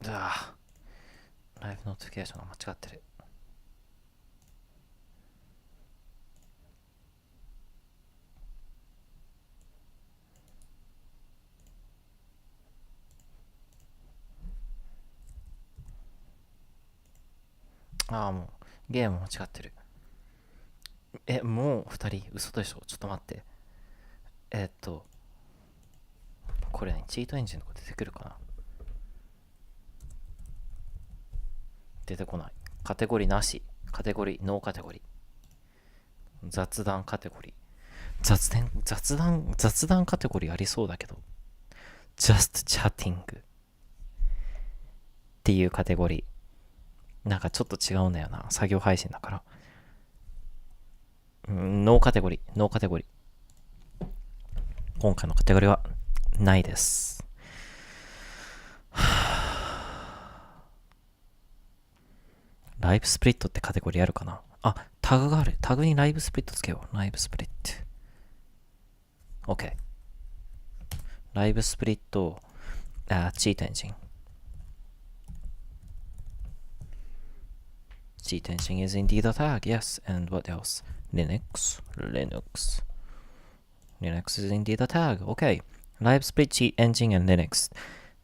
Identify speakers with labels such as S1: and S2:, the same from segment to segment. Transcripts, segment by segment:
S1: ライブノーティフィケーションが間違ってる。もうゲーム間違ってる。もう2人嘘でしょ。ちょっと待って。これね、チートエンジンとか出てくるかな。出てこない。カテゴリーなし。カテゴリー、ノーカテゴリー。雑談カテゴリー。雑談カテゴリーありそうだけど。just chatting っていうカテゴリー。なんかちょっと違うんだよな。作業配信だから。ノーカテゴリー。ノーカテゴリー。今回のカテゴリーはないです。ライブスプリットってカテゴリーあるかな。タグがある。タグにライブスプリットつけよう。ライブスプリット。OK。ライブスプリット、チートエンジン。CheatEngine is indeed a tag, yes. And what else? Linux is indeed a tag. Okay. LiveSplit, CheatEngine, and Linux.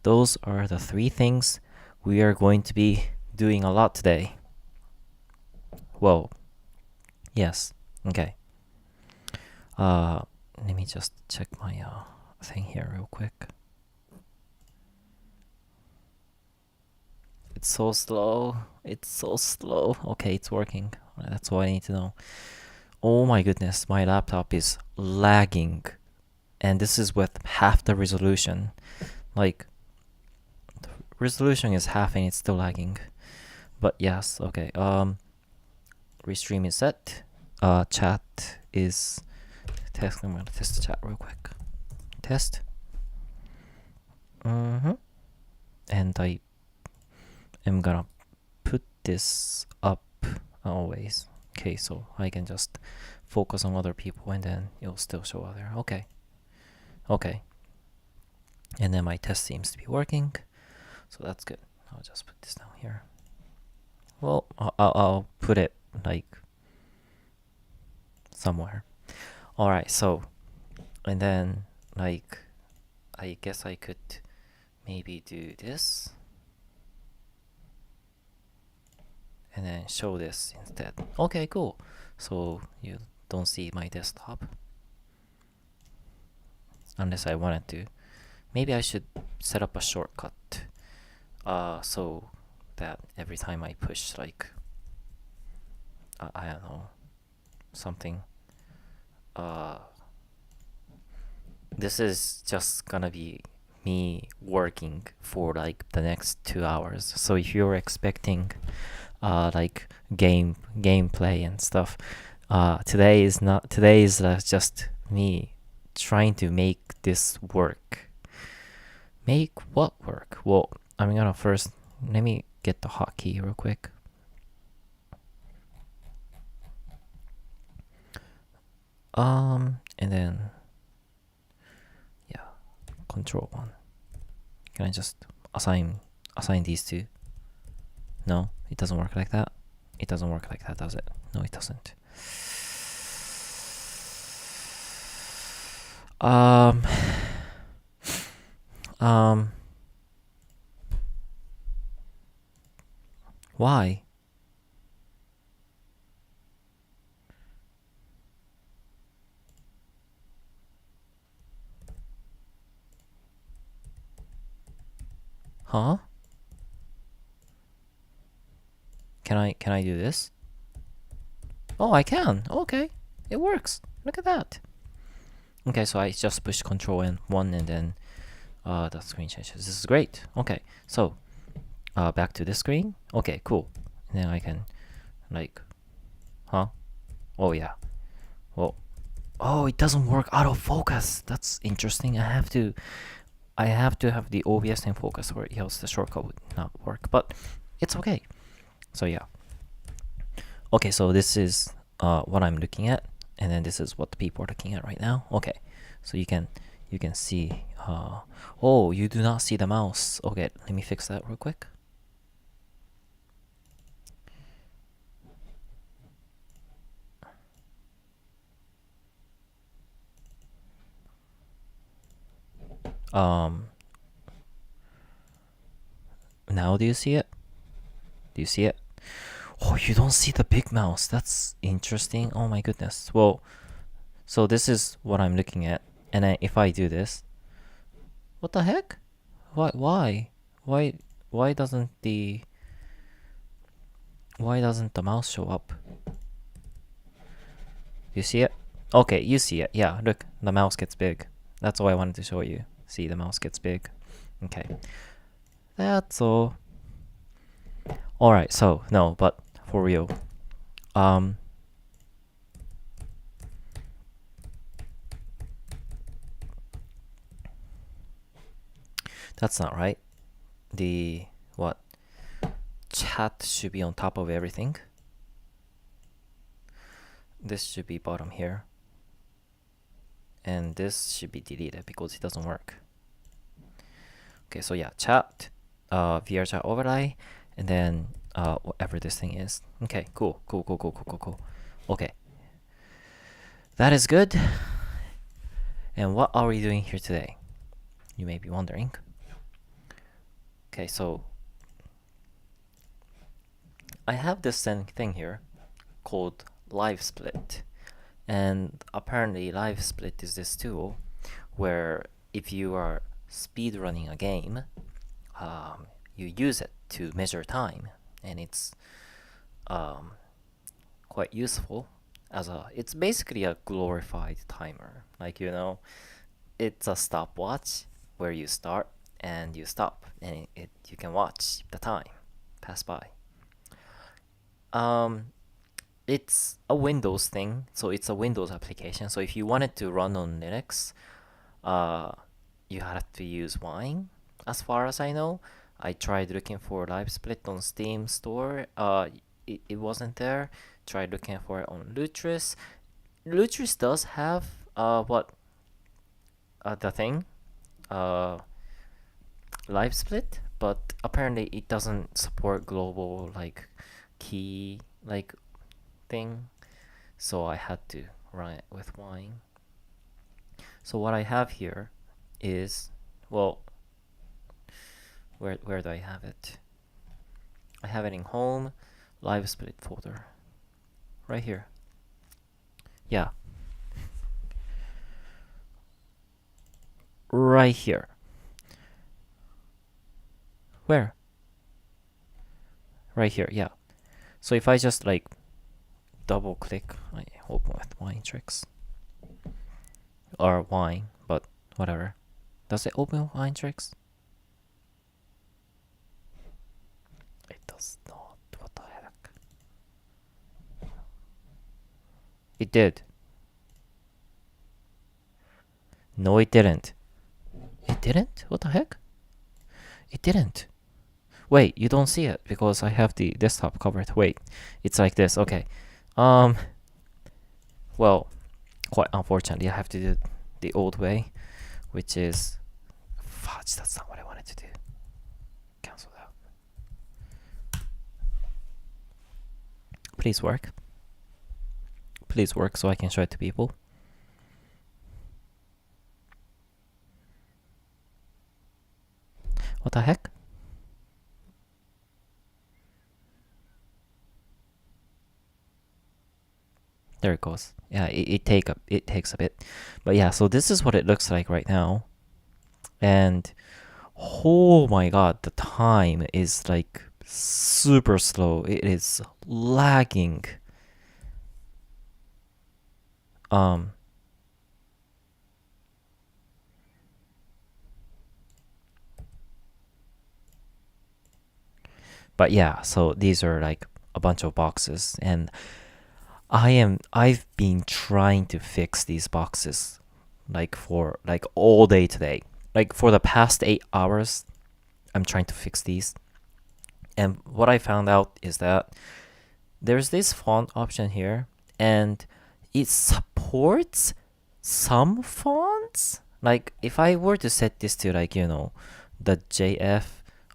S1: Those are the three things we are going to be doing a lot today. Well, yes. Okay. Let me just check my thing here real quick. It's so slow. Okay, it's working. That's all I need to know. Oh my goodness, my laptop is lagging. And this is with half the resolution. Like, the resolution is half and it's still lagging. But yes, okay. Restream is set. Chat is test. I'm gonna test the chat real quick. Test. And I am gonna put this up always. Okay, so I can just focus on other people and then it'll still show up there. Okay. And then my test seems to be working. So that's good. I'll just put this down here. Well, I'll put it like somewhere. Alright, so, and then like, I guess I could maybe do this. And then show this instead. Okay, cool. So you don't see my desktop. Unless I wanted to. Maybe I should set up a shortcut. So that every time I push like, I don't know, something. This is just gonna be me working for like the next 2 hours. So if you're expecting like gameplay and stuff, today is just me trying to make this work. Make what work? Well, I'm gonna first, let me get the hotkey real quick. And then, yeah, control 1. Can I just assign these two? No, it doesn't work like that. It doesn't work like that, does it? No, it doesn't. Why? Huh? Can I do this? Oh, I can. Okay. It works. Look at that. Okay, so I just push Control and 1 and then the screen changes. This is great. Okay, so back to this screen. Okay, cool. And then I can like, huh? Oh yeah. Well, oh, it doesn't work out of focus. That's interesting. I have to have the OBS in focus or else the shortcut would not work. But it's okay. So yeah. Okay, so this is what I'm looking at, and then this is what the people are looking at right now. Okay, so you can see Oh, you do not see the mouse. Okay, let me fix that real quick. Now do you see it? Do you see it? Oh, you don't see the big mouse. That's interesting. Oh my goodness. Well, so this is what I'm looking at. And then if I do this, what the heck? Why doesn't the mouse show up? You see it? Okay, you see it. Yeah, look, the mouse gets big. That's all I wanted to show you. See, the mouse gets big. Okay. That's all. Alright, so, no, but for real. That's not right. What? Chat should be on top of everything. This should be bottom here. And this should be deleted because it doesn't work. Okay, so yeah, chat, VR chat overlay, and then whatever this thing is. Okay, cool. Okay. That is good. And what are we doing here today? You may be wondering. Okay, so I have this thing here called LiveSplit. And apparently LiveSplit is this tool where if you are speedrunning a game, you use it to measure time, and it's quite useful as it's basically a glorified timer. Like, you know, it's a stopwatch where you start and you stop, and you can watch the time pass by. It's a Windows thing, so it's a Windows application. So if you wanted to run on Linux, you had to use Wine, as far as I know. I tried looking for LiveSplit on Steam store. It wasn't there. Tried looking for it on Lutris. Lutris does have the thing, LiveSplit, but apparently it doesn't support global like key like thing, so I had to run it with Wine. So what I have here is, well, where do I have it? I have it in home, LiveSplit folder, right here. Yeah, right here. Where? Right here. Yeah. So if I just like double click, I open with Wine tricks or Wine, but whatever. Does it open with Wine tricks? It does not. What the heck? It did. No, it didn't. It didn't? What the heck? It didn't. Wait, you don't see it because I have the desktop covered. Wait, it's like this. Okay. Well, quite unfortunately, I have to do it the old way, which is fudge. That's not what I wanted to do. Cancel that. Please work. Please work so I can show it to people. What the heck? There it goes. Yeah, it takes a bit, but yeah. So this is what it looks like right now, and oh my god, the time is like super slow. It is lagging. But yeah, so these are like a bunch of boxes, and I've been trying to fix these boxes like for like all day today. Like for the past 8 hours, I'm trying to fix these. And what I found out is that there's this font option here, and it supports some fonts. like if I were to set this to like, you know, the JF,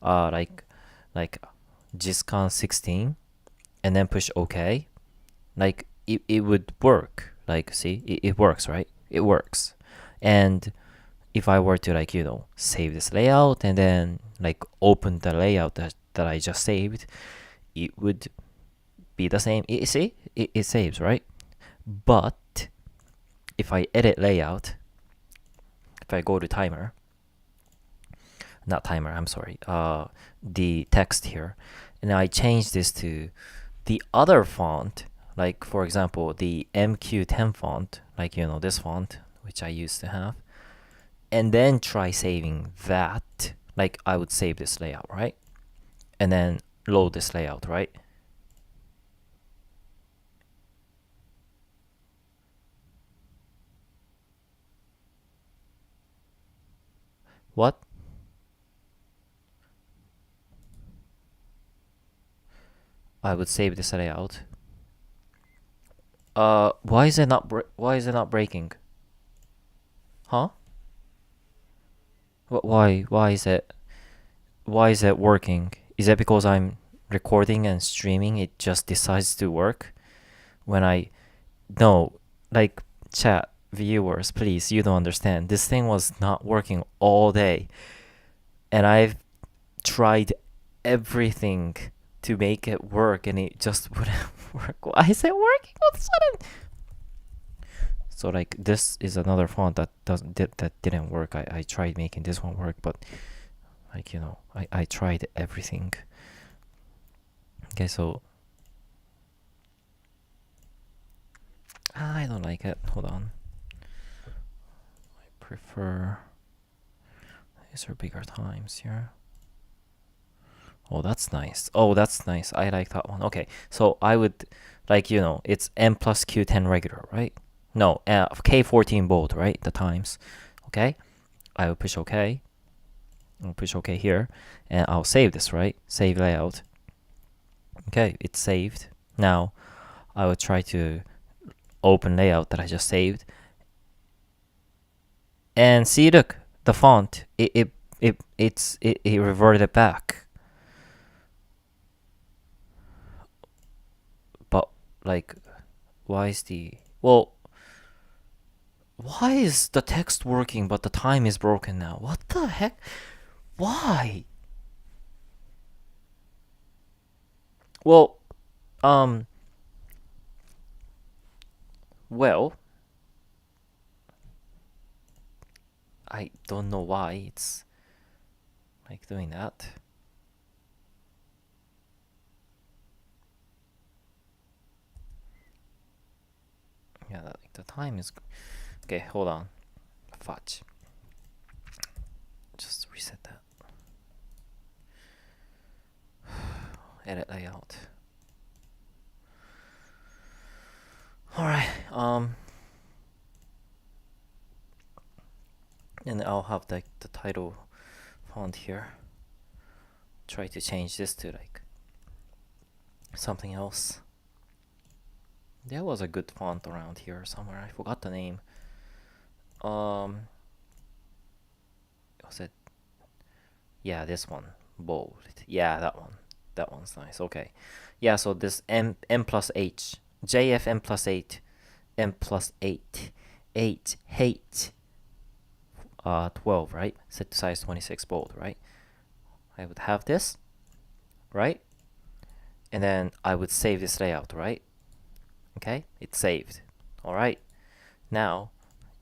S1: like JISCON 16 and then push OK, like it would work. Like, see, it works, right? It works. And if I were to like, you know, save this layout and then like open the layout that I just saved, it would be the same. See, it saves, right? But if I edit layout, if I go to timer, not timer, I'm sorry, the text here, and I change this to the other font, like for example, the MQ10 font, like, you know, this font, which I used to have, and then try saving that, like I would save this layout, right? And then load this layout, right? What? I would save this layout. Why is it not breaking? Huh? Why is it working? Is it because I'm recording and streaming, it just decides to work when no, like, chat viewers, please, you don't understand. This thing was not working all day, and I've tried everything to make it work, and it just wouldn't work. Why is it working all of a sudden? So like, this is another font that didn't work. I tried making this one work, but like, you know, I tried everything. Okay, so I don't like it. Hold on. I prefer, these are bigger times here. Oh, that's nice. Oh, that's nice. I like that one. Okay, so I would, like, you know, it's M plus Q10 regular, right? No, K14 bold, right? The times. Okay, I will push OK. I'll push OK here, and I'll save this, right? Save layout. Okay, it's saved. Now I will try to open layout that I just saved, and see, look, the font, it reverted back. But like, why is the text working but the time is broken now? What the heck? Why? Well, I don't know why it's like doing that. Yeah, like the time is okay. Hold on, fudge. Just reset that. Edit layout. All right. And I'll have the title font here. Try to change this to like something else. There was a good font around here somewhere. I forgot the name. Was it? Yeah, this one. Bold. Yeah, that one. That one's nice. Okay. Yeah, so this M plus H. JF M plus 8. M plus 8. 8. Hate. 12, right? Set to size 26 bold, right? I would have this, right? And then I would save this layout, right? Okay, it's saved. All right. Now,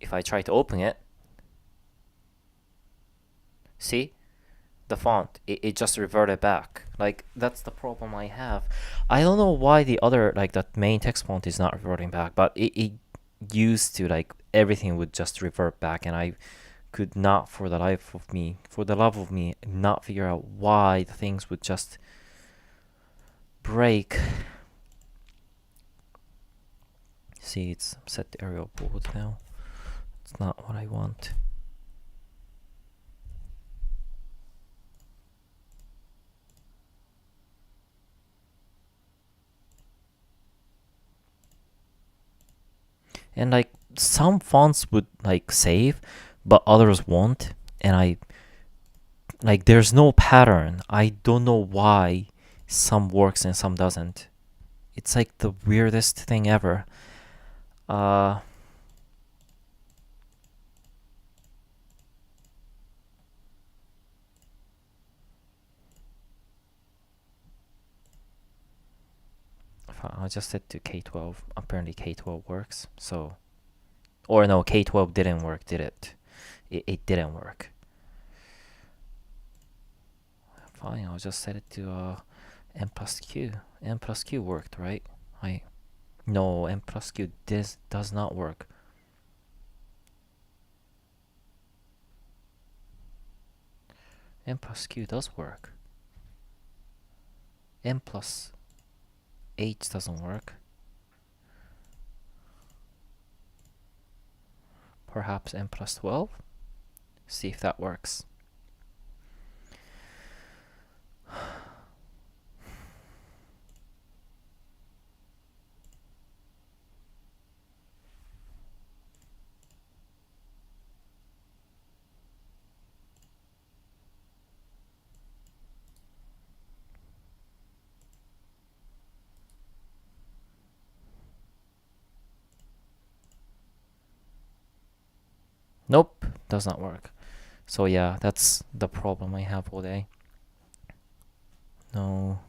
S1: if I try to open it, see? The font, it just reverted back. Like, that's the problem I have. I don't know why the other, like, that main text font is not reverting back, but it used to, like, everything would just revert back, and I could not, for the love of me, not figure out why the things would just break. See, it's set the Arial bold now. It's not what I want. And like, some fonts would like save, but others won't, and I like there's no pattern. I don't know why some works and some doesn't. It's like the weirdest thing ever. I just set to K12. Apparently K12 works. So, or no, K12 didn't work, did it? It didn't work. Fine, I'll just set it to N plus Q. N plus Q worked, right? No, N plus Q does not work. N plus Q does work. N plus H doesn't work. Perhaps N plus 12? See if that works. Nope, does not work. So yeah, that's the problem I have all day. No.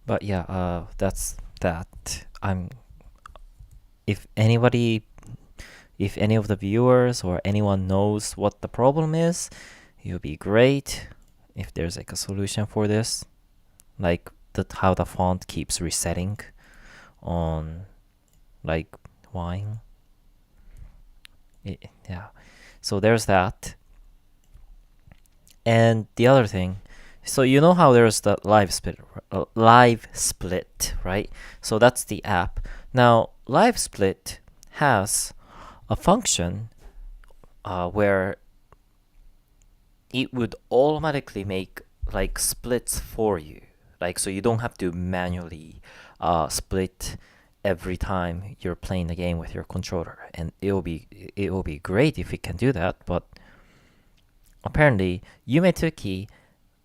S1: But yeah, that's that. If any of the viewers or anyone knows what the problem is, it would be great if there's like a solution for this. Like how the font keeps resetting on like wine. Yeah. So there's that. And the other thing, so you know how there's the LiveSplit, right? So that's the app. Now LiveSplit has a function where it would automatically make like splits for you. Like, so you don't have to manually split every time you're playing the game with your controller, and it will be great if it can do that. But apparently, Yumetuki,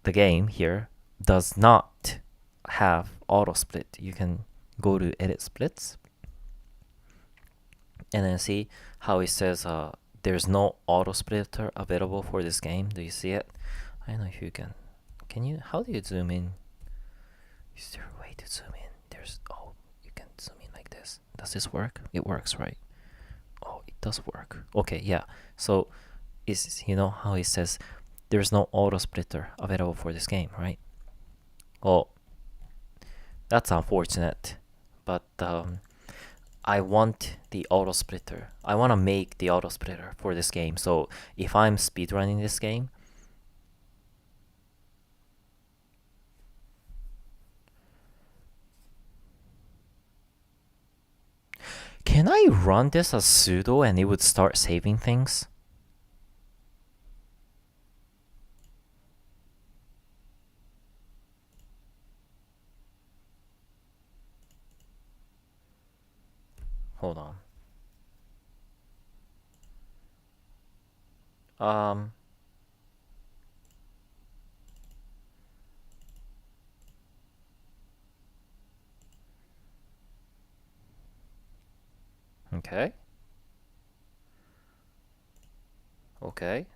S1: the game here, does not have auto split. You can go to edit splits and then see how it says there's no auto splitter available for this game. Do you see it? I don't know if you can. Can you? How do you zoom in? Is there a way to zoom in? You can zoom in like this. Does this work? It works, right? Oh, it does work. Okay, yeah. So, you know how it says there's no auto splitter available for this game, right? Oh, that's unfortunate. But I want the auto splitter. I want to make the auto splitter for this game. So if I'm speedrunning this game, can I run this as sudo and it would start saving things? Hold on. Okay. Okay.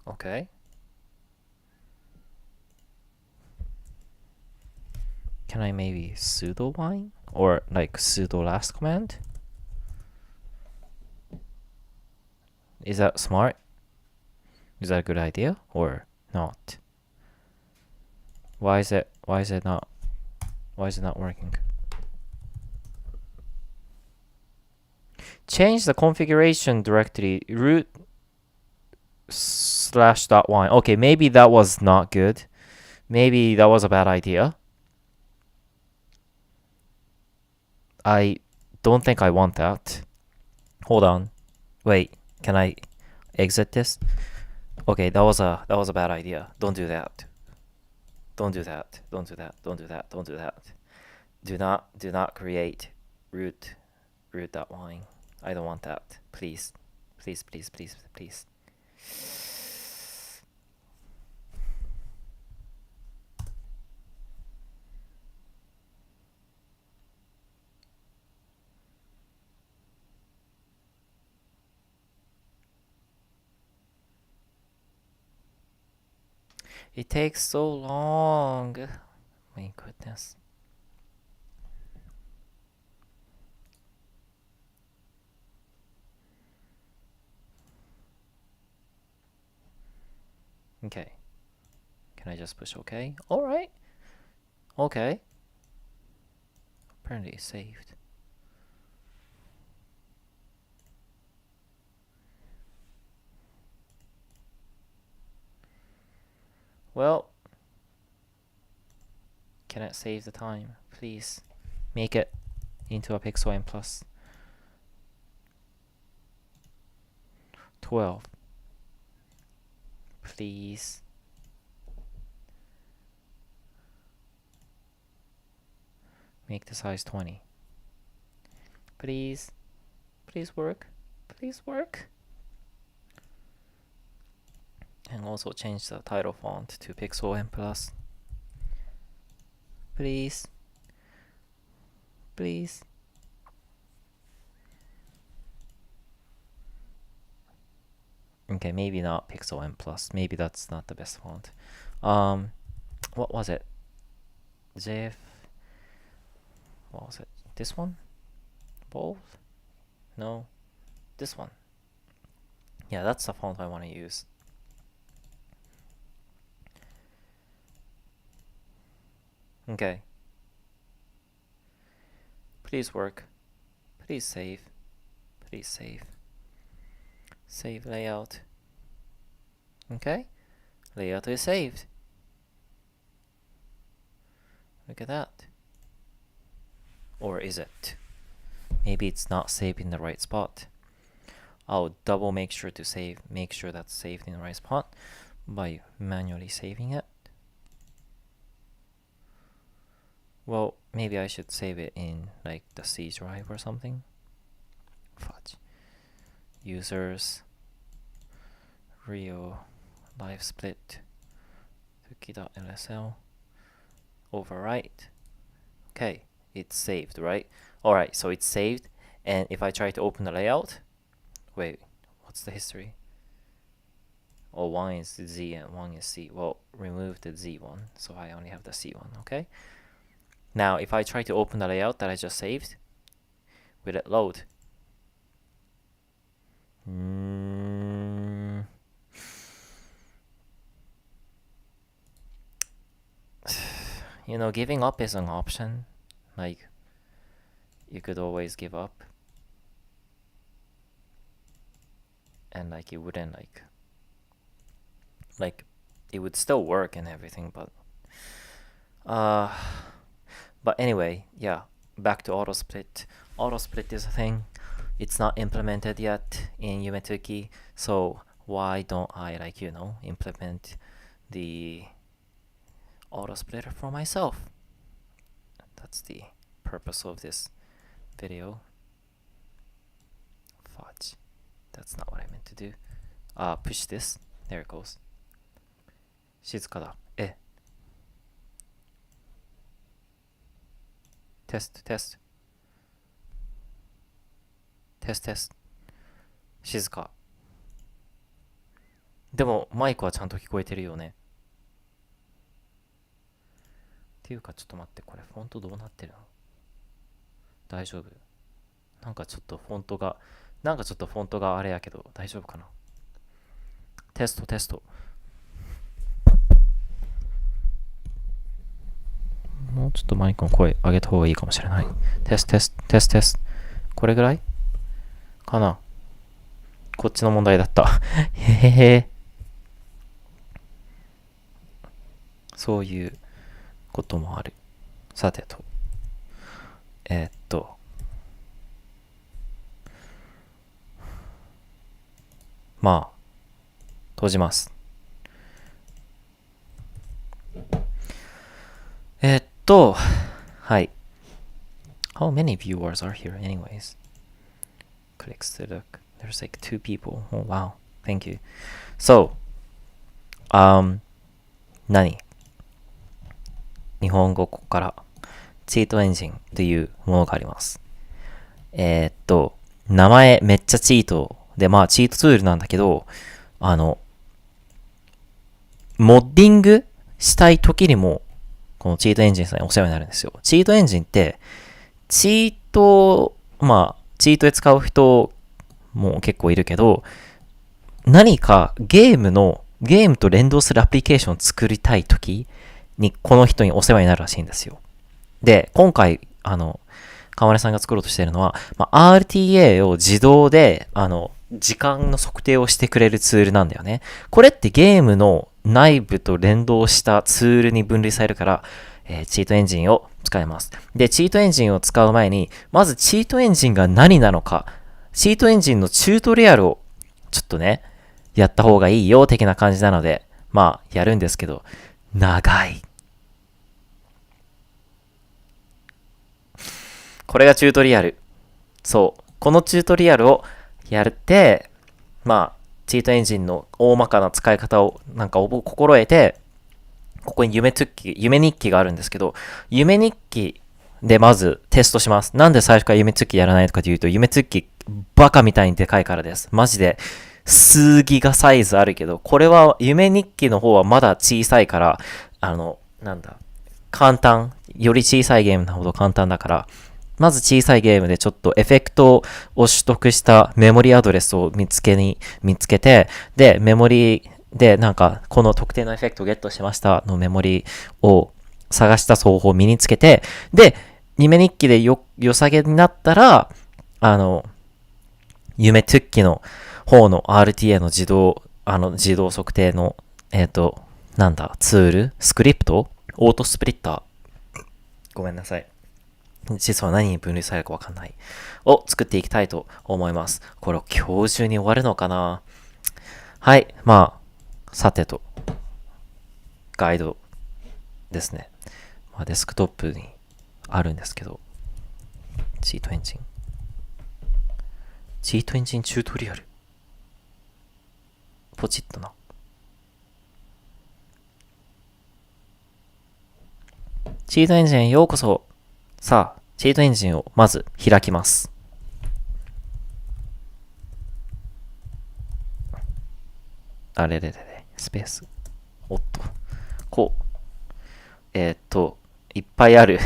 S1: Okay. Can I maybe sudo wine? Or like sudo last command? Is that smart? Is that a good idea or not? Why is it not working? Change the configuration directory root /.wine. Okay, maybe that was not good. Maybe that was a bad idea. I don't think I want that. Hold on. Wait. Can I exit this? Okay, that was a bad idea. Don't do that. Don't do that. Don't do that. Don't do that. Don't do that. Do not create root.line. I don't want that. Please. Please, please, please, please. It takes so long. My goodness. Okay. Can I just push OK? Alright. Okay. Apparently it's saved. Well, can it save the time? Please make it into a pixel n plus 12. Please. Make the size 20. Please. Please work. Please work. And also change the title font to pixel n plus. Please. Please. Okay, maybe not pixel n plus. Maybe that's not the best font. What was it? JF. What was it? This one? Bold? No. This one. Yeah, that's the font I want to use. Okay. Please work. Please save. Please save. Save layout. Okay. Layout is saved. Look at that. Or is it? Maybe it's not saved in the right spot. I'll double make sure that's saved in the right spot by manually saving it. Well, maybe I should save it in like the C drive or something. Fudge. Users. Real LiveSplit. Tuki.lsl. Overwrite. Okay, it's saved, right? Alright, so it's saved. And if I try to open the layout, wait, what's the history? Oh, one is Z and one is C. Well, remove the Z one, so I only have the C one, okay? Now, if I try to open the layout that I just saved, will it load? You know, giving up is an option. Like, you could always give up. And like, it wouldn't like, it would still work and everything, but anyway, yeah, back to AutoSplit. AutoSplit is a thing. It's not implemented yet in Yumetuki, so why don't I, like, you know, implement the AutoSplitter for myself? That's the purpose of this video. Fudge. That's not what I meant to do. Push this. There it goes. 静かだ。テスト。静か。でもマイクはちゃんと聞こえてるよね。っていうかちょっと待って、これフォントどうなってるの？大丈夫？なんかちょっとフォントがあれやけど大丈夫かな？テスト。もうちょっとマイクの声上げた方がいいかもしれない。テスト。これぐらいかな？こっちの問題だった。へへ。そういうこともある。さてと。まあ、閉じます。はい。How many viewers are here anyways? Clicks to look. There's like 2 people. Oh wow. Thank you. So, 何日本語ここからチートエンジンというものがあります。名前めっちゃチートで、まあチートツールなんだけど、モッディングしたい時にも、このチートエンジンさんにお世話になるんですよ。チートエンジンって、チートで使う人も結構いるけど、何かゲームと連動するアプリケーションを作りたい時に、この人にお世話になるらしいんですよ。で、今回、川根さんが作ろうとしているのは、RTA を自動で、時間の測定をしてくれるツールなんだよね。これってゲームの内部と連動したツールに分類されるから、チートエンジンを使います。で、チートエンジンを使う前に、まずチートエンジンが何なのか、チートエンジンのチュートリアルをちょっとね、やった方がいいよ的な感じなので、まあ、やるんですけど、長い。これがチュートリアル。そう。このチュートリアルをやって、まあ、チートエンジンの大まかな使い方をなんか心得て、ここに夢日記があるんですけど、夢日記でまずテストします。なんで最初から夢日記やらないのかというと、夢日記バカみたいにでかいからです。マジで数ギガサイズあるけど、これは夢日記の方はまだ小さいから、簡単。より小さいゲームのほど簡単だから、まず小さいゲームでちょっとエフェクトを取得したメモリアドレスを見つけて、で、メモリでなんかこの特定のエフェクトをゲットしましたのメモリを探した方法を身につけて、で、夢日記で良さげになったら、夢トゥッキの方の RTA の自動測定の、ツールスクリプトオートスプリッター。ごめんなさい。実は何に分類されるかわかんない。を作っていきたいと思います。これを今日中に終わるのかな？はい。まあ、さてと、ガイドですね。まあ、デスクトップにあるんですけど、チートエンジンチュートリアル。ポチッとな。チートエンジンへようこそ。さあ、チートエンジンをまず開きます。あれれれれ、スペース。おっと。こう。いっぱいある。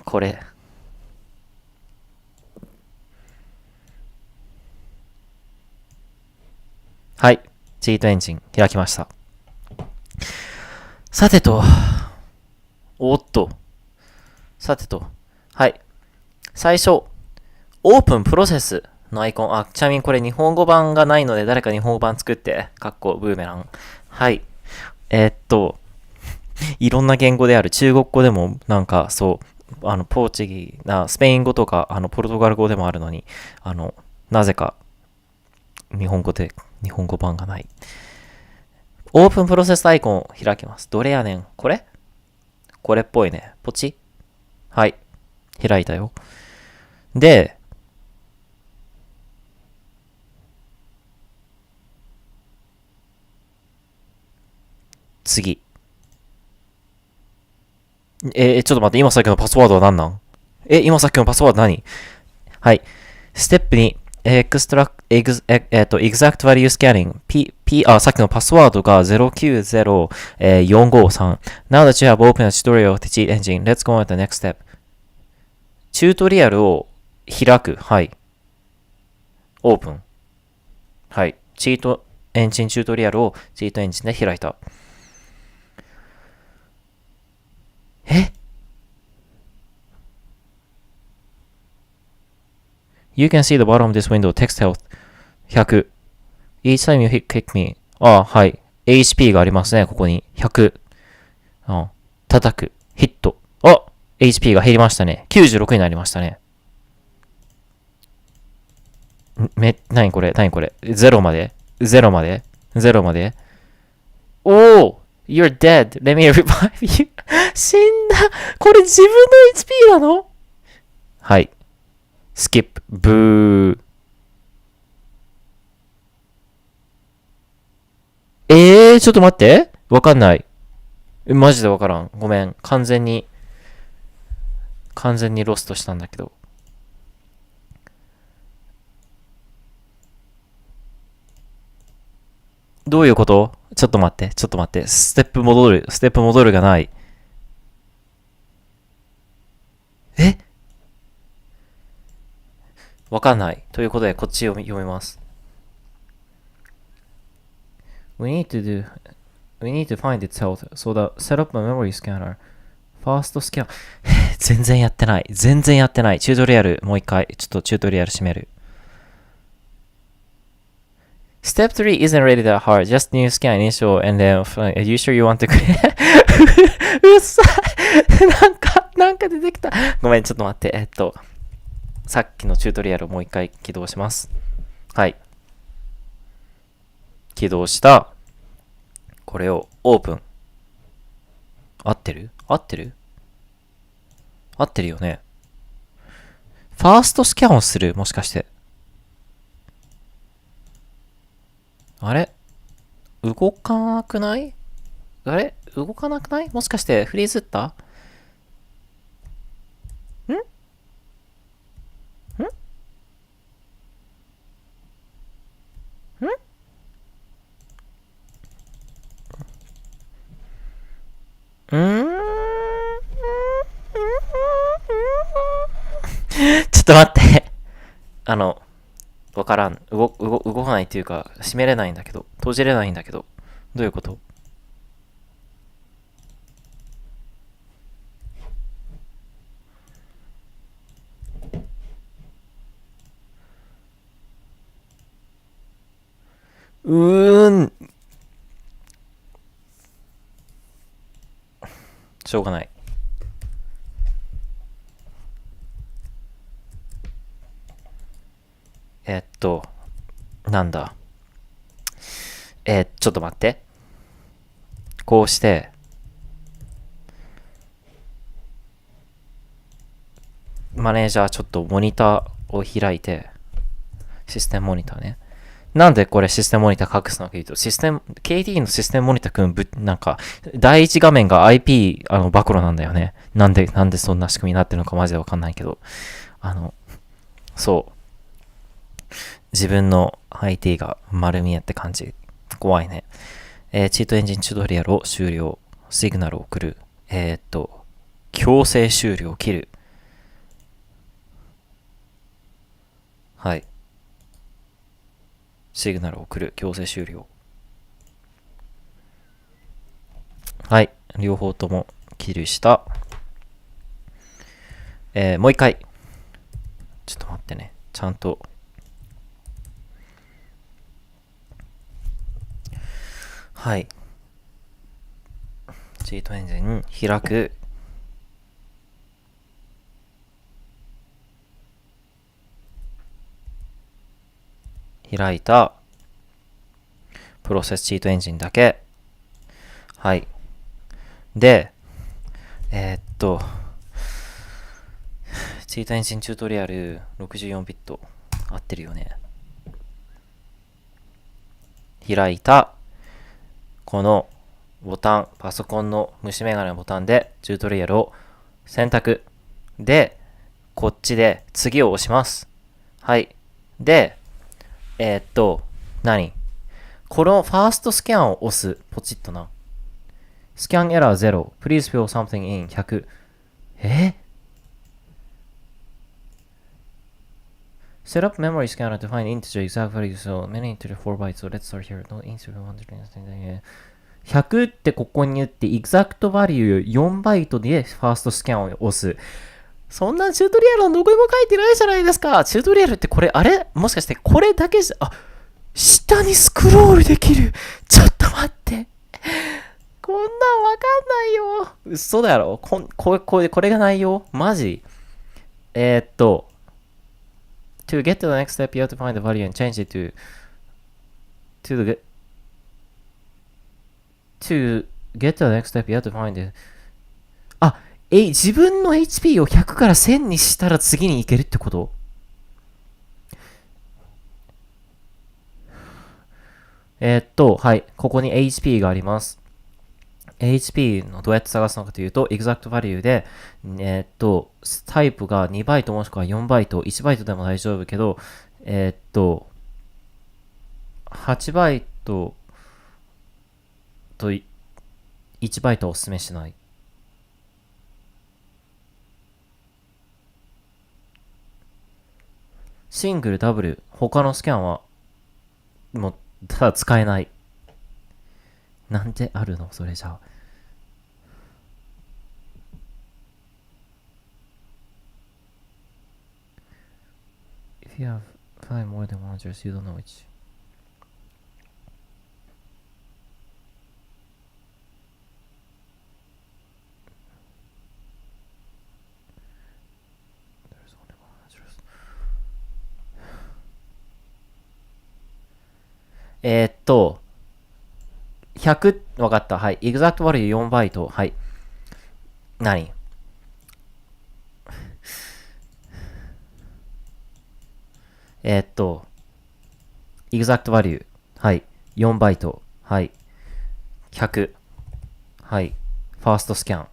S1: これ。はい。チートエンジン開きました。さてと。おっと。さてと。はい。最初、オープンプロセスのアイコン。ちなみにこれ日本語版がないので誰か日本語版作って。かっこブーメラン。はい。いろんな言語である。中国語でもなんかそう、ポーチギースペイン語とか、ポルトガル語でもあるのに、なぜか、日本語版がない。オープンプロセスアイコンを開きます。どれやねん？これっぽいね。ポチ？はい。開いたよ。で、次。ちょっと待って、今さっきのパスワードは何なん？今さっきのパスワード何？はい。ステップ2、exact value scanning。さっきのパスワードが090453。Now that you have opened a tutorial of the CheatEngine, let's go on to the next step. チュートリアルを開く。はい。オープン。はい。チートエンジンチュートリアルをチートエンジンで開いた。You can see the bottom of this window, text health 100. Each time you click me. はい。HP がありますね、ここに。100。叩く。ヒット。HP が減りましたね。96になりましたね。何これ ?0 まで0まで ?0 までおお !You're dead. Let me revive you. 死んだこれ自分の HP なのはい。スキップ。ブー。ちょっと待って。わかんない。マジでわからん。ごめん。完全にロストしたんだけど。どういうこと？ちょっと待って。ステップ戻るがない。わかんない。ということで、こっちを読みます。We need to find its health, so the set up a memory scanner. First scan. 全然やってない。チュートリアル、もう一回。ちょっとチュートリアル閉める。Step 3 isn't really that hard. Just new scan initial and then, are you sure you want to create? うっさいなんか出てきた。ごめん、ちょっと待って。さっきのチュートリアルをもう一回起動します。はい。起動した。これをオープン。合ってるよね。ファーストスキャンをするもしかして。あれ動かなくないもしかしてフリーズったちょっと待って。わからん。動かないっていうか、閉めれないんだけど、閉じれないんだけど、どういうこと？しょうがない。なんだ。ちょっと待って。こうして、マネージャーちょっとモニターを開いて、システムモニターね。なんでこれシステムモニター隠すのかというと、KT のシステムモニターくんなんか、第一画面が IP、暴露なんだよね。なんでそんな仕組みになってるのかマジでわかんないけど、そう。自分の IT が丸見えって感じ。怖いね。チートエンジンチュートリアルを終了。シグナルを送る。強制終了を切る。はい。シグナルを送る。強制終了。はい。両方とも切るした。もう一回。ちょっと待ってね。ちゃんと。はい。チートエンジン開く。開いた。プロセスチートエンジンだけ。はい。で、チートエンジンチュートリアル64ビット合ってるよね。開いた。このボタン、パソコンの虫眼鏡のボタンでチュートリアルを選択。で、こっちで次を押します。はい。で、何このファーストスキャンを押す。ポチッとな。スキャンエラー0。Please fill something in 100。Set up memory scanner to find integer exact value. So many integer 4 bytes. So let's start here. No integer 100ってここに打って exact value 4バイトでファーストスキャンを押す。そんなチュートリアルはどこにも書いてないじゃないですか。チュートリアルってこれ、あれもしかしてこれだけじゃ、下にスクロールできる。ちょっと待って。こんなんわかんないよ。嘘だろ。これが内容マジTo get to the next step, you have to find the value and change it to to get to the next step, you have to find it. 自分の HP を100から1000にしたら次に行けるってこと？はい。ここに HP があります。HP のどうやって探すのかというと、exact value で、タイプが2バイトもしくは4バイト、1バイトでも大丈夫けど、8バイトと1バイトはおすすめしない。シングル、ダブル、他のスキャンは、もう、ただ使えない。なんであるのそれじゃあ。If you have five more than one address, you don't know which. There's only one address. 100、わかった。はい。exact value 4バイト。はい。何exact value。はい。4バイト。はい。100。はい。ファーストスキャン。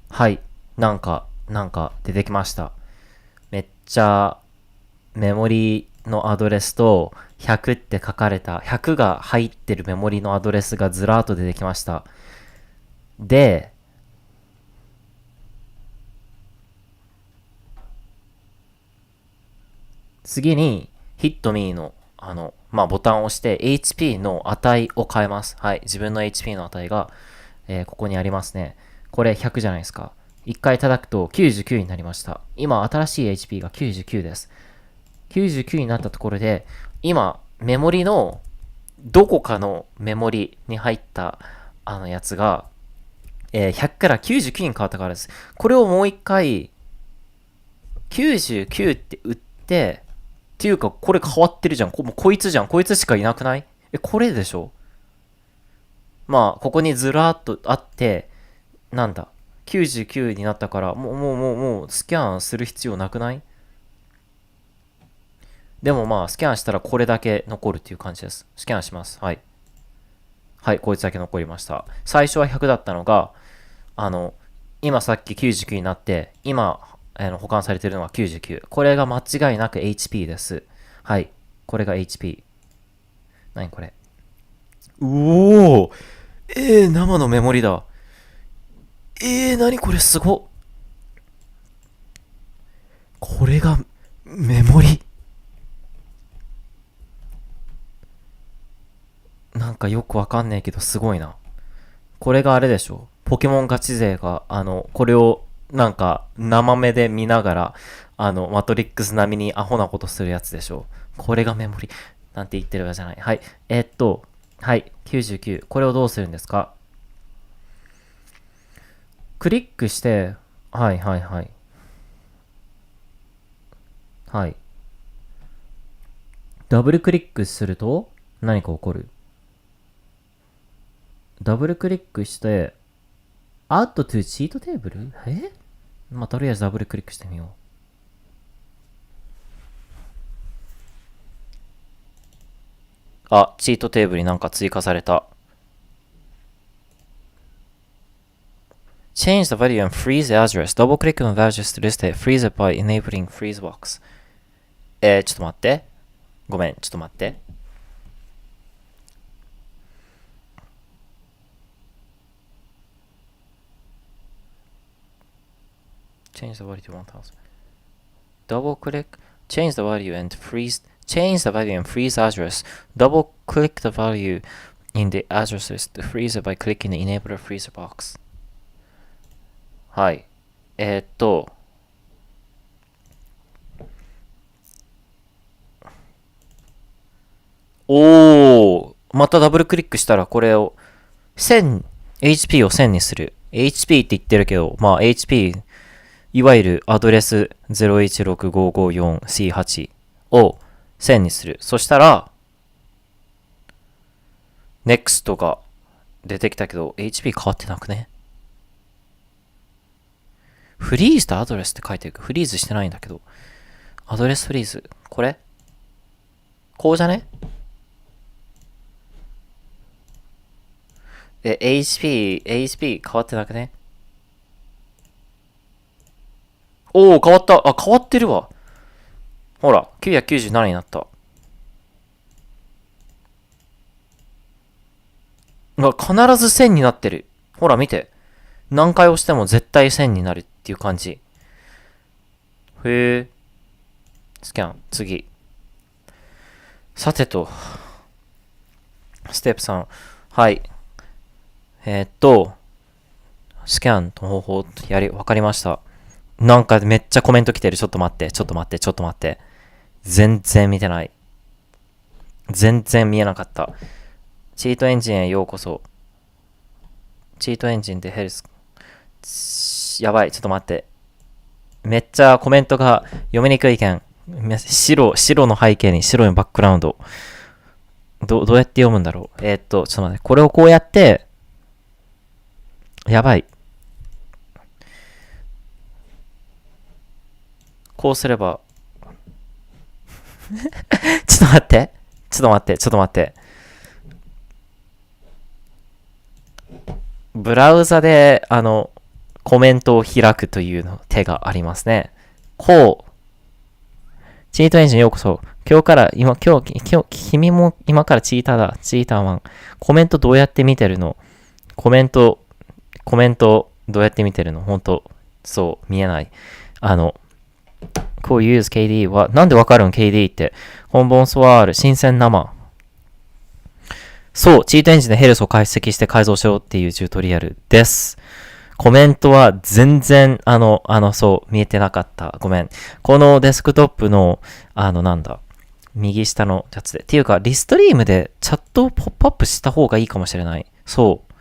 S1: はい。なんか出てきました。めっちゃメモリのアドレスと100って書かれた、100が入ってるメモリのアドレスがずらーっと出てきました。で、次に Hit Me のボタンを押して HP の値を変えます。はい。自分の HP の値が、ここにありますね。これ100じゃないですか。一回叩くと99になりました。今、新しい HP が99です。99になったところで、今、メモリの、どこかのメモリに入った、やつが、100から99に変わったからです。これをもう一回、99って打って、っていうか、これ変わってるじゃん。こいつじゃん。こいつしかいなくない？これでしょ？まあ、ここにずらーっとあって、なんだ。99になったから、もう、スキャンする必要なくない？でもまあ、スキャンしたらこれだけ残るっていう感じです。スキャンします。はい。はい、こいつだけ残りました。最初は100だったのが、今さっき99になって、今、保管されているのは99。これが間違いなく HP です。はい。これが HP。何これ？おー！生のメモリだ。何これすごっ。これがメモリ。なんかよくわかんねえけどすごいな。これがあれでしょ。ポケモンガチ勢が、これをなんか生目で見ながら、マトリックス並みにアホなことするやつでしょ。これがメモリ。なんて言ってるわじゃない。はい。はい。99。これをどうするんですか？クリックして、はい。はい。ダブルクリックすると何か起こる？ダブルクリックして、Add to Cheat Table？ まあ、とりあえずダブルクリックしてみよう。チートテーブルになんか追加された。Change the value and freeze the address. Double click on the address to list it. Freeze it by enabling freeze box. ちょっと待って。ごめん、ちょっと待って。Change the value to 1000. Double click. Change the value and freeze. Change the value and freeze address. Double click the value in the address list to freeze it by clicking the enable freezer box. はい。またダブルクリックしたらこれをHP を1000にする。HP って言ってるけど、まあ HP、いわゆるアドレス 016554C8 を1000にする。そしたら、NEXT が出てきたけど、HP 変わってなくね？フリーズとアドレスって書いてるけど、フリーズしてないんだけど。アドレスフリーズ。これこうじゃね？HP 変わってなくね？おー、変わった。あ、変わってるわ。ほら、997になった。必ず1000になってる。ほら見て。何回押しても絶対1000になるっていう感じ。へえ。スキャン。次。さてと。ステップ3。はい。スキャンの方法わかりました。なんかめっちゃコメント来てる。ちょっと待って。全然見てない。全然見えなかった。チートエンジンへようこそ。チートエンジンでヘルス。やばい、ちょっと待って。めっちゃコメントが読みにくいけん。白の背景に白いバックグラウンド。どうやって読むんだろう。ちょっと待って。これをこうやって、やばい。こうすれば。ちょっと待って。ブラウザで、コメントを開くというの手がありますね。こう。チートエンジンようこそ。君も今からチーターだ。チーターマン。コメントどうやって見てるの？コメントどうやって見てるの？ほんと、そう、見えない。こう use KD は、なんでわかるん KD って。本本ソワール、新鮮生。そう、チートエンジンでヘルスを解析して改造しろっていうチュートリアルです。コメントは全然、そう、見えてなかった。ごめん。このデスクトップの、右下のやつで。っていうか、リストリームでチャットをポップアップした方がいいかもしれない。そう。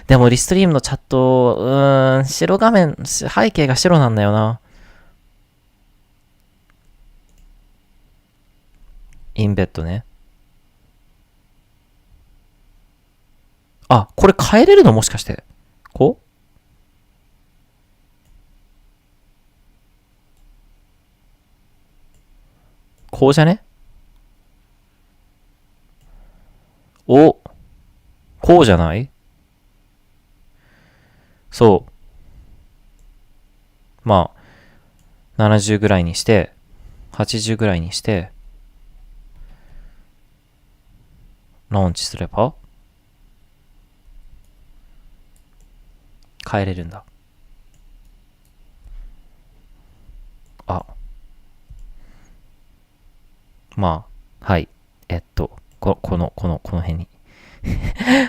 S1: でも、リストリームのチャット、白画面、背景が白なんだよな。インベッドね。あ、これ変えれるのもしかして。こうこうじゃね？こうじゃない？そう。まあ、70ぐらいにして、80ぐらいにして、ローンチすれば変えれるんだ。あ。まあ、はい。この辺に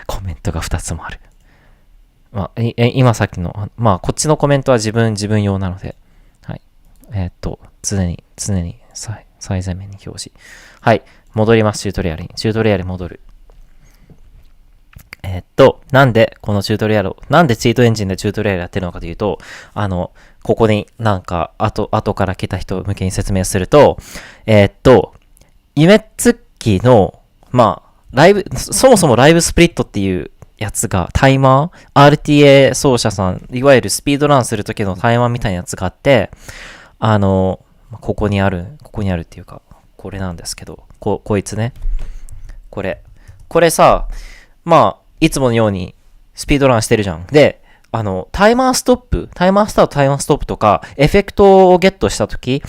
S1: コメントが2つもある。まあ、今さっきの、まあ、こっちのコメントは自分用なので、はい。常に最前面に表示。はい。戻ります、チュートリアルに。チュートリアルに戻る。なんでこのチュートリアルを、なんでチートエンジンでチュートリアルやってるのかというと、ここに後から来た人向けに説明すると、夢月の、まあ、そもそもライブスプリットっていうやつが、タイマー ?RTA 奏者さん、いわゆるスピードランするときのタイマーみたいなやつがあって、ここにあるっていうか、これなんですけど、こいつね。これさ、まあ、いつものようにスピードランしてるじゃん。で、タイマースタート、タイマーストップとか、エフェクトをゲットしたとき、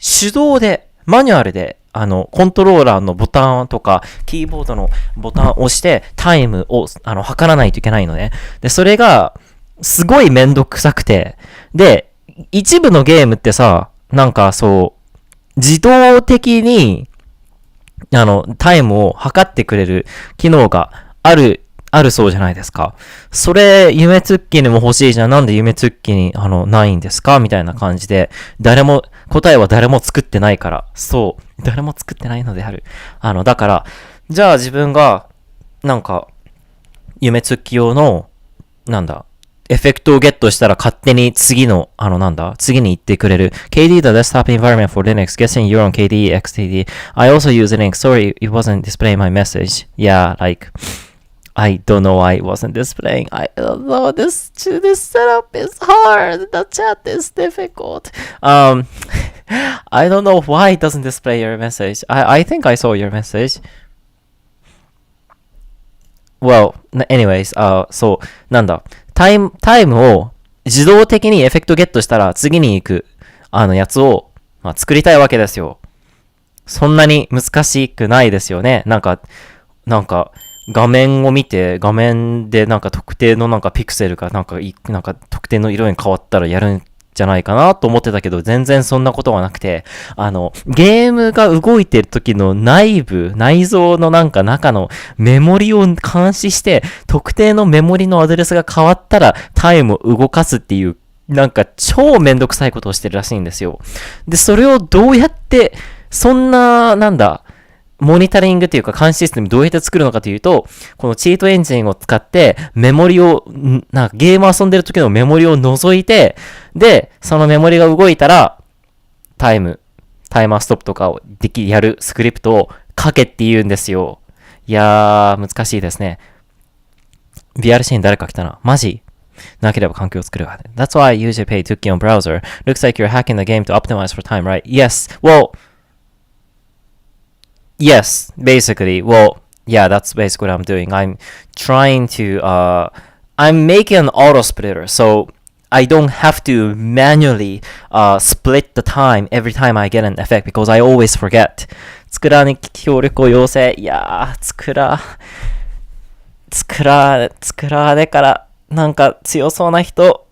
S1: 手動で、マニュアルで、コントローラーのボタンとか、キーボードのボタンを押して、タイムを、測らないといけないのね。で、それが、すごいめんどくさくて、で、一部のゲームってさ、自動的に、タイムを測ってくれる機能があるそうじゃないですか。それ、夢ツッキーにも欲しいじゃん。なんで夢ツッキーに、ないんですかみたいな感じで、答えは誰も作ってないから。そう。誰も作ってないのである。だから、じゃあ自分が、夢ツッキー用の、エフェクトをゲットしたら勝手に次の、次に行ってくれる。KDE the desktop environment for Linux. Guessing you're on KDE XTD. I also use Linux. Sorry, it wasn't displaying my message. Yeah, like, I don't know why it wasn't displaying. I don't know. This setup is hard. The chat is difficult. I don't know why it doesn't display your message. I think I saw your message. Well, anyways, そう、なんだ。タイムを自動的にエフェクトゲットしたら次に行く、やつを、作りたいわけですよ。そんなに難しくないですよね。なんか、画面を見て、画面で特定のピクセルが特定の色に変わったらやるんじゃないかなと思ってたけど、全然そんなことはなくて、ゲームが動いてる時の内臓の中のメモリを監視して、特定のメモリのアドレスが変わったらタイムを動かすっていう、超めんどくさいことをしてるらしいんですよ。で、それをどうやって、そんな、モニタリングっていうか監視システムどうやって作るのかというと、このチートエンジンを使ってメモリを、ゲーム遊んでる時のメモリを除いて、で、そのメモリが動いたら、タイマーストップとかをやるスクリプトを書けって言うんですよ。いやー、難しいですね。VRC に誰か来たな。マジなければ環境を作るわ。That's why I usually pay Tuki on browser. Looks like you're hacking the game to optimize for time, right? Yes. Yes, basically. Well, yeah, that's basically what I'm doing. I'm trying to, I'm making an AutoSplitter, so I don't have to manually split the time every time I get an effect because I always forget. 作らに協力を要請。いやー、作らでから強そうな人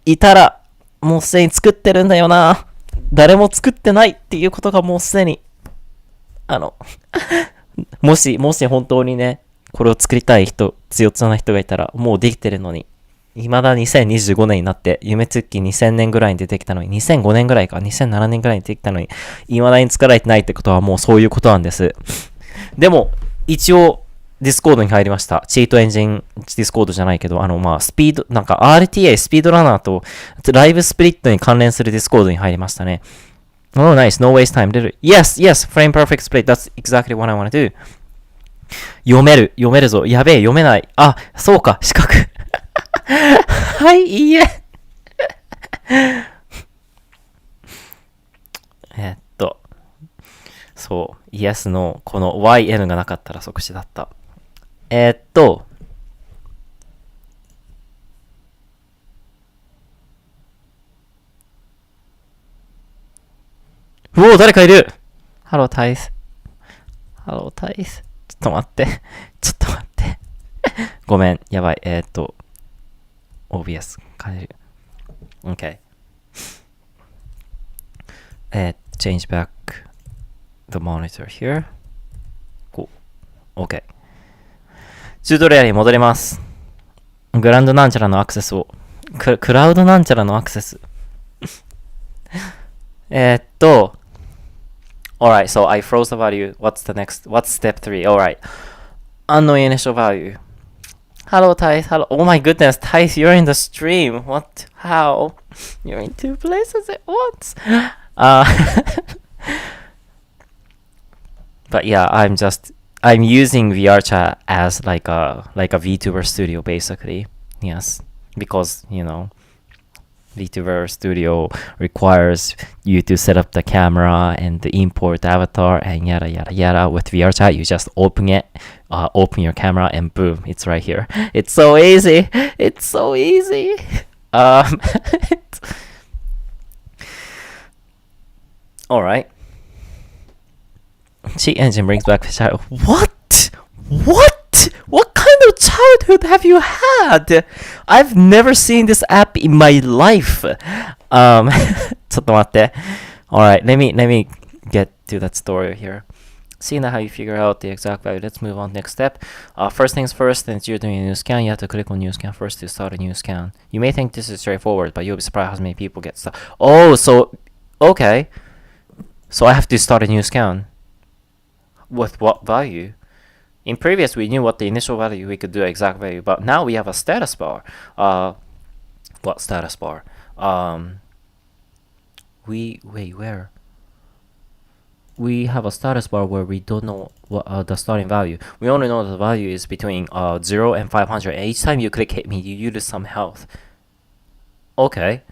S1: いたらもうすでに作ってるんだよな。誰も作ってないっていうことがもうすでにもし本当にね、これを作りたい人、強そうな人がいたら、もうできてるのに、未だ2025年になって、夢ツッキー2000年ぐらいに出てきたのに、2005年ぐらいか、2007年ぐらいに出てきたのに、未だに作られてないってことはもうそういうことなんです。でも、一応、ディスコードに入りました。チートエンジン、ディスコードじゃないけど、スピード、RTA、スピードラナーと、ライブスプリットに関連するディスコードに入りましたね。Oh, nice. No waste time. Yes, frame perfect split. That's exactly what I want to do. 読めるぞ。やべえ、読めない。あ、そうか、四角。はい、いいえ。そう、Yes のこの YN がなかったら即死だった。うおー、誰かいる。ハロータイス。ちょっと待って。ごめん、やばい。OBS 変える。OK。change back the monitor here. OK。チュートリアルに戻ります。グランドなんちゃらのアクセスを。クラウドなんちゃらのアクセス。Alright, so I froze the value. What's step 3? Alright. Unknown initial value. Hello, Thais. Hello. Oh my goodness, Thais, you're in the stream. What? How? You're in two places at once. But yeah, I'm using VRChat as like a VTuber studio basically. Yes. Because, VTuber Studio requires you to set up the camera and import avatar and yada yada yada. With VRChat, you just open it, open your camera, and boom, it's right here. It's so easy. Alright. CheatEngine brings back the child. What? What kind of childhood have you had? I've never seen this app in my life. ちょっと待って。Alright, let me get to that story here. See now how you figure out the exact value. Let's move on. Next step. First things first, since you're doing a new scan, you have to click on new scan first to start a new scan. You may think this is straightforward, but you'll be surprised how many people get stuck. Oh, so, okay. So I have to start a new scan. With what value? In previous, we knew what the initial value we could do exact value, but now we have a status bar. What status bar? Where? We have a status bar where we don't know what the starting value. We only know the value is between 0 and 500. And each time you click hit me, you lose some health. Okay.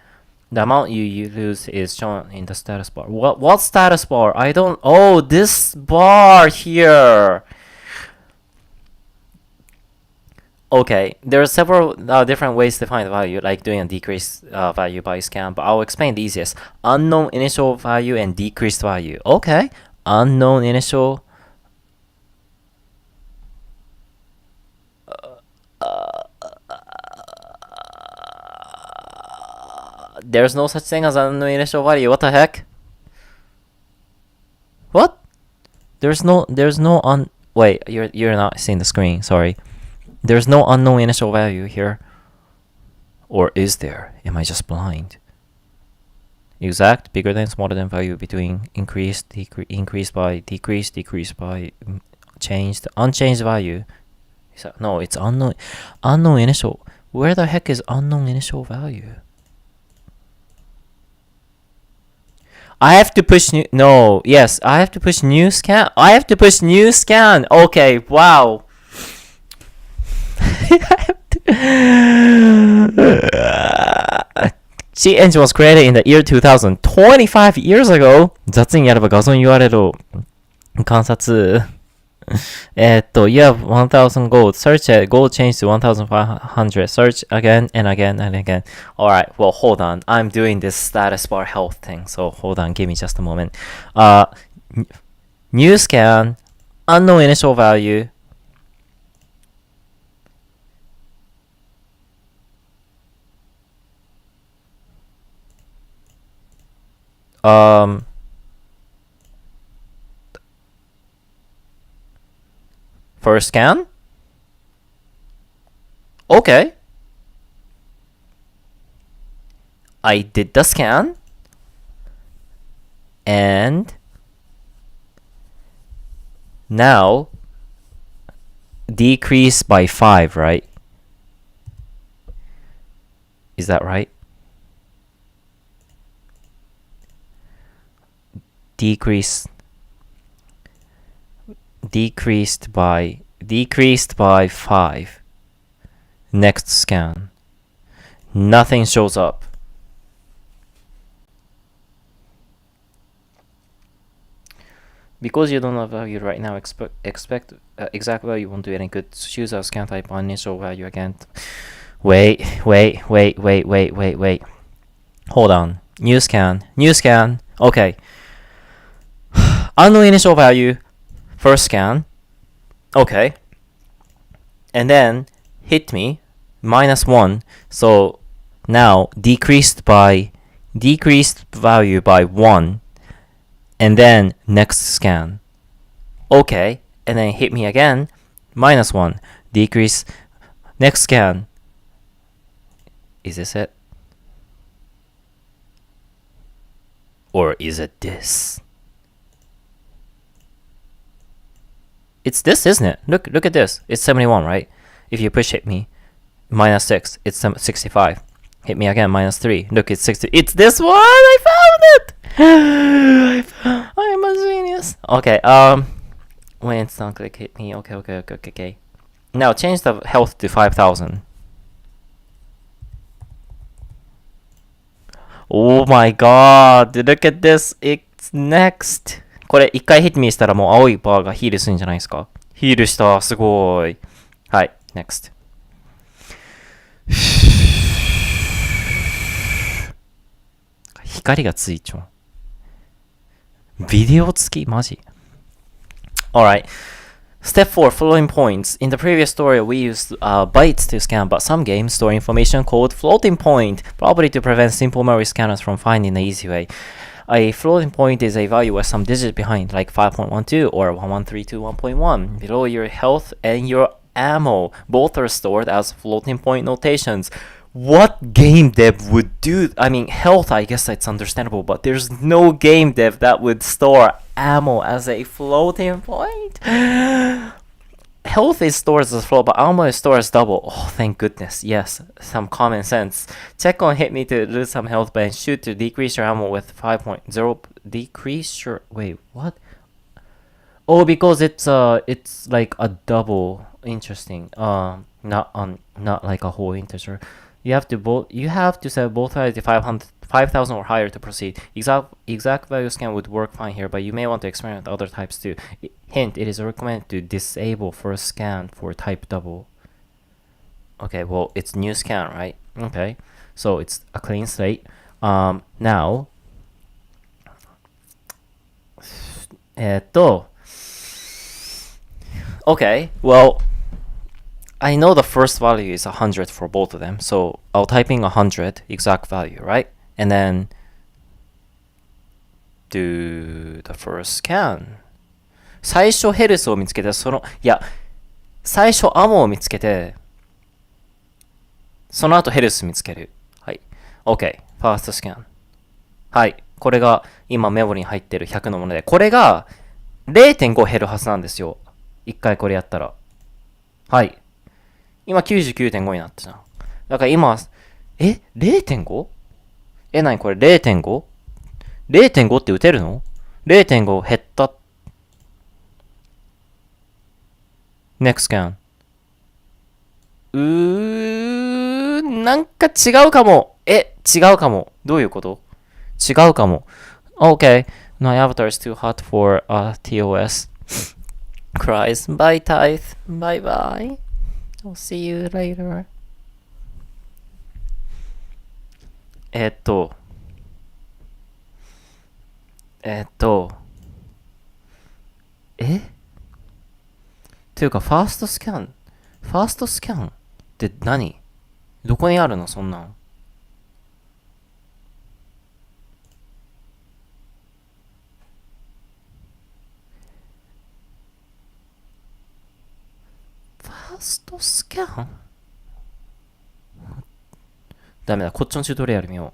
S1: The amount you lose is shown in the status bar. What status bar? I don't... Oh, this bar here. Okay, there are several different ways to find the value, like doing a decreased value by scan, but I'll explain the easiest. Unknown initial value and decreased value. Okay, unknown initial... there's no such thing as unknown initial value. What the heck? What? There's no wait, you're not seeing the screen, sorry. There's no unknown initial value here. Or is there? Am I just blind? Exact, bigger than, smaller than value between increased, increased by, decreased by, changed, unchanged value. No, it's unknown initial. Where the heck is unknown initial value? I have to push new, no, yes, I have to push new scan. I have to push new scan. Okay, wow. CheatEngine was created in the year 2000, 25 years ago. 雑にやれば画像に URL を観察。you have 1000 gold. Search it. Gold change to 1500. Search again and again and again. Alright, well, hold on. I'm doing this status bar health thing, so hold on. Give me just a moment. New scan, unknown initial value. First scan? Okay. I did the scan. And now decrease by 5, right? Is that right? Decreased by 5. Next scan. Nothing shows up. Because you don't know value right now, expect exact value won't do any good. Choose a scan type on initial value again. Wait. Hold on. New scan. Okay. Unknown initial value. First scan. Okay. And then hit me. -1. So now decreased value by 1. And then next scan. Okay. And then hit me again. -1. Decrease. Next scan. Is this it? Or is it this? It's this, isn't it? Look at this. It's 71, right? If you push hit me, -6, it's 65. Hit me again, -3. Look, it's 60. It's this one! I found it! I am a genius. Okay, when it's done, click hit me. Okay. Now change the health to 5,000. Oh my god, look at this. It's next. これ一回ヒットミーしたらもう青いバーがヒールするんじゃないですか？ヒールした、すごい。はい、next。光がついちゃう。ビデオ付きマジ Alright. Step 4, floating points. In the previous story, we used bytes to scan, but some games store information called floating point, probably to prevent simple memory scanners from finding the easy way. A floating point is a value with some digit behind, like 5.12 or 1132.1.1. Below your health and your ammo, both are stored as floating point notations. What game dev would do? I mean, health, I guess that's understandable, but there's no game dev that would store ammo as a floating point. Health is stored as flow, but armor is stored as double. Oh, thank goodness. Yes, some common sense. Check on hit me to lose some health, but shoot to decrease your ammo with 5.0. Decrease your. Wait, what? Oh, because it's like a double. Interesting. Not like a whole integer. You have to set both values to 5,000 or higher to proceed. Exact value scan would work fine here, but you may want to experiment with other types too. Hint, it is recommended to disable first scan for type double. Okay, well, it's new scan, right? Okay, so it's a clean slate. Now, okay, well, I know the first value is 100 for both of them, so I'll type in 100 exact value, right? And then do the first scan. 最初ヘルスを見つけて、最初アモを見つけて、その後ヘルス見つける。はい。OK。ファーストスキャン。はい。これが今メモリに入ってる100のもので、これが 0.5 減るはずなんですよ。一回これやったら。はい。今 99.5 になったじゃん。だから今、0.5? 何これ 0.5?0.5 って打てるの ?0.5 減った。Next scan. なんか違うかも。違うかも。どういうこと違うかも。Okay. My avatar is too hot for TOS. Cries. Bye, Tithe. Bye bye. I'll see you later. というか、ファーストスキャンって何？どこにあるのそんなん。ファーストスキャン？ダメだ、こっちのチュートリアル見よ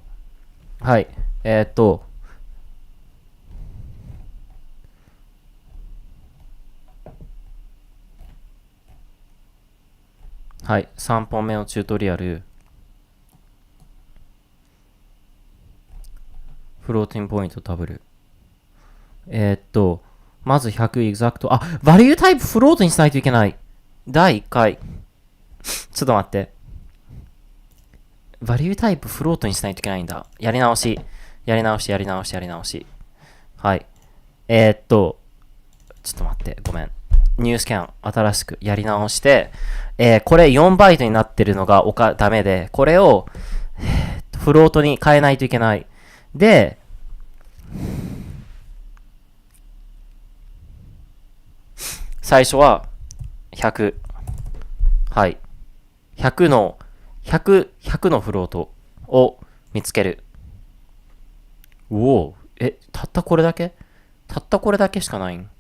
S1: う。はい。はい、3本目のチュートリアル。フローティングポイントダブル。まず100エグザクト。バリュータイプフロートにしないといけない。第1回。ちょっと待って。バリュータイプフロートにしないといけないんだ。やり直し。はい。ちょっと待って。ごめん。ニュースキャン。新しくやり直して、これ4バイトになってるのがダメで、これを、フロートに変えないといけない。で、最初は100。はい。100のフロートを見つける。たったこれだけしかないん。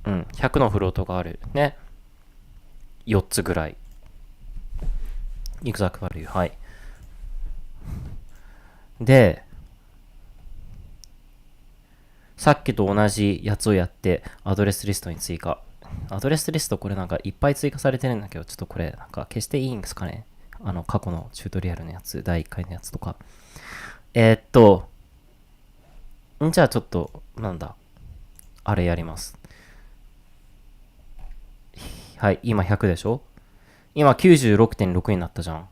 S1: 100のフロートがある。ね。4つぐらい。exact value。はい。で、さっきと同じやつをやって、アドレスリストに追加。アドレスリストこれなんかいっぱい追加されてるんだけど、ちょっとこれなんか消していいんですかね。過去のチュートリアルのやつ、第1回のやつとか。じゃあちょっと、あれやります。はい、今100でしょ？今 96.6 になったじゃん。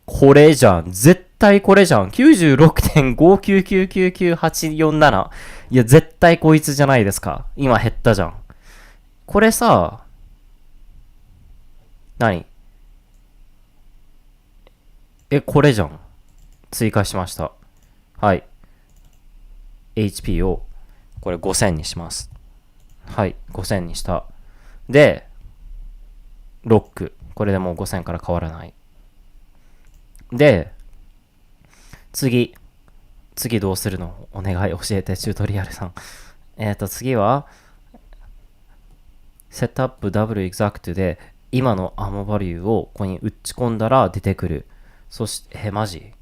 S1: これじゃん。絶対これじゃん。96.5999847。いや、絶対こいつじゃないですか。今減ったじゃん。これさ、何？これじゃん。追加しました。はい。HP を、これ5000にします。はい。5000にした。で、ロック。これでもう5000から変わらない。で、次どうするの？お願い教えて、チュートリアルさん。次は、セットアップ W exact で、今のアモバリューをここに打ち込んだら出てくる。そして、マジ？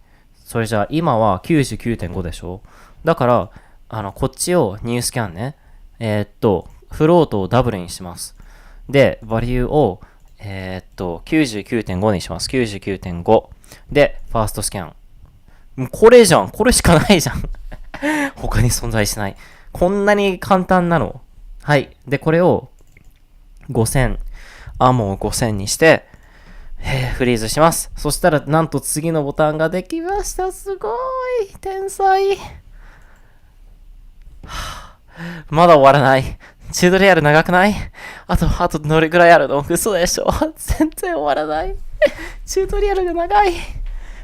S1: それじゃあ、今は 99.5 でしょ？だから、こっちをニュースキャンね。フロートをダブルにします。で、バリューを、99.5 にします。99.5。で、ファーストスキャン。もうこれじゃん。これしかないじゃん。他に存在しない。こんなに簡単なの。はい。で、これを5000、もう5000にして、フリーズします。そしたら、なんと次のボタンができました。すごい。天才。まだ終わらない。チュートリアル長くない？あとどれくらいあるの？嘘でしょ？全然終わらない。チュートリアルが長い。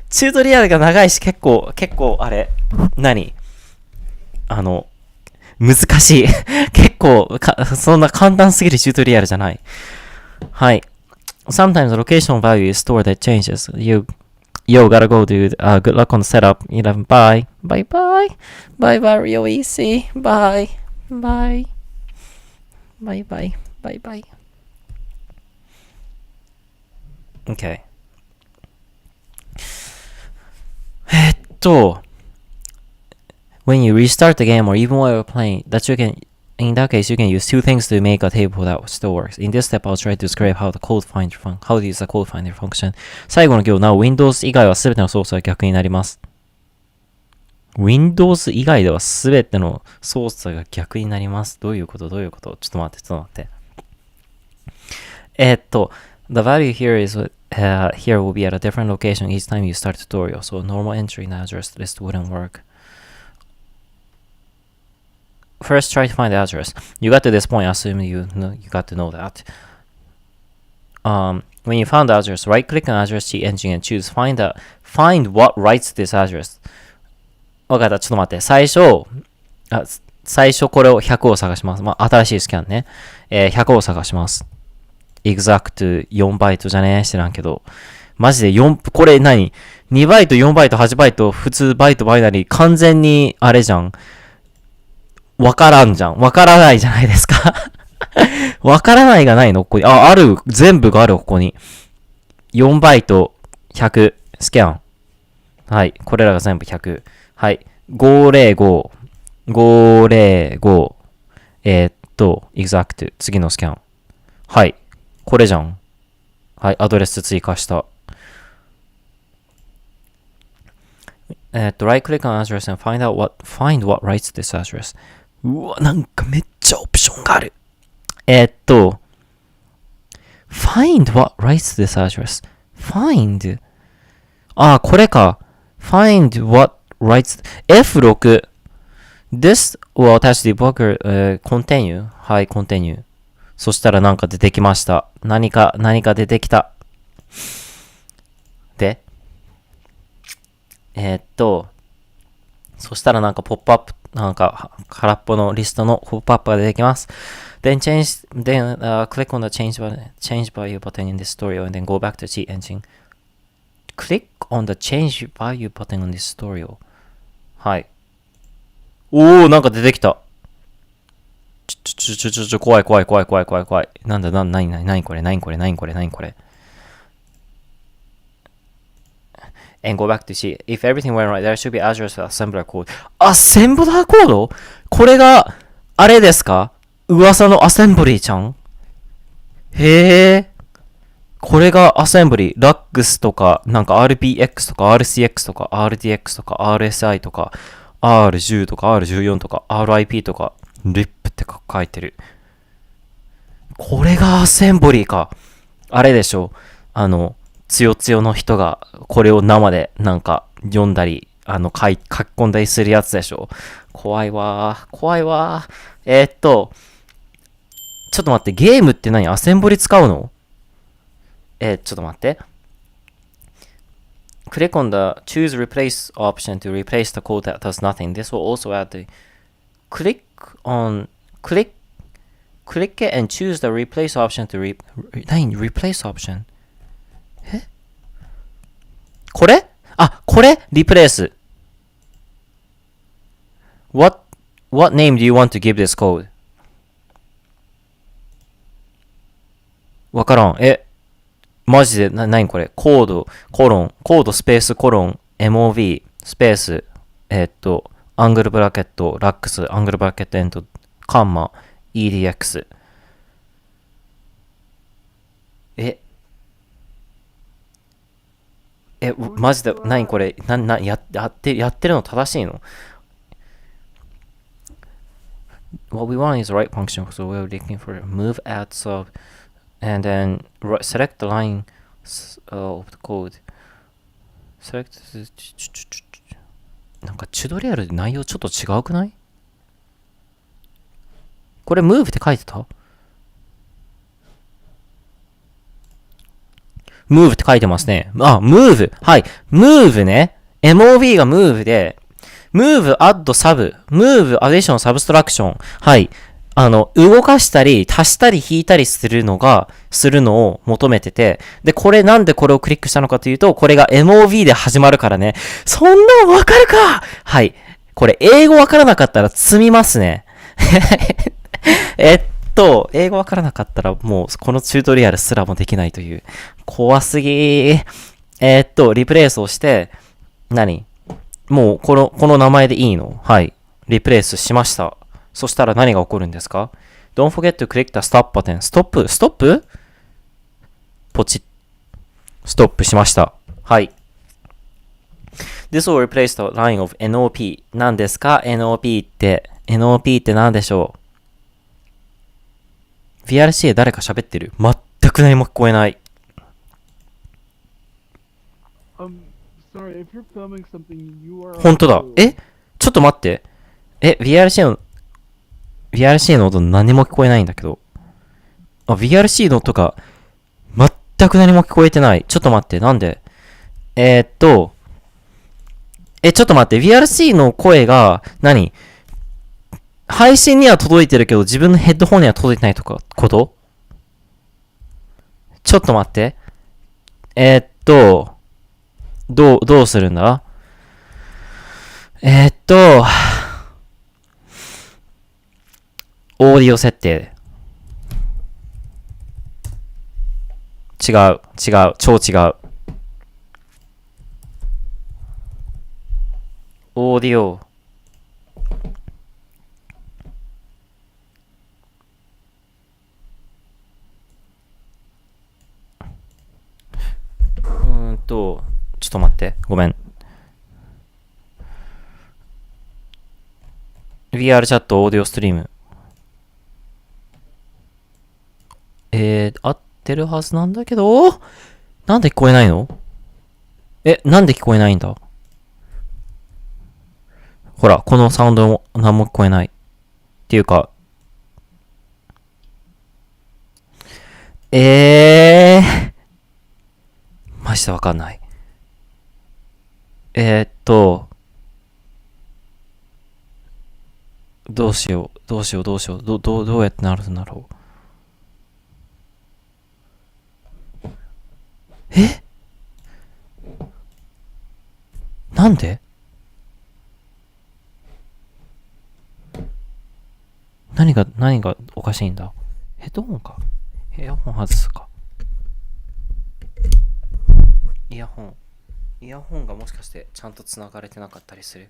S1: チュートリアルが長いし、結構、あれ、難しい。結構そんな簡単すぎるチュートリアルじゃない。はい。Sometimes the location value is stored that changes. Yo, gotta go, dude. Good luck on the setup. 11, bye. Bye, bye. Bye, bye, real easy. Bye. Bye. Bye, bye. Bye, bye. Okay. When you restart the game or even while you're playing, in that case, you can use two things to make a table that still works. In this step, I'll try to describe how to use the code finder function. 最後の行、なお Windows 以外は全ての操作が逆になります。Windows 以外では全ての操作が逆になります。どういうことちょっと待って。The value here here will be at a different location each time you start a tutorial, so a normal entry in the address list wouldn't work. First, try to find the address. You got to this point, assume you got to know that. When you found the address, right-click on address CheatEngine and choose find what writes this address. わかった、ちょっと待って。最初これを100を探します。新しいスキャンね。100を探します。exact 4バイトじゃねえ知らんけど。マジでこれ何 ?2 バイト、4バイト、8バイト、普通バイト、バイナリー、完全にあれじゃん。わからんじゃん。わからないじゃないですか。わからないがないのここに。ある。全部がある、ここに。4バイト、100、スキャン。はい。これらが全部100。はい。505、exact。次のスキャン。はい。これじゃん。はい。アドレス追加した。right click on address and find what writes this address. うわ、なんかめっちゃオプションがある。find what writes this address. find. これか。find what writes F6. This will attach debugger, continue. はい、continue. そしたらなんか出てきました。何か出てきた。で、そしたらなんかポップアップ、なんか空っぽのリストのポップアップが出てきます。Then click on the change value button in this tutorial and then go back to CheatEngine. Click on the change value button on this tutorial. はい。なんか出てきた。怖い。なんだ、何これ。And go back to see. If everything went right, there should be address assembler code. アセンブラーコード？これが、あれですか？噂のアセンブリーちゃん？へえ。これがアセンブリー。LUX とか、なんか RPX とか RCX とか RTX とか RSI とか R10 とか R14 とか RIP とか RIP って書いてる。これがアセンブリーか。あれでしょ。つよつよの人がこれを生でなんか読んだり、書き込んだりするやつでしょ。怖いわ。ちょっと待って、ゲームって何？アセンブリ使うの？ちょっと待って。Click on the choose replace option to replace the code that does nothing. This will also add the click it and choose the replace option to何 replace option? これreplace. What name do you want to give this code? わからん。マジで、何これコードスペースコロン MOV スペース、アングルブラケット、ラックス、アングルブラケットエンド、カンマ、EDX。マジで、何これ、やってるの正しいの？ What we want is the right function, so we're looking for move add sub and then select the line of the code. Select なんかチュートリアルで内容ちょっと違うくない？これ move って書いてた？ move って書いてますね。move。はい。move ね。MOV が move で、move, add, sub, move, addition, subtraction。はい。動かしたり、足したり引いたりするのを求めてて、で、なんでこれをクリックしたのかというと、これが MOV で始まるからね。そんなんわかるか？はい。これ、英語わからなかったら積みますね。英語わからなかったらもうこのチュートリアルすらもできないという。怖すぎー。リプレイスをして、もうこの名前でいいの？はい。リプレイスしました。そしたら何が起こるんですか？ Don't forget to click the stop button. ストップポチッ。ストップしました。はい。This will replace the line of NOP. 何ですか？ NOP って何でしょう？ VRC で誰か喋ってる？全く何も聞こえない。本当だ。ちょっと待って。VRC の音何も聞こえないんだけど。VRC の音が全く何も聞こえてない。ちょっと待って。なんで？ちょっと待って。VRC の声が配信には届いてるけど自分のヘッドホンには届いてないとか、ことちょっと待って。どうするんだ？オーディオ設定。違う。超違う。オーディオ。ちょっと待って。ごめん。VR チャットオーディオストリーム。合ってるはずなんだけど、なんで聞こえないの？なんで聞こえないんだ？ほら、このサウンドも何も聞こえない。っていうか、マジでわかんない。どうしよう。どうやってなるんだろう。なんで？何がおかしいんだ？ヘッドホンか？イヤホン外すか？イヤホンがもしかしてちゃんと繋がれてなかったりする？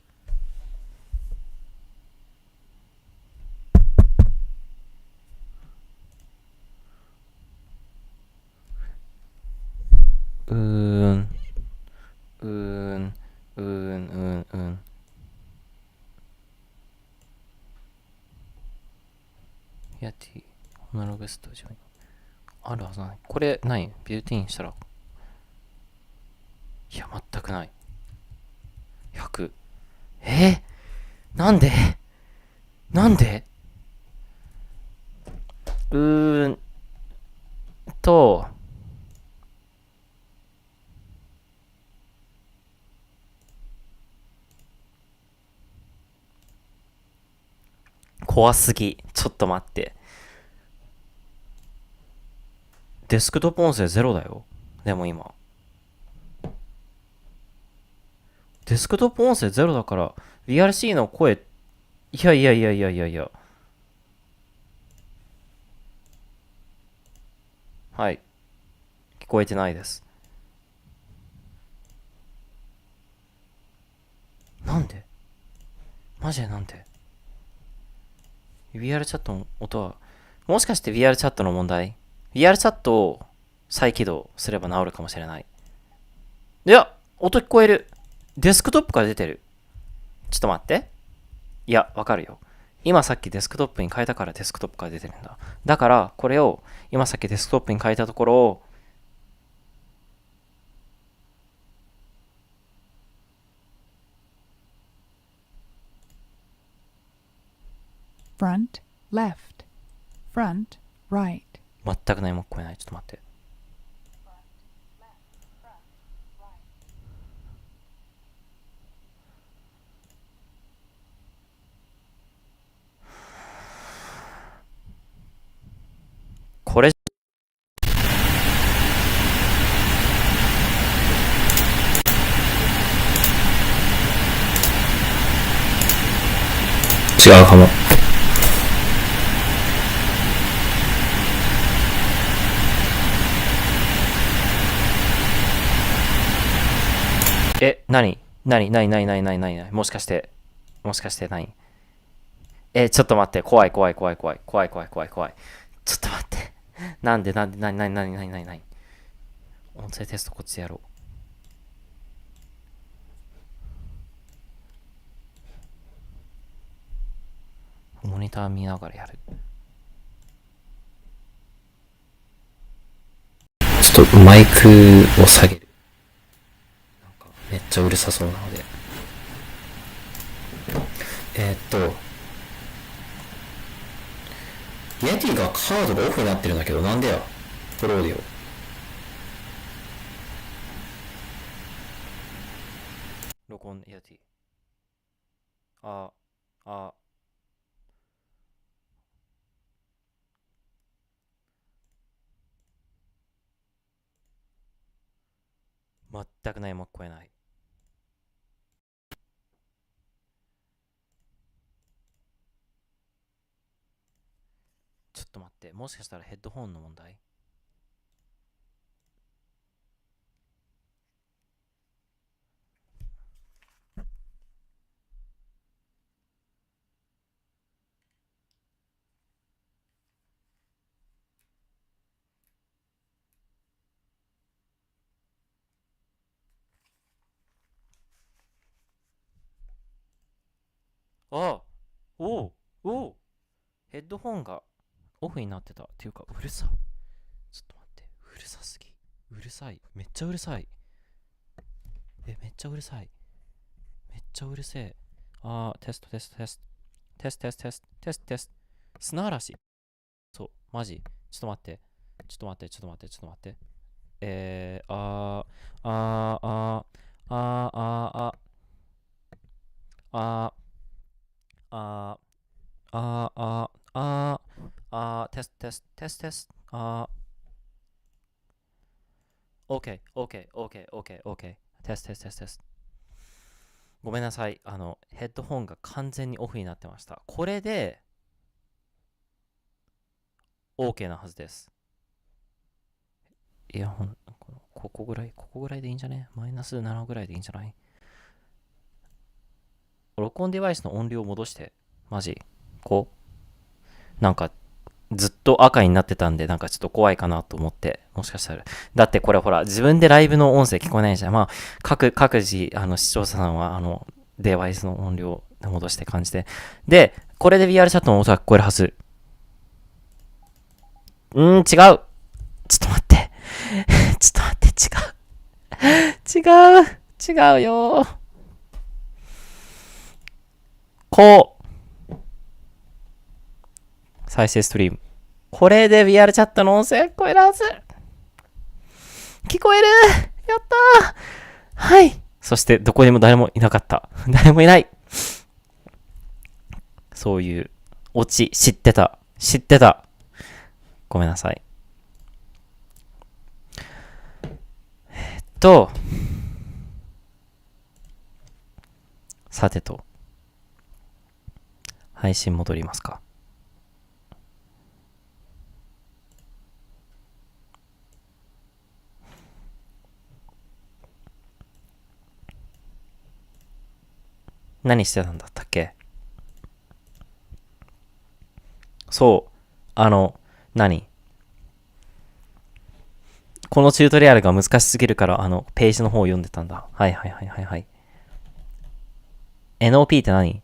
S1: やって、アナログスタジオにあるはずない。これ何？ビルティンしたら、いや全くない。100。なんで怖すぎ。ちょっと待って。デスクトップ音声0だよ。でも今。デスクトップ音声0だから、VRC の声、いや。はい。聞こえてないです。なんで？マジでなんで？ VR チャットの音は、もしかして VR チャットの問題？ VR チャットを再起動すれば治るかもしれない。いや、音聞こえる。デスクトップから出てる。ちょっと待って。いや、わかるよ。今さっきデスクトップに変えたからデスクトップから出てるんだ。だから、これを、今さっきデスクトップに変えたところを、
S2: front, left, front, right.
S1: 全く何も聞こえない。ちょっと待って。これ、違うかも。何もしかして何ちょっと待って。怖い。ちょっと待って。なんで何音声テストこっちでやろう。モニター見ながらやる。ちょっとマイクを下げる。なんかめっちゃうるさそうなので。イエティがカードがオフになってるんだけど、なんでやプロオーディオ。録音イエティ。全く何も聞こえない。ちょっと待って。もしかしたらヘッドホンの問題？ああおうおうヘッドホンがオフになってた。っていうか、うるさ。ちょっと待って。うるさすぎ。うるさい。めっちゃうるさい。めっちゃうるさい。めっちゃうるせえ。テスト。砂嵐。そう、マジ。ちょっと待って。えー、あー、あー、あー、あー、あー、あー、あー、あー、あー、あー、あー、テスト、OK。テスト。ごめんなさい。ヘッドホンが完全にオフになってました。これで、OK なはずです。イヤホン、ここぐらいでいいんじゃね？マイナス7ぐらいでいいんじゃない？録音デバイスの音量を戻して、マジなんか、ずっと赤になってたんで、なんかちょっと怖いかなと思って、もしかしたら。だってこれほら、自分でライブの音声聞こえないじゃん。まあ、各自、視聴者さんは、デバイスの音量を戻して感じで。で、これで VR チャットの音が聞こえるはず。違う。ちょっと待って。違うよ。再生ストリーム。これで VR チャットの音声が聞こえるはず。聞こえる。やったー。はい。そしてどこにも誰もいなかった。誰もいない。そういうオチ知ってた。ごめんなさい。さてと、配信戻りますか。何してたんだったっけ？そう、何このチュートリアルが難しすぎるから、ページの方を読んでたんだ。はい。NOP って何？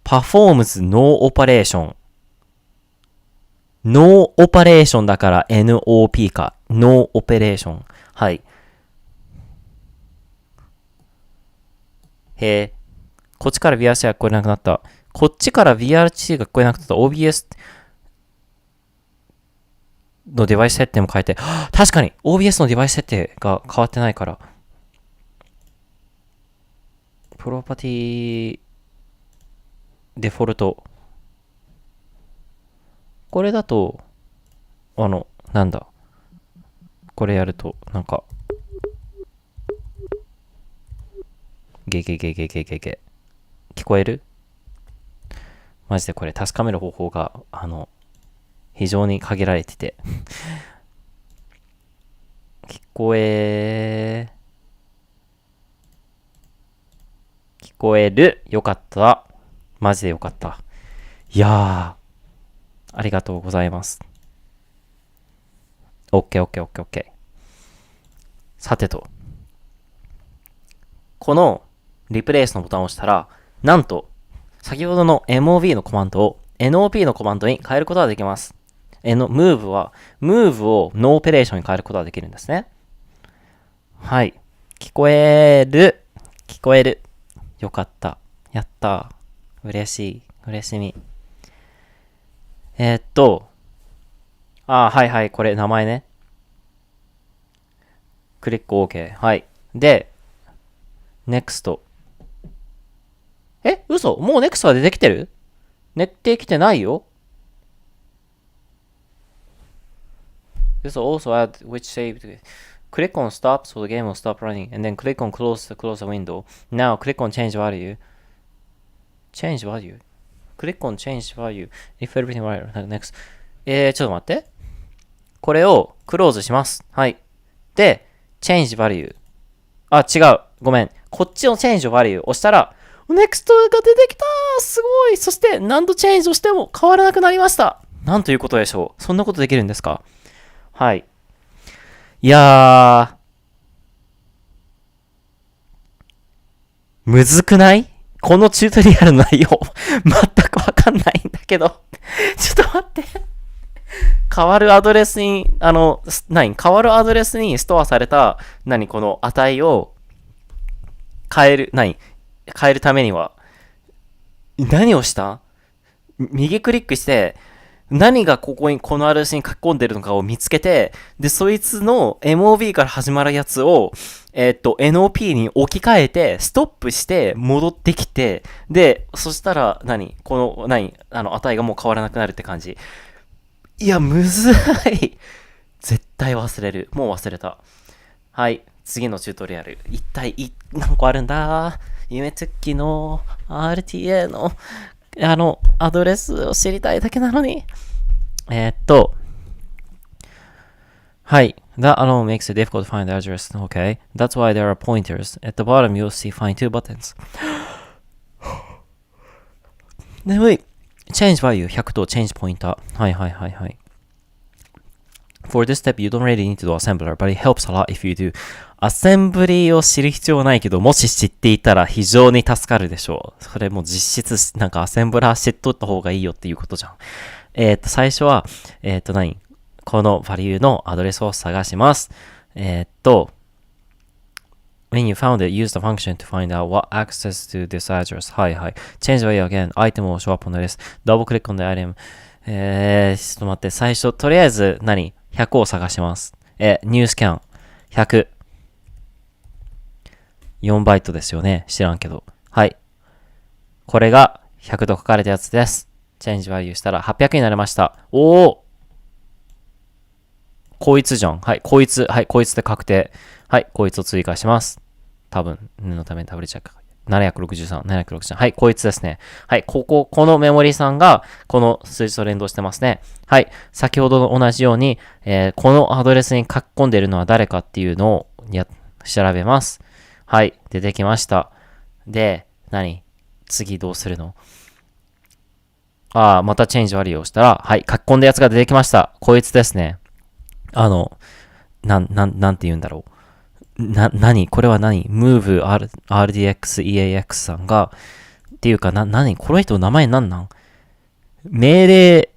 S1: Performs No Operation。No Operation だから NOP か。No Operation。はい。こっちから VRC が聞こえなくなった。こっちから VRC が聞こえなくなった。OBS のデバイス設定も変えて。確かに OBS のデバイス設定が変わってないから。プロパティデフォルト。これだと、なんだ。これやると、なんか、ゲ。聞こえる？マジでこれ確かめる方法が、非常に限られてて。聞こえる。よかった。マジでよかった。いやー、ありがとうございます。OK。さてと。このリプレイスのボタンを押したら、なんと、先ほどの MOV のコマンドを NOP のコマンドに変えることができます。move を No Operation に変えることができるんですね。はい。聞こえる。よかった。やった。嬉しみ。はい。これ名前ね。クリック OK。はい。で、NEXT。嘘？もう NEXT が出てきてる？出てきてないよ。This will also add which save. Click on stop so the game will stop running, and then click on close to close the window. Now click on change value. Change value? Click on change value if everything right. Next. ちょっと待って。これをクローズします。はい。で、change value。違う。ごめん。こっちの change value を押したら、NEXT が出てきた！すごい！そして何度チェンジをしても変わらなくなりました。なんということでしょう。そんなことできるんですか？はい。いやむずくない？このチュートリアルの内容、全くわかんないんだけど。ちょっと待って。変わるアドレスに、変わるアドレスにストアされた、この値を変えるためには、何をした？右クリックして、何がこのアドレスに書き込んでるのかを見つけて、で、そいつの MOV から始まるやつを、NOP に置き換えて、ストップして戻ってきて、で、そしたら、値がもう変わらなくなるって感じ。いや、むずい。絶対忘れる。もう忘れた。はい。次のチュートリアル。一体、何個あるんだ？夢ツッキの RTA の、アドレスを知りたいだけなのに。はい。That alone makes it difficult to find the address. Okay. That's why there are pointers. At the bottom, you'll see find two buttons. 眠い。Change value 100と Change pointer. はい。For this step, you don't really need to do assembler, but it helps a lot if you do. アセンブリを知る必要はないけど、もし知っていたら非常に助かるでしょう。それも実質、アセンブラー知っとった方がいいよっていうことじゃん。最初は、このバリューのアドレスを探します。When you found it, use the function to find out what access to this address. はい。Change value again. Item will show up on the list. Double click on the item. ちょっと待って。最初、とりあえず、100を探します。new scan。100。4バイトですよね。知らんけど。はい。これが100と書かれたやつです。チェンジバリューしたら800になりました。おー！こいつじゃん。はい。こいつで確定。はい。こいつを追加します。多分、念のためにダブルチェック。763。はい。こいつですね。はい。このメモリさんが、この数字と連動してますね。はい。先ほどの同じように、このアドレスに書き込んでいるのは誰かっていうのを調べます。はい。出てきました。で、次どうするの？またチェンジバリューをしたら、はい。書き込んだやつが出てきました。こいつですね。なんて言うんだろう。これはmove RDX EAX さんが、っていうか、この人の名前なん命令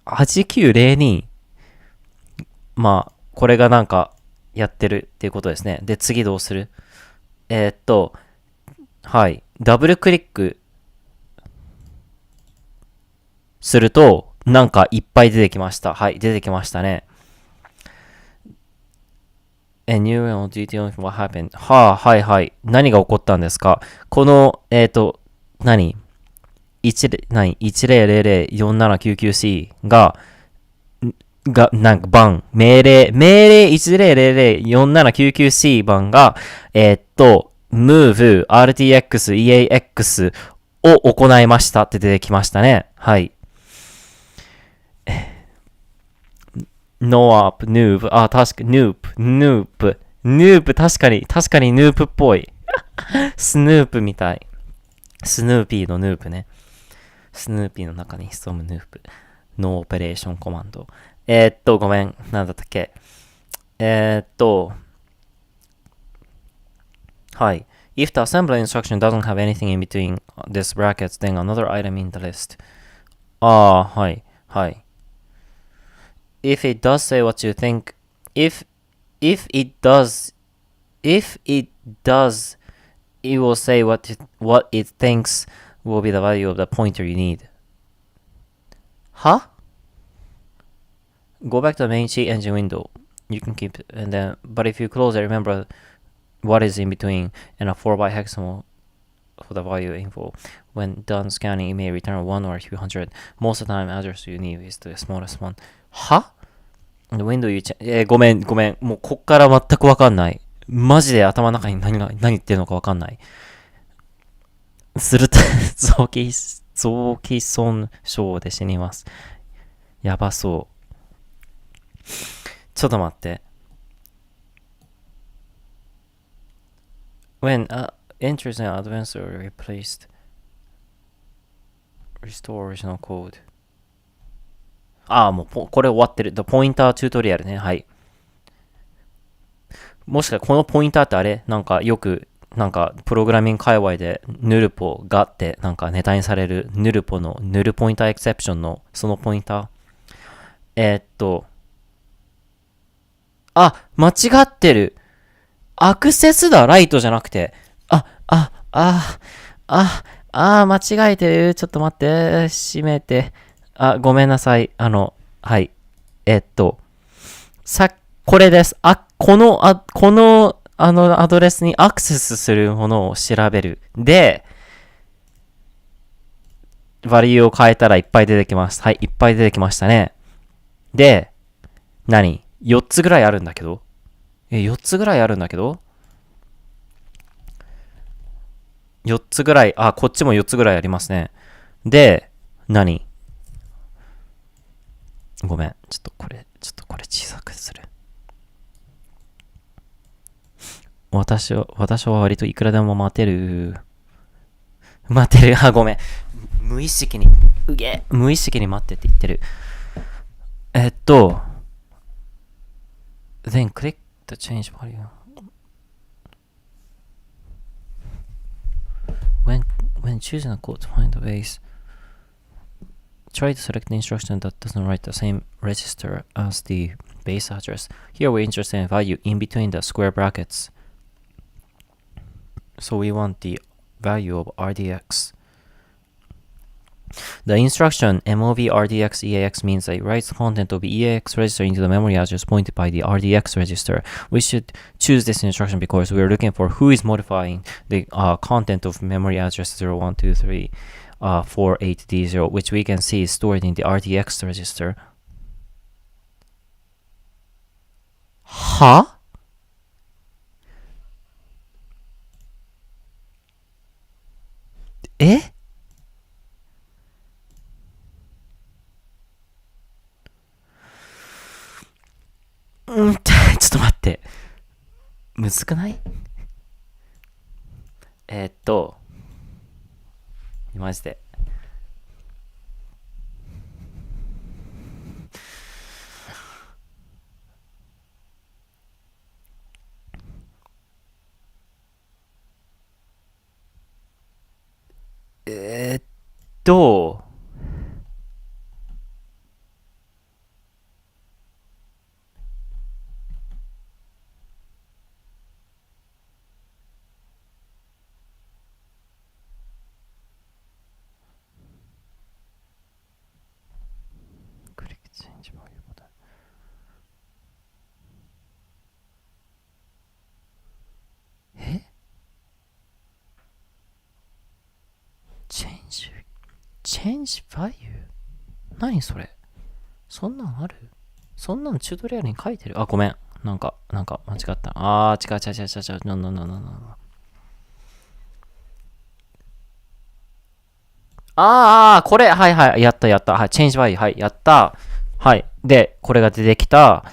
S1: 8902。まあ、これがなんか、やってるっていうことですね。で、次どうする？はい。ダブルクリックすると、なんかいっぱい出てきました。はい、出てきましたね。New detail of what happened. はいはい。何が起こったんですか？この、何 ?10004799C なんか命令 10004799C 番が、move RTX EAX を行いましたって出てきましたね。はい。No up, noob. 確か、noop。確かにヌープっぽい。スヌープみたい。スヌーピーのヌープね。スヌーピーの中に潜むヌープ。ノーオペレーションコマンド。ごめん。なんだったっけ。はい。If the assembly instruction doesn't have anything in between this brackets, then another item in the list. はい。はい。If it does say what you think, if it does, it will say what it thinks will be the value of the pointer you need. は？ Go back to the main CheatEngine window. You can keep it, and then, but if you close it, remember what is in between and a 4 byte hexagon for the value info. When done scanning, it may return 1 or 200. Most of the time, address you need is the smallest one. は？ The window you check. ごめん。もうこっから全くわかんない。マジで頭の中に何言ってるのかわかんない。すると臓器損傷で死にます。やばそう。ちょっと待って。When enters an advanced or replaced, restore original code. もうこれ終わってる。The Pointer Tutorial ね。はい。もしかこのポインターってあれなんかよく、なんかプログラミング界隈でヌルポがってなんかネタにされるヌルポのヌルポインターエクセプションのそのポインター。間違ってる。アクセスだ、ライトじゃなくて。間違えてる。ちょっと待って。閉めて。ごめんなさい。はい。これです。このアドレスにアクセスするものを調べる。で、バリューを変えたらいっぱい出てきます。はい、いっぱい出てきましたね。で、4つぐらいあるんだけど4つぐらいあるんだけど4つぐらい、こっちも4つぐらいありますね。で、ごめん。ちょっとこれ小さくする。私は割といくらでも待てる。ごめん。無意識に待ってって言ってる。then click the change value. When choosing a code to find the base, try to select the instruction that doesn't write the same register as the base address. Here we're interested in value in between the square brackets. So we want the value of RDX. The instruction MOV RDX EAX means that it writes the content of the EAX register into the memory address pointed by the RDX register. We should choose this instruction because we are looking for who is modifying the content of memory address 012348D0, which we can see is stored in the RDX register. は？ちょっと待って。むずくない？マジで。えーっと、クリックチェンジボリュームボタン。チェンジバリュー何それそんなんあるそんなのチュートリアルに書いてるあ、ごめん。なんか間違った。違う。これ、はい、やった。はい、チェンジバリュー、はい、やった。はい。で、これが出てきた。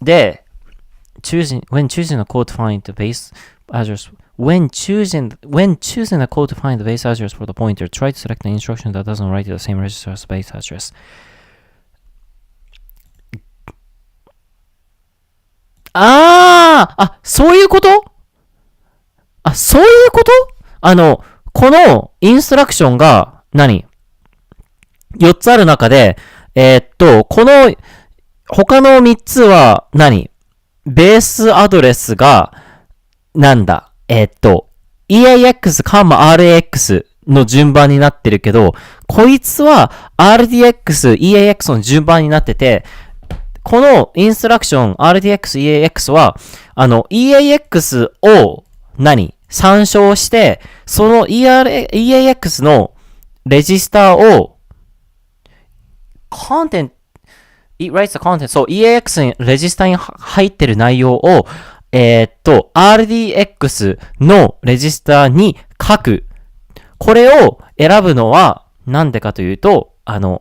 S1: で、when choosing a code to find the base address, when choosing a code to find the base address for the pointer, try to select an instruction that doesn't write to the same register as base address. そういうことそういうことこのインストラクションが4つある中で、この他の3つはベースアドレスがEAX、RAX の順番になってるけど、こいつは RDX、EAX の順番になってて、このインストラクション RDX、EAX は、EAX を参照して、その EAX のレジスターをIt writes the content. そう、EAX にレジスタに入ってる内容を、RDX のレジスタに書く。これを選ぶのは、なんでかというと、他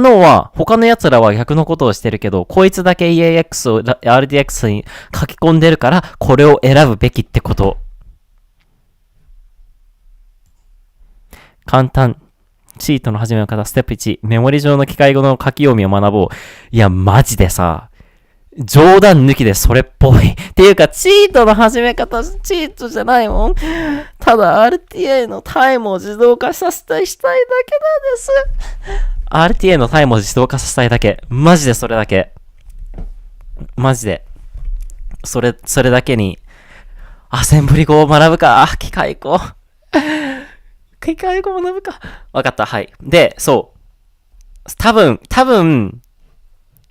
S1: の奴らは逆のことをしてるけど、こいつだけ EAX を RDX に書き込んでるから、これを選ぶべきってこと。簡単。チートの始め方、ステップ1、メモリ上の機械語の書き読みを学ぼう。いや、マジでさ、冗談抜きでそれっぽい。っていうか、チートの始め方、チートじゃないもん。ただ、RTA のタイムを自動化したいだけなんです。RTA のタイムを自動化させたいだけ。マジでそれだけ。マジで。それだけに、アセンブリ語を学ぶか。機械語学ぶか。わかった。はい。で、そう。多分、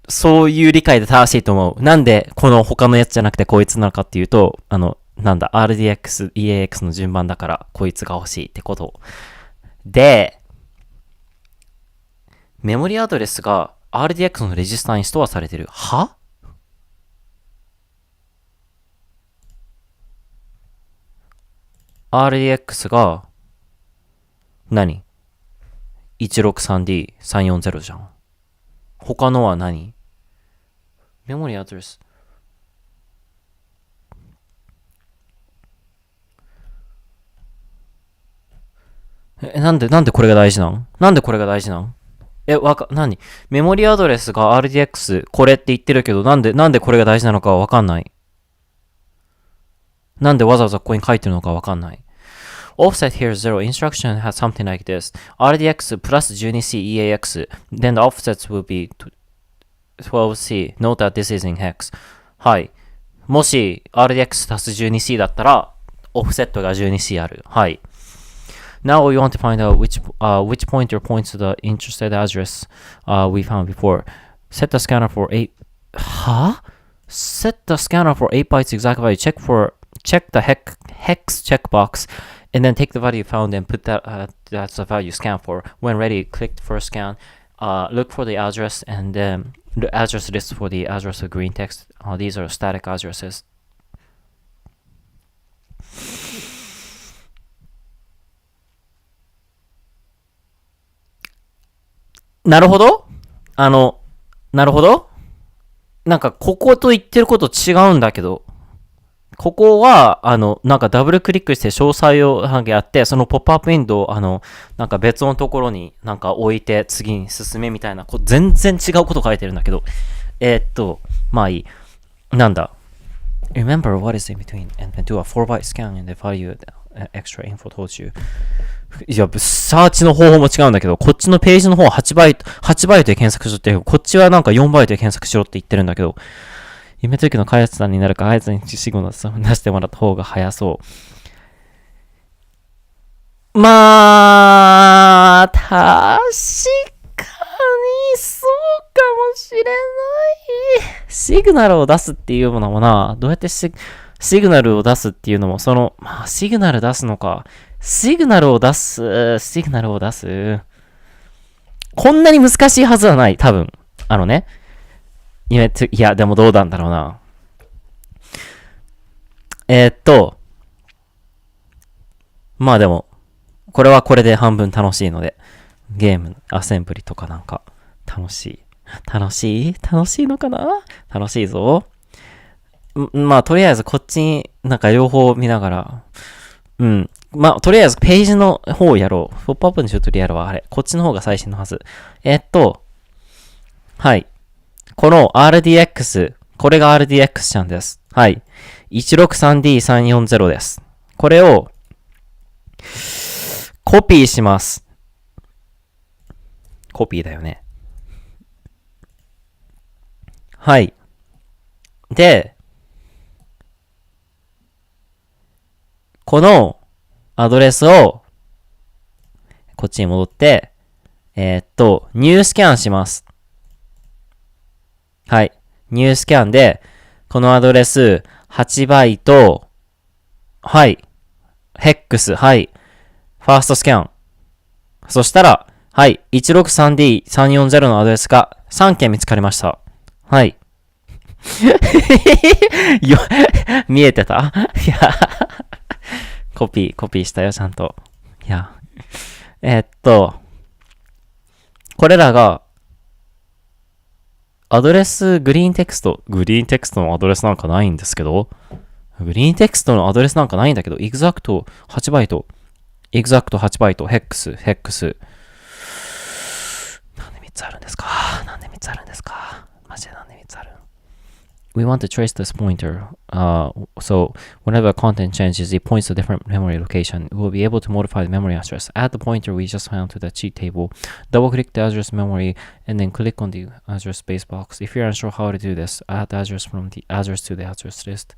S1: そういう理解で正しいと思う。なんで、この他のやつじゃなくてこいつなのかっていうと、RDX、EAX の順番だから、こいつが欲しいってこと。で、メモリアドレスが RDX のレジスタにストアされてる。は？RDX が、163D340 じゃん。他のはメモリアドレス。なんでこれが大事なんメモリアドレスが RDX これって言ってるけど、なんでこれが大事なのかわかんない。なんでわざわざここに書いてるのかわかんない。Offset here 0 instruction has something like this. RDX plus 12C EAX. Then the offsets will be 12C. Note that this is in hex. はい。もし RDX 足す 12C だったら、オフセットが 12C ある。はい。Now we want to find out which pointer points to the interested address we found before. Set the scanner for 8... Set the scanner for 8 bytes exact value. Check the hex checkbox. And then take the value found and put that's the value scan for. When ready, click the first scan. Look for the address and then the address list for the address of green text. These are static addresses. なるほどなんか、ここと言ってること違うんだけど。ここは、なんかダブルクリックして詳細をやって、そのポップアップウィンドウを、なんか別のところになんか置いて次に進めみたいな、全然違うこと書いてるんだけど。まあいい。なんだ。Remember what is in between and then do a 4 byte scan and the value extra info told you. いや、サーチの方法も違うんだけど、こっちのページの方は8バイトで検索しろって、こっちはなんか4バイトで検索しろって言ってるんだけど、夢時の開発さんになるか、開発にシグナル出してもらった方が早そう。まあ、確かにそうかもしれない。シグナルを出すっていうものもな、どうやってシグナルを出すっていうのも、まあ、シグナル出すのか。シグナルを出す。こんなに難しいはずはない、多分。いや、でもどうなんだろうな。まあでも、これはこれで半分楽しいので、ゲーム、アセンブリとかなんか、楽しいのかな。楽しいぞ。まあ、とりあえずこっちになんか両方見ながら、まあ、とりあえずページの方をやろう。ポップアップのチュートリアルはあれ。こっちの方が最新のはず。はい。この RDX、これが RDX ちゃんです。はい。163D340 です。これを、コピーします。コピーだよね。はい。で、このアドレスを、こっちに戻って、ニュースキャンします。はい。ニュースキャンで、このアドレス、8バイト、はい。ヘックス、はい。ファーストスキャン。そしたら、はい。163D340 のアドレスが3件見つかりました。はい。見えてたいやコピーしたよ、ちゃんと。いや。これらが、アドレス、グリーンテクストのアドレスなんかないんですけど、グリーンテクストのアドレスなんかないんだけど、エグザクト8バイト、ヘックス。なんで3つあるんですかマジでなんで3つある？We want to trace this pointer. So whenever content changes, it points to a different memory location. We'll be able to modify the memory address. Add the pointer we just found to the cheat table. Double-click the address memory and then click on the address space box. If you're unsure how to do this, add the address from the address to the address list.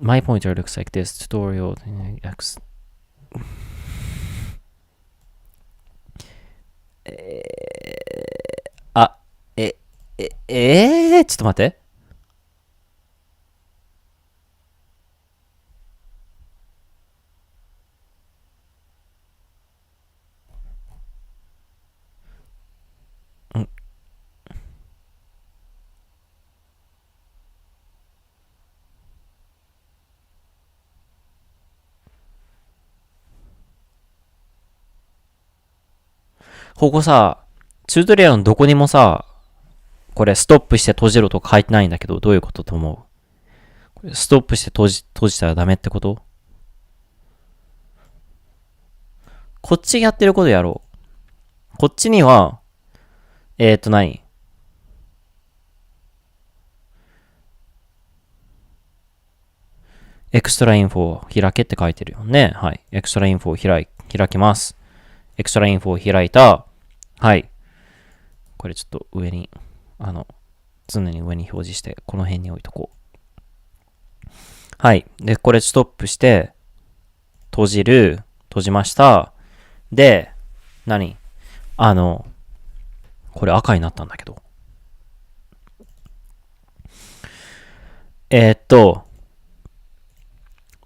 S1: My pointer looks like this. Tutorial X. ちょっと待って。ここさ、チュートリアルのどこにもさ、これストップして閉じろとか書いてないんだけど、どういうことと思う？ストップして閉じたらダメってこと？こっちやってることやろう。こっちには、何？エクストラインフォを開けって書いてるよね。はい。エクストラインフォを開きます。エクストラインフォを開いた。はい。これちょっと上に、常に上に表示して、この辺に置いとこう。はい。で、これストップして、閉じました。で、これ赤になったんだけど。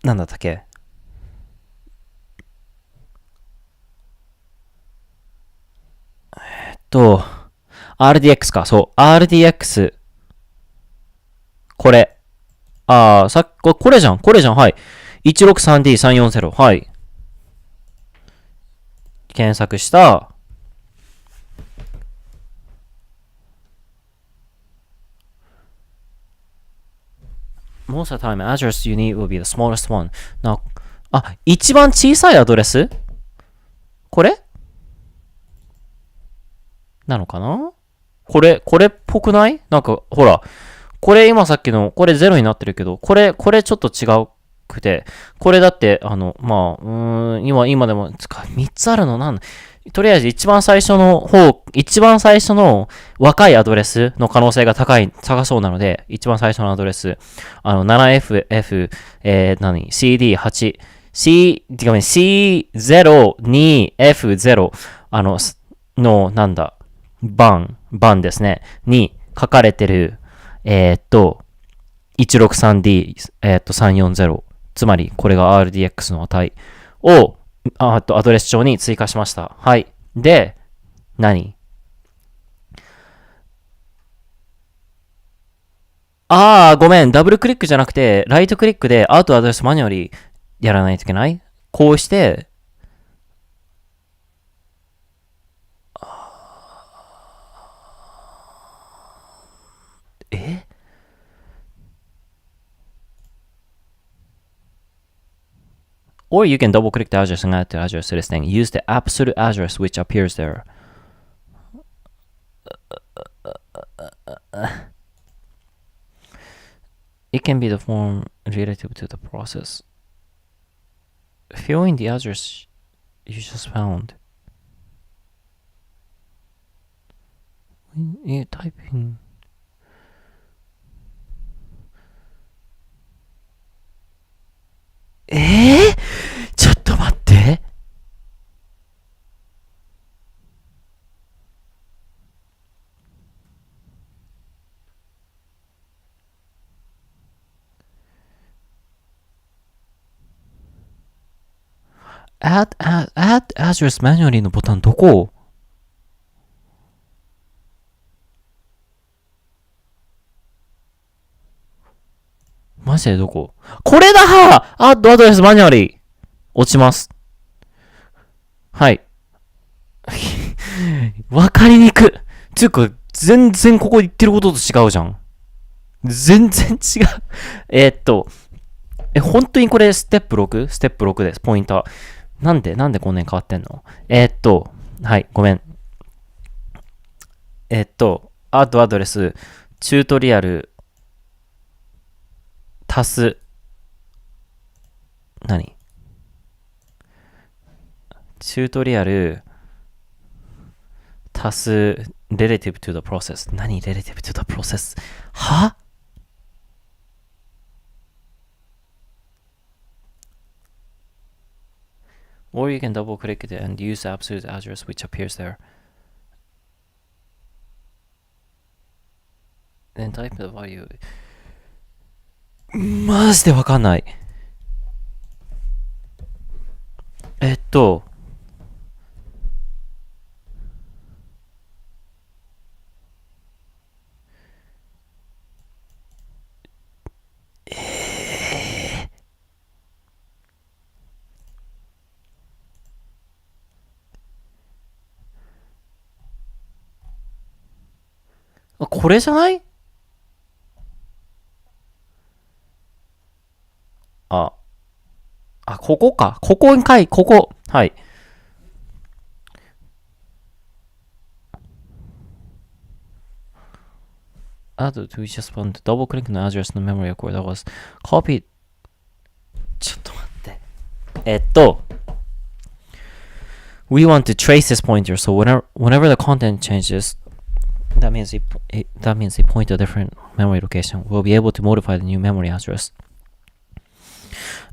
S1: なんだったっけRDX か。そう。RDX。これ。これじゃん。はい。163D340。はい。検索した。Most of the time, address you need will be the smallest one. 一番小さいアドレス？これなのかな？これっぽくない？なんか、ほら、これ今さっきの、これ0になってるけど、これちょっと違くて、これだって、今でも、3つあるのとりあえず一番最初の若いアドレスの可能性が高そうなので、一番最初のアドレス、7FF、CD8、C02F0、番ですね、に書かれてる、163D、340、つまりこれが RDX の値を、アドレス帳に追加しました。はい。で、ごめん。ダブルクリックじゃなくて、ライトクリックでアウトアドレスマニュアルやらないといけない。こうして、Or you can double click the address and add the address to this thing. Use the absolute address which appears there. It can be the form relative to the process. Fill in the address you just found. When you type inちょっと待って。add address manually のボタンどこ？マジでどこ？これだ！add address manually 落ちます。はい。わかりにく。つうか、全然ここ言ってることと違うじゃん。全然違う。本当にこれステップ 6？ ステップ6です。ポインター。なんでこんなに変わってんの？はい、ごめん。アドレス、チュートリアル、足す、チュートリアル、足す、relative to the process。relative to the process？ は？Or you can double click it and use the absolute address which appears there. Then type the value. マジでわかんない。これじゃない？ここか。ここ。はい。Add to just want to double click the address in the memory where that was copied. ちょっと待って。We want to trace this pointer, so whenever the content changes, that means they point to a different memory location. We'll be able to modify the new memory address.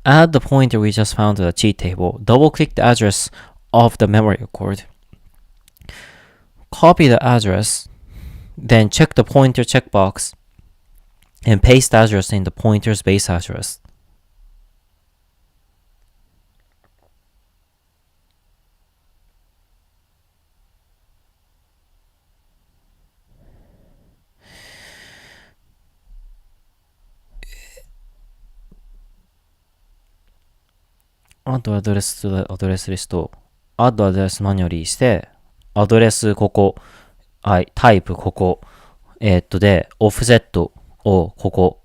S1: Add the pointer we just found to the cheat table. Double click the address of the memory record. Copy the address, then check the pointer checkbox and paste the address in the pointer's base address. Add address to the address list. Add address マニュアリーして、アドレスここ、はい、タイプここ、で、オフセットをここ。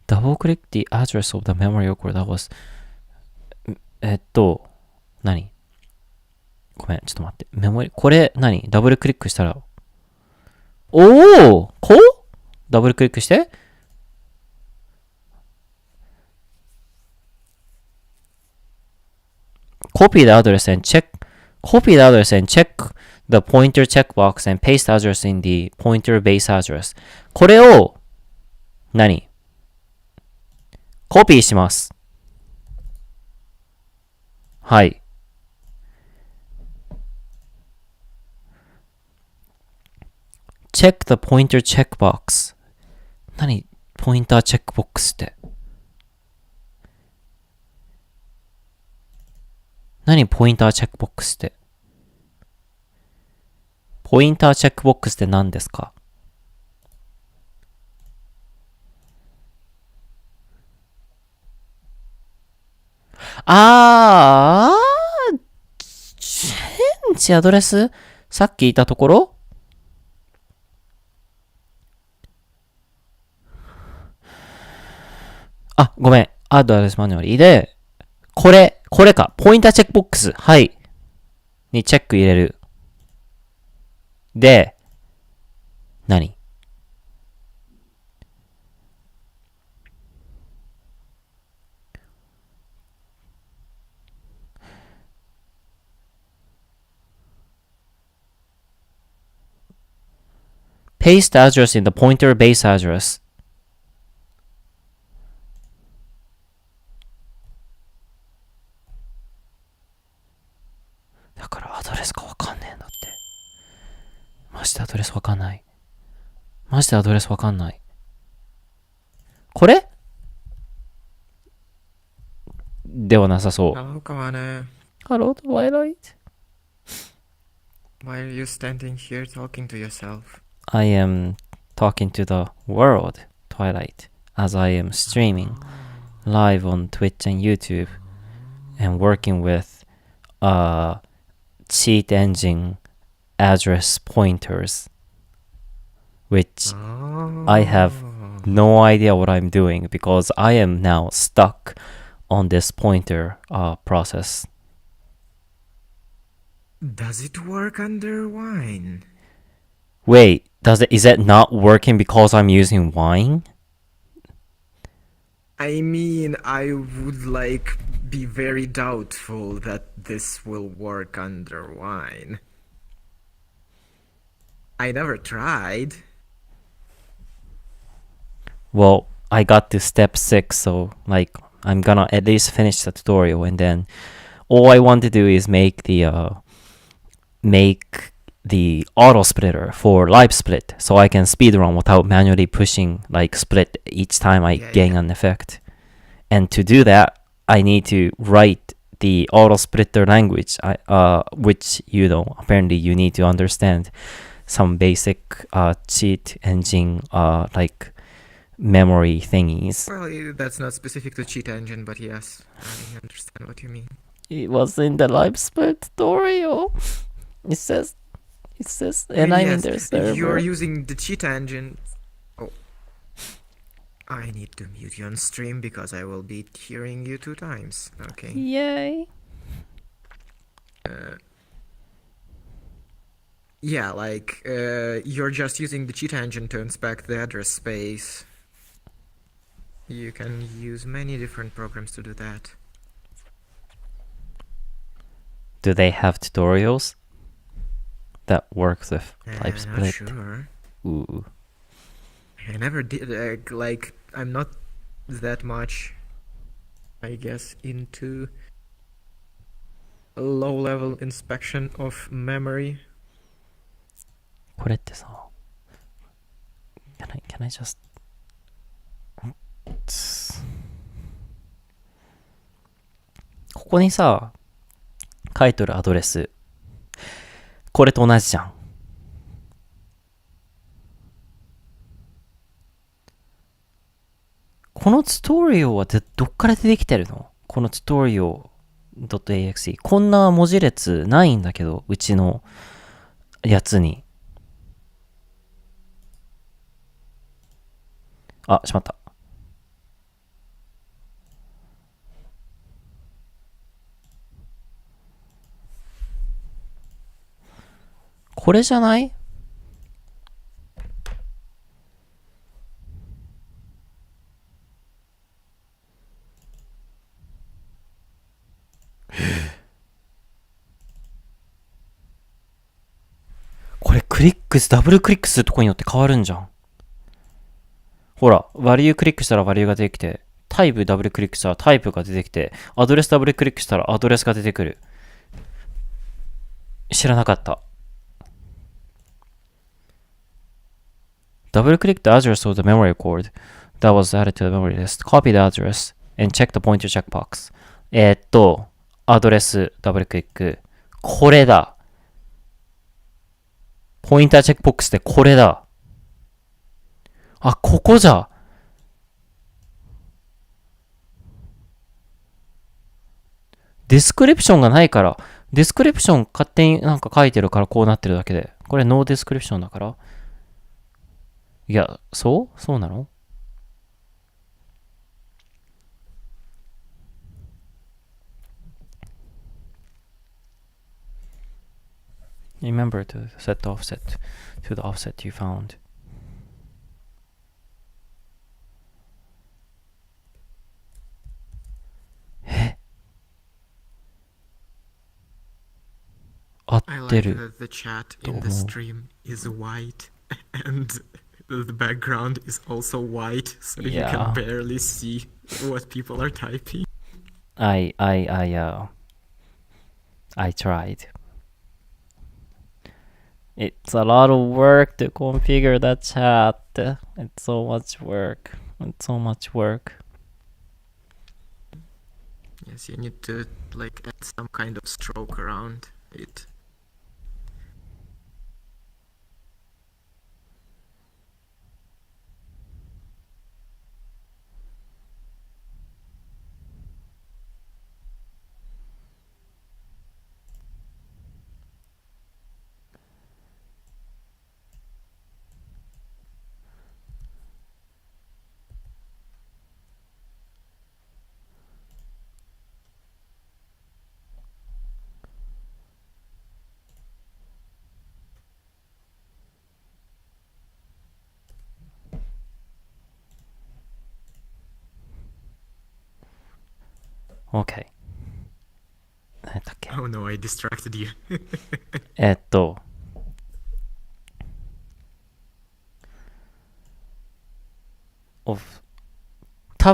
S1: double click the address of the memory local that was 何ごめん、ちょっと待って。メモリ、これ何ダブルクリックしたら。おおこうダブルクリックして。Copy the address and check the pointer checkbox and paste address in the pointer base address. これを何コピーします。はい。Check the pointer checkbox. 何ポインターチェックボックスって。何ポインターチェックボックスって。ポインターチェックボックスって何ですか？チェンジアドレスさっき言ったところごめん。アドレスマニュアルで、これか。ポインターチェックボックス。はい。にチェック入れる。で、何？Paste the address in the pointer base address. だからアドレスかわかんねえんだって。マジでアドレスわかんない。マジでアドレスわかんない。これではなさそう。
S3: Hello, Kawane.
S1: Hello, Twilight.
S3: Why are you standing here talking to yourself?
S1: I am talking to the world, Twilight, as I am streaming live on Twitch and YouTube and working with CheatEngine address pointers, which I have no idea what I'm doing because I am now stuck on this pointer process.
S3: Does it work under wine?
S1: Wait, is it not working because I'm using wine?
S3: I mean, I would be very doubtful that this will work under wine. I never tried.
S1: Well, I got to step 6, so I'm gonna at least finish the tutorial, and then all I want to do is make the AutoSplitter for LiveSplit, so I can speedrun without manually pushing split each time I gain an effect. And to do that, I need to write the AutoSplitter language, which apparently you need to understand some basic cheat engine memory thingies.
S3: Well, that's not specific to CheatEngine, but yes, I understand what you mean.
S1: It was in the LiveSplit tutorial. It says, and I'm in their server.
S3: You're using the CheatEngine. Oh, I need to mute you on stream because I will be hearing you 2 times. Okay.
S1: Yay.
S3: Yeah, you're just using the CheatEngine to inspect the address space. You can use many different programs to do that.
S1: Do they have tutorials that works with LiveSplit?
S3: Not sure.
S1: Ooh.
S3: I never did, I'm not that much, I guess, into low-level inspection of memory.
S1: これってさ、can I justここにさ書いとるアドレスこれと同じじゃん。このツトーリアルはどっから出てきてるの？このツトーリアル .exe こんな文字列ないんだけど、うちのやつに。しまった。これじゃない？これダブルクリックするとこによって変わるんじゃん。ほら、バリュークリックしたらバリューが出てきて、タイプダブルクリックしたらタイプが出てきて、アドレスダブルクリックしたらアドレスが出てくる。知らなかった。Double click the address of the memory cord that was added to the memory list. Copy the address and check the pointer checkbox. アドレスダブルクリック。これだ。ポインターチェックボックスでこれだ。あ、ここじゃ。ディスクリプションがないから、ディスクリプション勝手になんか書いてるからこうなってるだけで。これノーディスクリプションだから。いや、そうなの？ Remember to set the offset to the offset you found. 合
S3: I
S1: って
S3: like
S1: る。
S3: that the chat in the stream is white and the background is also white, so you
S1: Yeah.
S3: can barely see what people are typing.
S1: I tried. It's a lot of work to configure the chat. It's so much work. It's so much work.
S3: Yes, you need to like add some kind of stroke around it.
S1: OK。何だっけ？
S3: Oh no, I distracted you.
S1: 多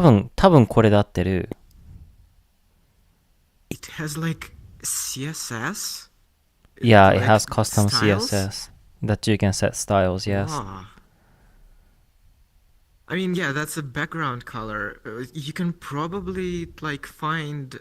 S1: 分これで合ってる。
S3: It has like CSS?
S1: Yeah, it
S3: Like
S1: has custom
S3: styles?
S1: CSS that you can set styles, yes.
S3: Ah. I mean, yeah, that's a background color. You can probably like find,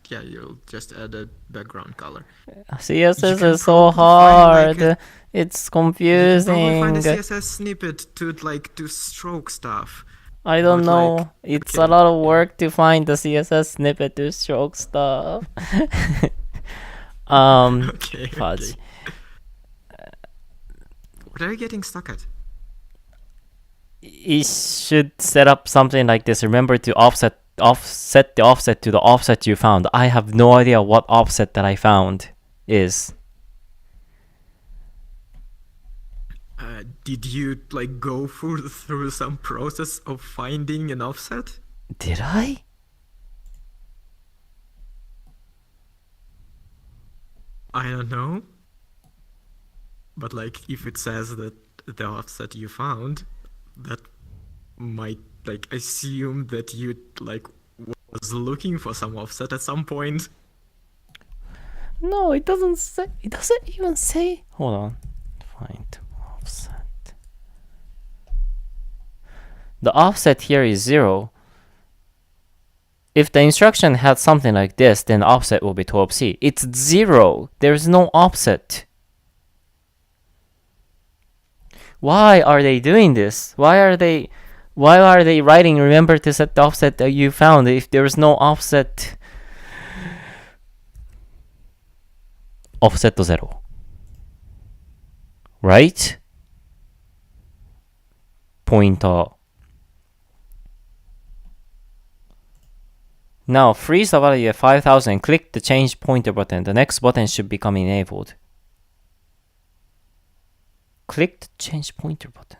S3: yeah, you'll just add a background color.
S1: CSS
S3: can
S1: is so
S3: probably find, like,
S1: hard. It's
S3: You can probably find a
S1: confusing.
S3: CSS snippet to like do stroke stuff.
S1: I don't
S3: but,
S1: know.
S3: like,
S1: It's
S3: okay,
S1: a lot of
S3: yeah.
S1: work to find the CSS snippet to stroke stuff.
S3: Okay,
S1: Fudge.
S3: okay. What are you getting stuck at?
S1: It should set up something like this. Remember to offset the offset to the offset you found. I have no idea what offset that I found is.
S3: Did you like go through some process of finding an offset?
S1: Did I?
S3: I don't know. But like if it says that the offset you found, that might like assume that you like was looking for some offset at some point.
S1: No, it doesn't say. It doesn't even say. Hold on. Find offset. The offset here is 0. If the instruction had something like this, then the offset will be 12C. It's 0. There's no offset. Why are they doing this? Why are they writing remember to set the offset that you found if there's no offset? Offset 0. Right? Pointer. Now freeze the value at 5000 and click the change pointer button. The next button should become enabled. click the change pointer button.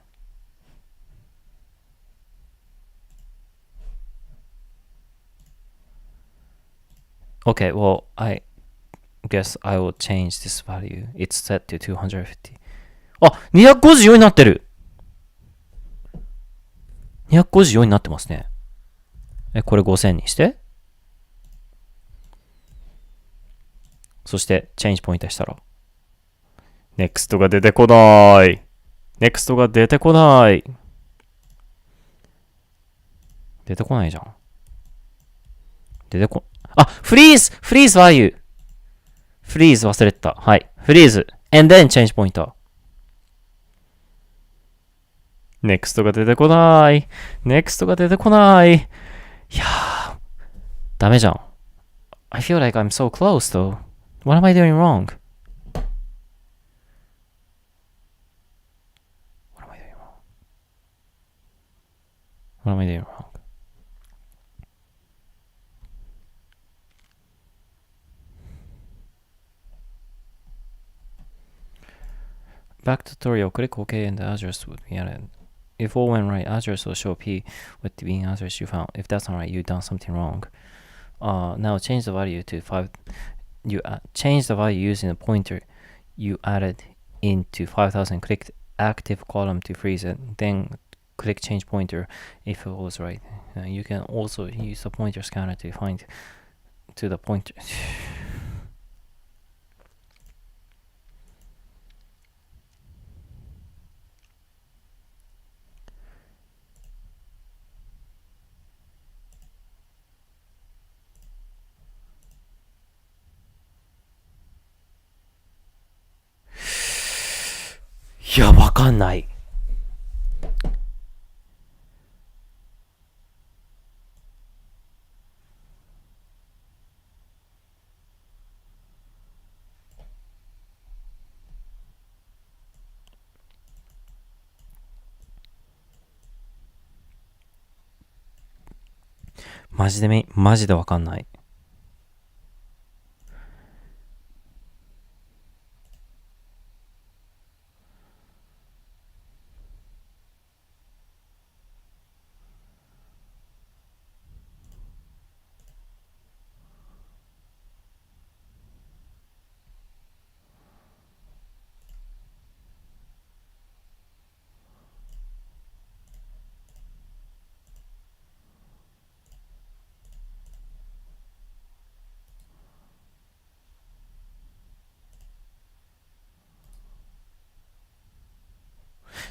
S1: Okay, well, I guess I will change this value. It's set to 250. あ、254になってる !254になってますね。これ5000にして。そして、チェンジポイントしたら。NEXT が出てこない。NEXT が出てこない。出てこないじゃん。フリーズvalue! フリーズ忘れてた。はい。フリーズ。and then change pointer. NEXT が出てこない。NEXT が出てこない。いやー。ダメじゃん。I feel like I'm so close though. What am I doing wrong? What am I doing wrong? Back tutorial, click OK and the address would be added. If all went right, address will show P with the being address you found. If that's not right, you've done something wrong. Now change the value to 5. Change the value using the pointer you added into 5000. Click the active column to freeze it. Then click change pointer if it was right. You can also use the pointer scanner to find to the pointer. いや、わかんない。マジでわかんない。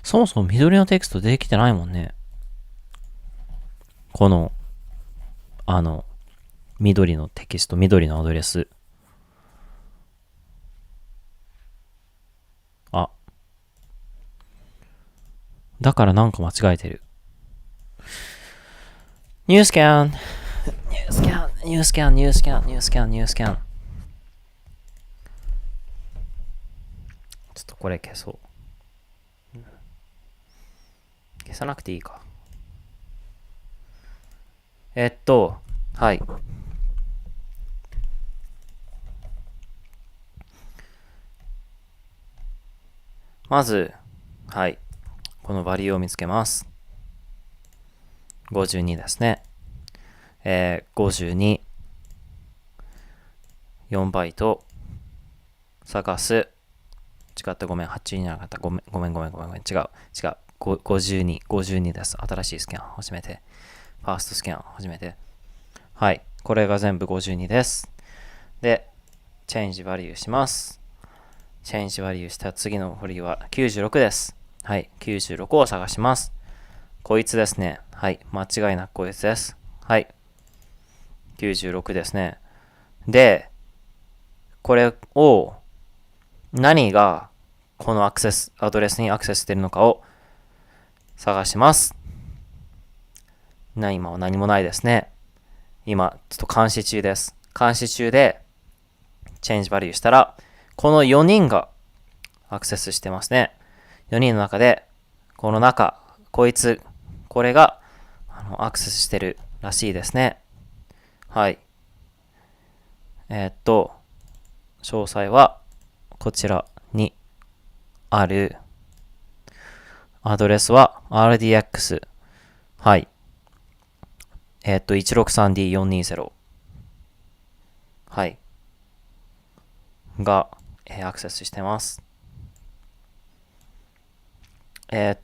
S1: そもそも緑のテキスト出てきてないもんね。この、緑のテキスト、緑のアドレス。あ。だからなんか間違えてる。ニュースキャン。ニュースキャン。ニュースキャン。ニュースキャン。ニュースキャン。ニュースキャン。ちょっとこれ消そう。消さなくていいか。はい。まず、はい。このバリューを見つけます。52ですね。52。4バイト。探す。違った、ごめん。8になかった。ごめん。違う。52です。新しいスキャン始めて。ファーストスキャン始めて。はい。これが全部52です。で、チェンジバリューします。チェンジバリューした次のフリーは96です。はい。96を探します。こいつですね。はい。間違いなくこいつです。はい。96ですね。で、これを何がこのアドレスにアクセスしているのかを探します。今は何もないですね。今、ちょっと監視中です。監視中で、チェンジバリューしたら、この4人がアクセスしてますね。4人の中で、これが、アクセスしてるらしいですね。はい。詳細は、こちらにあるアドレスは RDX、はい。163D420。はい。が、アクセスしてます。で、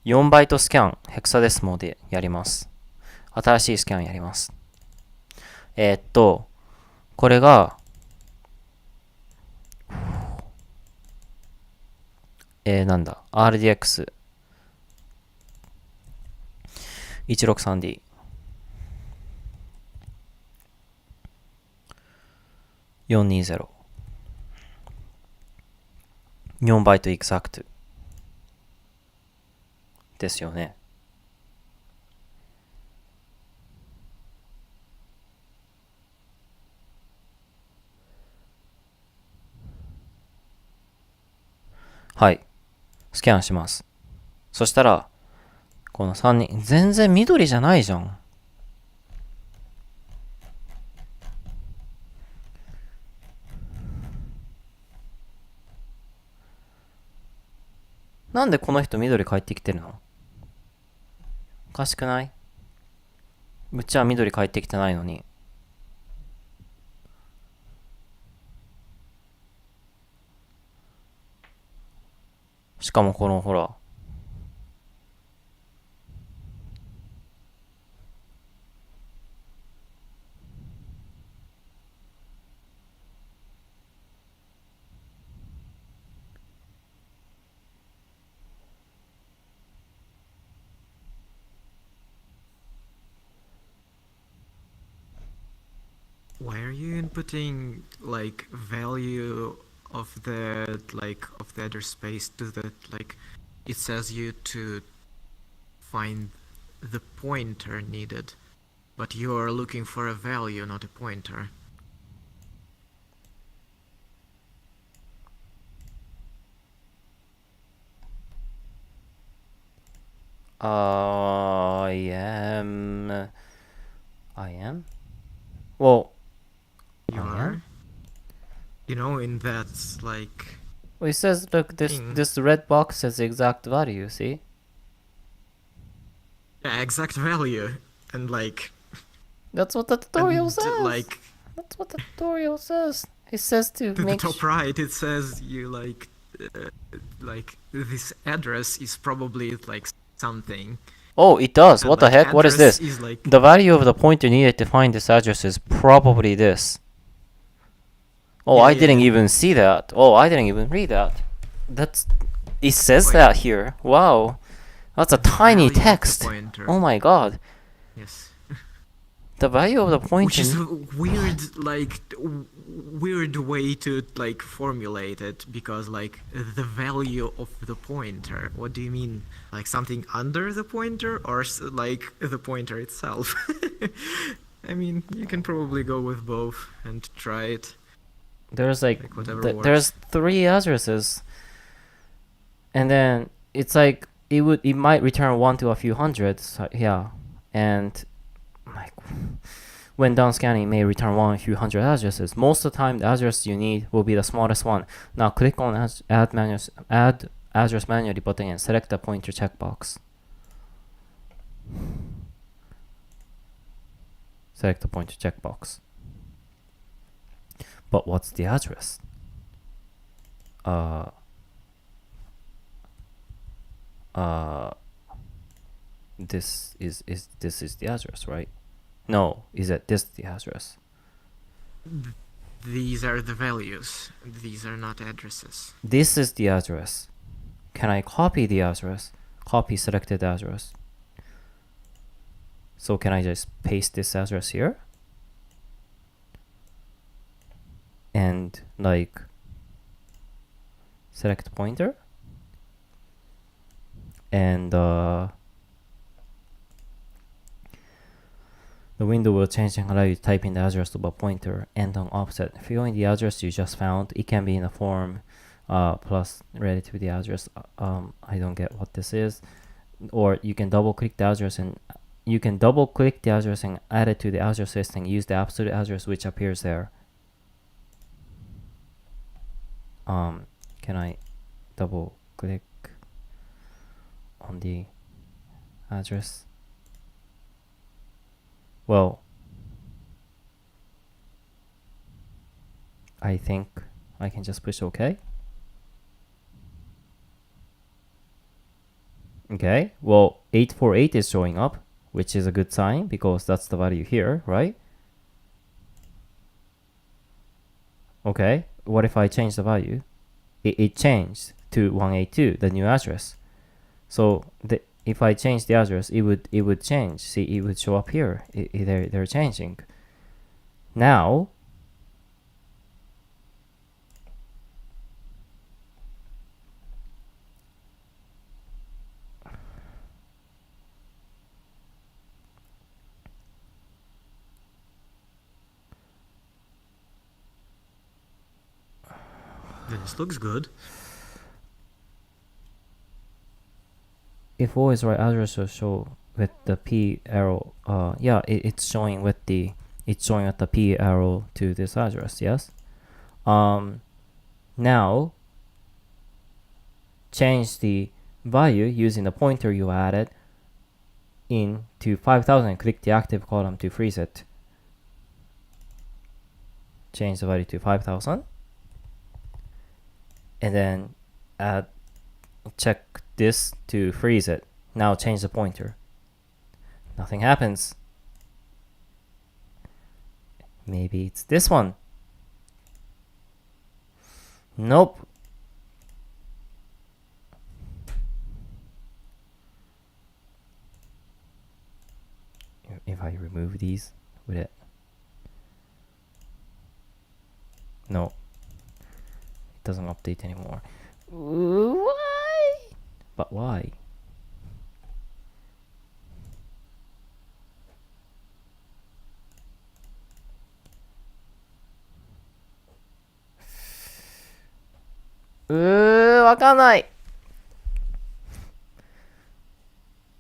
S1: 4バイトスキャン、ヘクサデスモでやります。新しいスキャンやります。これが、なんだ、RDX 163D 420 4バイトエクサクトですよね。はい。スキャンします。そしたら、この3人、全然緑じゃないじゃん。なんでこの人緑返ってきてるの？おかしくない？うちは緑返ってきてないのに。しかもこのほら、
S3: Why are you inputting like value of the address space to the like it says you to find the pointer needed, but you are looking for a value, not a pointer.
S1: I am? Well,
S3: You
S1: I
S3: are?
S1: am?
S3: You know, in that like
S1: Well, it says, look, this red box says the exact value, see?
S3: yeah, exact value and like
S1: That's what the tutorial
S3: and,
S1: says.
S3: like
S1: That's what the tutorial says. It says to
S3: to the
S1: make
S3: top right it says you like this address is probably like something.
S1: Oh, it does.
S3: And,
S1: What the
S3: like,
S1: heck? What is
S3: address
S1: this?
S3: is, like,
S1: The value of the pointer needed to find this address is probably this. Oh,
S3: Yeah,
S1: I
S3: yeah,
S1: didn't
S3: yeah.
S1: even see that. Oh, I didn't even read that. That's... It says
S3: Oh,
S1: that
S3: yeah.
S1: here. Wow. That's a
S3: The
S1: tiny
S3: value of the
S1: text.
S3: pointer.
S1: Oh my god.
S3: Yes.
S1: The value of the pointer...
S3: Which is a weird way to like formulate it, because like the value of the pointer, what do you mean, like something under the pointer or like the pointer itself? I mean, you can probably go with both and try it.
S1: There's like
S3: whatever works.
S1: there's 3 addresses, and then it's like it might return 1 to a few hundred, so, yeah, and like when done scanning, it may return 1 a few hundred addresses. Most of the time, the address you need will be the smallest one. Now click on add address manually button and select the pointer checkbox. Select the pointer checkbox. But what's the address? This is the address, right? No, is it this the address?
S3: These are the values. These are not addresses.
S1: This is the address. Can I copy the address? Copy selected address. So can I just paste this address here? And like select pointer, and the window will change and allow you to type in the address of a pointer and on offset. Fill in the address you just found. It can be in a form plus relative to the address. I don't get what this is. Or you can double click the address and you can double click the address and add it to the address list and use the absolute address which appears there. Can I double click on the address? Well, I think I can just push OK. Okay, well, 848 is showing up, which is a good sign because that's the value here, right? Okay, what if I change the value? It changed to 182, the new address. So if I change the address, it would change. See, it would show up here. They're changing. Now,
S3: This looks good.
S1: if always right address will show with the P arrow, yeah, it's showing with the, it's showing at the P arrow to this address, yes? Now, change the value using the pointer you added into 5000, click the active column to freeze it. Change the value to 5000. And then check this to freeze it. Now change the pointer. Nothing happens. Maybe it's this one. Nope. If I remove these, would it? No. Doesn't update anymore. Why? But why?わかんない。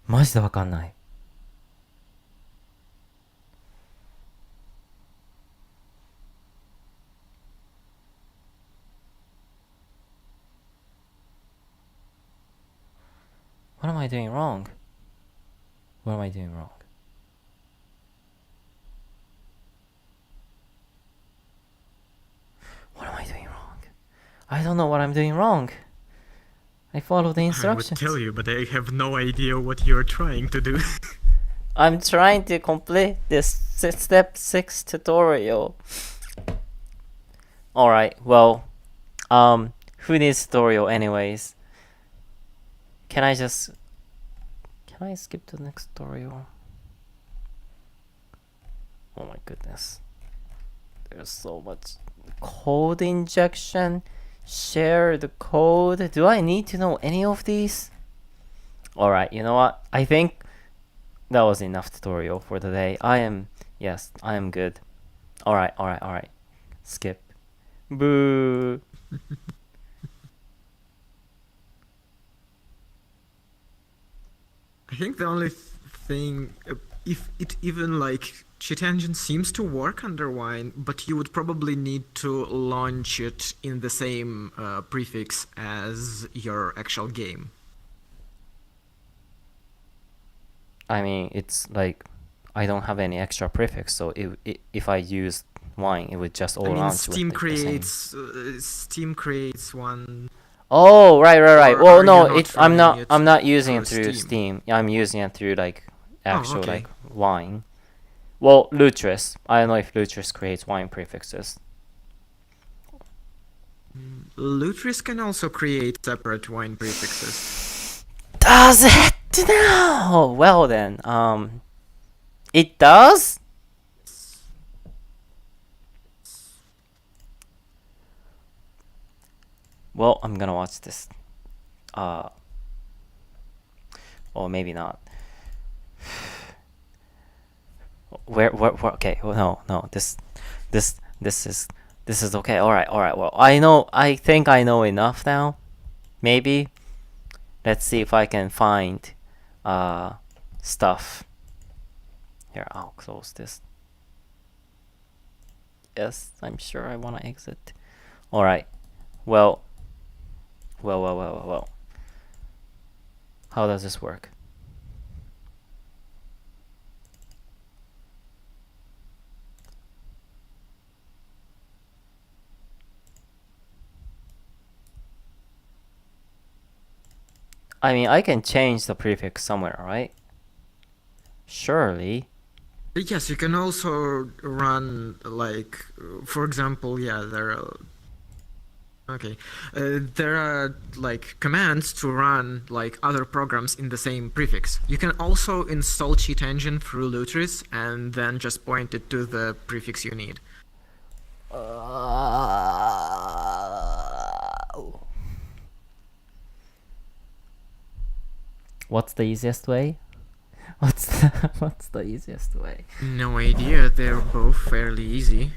S1: マジでわかんない。What am I doing wrong? What am I doing wrong? What am I doing wrong? I don't know what I'm doing wrong. I follow the instructions.
S3: I would tell you, but I have no idea what you're trying to do.
S1: I'm trying to complete this step 6 tutorial. Alright, well, who needs tutorial anyways? Can I skip to the next tutorial? Oh my goodness. There's so much code injection. Share the code. Do I need to know any of these? Alright, you know what? I think that was enough tutorial for today. I am good. Alright. Skip. Boo.
S3: I think the only thing, if it even like CheatEngine seems to work under Wine, but you would probably need to launch it in the same prefix as your actual game.
S1: I mean, it's like I don't have any extra prefix, so if I use Wine, it would just all launch
S3: Steam
S1: with
S3: creates Steam creates one.
S1: Oh, right. Well, no, I'm
S3: running
S1: not using it
S3: through
S1: through
S3: Steam.
S1: Steam. I'm using it through like actual
S3: okay.
S1: like Wine. Well, Lutris. I don't know if Lutris creates Wine prefixes.
S3: Lutris can also create separate Wine prefixes.
S1: Does it now? Well then, it does? Well, I'm gonna watch this. Or maybe not. Where okay, well, no, this is okay. All right. Well, I think I know enough now. Maybe. Let's see if I can find stuff Here, I'll close this. Yes, I'm sure I want to exit. Alright. Well. How does this work? I mean, I can change the prefix somewhere, right? Surely.
S3: Yes, you can also run, like, for example, yeah, there are like commands to run like other programs in the same prefix. You can also install CheatEngine through Lutris and then just point it to the prefix you need.
S1: What's the easiest way? What's the easiest way?
S3: No idea, they're both fairly easy.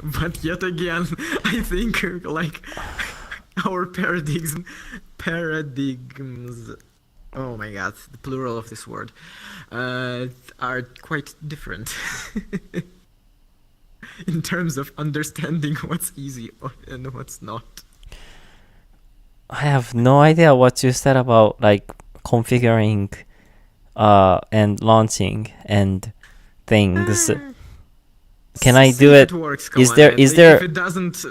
S3: But yet again, I think like our paradigms, oh my god, the plural of this word, are quite different in terms of understanding what's easy and what's not.
S1: I have no idea what you said about like configuring and launching and things. Can I do it?
S3: Works,
S1: is there
S3: if it doesn't,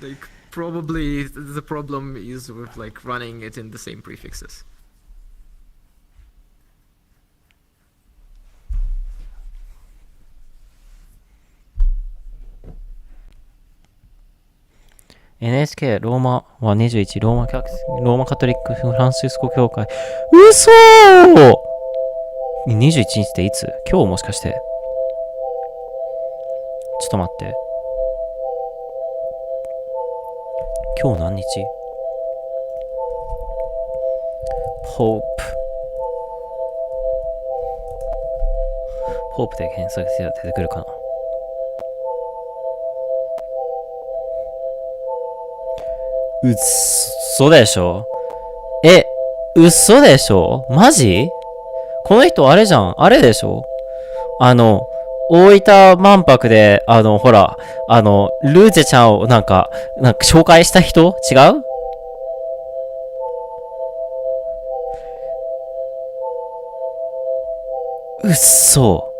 S3: like probably the problem is with like running it in the same prefixes.
S1: NHK ローマは21ローマカトリックフランシスコ教会。嘘！21日っていつ？今日もしかして。ちょっと待って。今日何日？ポープで検索すれば出てくるかな。嘘でしょ？嘘でしょ？マジ？この人あれじゃん。あれでしょ？大分万博で、ほら、ルーチェちゃんをなんか紹介した人？違う？嘘。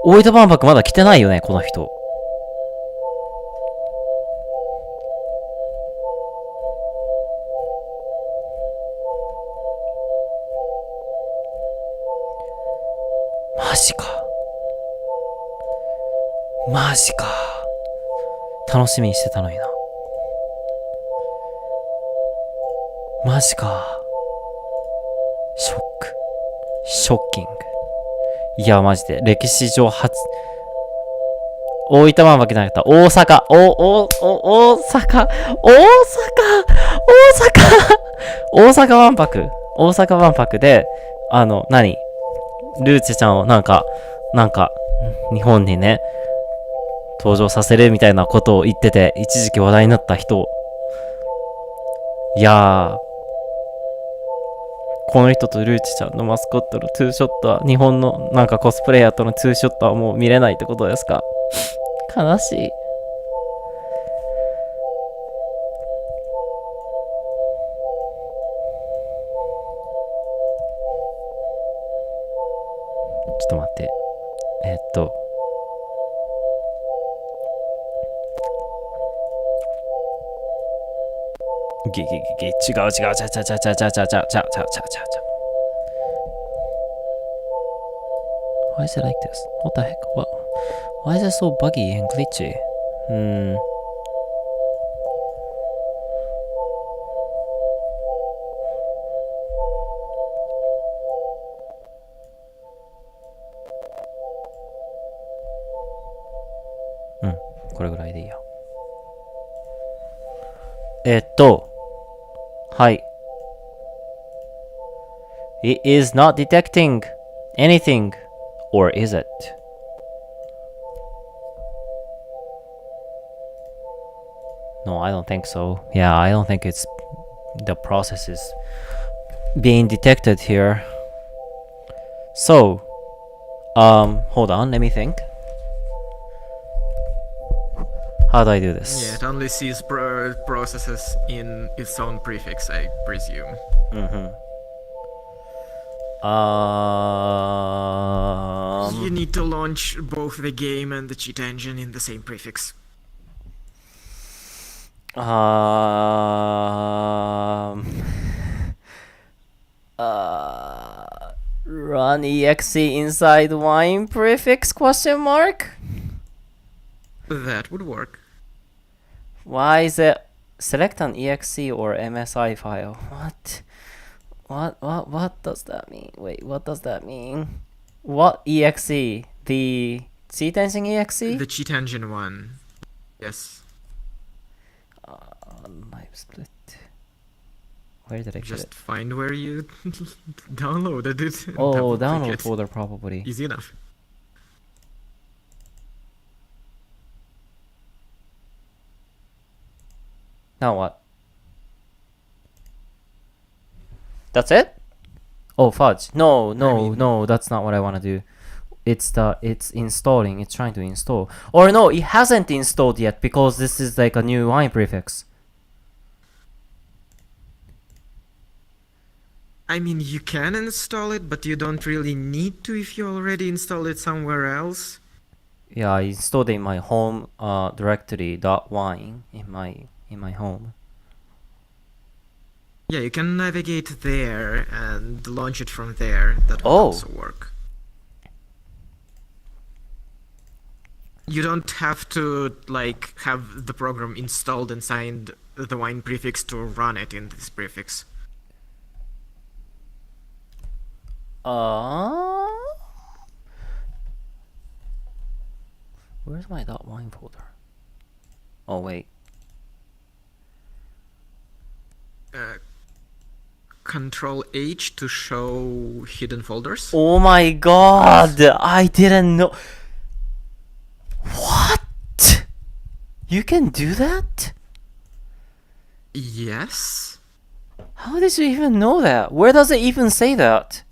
S1: 大分万博まだ来てないよね、この人。マジか。楽しみにしてたのにな。マジか。ショッキング。いや、マジで。歴史上初。大分万博じゃなかった。大阪万博。大阪万博で、ルーチェちゃんをなんか、日本にね、登場させるみたいなことを言ってて、一時期話題になった人。いやー、この人とルーチちゃんのマスコットのツーショットは、日本のなんかコスプレイヤーとのツーショットはもう見れないってことですか？悲しい。ちょっと待って。違う。Why is it like this? What the heck? Why is it so buggy and glitchy?これぐらいでいいや。はい。It is not detecting anything, or is it? No, I don't think so. Yeah, I don't think it's the process is being detected here. So, hold on, let me think. How do I do this?
S3: Yeah, it only sees processes in its own prefix, I presume. You need to launch both the game and the cheat engine in the same prefix.
S1: Run exe inside wine prefix question mark?
S3: That would work.
S1: Why is it select an exe or MSI file? What does that mean? Wait, what does that mean? What exe? The CheatEngine exe?
S3: The cheat engine one. Yes.
S1: LiveSplit. Where did I get
S3: Just
S1: it?
S3: find where you downloaded it. and
S1: Oh,
S3: double-click
S1: download
S3: it.
S1: folder probably.
S3: Easy enough.
S1: Now what? That's it? Oh fudge. No, that's not what I want to do. It's installing, it's trying to install. Or no, it hasn't installed yet because this is like a new wine prefix.
S3: I mean, you can install it, but you don't really need to if you already installed it somewhere else.
S1: Yeah, I installed it in my home directory .wine in my home.
S3: Yeah, you can navigate there and launch it from there. That will
S1: Oh.
S3: also work. You don't have to like have the program installed and signed the wine prefix to run it in this prefix.
S1: Where's my .wine folder? Oh wait.
S3: Control H to show hidden folders.
S1: Oh my god! I didn't know. What? You can do that?
S3: Yes.
S1: How did you even know that? Where does it even say that?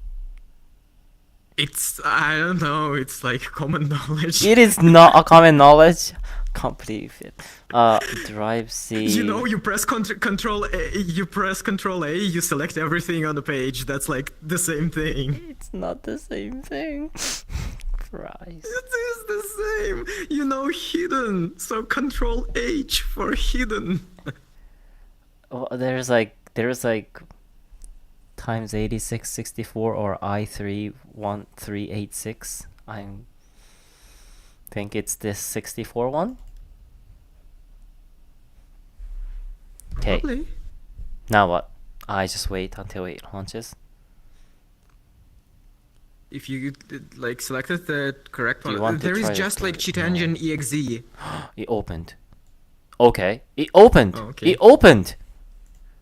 S3: It's, I don't know, it's like common knowledge.
S1: It is not a common knowledge. Can't believe it. Drive C.
S3: You know, you press Control A, you select everything on the page. That's like the same thing.
S1: It's not the same thing. Christ.
S3: It is the same. You know, hidden. So Control H for hidden.
S1: Oh, there's like times 8664 or I31386. I think it's this 64 one. Okay.
S3: Probably.
S1: Now what? I just wait until it launches.
S3: If you like selected the correct
S1: Do you
S3: one,
S1: want to
S3: there is
S1: try
S3: just
S1: it?
S3: like CheatEngine exe.
S1: It opened. Okay. It opened.
S3: Oh, okay.
S1: It opened.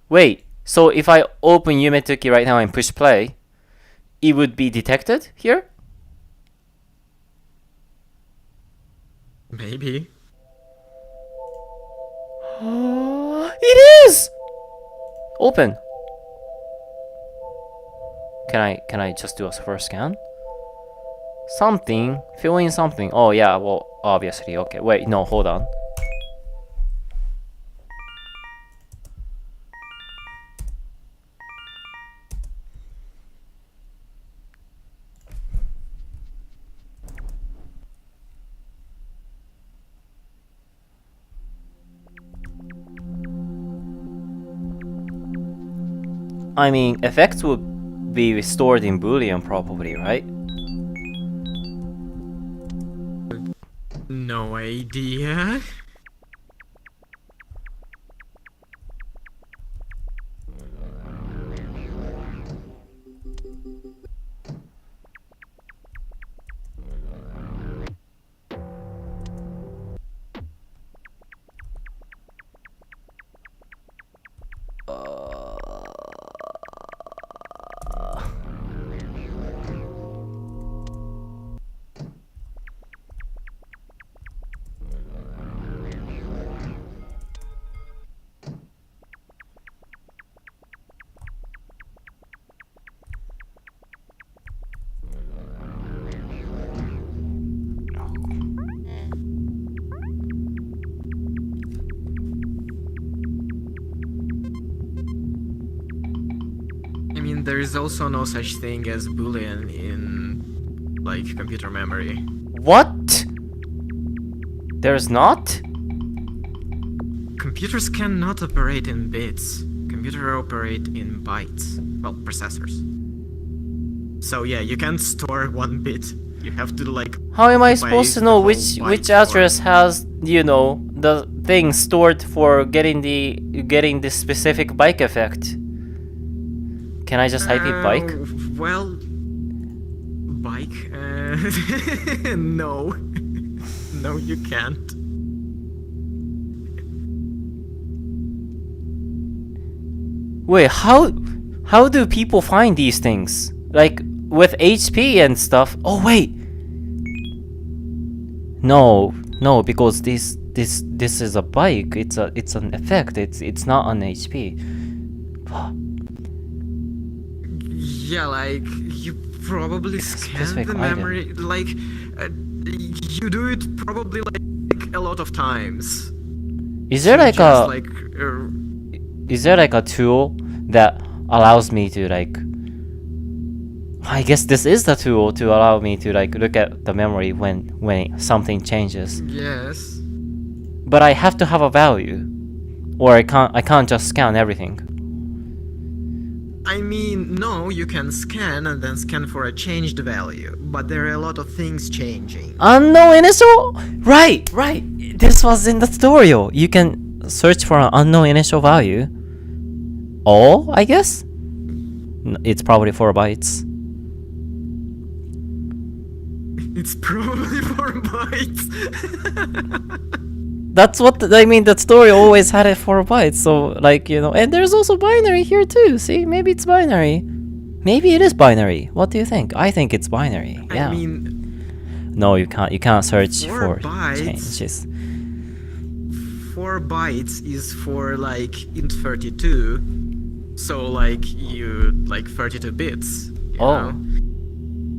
S1: Wait. So if I open Yumetuki right now and push play, it would be detected here?
S3: Maybe.
S1: It is. Open. Can I just do a first scan? Something. Fill in something. Oh yeah, well obviously. Okay. Wait, no, hold on. I mean, effects would be restored in Boolean probably, right?
S3: No idea. there is also no such thing as Boolean in like computer memory.
S1: What? There's not?
S3: Computers cannot operate in bits. Computers operate in bytes. Well, processors. So yeah, you can't store 1 bit. You have to like.
S1: How am I
S3: occupy
S1: supposed to
S3: the
S1: know
S3: whole
S1: which
S3: byte
S1: address has, you know, the thing stored for getting the specific bike effect? Can I just type in bike?
S3: Well, bike. No, no, you can't.
S1: Wait, how do people find these things? Like with HP and stuff? Oh wait. No, because this is a bike. It's an effect. It's not an HP.
S3: Yeah, like you probably scan
S1: specific
S3: the
S1: item.
S3: memory. Like you do it probably like a lot of times.
S1: Is there like
S3: Just
S1: a
S3: like
S1: is there like a tool that allows me to like, I guess this is the tool to allow me to like look at the memory when something changes.
S3: yes.
S1: But I have to have a value, or I can't just scan everything.
S3: I mean, no, you can scan and then scan for a changed value, but there are a lot of things changing.
S1: Unknown initial? Right. This was in the tutorial. You can search for an unknown initial value. All, I guess? It's probably 4 bytes.
S3: It's probably 4 bytes.
S1: That's what I mean. The story always had it 4 bytes. So like, you know, and there's also binary here too. See, maybe it's binary. Maybe it is binary. What do you think? I think it's binary. Yeah.
S3: I mean,
S1: no, you can't search
S3: 4
S1: for
S3: bytes.
S1: changes.
S3: 4 bytes is for like int 32. So like you like 32 bits. You know?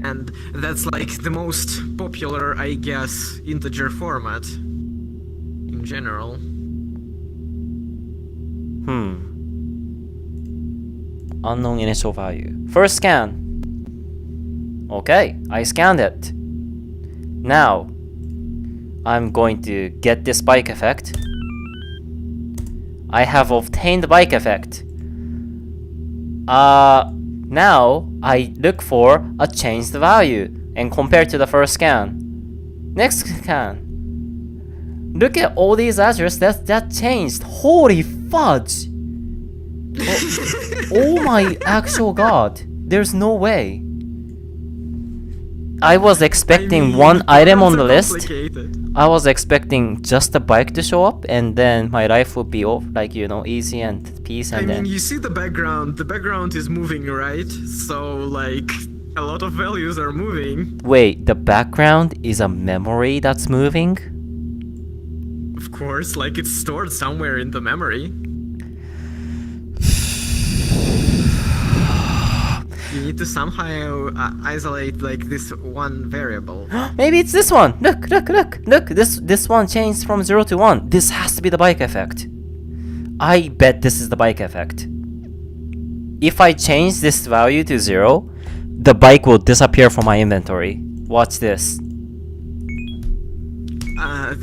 S3: And that's like the most popular, I guess, integer format in general.
S1: Unknown initial value. First scan. Okay, I scanned it. Now, I'm going to get this bike effect. I have obtained the bike effect. Now I look for a changed value and compare to the first scan. Next scan. Look at all these addresses that changed. Holy fudge! Oh my actual god. There's no way. I was expecting one item on the list. I was expecting just a bike to show up and then my life would be off, like, you know, easy and peace, and
S3: I mean,
S1: then
S3: you see the background is moving, right? So like a lot of values are moving.
S1: wait, the background is a memory that's moving?
S3: Of course, like it's stored somewhere in the memory. You need to somehow isolate like this one variable.
S1: Maybe it's this one. Look. This one changed from 0 to 1. This has to be the bike effect. I bet this is the bike effect. If I change this value to 0, the bike will disappear from my inventory. Watch this.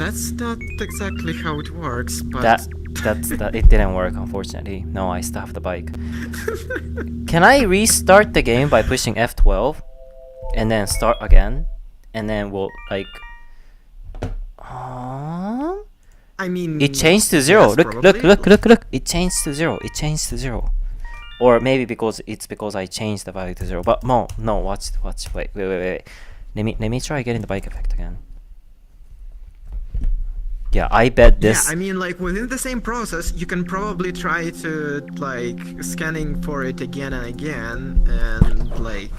S3: That's not exactly how it works, but
S1: That it didn't work, unfortunately. No, I still have the bike. Can I restart the game by pushing F12 and then start again, and then we'll like
S3: I mean,
S1: it changed to 0.
S3: yes,
S1: look.
S3: probably.
S1: It changed to 0. Or maybe because I changed the value to 0. But no, watch. Wait. Let me try getting the bike effect again. Yeah, I bet this.
S3: Yeah, I mean, like within the same process, you can probably try to like scanning for it again and again, and like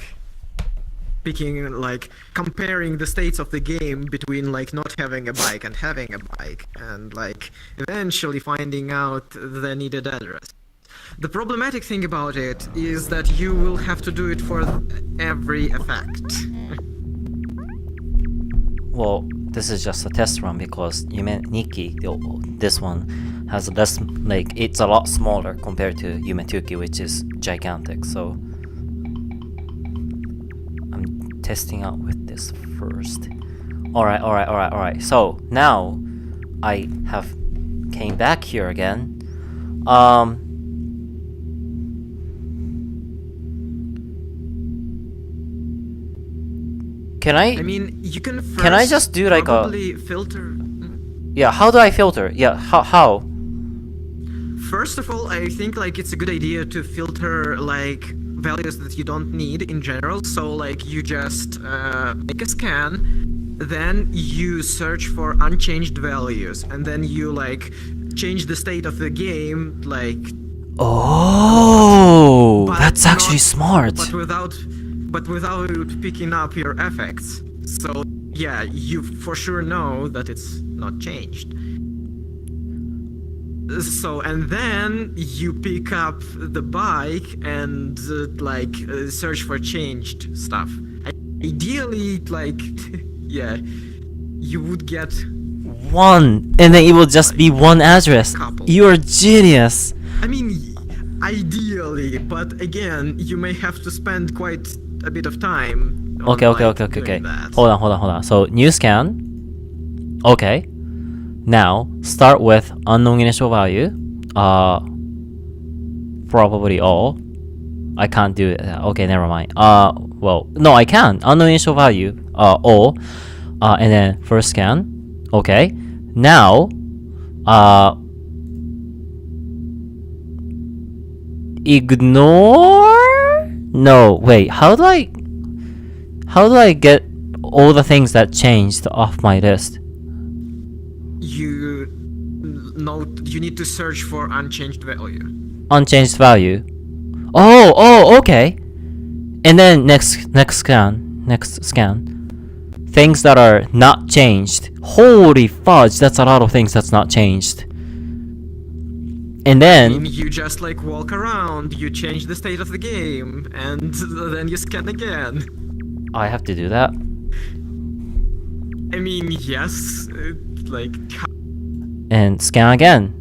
S3: picking, like comparing the states of the game between like not having a bike and having a bike, and like eventually finding out the needed address. The problematic thing about it is that you will have to do it for every effect.
S1: Well, this is just a test run because Yume Nikki, this one, has less, like, it's a lot smaller compared to Yume Tuki, which is gigantic, so testing out with this first. Alright. So now I have came back here again. Can I?
S3: I mean, you can first
S1: Can I just do like
S3: probably filter.
S1: Yeah, how do I filter? Yeah, how?
S3: First of all, I think like it's a good idea to filter like values that you don't need in general. So like you just make a scan, then you search for unchanged values, and then you like change the state of the game like.
S1: Oh,
S3: But
S1: that's actually
S3: not-
S1: smart.
S3: But without picking up your effects. So yeah, you for sure know that it's not changed. So and then you pick up the bike and search for changed stuff. Ideally, like yeah, you would get
S1: One, and then it will just be one address.
S3: Couple.
S1: You're a genius.
S3: I mean, ideally, but again, you may have to spend quite a bit of time. On,
S1: Okay.
S3: doing that.
S1: Hold on. So new scan. Okay. Now start with unknown initial value. Probably all. I can't do it. Okay, never mind. Well, no, I can. Unknown initial value. All. And then first scan. Okay. Now, ignore? No, wait. How do I get all the things that changed off my list?
S3: You need to search for unchanged value.
S1: Unchanged value. Oh, okay. And then next scan. Things that are not changed. Holy fudge, that's a lot of things that's not changed. And
S3: I mean,
S1: then
S3: you just like walk around, you change the state of the game, and then you scan again.
S1: I have to do that.
S3: I mean, yes, like
S1: And scan again.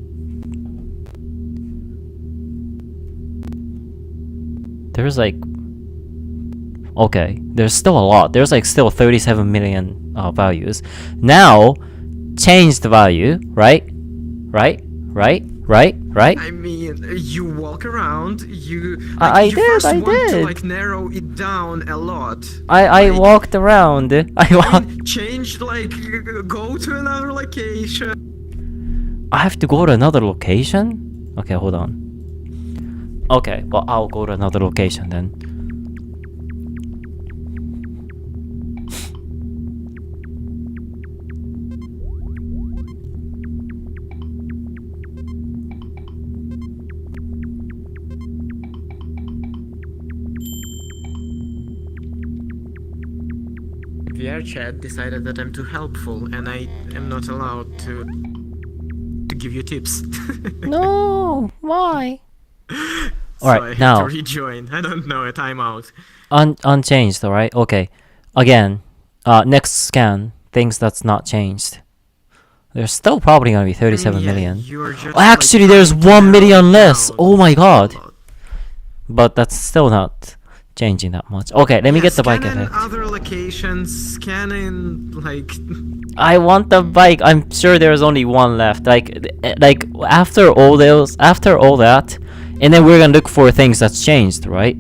S1: There's like okay, there's still a lot. There's like still 37 million values. Now change the value, right?
S3: I mean, you walk around, you
S1: I
S3: you
S1: did,
S3: first
S1: I
S3: want to
S1: did.
S3: like narrow it down a lot.
S1: I
S3: Like,
S1: walked around.
S3: change like go to another location.
S1: I have to go to another location? Okay, hold on. Okay, well, I'll go to another location then.
S3: VR chat decided that I'm too helpful and I am not allowed to give you tips.
S1: No, why?
S3: So
S1: Alright,
S3: I have
S1: now.
S3: to rejoin. I don't know, a timeout.
S1: Unchanged, alright? Okay. Again, next scan, things that's not changed. There's still probably gonna be 37
S3: yeah,
S1: million.
S3: you're just,
S1: Actually,
S3: like,
S1: there's
S3: trying to
S1: 1
S3: narrow
S1: million
S3: it
S1: less.
S3: down
S1: Oh my god.
S3: a lot.
S1: But that's still not changing that much. Okay, let me get the bike
S3: scan in
S1: effect.
S3: other locations, scan in like
S1: I want the bike. I'm sure there's only one left. Like after all that, and then we're gonna look for things that's changed, right?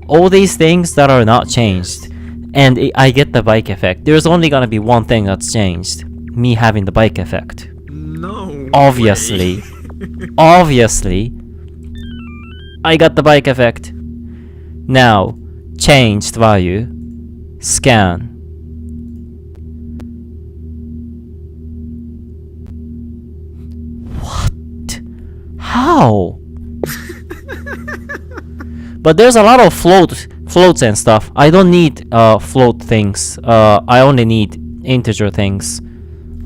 S1: All these things that are not changed, and I get the bike effect. There's only gonna be one thing that's changed. Me having the bike effect.
S3: no.
S1: Obviously.
S3: way.
S1: Obviously. I got the bike effect. Now, changed value. Scan. What? How? But there's a lot of floats and stuff. I don't need float things. I only need integer things,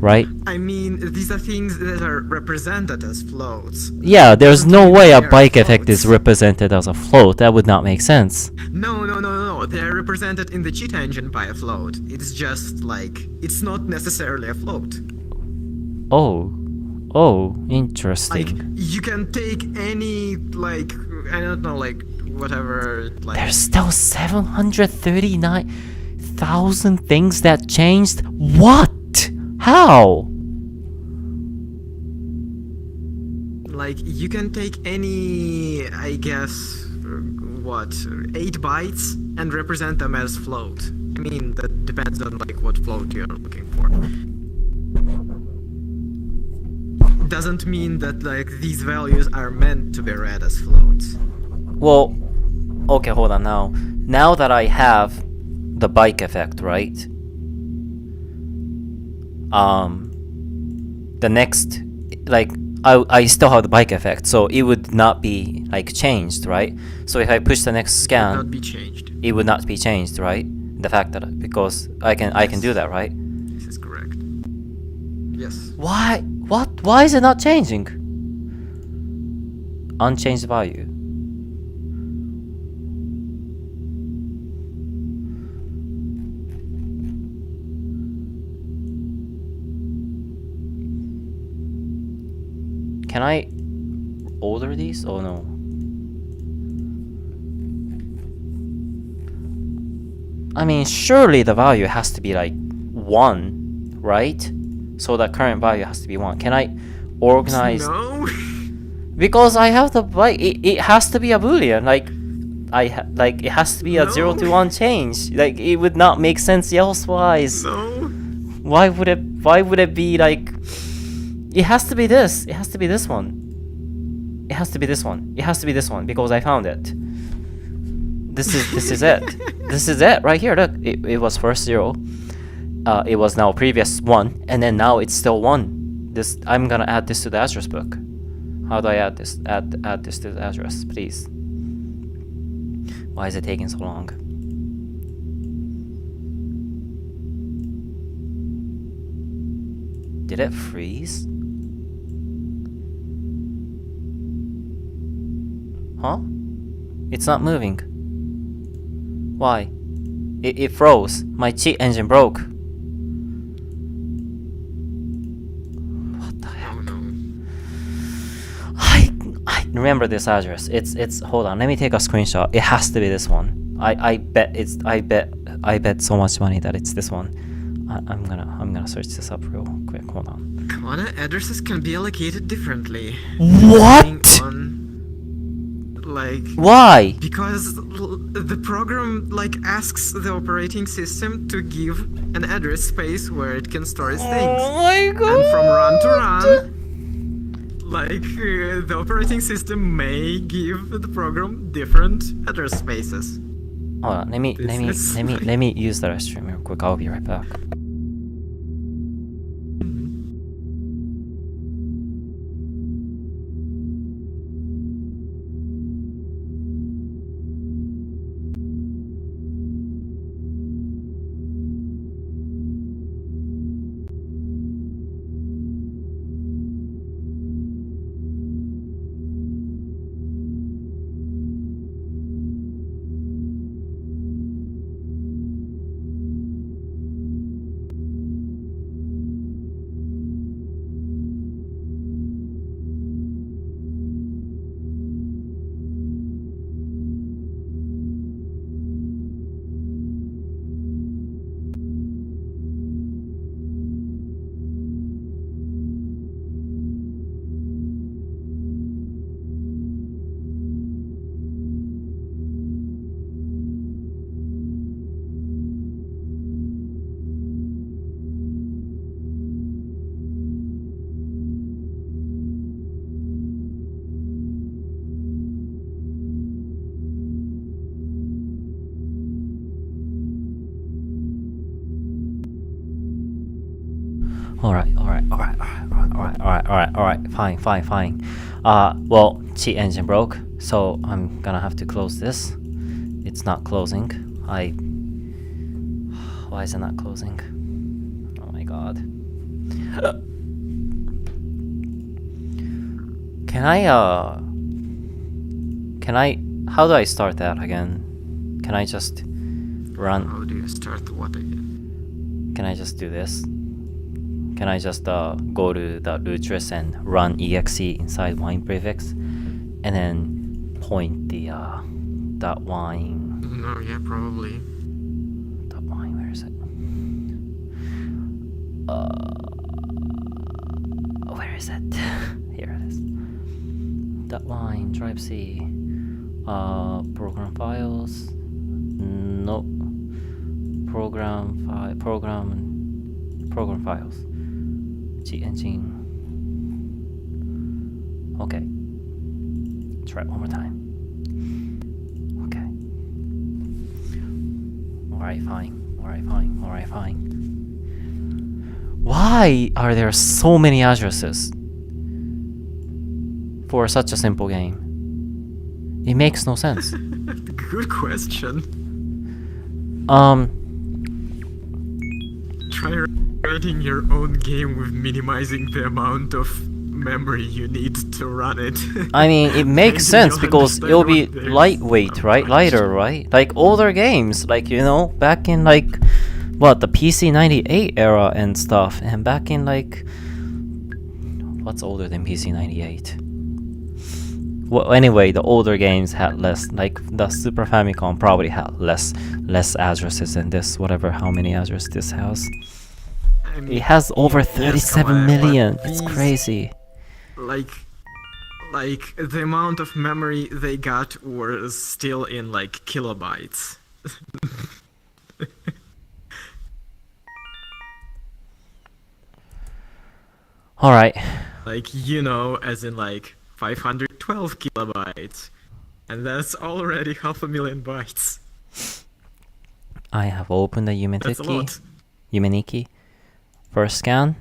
S1: right?
S3: I mean, these are things that are represented as floats.
S1: Yeah, there's
S3: Doesn't
S1: no
S3: mean
S1: way a
S3: they're
S1: bike effect is
S3: floats.
S1: represented as a float. That would not make sense.
S3: No. They're represented in the CheatEngine by a float. It's just like it's not necessarily a float.
S1: Oh,
S3: Like
S1: interesting.
S3: you can take any like I don't know like whatever like
S1: There's still 739 1,000 things that changed? What? How?
S3: Like, you can take any, I guess, 8 bytes and represent them as float. I mean, that depends on like what float you're looking for. Doesn't mean that like these values are meant to be read as floats.
S1: Well, okay, hold on now. Now that I have the bike effect, right? The next, like, I still have the bike effect, so it would not be like changed, right? So if I push the next
S3: It would not
S1: scan,
S3: be changed.
S1: it would not be changed, right? The fact that because I can do that, right?
S3: This is correct. Yes.
S1: Why? What? Why is it not changing? Unchanged value. Can I order these? Oh no. I mean, surely the value has to be like 1, right? So the current value has to be 1. Can I organize?
S3: No.
S1: Because I have the like it has to be a boolean. Like like it has to be a
S3: No.
S1: 0 to 1 change. Like it would not make sense elsewise.
S3: No.
S1: Why would it be like it has to be this. It has to be this one. It has to be this one. It has to be this one because I found it. This is it. This is it right here. Look, it was first 0. It was now previous 1, and then now it's still 1. This I'm gonna add this to the address book. How do I add this? Add this to the address, please. Why is it taking so long? Did it freeze? Huh? It's not moving. Why? It froze. My cheat engine broke. What the heck?
S3: Oh no.
S1: I remember this address. It's hold on. Let me take a screenshot. It has to be this one. I bet so much money that it's this one. I'm gonna search this up real quick. Hold on.
S3: Kawana addresses can be allocated differently.
S1: What?
S3: depending on, like,
S1: Why?
S3: because the program like asks the operating system to give an address space where it can store its things.
S1: Oh my god.
S3: And from run to run, like the operating system may give the program different address spaces.
S1: Hold on. Let me use the restroom real quick. I'll be right back. Alright, fine. Well, cheat engine broke, so I'm gonna have to close this. It's not closing. Why is it not closing? Oh my god. How do I start that again? Can I just run?
S3: How do you start what again?
S1: Can I just do this? Can I just go to the root list and run exe inside wine prefix, and then point the that wine?
S3: No, yeah, probably.
S1: That wine, where is Where is it? Here it is. That line, drive C. Program files. No. Program files. CheatEngine. Okay. Try it one more time. Okay. Alright, fine. Why are there so many addresses for such a simple game? It makes no sense.
S3: Good question. Try writing your own game with minimizing the amount of memory you need to run it.
S1: I mean, it makes
S3: Maybe
S1: sense
S3: you'll
S1: because it'll be
S3: understand why
S1: lightweight,
S3: there's
S1: right?
S3: so
S1: Lighter,
S3: much.
S1: right? Like older games, like, you know, back in like, what, the PC 98 era and stuff, and back in like, what's older than PC 98? Well, anyway, the older games had less, like the Super Famicom probably had less addresses than this, whatever how many addresses this has.
S3: I mean,
S1: It has over
S3: yes,
S1: 37
S3: come on,
S1: million.
S3: but
S1: It's
S3: these-
S1: crazy.
S3: Like the amount of memory they got was still in like kilobytes.
S1: Alright.
S3: Like, you know, as in like 512 kilobytes. And that's already 500,000 bytes.
S1: I have opened the
S3: That's a lot.
S1: Yumeniki. First scan.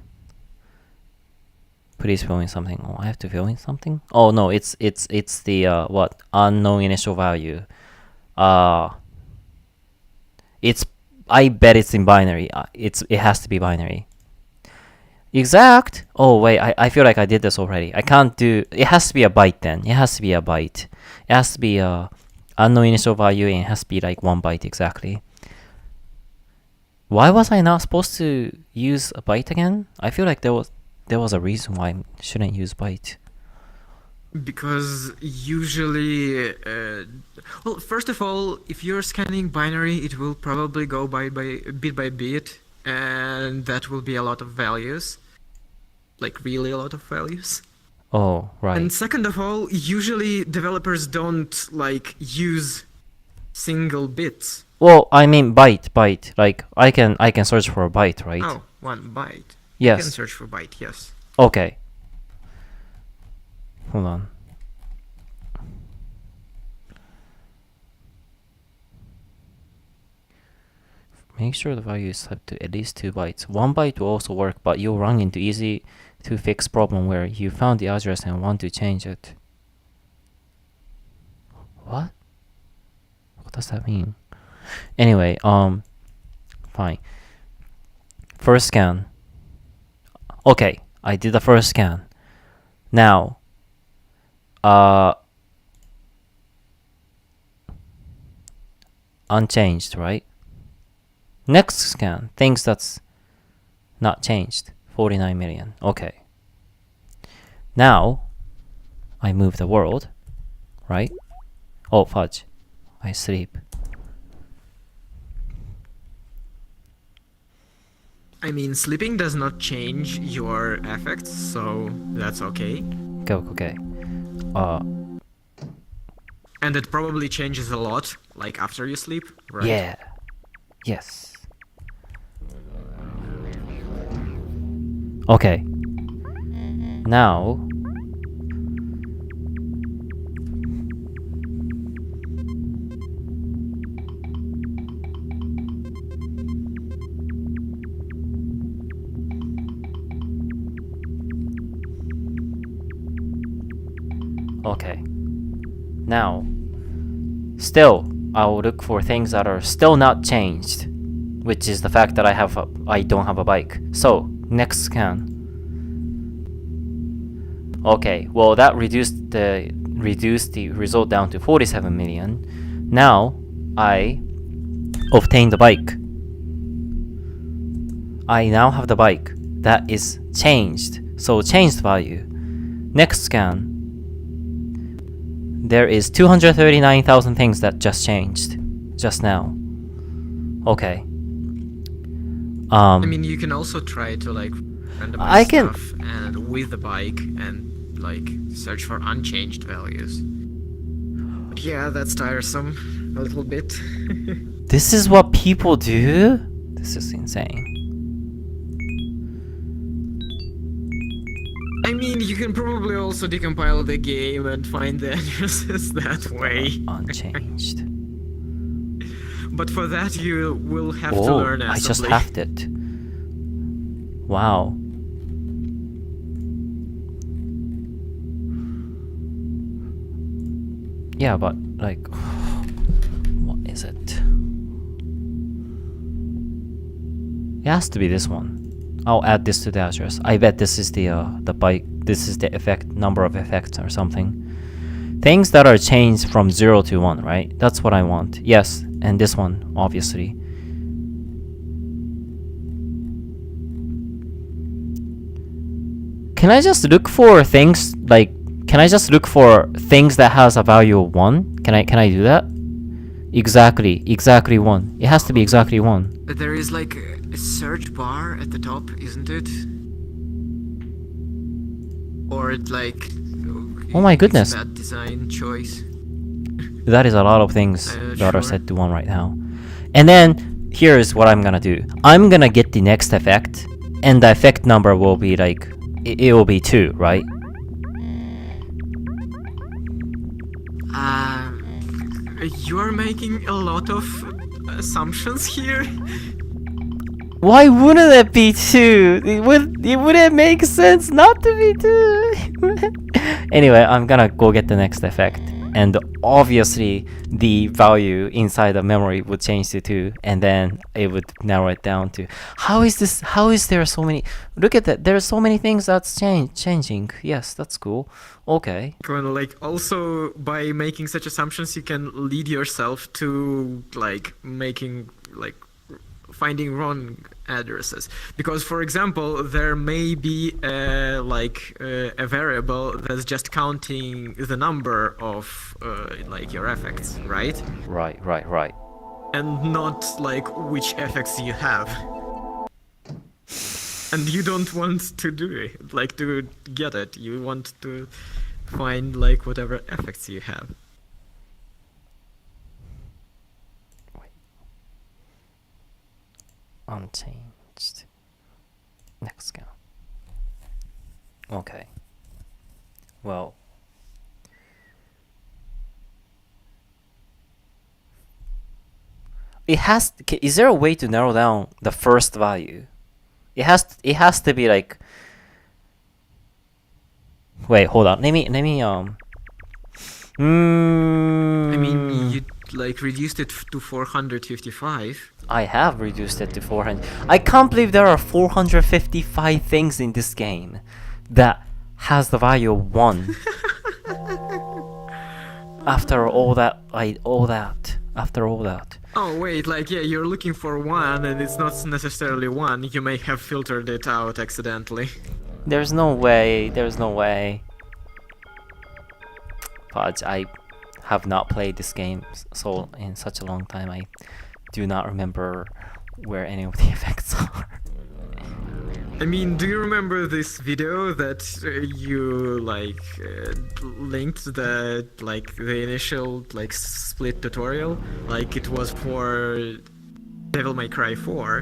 S1: Please fill in something. Oh, I have to fill in something? Oh no, it's the what? Unknown initial value. It's, I bet it's in binary. It has to be binary. Exact? Oh wait, I feel like I did this already. I can't do, it has to be a byte then. It has to be a byte. It has to be a unknown initial value and it has to be like 1 byte exactly. Why was I not supposed to use a byte again? I feel like there was a reason why I shouldn't use byte.
S3: Because usually, well, first of all, if you're scanning binary, it will probably go by bit by bit, and that will be a lot of values, like really a lot of values.
S1: Oh, right.
S3: And second of all, usually developers don't like use single bits.
S1: Well, I mean byte. Like I can search for a byte, right?
S3: Oh, 1 byte. You can
S1: Yes.
S3: search for byte, yes.
S1: Okay. Hold on. Make sure the value is set to at least 2 bytes. 1 byte will also work, but you'll run into easy to fix problem where you found the address and want to change it. What? What does that mean? Anyway, fine. First scan. Okay, I did the first scan. Now, unchanged, right? Next scan, things that's not changed. 49 million. Okay. Now, I move the world, right? Oh, fudge. I sleep.
S3: I mean, sleeping does not change your effects, so that's okay.
S1: Okay.
S3: And it probably changes a lot, like after you sleep, right?
S1: Yeah. Yes. Okay. Now, okay. Now, still, I will look for things that are still not changed, which is the fact that I don't have a bike. So, next scan. Okay, well that reduced the result down to 47 million. Now, I obtained the bike. I now have the bike that is changed. So, changed value. Next scan. There is 239,000 things that just changed just now. Okay.
S3: I mean, you can also try to like randomize
S1: I can-
S3: stuff and with the bike and like search for unchanged values. But yeah, that's tiresome a little bit.
S1: This is what people do? This is insane.
S3: I mean, you can probably also decompile the game and find the addresses that way.
S1: Unchanged.
S3: But for that, you will have to
S1: Oh,
S3: learn
S1: I just
S3: assembly.
S1: halved it. Wow. Yeah, but like, what is it? It has to be this one. I'll add this to the address. I bet this is the bike. This is the effect number of effects or something. Things that are changed from 0 to 1, right? That's what I want. Yes, and this one, obviously. Can I just look for things like? Can I just look for things that has a value of 1? Can I do that? Exactly 1. It has to be exactly 1.
S3: But there is like a search bar at the top, isn't it? Or it like...
S1: Oh my
S3: it's
S1: goodness.
S3: a bad design choice.
S1: That is a lot of things that are
S3: Sure.
S1: set to 1 right now. And then here's what I'm gonna do. I'm gonna get the next effect, and the effect number will be like it will be 2, right?
S3: You're making a lot of assumptions here.
S1: Why wouldn't it be 2? It wouldn't make sense not to be 2. Anyway, I'm gonna go get the next effect. And obviously, the value inside the memory would change to 2, and then it would narrow it down to... How is there so many... Look at that, there are so many things that's changing. Yes, that's cool. Okay.
S3: Like also by making such assumptions, you can lead yourself to like making like finding wrong addresses. Because for example, there may be a variable that's just counting the number of like your effects, right?
S1: Right.
S3: And not like which effects you have. And you don't want to do it, like to get it. You want to find like whatever effects you have.
S1: Unchanged. Next count. Okay. Well. Is there a way to narrow down the first value? It has to be like... Wait, hold on. Let me
S3: I mean, you like reduced it to 455.
S1: I have reduced it to 400. I can't believe there are 455 things in this game that has the value of 1. After all that.
S3: Oh wait, like yeah, you're looking for 1 and it's not necessarily 1. You may have filtered it out accidentally.
S1: There's no way. Fudge, I have not played this game so in such a long time. I do not remember where any of the effects are.
S3: I mean, do you remember this video that you like linked the initial like split tutorial? Like it was for Devil May Cry 4.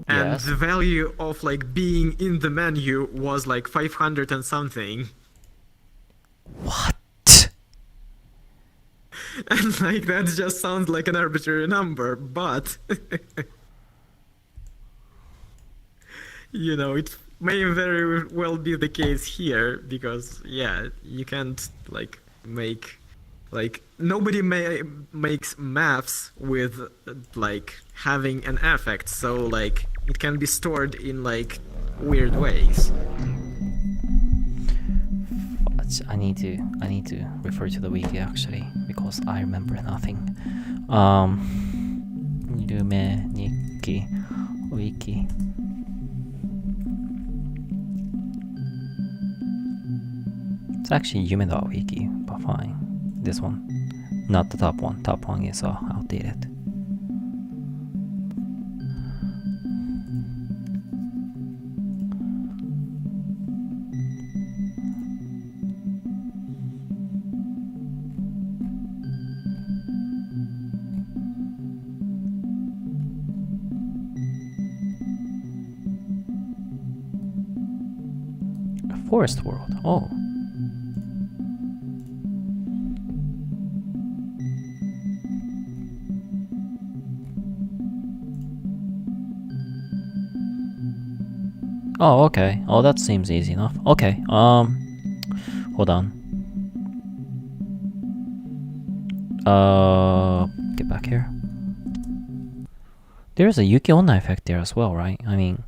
S3: And
S1: Yes.
S3: the value of like being in the menu was like 500 and something.
S1: What?
S3: And like that just sounds like an arbitrary number, but you know, it may very well be the case here because yeah, you can't like make like nobody makes maths with like having an affect, so like it can be stored in like weird ways.
S1: I need to refer to the wiki actually because I remember nothing. Yume Nikki wiki. It's actually Yume.wiki, but fine. This one, not the top one. Top one is outdated. Forest world. Oh. Oh, okay. Oh, that seems easy enough. Okay, hold on. Get back here. There's a Yuki Onna effect there as well, right? I mean,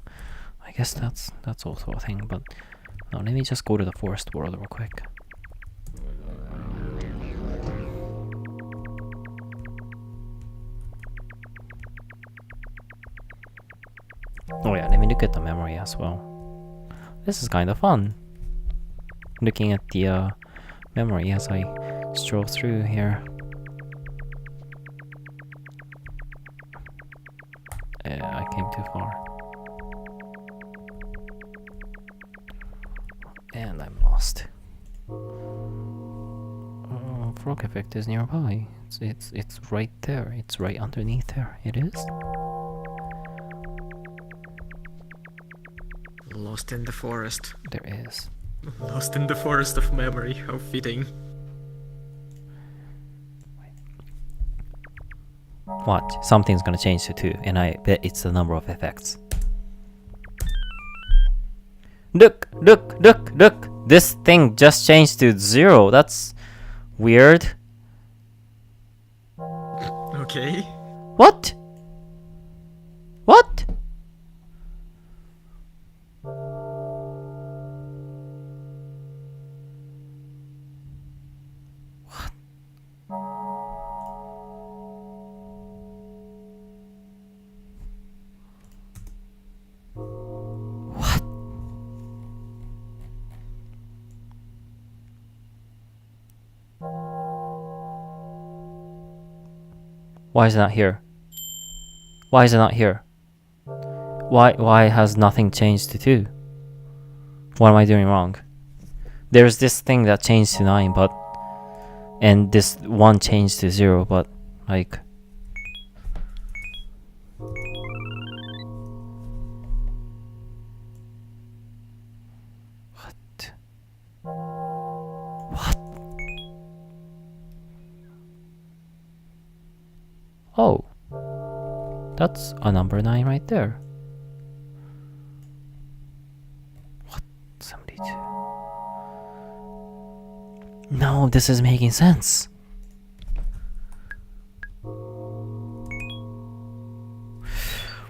S1: I guess that's also a thing, but no, let me just go to the forest world real quick. Oh yeah, let me look at the memory as well. This is kind of fun. Looking at the memory as I stroll through here. I came too far. And I'm lost. Frog effect is nearby. It's right there. It's right underneath there. It is.
S3: Lost in the forest.
S1: There is.
S3: Lost in the forest of memory. How fitting.
S1: Watch, something's gonna change to 2, and I bet it's the number of effects. Look! Look! Look! Look! This thing just changed to 0. That's weird.
S3: Okay.
S1: What? What? Why is it not here? Why is it not here? Why has nothing changed to 2? What am I doing wrong? There's this thing that changed to 9, but... And this one changed to 0, but... Like... What? What? Oh. That's a number 9 right there. What? 72. No, this is making sense.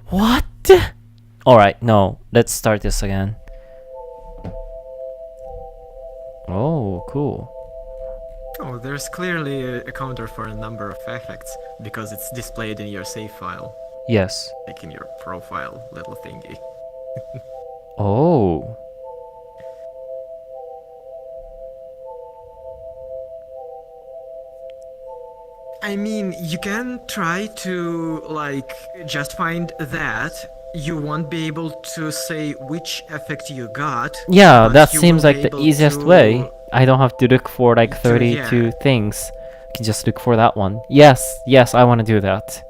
S1: What? Alright, no. Let's start this again. Oh, cool.
S3: Oh, there's clearly a counter for a number of effects, because it's displayed in your save file,
S1: Yes.
S3: like in your profile little thingy.
S1: Oh.
S3: I mean, you can try to, like, just find that. You won't be able to say which effect you got.
S1: Yeah,
S3: but
S1: that
S3: you
S1: seems
S3: will
S1: like
S3: be
S1: the
S3: able
S1: easiest
S3: to-
S1: way. I don't have to look for like 32
S3: yeah.
S1: things. I can just look for that one. Yes, yes, I want to do that.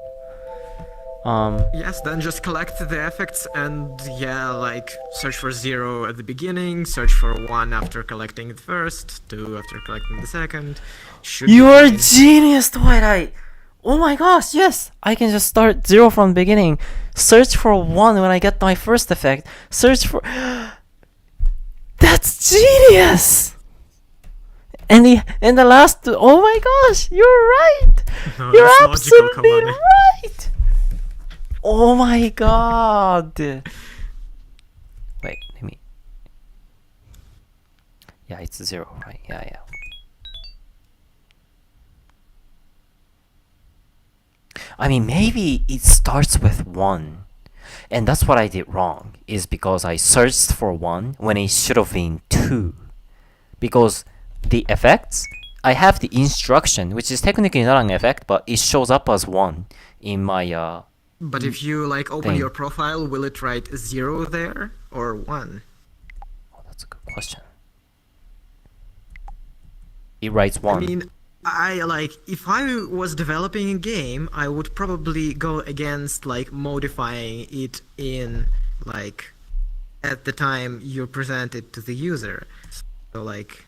S3: Yes, then just collect the effects and, yeah, like, search for 0 at the beginning, search for 1 after collecting the first, 2 after collecting the second. Should be
S1: You're a
S3: fine.
S1: genius, Twilight! Oh my gosh, yes! I can just start 0 from the beginning. Search for 1 when I get my first effect. Search for... That's genius! And the last... Oh my gosh, you're right!
S3: No,
S1: You're
S3: that's logical,
S1: absolutely
S3: Kamane.
S1: right! Oh my god! Wait, let me... Yeah, it's 0, right? Yeah, yeah. I mean, maybe it starts with 1. And that's what I did wrong, is because I searched for 1 when it should have been 2. Because the effects, I have the instruction, which is technically not an effect, but it shows up as 1 in my...
S3: But if you, like, open
S1: thing.
S3: your profile, will it write 0 there, or 1?
S1: Oh, that's a good question. It writes 1.
S3: I mean, if I was developing a game, I would probably go against, like, modifying it in, like, at the time you present it to the user. So like,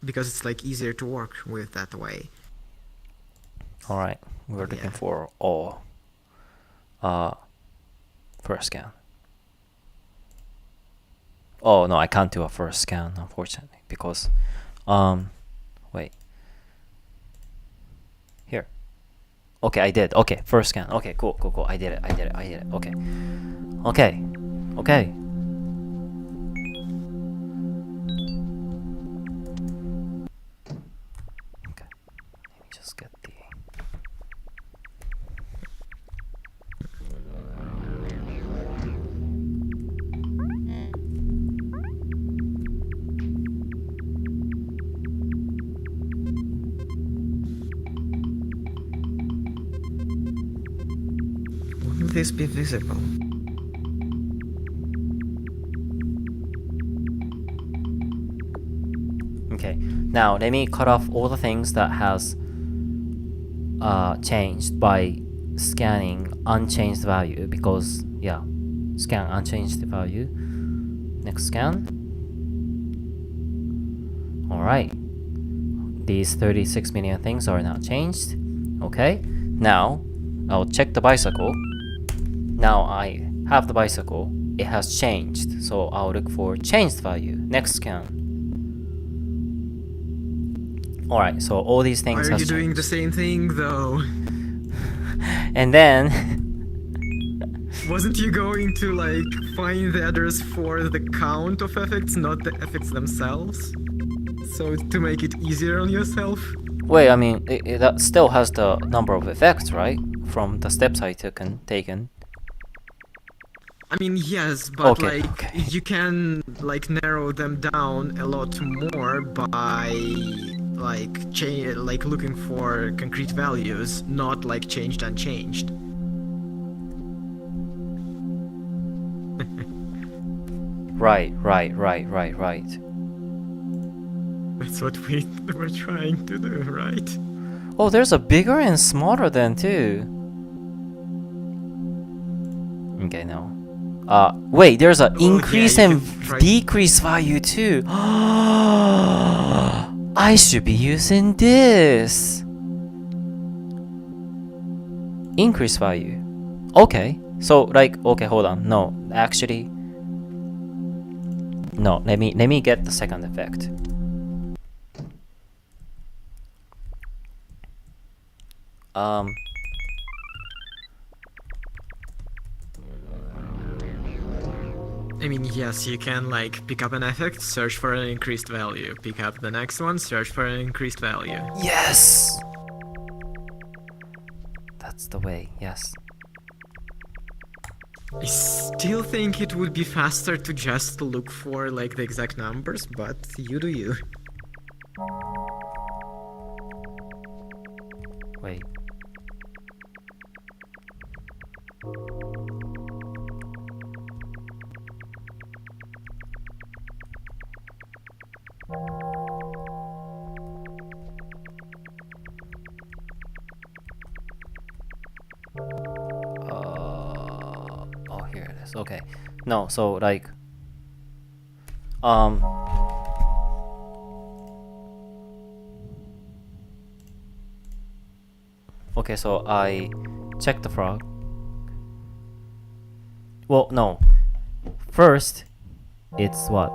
S3: because it's like easier to work with that way.
S1: All right, we're looking
S3: Yeah.
S1: for all first scan. Oh no, I can't do a first scan unfortunately because wait. Here. Okay, I did. Okay, first scan. Okay, cool. I did it. Okay. Okay. Okay. Okay. Let me just get the
S3: Wouldn't this be visible?
S1: Okay, now let me cut off all the things that has changed by scanning unchanged value because yeah, scan unchanged value. Next scan. All right, these 36 million things are now changed. Okay, now I'll check the bicycle. Now I have the bicycle. It has changed, so I'll look for changed value. Next scan. Alright, so all these
S3: Why
S1: things
S3: are
S1: has
S3: you doing the same thing though?
S1: And then
S3: Wasn't you going to like find the address for the count of effects, not the effects themselves? So to make it easier on yourself?
S1: wait, I mean that still has the number of effects, right? From the steps I taken.
S3: I mean, yes, but
S1: Okay,
S3: like
S1: okay.
S3: you can like narrow them down a lot more by like looking for concrete values, not like changed unchanged.
S1: Right.
S3: That's what we were trying to do, right?
S1: Oh, there's a bigger and smaller than too. Okay, no. Wait, there's a increase
S3: yeah, you
S1: and
S3: can try-
S1: decrease value too. I should be using this. Increase value. Okay. So like okay, hold on. No, actually no, let me get the second effect.
S3: I mean, yes, you can like pick up an effect, search for an increased value, pick up the next one, search for an increased value.
S1: Yes. That's the way. Yes.
S3: I still think it would be faster to just look for like the exact numbers, but you do you.
S1: Wait. Oh, here it is. Okay. No, so like okay, so I check the frog. Well, no. First, it's what?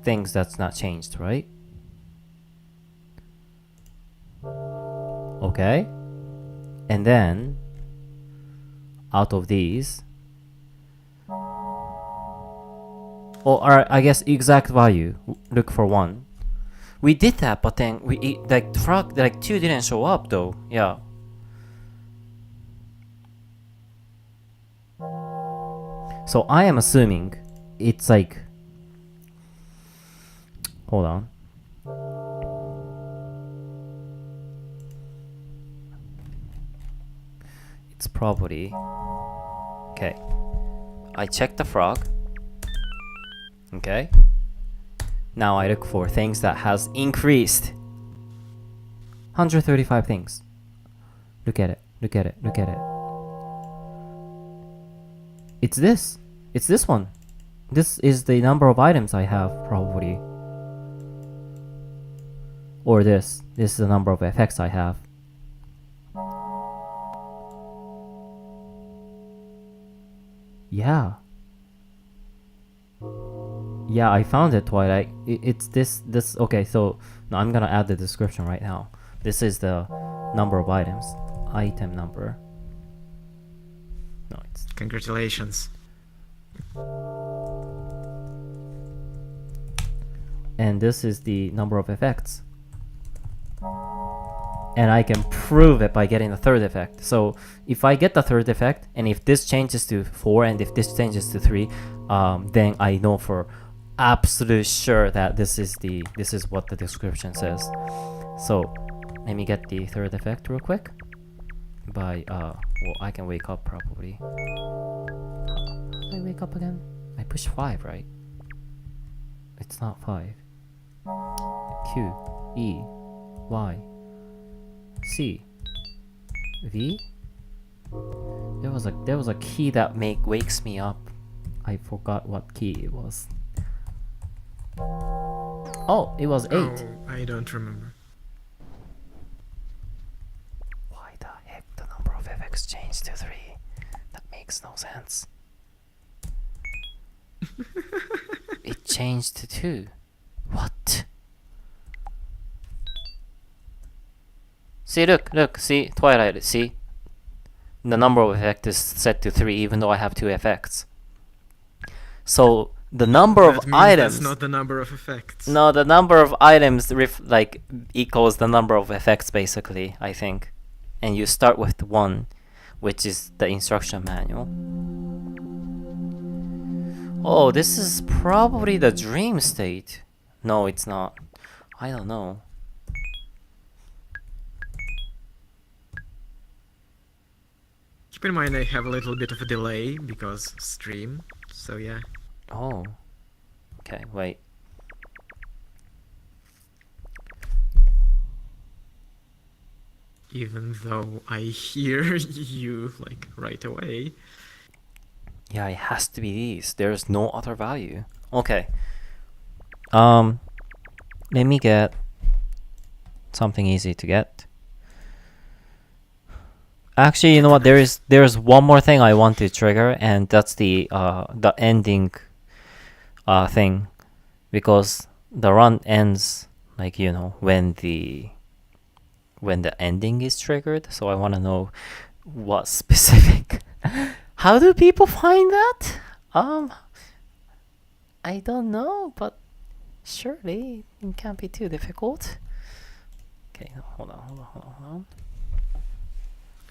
S1: Things that's not changed, right? Okay. And then, out of these, or I guess exact value, look for one. We did that, but then like the frog, like 2 didn't show up though. Yeah. So I am assuming it's like, hold on. It's probably, okay. I check the frog. Okay. Now I look for things that has increased. 135 things. Look at it. It's this. It's this one. This is the number of items I have, probably. Or this. This is the number of effects I have. Yeah. Yeah, I found it, Twilight. It's this. Okay, so no, I'm gonna add the description right now. This is the number of items. Item number. No, it's...
S3: Congratulations.
S1: And this is the number of effects. And I can prove it by getting the third effect. So if I get the third effect, and if this changes to 4 and if this changes to 3, then I know for absolute sure that this is what the description says. So let me get the third effect real quick. By well, I can wake up probably. How do I wake up again? I push 5, right? It's not 5. Q, E, Y, C, V. There was a key that wakes me up. I forgot what key it was. Oh, it was 8.
S3: Oh, I don't remember.
S1: Why the heck the number of effects changed to 3? That makes no sense. It changed to 2. What? See, look, see, Twilight, see? The number of effects is set to 3 even though I have 2 effects. So the number
S3: That
S1: of
S3: means
S1: items...
S3: That's not the number of effects.
S1: No, the number of items equals the number of effects basically, I think. And you start with 1, which is the instruction manual. Oh, this is probably the dream state. No, it's not. I don't know.
S3: Keep in mind I have a little bit of a delay because stream, so yeah.
S1: Oh. Okay, wait.
S3: Even though I hear you like right away.
S1: Yeah, it has to be these. There's no other value. Okay. Let me get something easy to get. Actually, you know what? There's one more thing I want to trigger, and that's the ending thing, because the run ends like, you know, when the ending is triggered. So I want to know what specific. How do people find that? I don't know, but surely it can't be too difficult. Okay, hold on.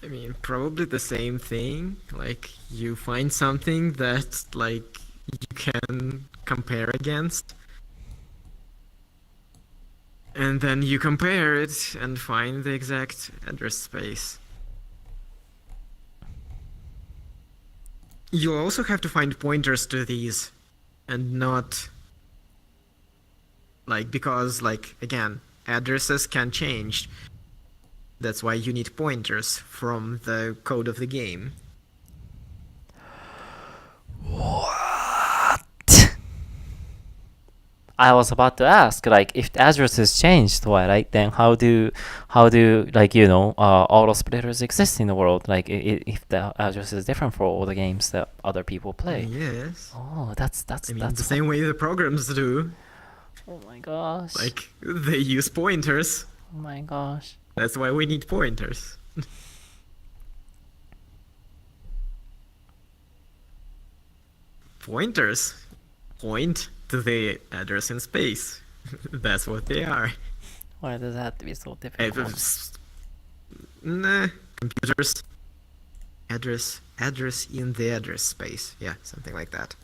S3: I mean, probably the same thing. Like, you find something that, like, you can compare against. And then you compare it and find the exact address space. You also have to find pointers to these. And not... like, because, like, again, addresses can change. That's why you need pointers from the code of the game.
S1: What? I was about to ask, like, if the addresses changed, right? Then how do like, you know, AutoSplitters exist in the world? Like, if the address is different for all the games that other people play.
S3: Yes.
S1: Oh, that's
S3: I mean, the same way the programs do.
S1: Oh my gosh.
S3: Like, they use pointers.
S1: Oh my gosh.
S3: That's why we need pointers. Pointers point to the address in space. That's what they are.
S1: Why does that have to be so difficult?
S3: Nah, computers. Address in the address space. Yeah, something like that.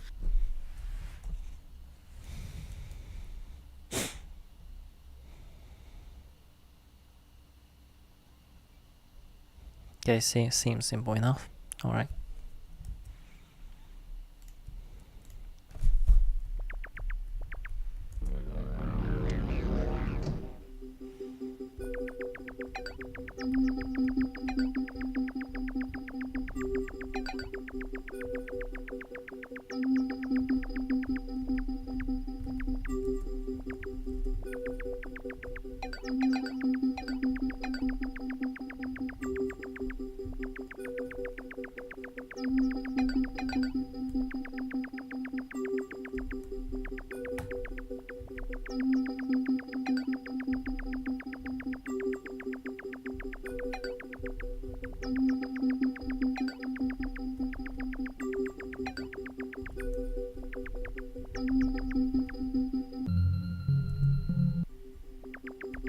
S1: Okay, seems simple enough. Alright. I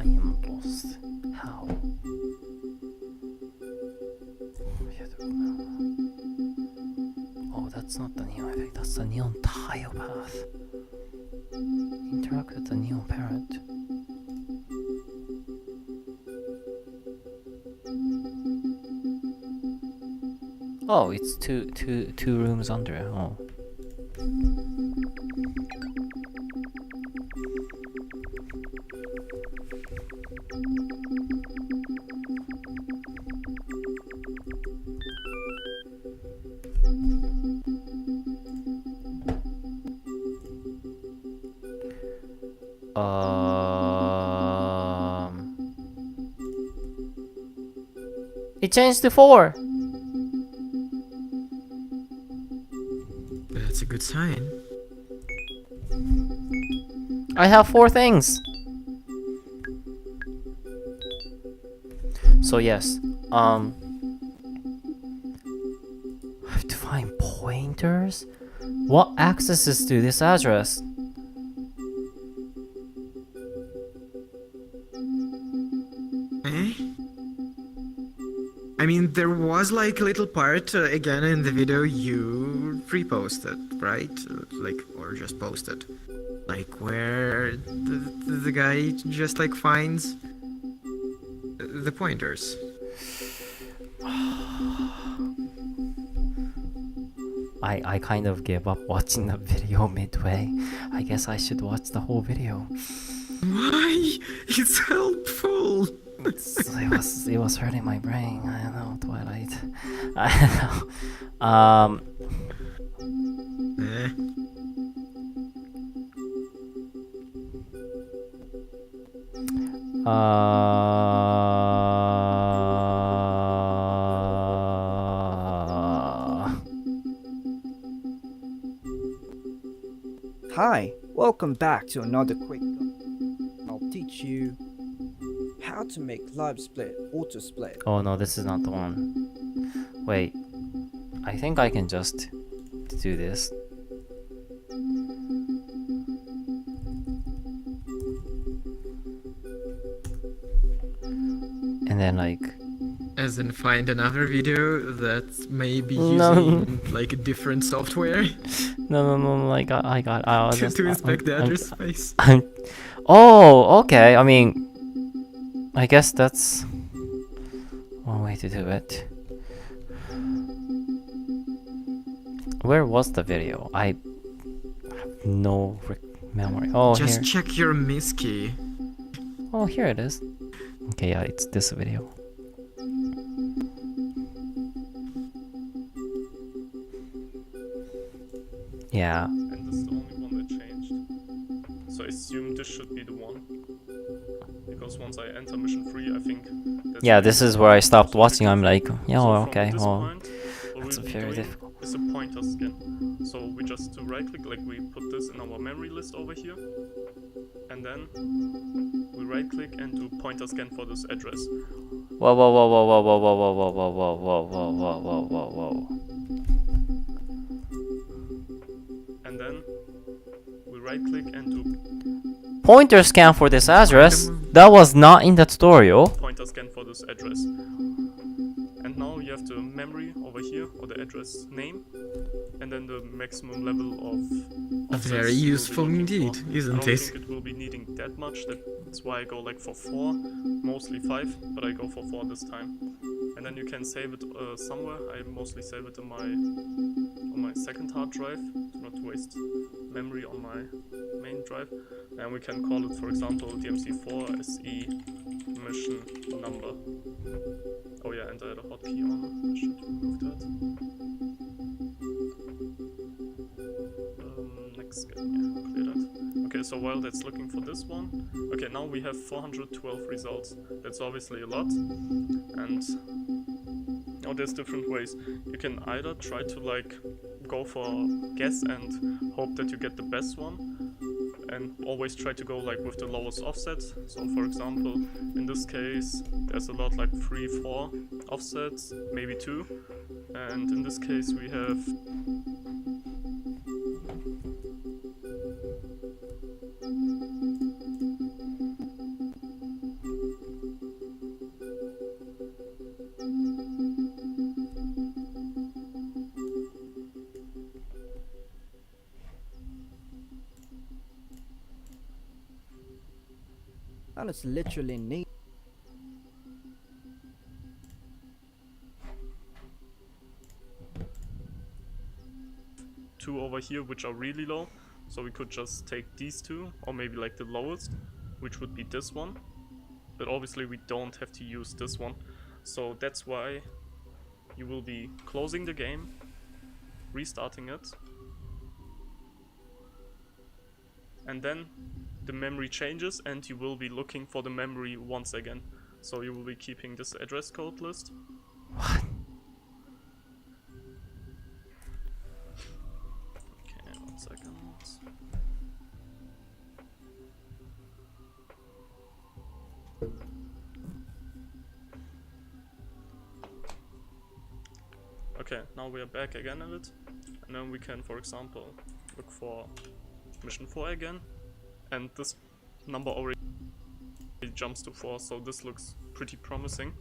S1: am lost. How? Oh, that's not the neon effect. That's the neon tile path. Interact with the neon parent. Oh, it's two rooms under. Oh. It changed to 4.
S3: That's a good sign.
S1: I have 4 things. So yes, I have to find pointers. What accesses to this address?
S3: Eh? I mean, there was like a little part again in the video you reposted, right? Like, or just posted. Like where the guy just like finds the pointers.
S1: I kind of gave up watching the video midway. I guess I should watch the whole video.
S3: Why? It's helpful.
S1: It was hurting my brain. I don't know, Twilight. I don't know.
S3: Eh.
S4: Hi, welcome back to another quick. I'll teach you how to make LiveSplit AutoSplit.
S1: Oh no, this is not the one. Wait, I think I can just do this. And then like...
S3: As in find another video that may be
S1: No.
S3: using like a different software
S1: No, I was just...
S3: to inspect the address space.
S1: Oh, okay, I mean... I guess that's one way to do it. Where was the video? I have no memory. Oh,
S3: Just
S1: here.
S3: check your miss key.
S1: Oh, here it is. Okay, yeah, it's this video. Yeah.
S5: And this is the only one that changed. So I assume this should be the one. Because once I enter mission 3, I think that's
S1: Yeah, this is where I stopped watching. I'm like, yeah,
S5: So
S1: well,
S5: from
S1: okay,
S5: this
S1: well,
S5: point, what
S1: that's
S5: we'll be
S1: very
S5: doing
S1: difficult.
S5: is a pointer scan. So we just do right click, like we put this in our memory list over here. And then we right click and do pointer scan for this address.
S1: Whoa, whoa, whoa, whoa, whoa, whoa, whoa, whoa, whoa, whoa, whoa, whoa, whoa, whoa, whoa, whoa.
S5: And then we right click and do
S1: Pointer scan for this address. That was not in the tutorial.
S5: pointer scan for this address. And now you have the memory over here, or the address name, and then the maximum level of offsets
S3: Very
S5: you'll be
S3: useful
S5: looking
S3: indeed,
S5: for.
S3: isn't
S5: I don't
S3: it?
S5: think it will be needing that much, that's why I go like for 4, mostly 5, but I go for 4 this time. And then you can save it somewhere. I mostly save it on my second hard drive, to not waste memory on my main drive. And we can call it, for example, DMC4 SE mission number. Oh yeah, and I had a hotkey on. I should remove that. Next scan, yeah, clear that. Okay, so while that's looking for this one, okay, now we have 412 results. That's obviously a lot, and now there's different ways. You can either try to like go for guess and hope that you get the best one, and always try to go like with the lowest offset. So for example, in this case, there's a lot like 3, 4 offsets, maybe 2, And in this case we have
S4: And it's literally neat.
S5: two over here which are really low, so we could just take these two, or maybe like the lowest, which would be this one, but obviously we don't have to use this one, so that's why you will be closing the game, restarting it, and then the memory changes and you will be looking for the memory once again. So you will be keeping this address code list.
S1: What?
S5: Okay, 1 second. Okay, now we are back again at it, and then we can, for example, look for mission 4 again, and this number already jumps to 4, so this looks pretty promising.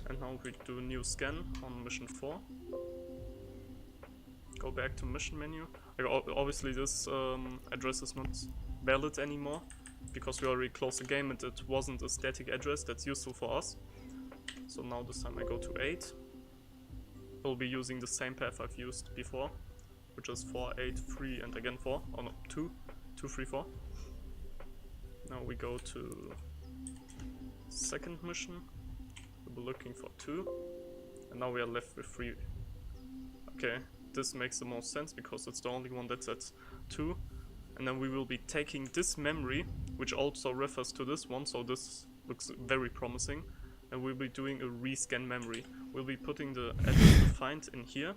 S5: And now we do a new scan on mission 4. Go back to mission menu. Obviously this address is not valid anymore, because we already closed the game and it wasn't a static address that's useful for us. So now this time I go to 8. We'll be using the same path I've used before, which is 4, 8, 3 and again 4, or no, 2, 2, 3, 4. Now we go to second mission, we'll be looking for 2, and now we are left with 3. Okay, this makes the most sense because it's the only one that's at 2, and then we will be taking this memory, which also refers to this one, so this looks very promising, and we'll be doing a rescan memory. We'll be putting the address to find in here,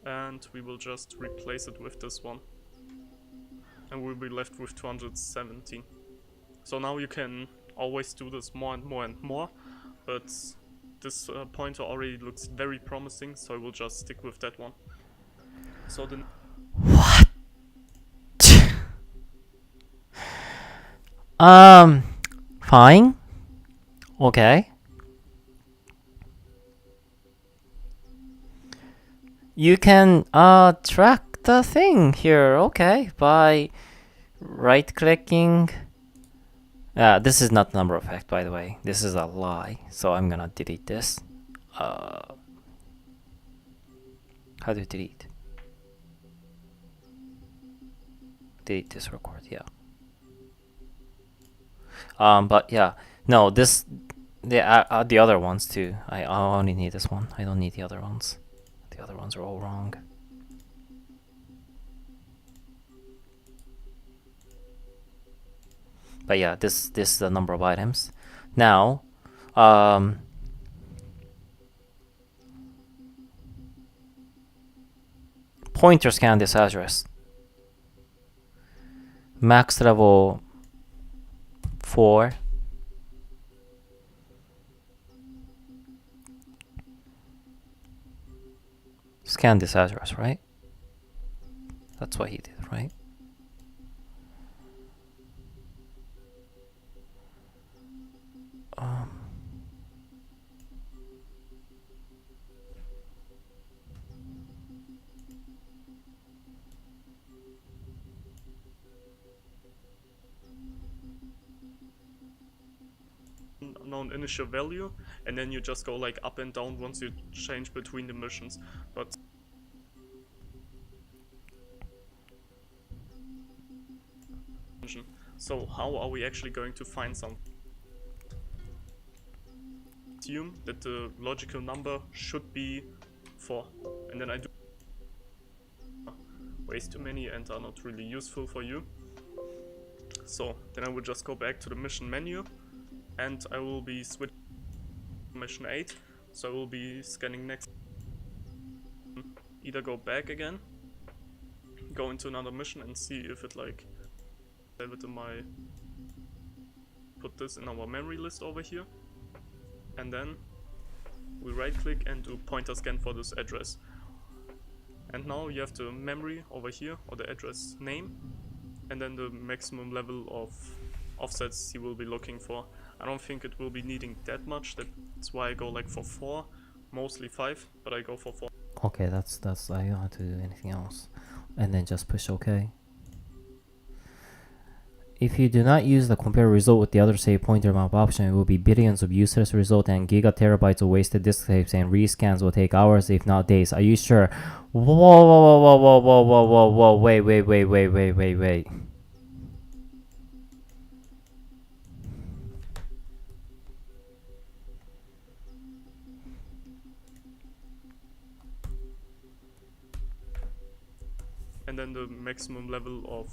S5: and we will just replace it with this one, and we'll be left with 217. So now you can always do this more and more and more, but this pointer already looks very promising, so I will just stick with that one. So the
S1: What? Fine. Okay. You can track the thing here, okay, by right-clicking. This is not number effect, by the way. This is a lie, so I'm gonna delete this. How do you delete? Delete this record, yeah. But yeah, no, this the other ones too. I only need this one. I don't need the other ones. The other ones are all wrong. But yeah, this is the number of items. Now, pointer scan this address. Max level 4. Scan this address, right? That's what he did, right?
S5: known initial value, and then you just go like up and down once you change between the missions. But so how are we actually going to find something? Assume that the logical number should be 4, and then I do ways too many and are not really useful for you. So then I will just go back to the mission menu, and I will be switching to mission 8. So I will be scanning next. Either go back again, go into another mission and see if it like save it in my, put this in our memory list over here, and then we right click and do pointer scan for this address. And now you have the memory over here, or the address name, and then the maximum level of offsets you will be looking for. I don't think it will be needing that much, that's why I go like for 4, mostly 5, but I go for 4.
S1: Okay, that's I don't have to do anything else. And then just push OK. If you do not use the compare result with the other save pointer map option, it will be billions of useless results and gigaterabytes of wasted disk saves, and rescans will take hours if not days. Are you sure? Whoa, wait.
S5: And then the maximum level of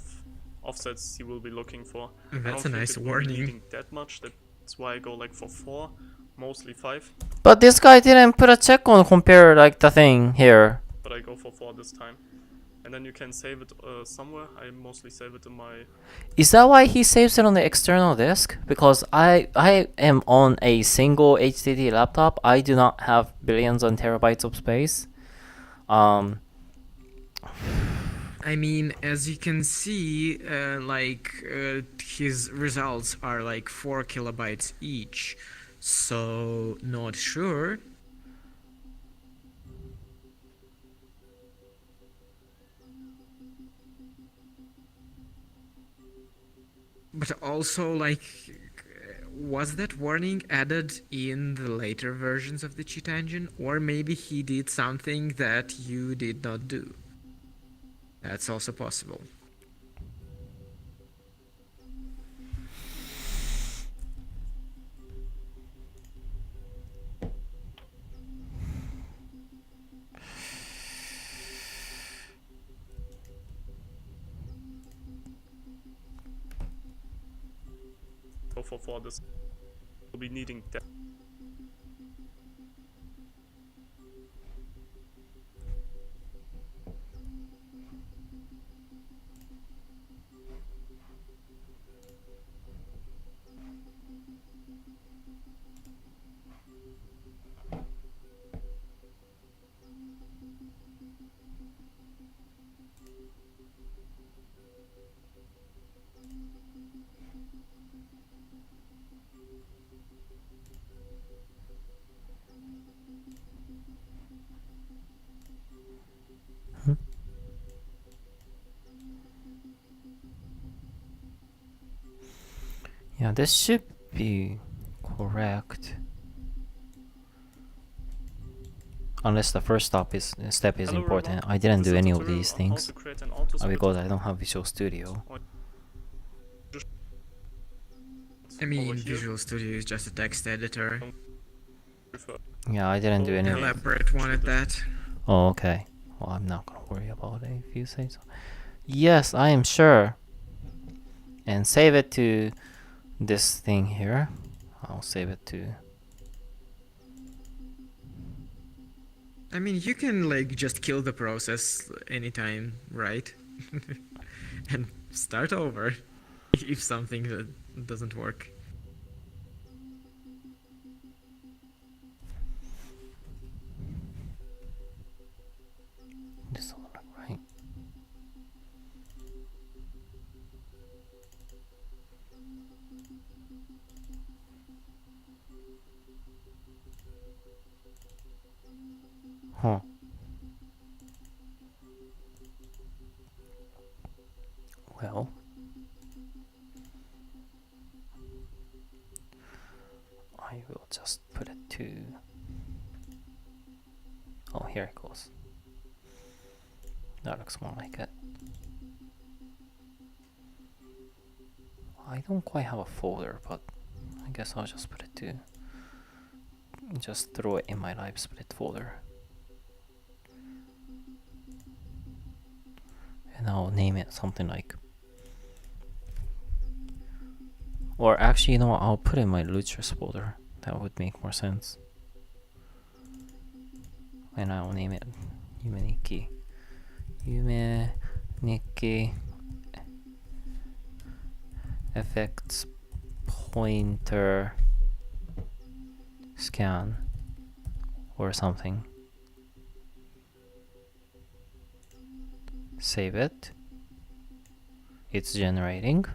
S5: offsets you will be looking for.
S3: That's
S5: I
S3: a
S5: don't
S3: nice
S5: think it will be
S3: warning.
S5: needing that much, that's why I go like for 4, mostly 5,
S1: But this guy didn't put a check on compare like the thing here.
S5: but I go for 4 this time. And then you can save it somewhere. I mostly save it in my...
S1: Is that why he saves it on the external disk? Because I am on a single HDD laptop. I do not have billions and terabytes of space.
S3: I mean, as you can see, his results are like 4 kilobytes each, so not sure. But also, was that warning added in the later versions of the cheat engine? Or maybe he did something that you did not do? That's also possible.
S5: Go for 4 this... will be needing that...
S1: Yeah, this should be correct. Unless the first step is
S5: Hello,
S1: important.
S5: everyone.
S1: I didn't
S5: This
S1: do
S5: is a
S1: any of
S5: tutorial
S1: these
S5: on how
S1: things
S5: to create an auto-splitter.
S1: because I don't have Visual Studio.
S3: I mean,
S5: Over here.
S3: Visual Studio is just a text editor.
S1: Yeah, I didn't do any of
S3: Elaborate one at that.
S1: Oh, okay. Well, I'm not gonna worry about it if you say so. Yes, I am sure. And save it to this thing here. I'll save it to...
S3: I mean, you can just kill the process anytime, right? And start over if something doesn't work.
S1: This will look right. Huh. Well, I will just put it to... Oh, here it goes. That looks more like it. I don't quite have a folder, but I guess I'll just put it to... Just throw it in my LiveSplit folder. And I'll name it something like... Or actually, you know what, I'll put it in my Lutris folder. That would make more sense. And I'll name it Yume Nikki. Yume Nikki effects pointer scan or something. Save it. It's generating.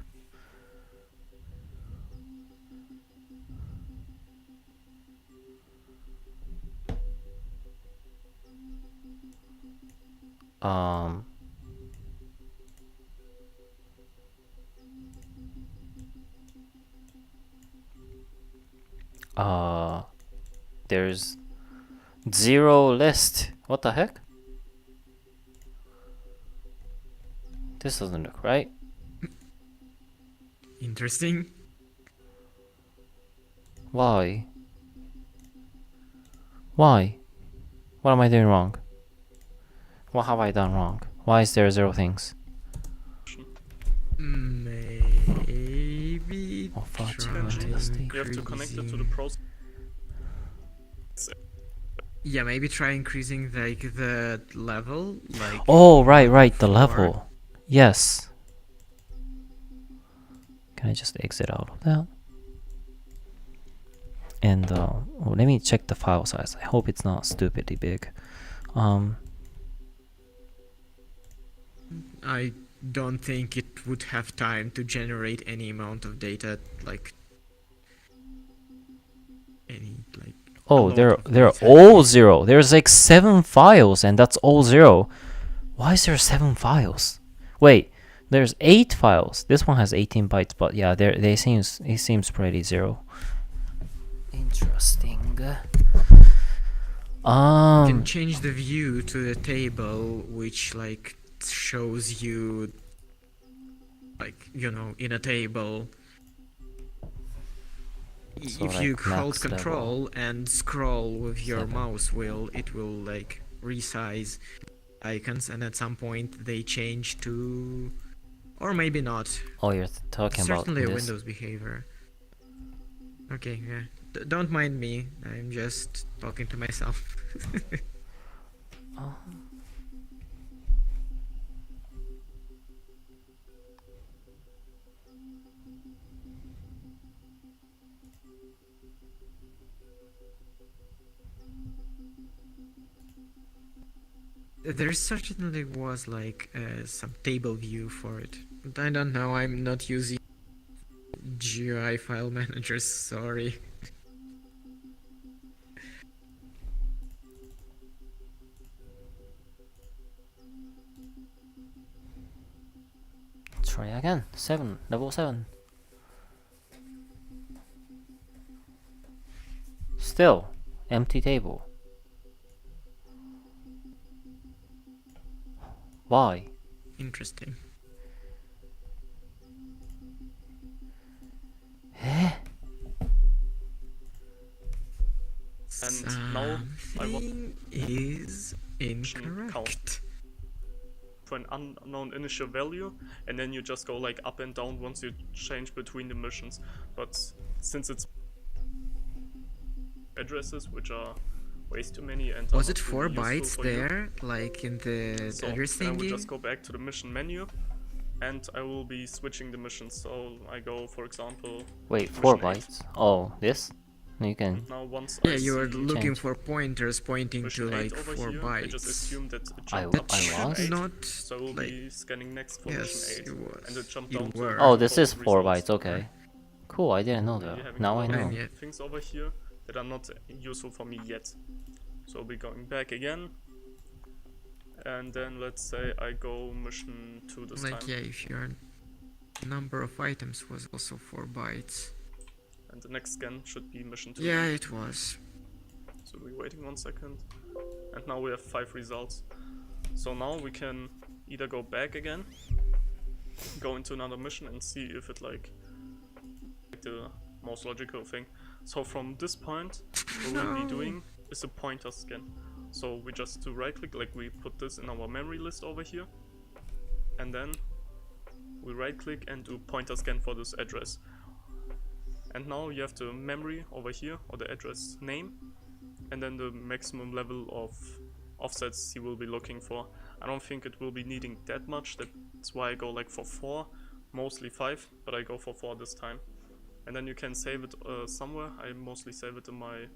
S1: There's 0 list. What the heck? This doesn't look right.
S3: Interesting.
S1: Why? Why? What am I doing wrong? What have I done wrong? Why is there 0 things?
S3: Maybe.
S1: Oh, fuck,
S3: try
S5: You have to connect it to the
S3: increasing-
S5: process.
S3: Yeah, maybe try increasing like the level. Like.
S1: Oh, right, the
S3: before.
S1: level. Yes. Can I just exit out of that? And let me check the file size. I hope it's not stupidly big.
S3: I don't think it would have time to generate any amount of data, like any like.
S1: Oh,
S3: amount
S1: they're
S3: of
S1: they're
S3: data.
S1: all 0. There's like 7 files, and that's all 0. Why is there 7 files? Wait, there's 8 files. This one has 18 bytes, but yeah, it seems pretty 0. Interesting.
S3: You can change the view to the table, which like shows you, like, you know, in a table.
S1: So,
S3: If you
S1: like,
S3: hold
S1: max
S3: control and scroll with your
S1: 7.
S3: mouse wheel, it will like resize icons, and at some point they change to, or maybe not.
S1: Oh, you're talking about
S3: Certainly a
S1: this.
S3: Windows behavior. Okay, yeah. Don't mind me. I'm just talking to myself.
S1: Oh.
S3: There certainly was like some table view for it. But I don't know. I'm not using GUI file managers. Sorry.
S1: Try again. 7. Level 7. Still empty table. Why?
S3: Interesting.
S1: Eh?
S5: And now I want
S3: Something is
S5: count
S3: incorrect.
S5: for an unknown initial value, and then you just go like up and down once you change between the missions. But since it's addresses, which are way too many, and are
S3: Was
S5: not
S3: it 4
S5: really useful
S3: bytes
S5: for you,
S3: there, like in the
S5: so
S3: address
S5: I will
S3: thingy?
S5: just go back to the mission menu, and I will be switching the missions. So I go, for example,
S1: Wait, 4
S5: Mission 8.
S1: bytes? Oh, this? No, you can.
S5: now once
S3: Yeah,
S5: I
S3: you were
S5: see
S3: looking
S1: change.
S3: for pointers pointing
S5: mission
S3: to
S5: 8
S3: like
S5: over
S3: 4
S5: here, I just
S3: bytes.
S5: assume that it
S1: I
S5: jumped
S1: w-
S5: up to
S1: I
S5: mission
S1: was?
S5: 8,
S3: Not
S5: so I will
S3: like
S5: be scanning next for
S3: yes,
S5: mission 8,
S3: you
S5: and
S3: was.
S5: it jumped
S3: You
S5: down to
S3: were.
S1: Oh, this is
S5: default
S1: 4
S5: results.
S1: bytes, okay. Cool, I didn't know
S5: You're
S1: that.
S5: having
S1: Now
S5: a
S1: I
S5: lot of
S1: know.
S3: Yeah.
S5: things over here that are not useful for me yet. So I'll be going back again, and then let's say I go mission 2 this
S3: Like
S5: time,
S3: yeah, if your number of items was also 4 bytes.
S5: and the next scan should be mission 2.
S3: Yeah, it was.
S5: So we're waiting 1 second, and now we have 5 results. So now we can either go back again, go into another mission and see if it like the most logical thing. So from this point, what we'll be doing is a pointer scan. So we just do right click, like we put this in our memory list over here, and then we right click and do pointer scan for this address. And now you have the memory over here, or the address name, and then the maximum level of offsets you will be looking for. I don't think it will be needing that much, that's why I go like for 4, mostly 5, but I go for 4 this time. And then you can save it somewhere. I mostly save it in my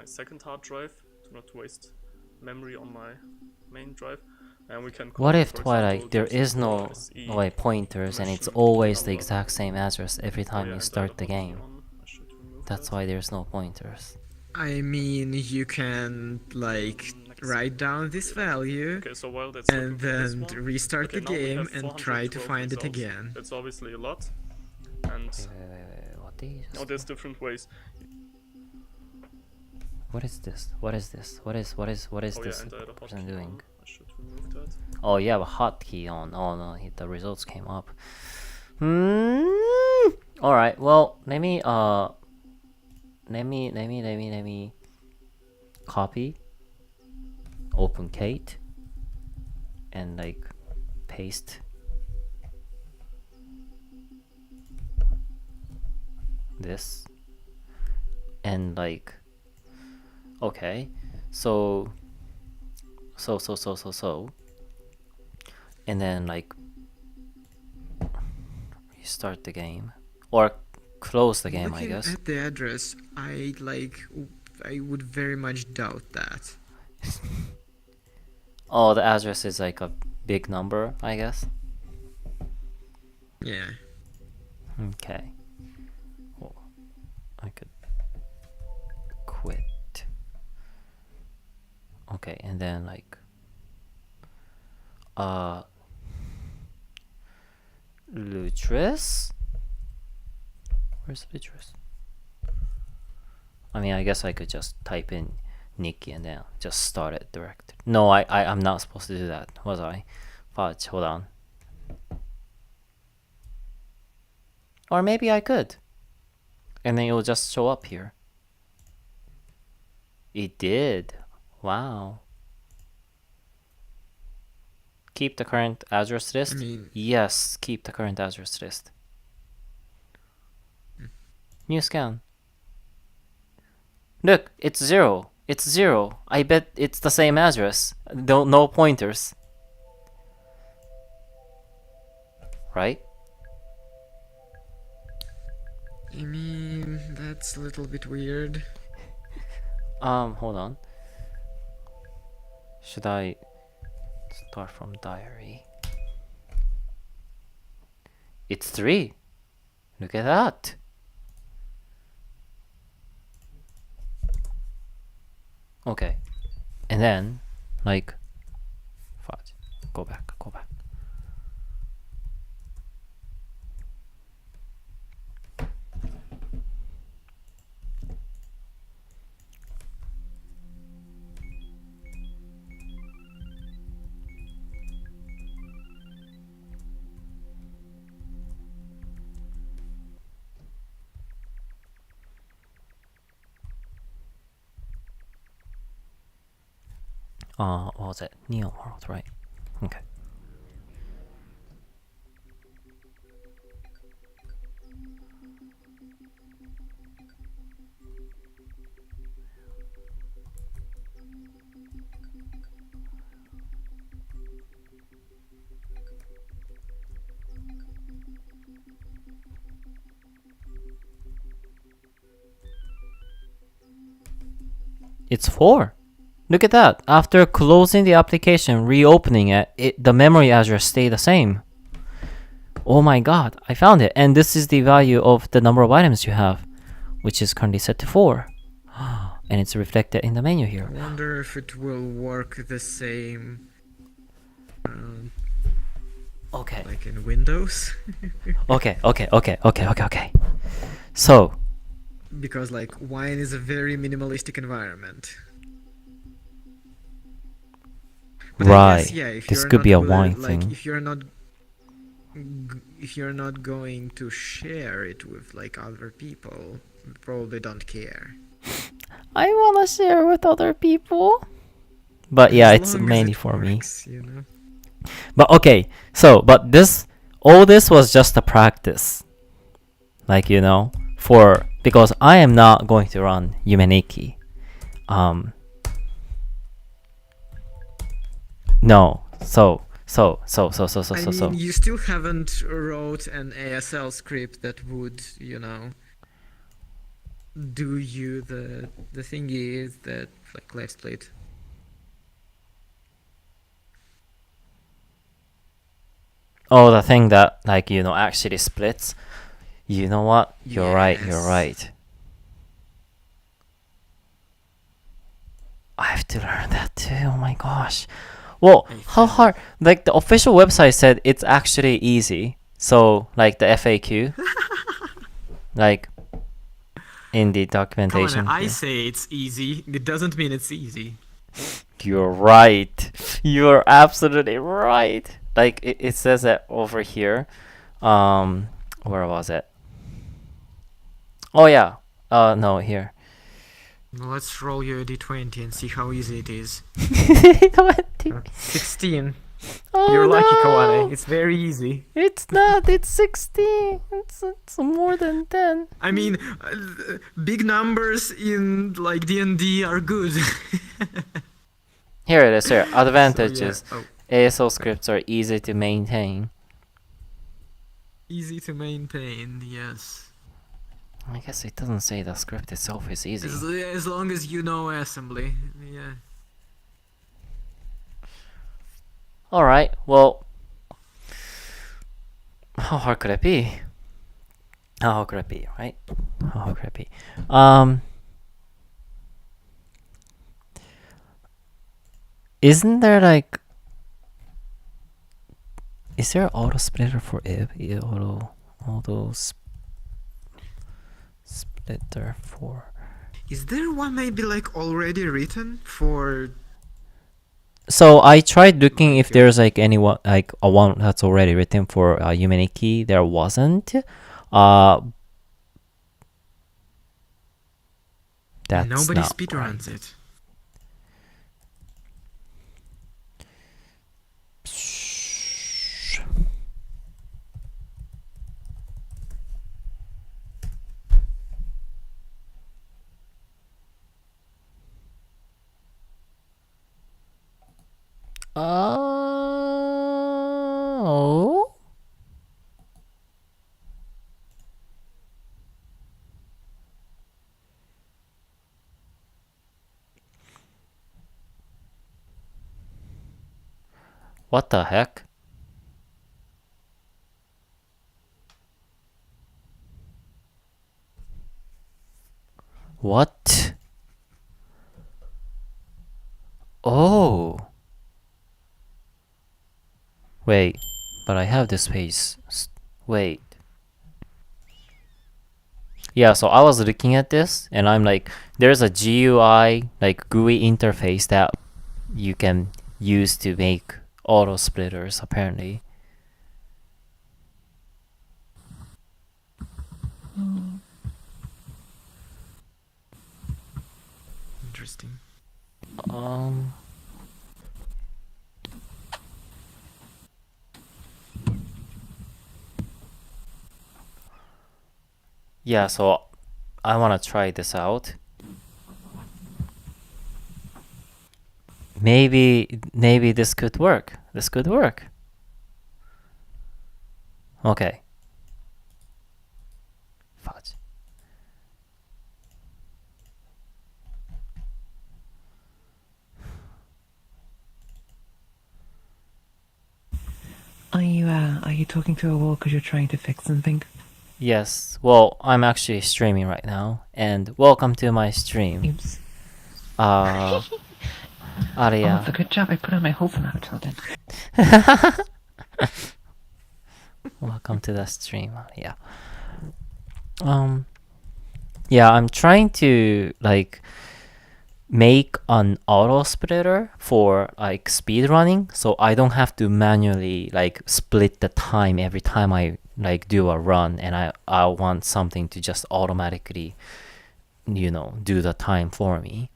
S5: second hard drive to not waste memory on my main drive. And we can
S1: What
S5: call,
S1: if
S5: for
S1: Twilight
S5: example,
S1: there is
S5: GT4
S1: no
S5: SE
S1: like pointers and it's
S5: machine
S1: always the
S5: number.
S1: exact same address every
S5: Oh
S1: time
S5: yeah,
S1: you
S5: and
S1: start the
S5: hotkey
S1: game?
S5: on. I should remove
S1: That's
S5: that.
S1: why there's no pointers.
S3: I mean, you can like
S5: Next.
S3: write down this value
S5: Okay, so while that's
S3: and
S5: looking for this
S3: then
S5: one,
S3: restart
S5: okay,
S3: the
S5: now we
S3: game
S5: have
S3: and try to
S5: 412
S3: find it
S5: results.
S3: again.
S5: That's obviously a lot. And
S1: What is
S5: now there's different ways.
S1: What is this? What is this? What is
S5: Oh
S1: this
S5: yeah, and I had a
S1: person
S5: hotkey
S1: doing?
S5: on. I should remove that.
S1: Oh, you have a hotkey on. Oh no, the results came up. Alright, well, let me copy, open Kate, and like paste this, and like, okay, so, and then like restart the game or close the game, I
S3: Looking
S1: guess.
S3: at the address, I would very much doubt that.
S1: Oh, the address is like a big number, I guess.
S3: Yeah.
S1: Okay. Well, I could quit. Okay, and then like Lutris? Where's Lutris? I mean, I guess I could just type in Nikki and then just start it direct. No, I'm not supposed to do that, was I? Fudge, hold on. Or maybe I could. And then it will just show up here. It did. Wow. Keep the current address list?
S3: I mean,
S1: Yes, keep the current address list. New scan. Look, it's 0. It's 0. I bet it's the same address. No pointers. Right?
S3: I mean, that's a little bit weird.
S1: Hold on. Should I start from diary? It's 3. Look at that. Okay. And then, like, fudge. Go back. What was it? Neo World, right? Okay. It's 4. Look at that. After closing the application, reopening it, the memory address stayed the same. Oh my god, I found it. And this is the value of the number of items you have, which is currently set to 4. And it's reflected in the menu
S3: I
S1: here.
S3: wonder if it will work the same
S1: Okay.
S3: like in Windows.
S1: Okay. So,
S3: Because like wine is a very minimalistic environment. But I
S1: right.
S3: guess, yeah, if
S1: This
S3: you're
S1: could be a
S3: not
S1: wine
S3: like,
S1: thing.
S3: if you're not going to share it with like other people, you probably don't care.
S1: I wanna share with other people. But yeah,
S3: As
S1: it's
S3: long as
S1: mainly
S3: it
S1: for me.
S3: works, you know?
S1: But okay, so but all this was just a practice, like because I am not going to run Yumeniki. No. So.
S3: I mean, you still haven't wrote an ASL script that would, do you the thingy is that like LiveSplit?
S1: Oh, the thing that like actually splits. You know what? You're right. You're
S3: Yes.
S1: right. I have to learn that too. Oh my gosh. Well, how hard? Like the official website said it's actually easy. So like the FAQ, like in the
S3: Come
S1: documentation.
S3: on, I
S1: here.
S3: say it's easy. It doesn't mean it's easy.
S1: You're right. You're absolutely right. Like it says that over here. Where was it? Oh yeah. No, here.
S3: Let's roll you a d20 and see how easy it is. 16.
S1: Oh,
S3: You're lucky,
S1: no.
S3: Kawane. It's very easy.
S1: It's not. It's 16. It's more than 10.
S3: I mean, big numbers in like D&D are good.
S1: Here it is. Here. Advantages.
S3: So, yeah.
S1: ASL scripts are easy to maintain.
S3: Easy to maintain, yes.
S1: I guess it doesn't say the script itself is easy.
S3: As long as you know assembly, yeah.
S1: Alright, well, how hard could it be? How hard could it be, right? How hard could it be? Isn't there like... Is there an AutoSplitter for if? AutoSplitter for...
S3: Is there one maybe like already written for...
S1: So I tried looking if there's like anyone like a one that's already written for Yumeniki. There wasn't. That's
S3: Nobody
S1: not
S3: speedruns
S1: right.
S3: it.
S1: Oh. What the heck? What? Oh. Wait, but I have this page. Wait. Yeah, so I was looking at this and I'm like, there's a GUI, like GUI interface that you can use to make auto splitters apparently.
S3: Interesting.
S1: Yeah, so I want to try this out. Maybe this could work. This could work. Okay. Fudge.
S6: Are you talking to a wall because you're trying to fix something?
S1: Yes. Well, I'm actually streaming right now, and welcome to my stream.
S6: Oops.
S1: Aria.
S6: Oh, it's a good job I put on my wholesome avatar then.
S1: Welcome to the stream, Aria. Yeah, I'm trying to like make an auto splitter for like speed running, so I don't have to manually like split the time every time I like do a run, and I want something to just automatically do the time for me.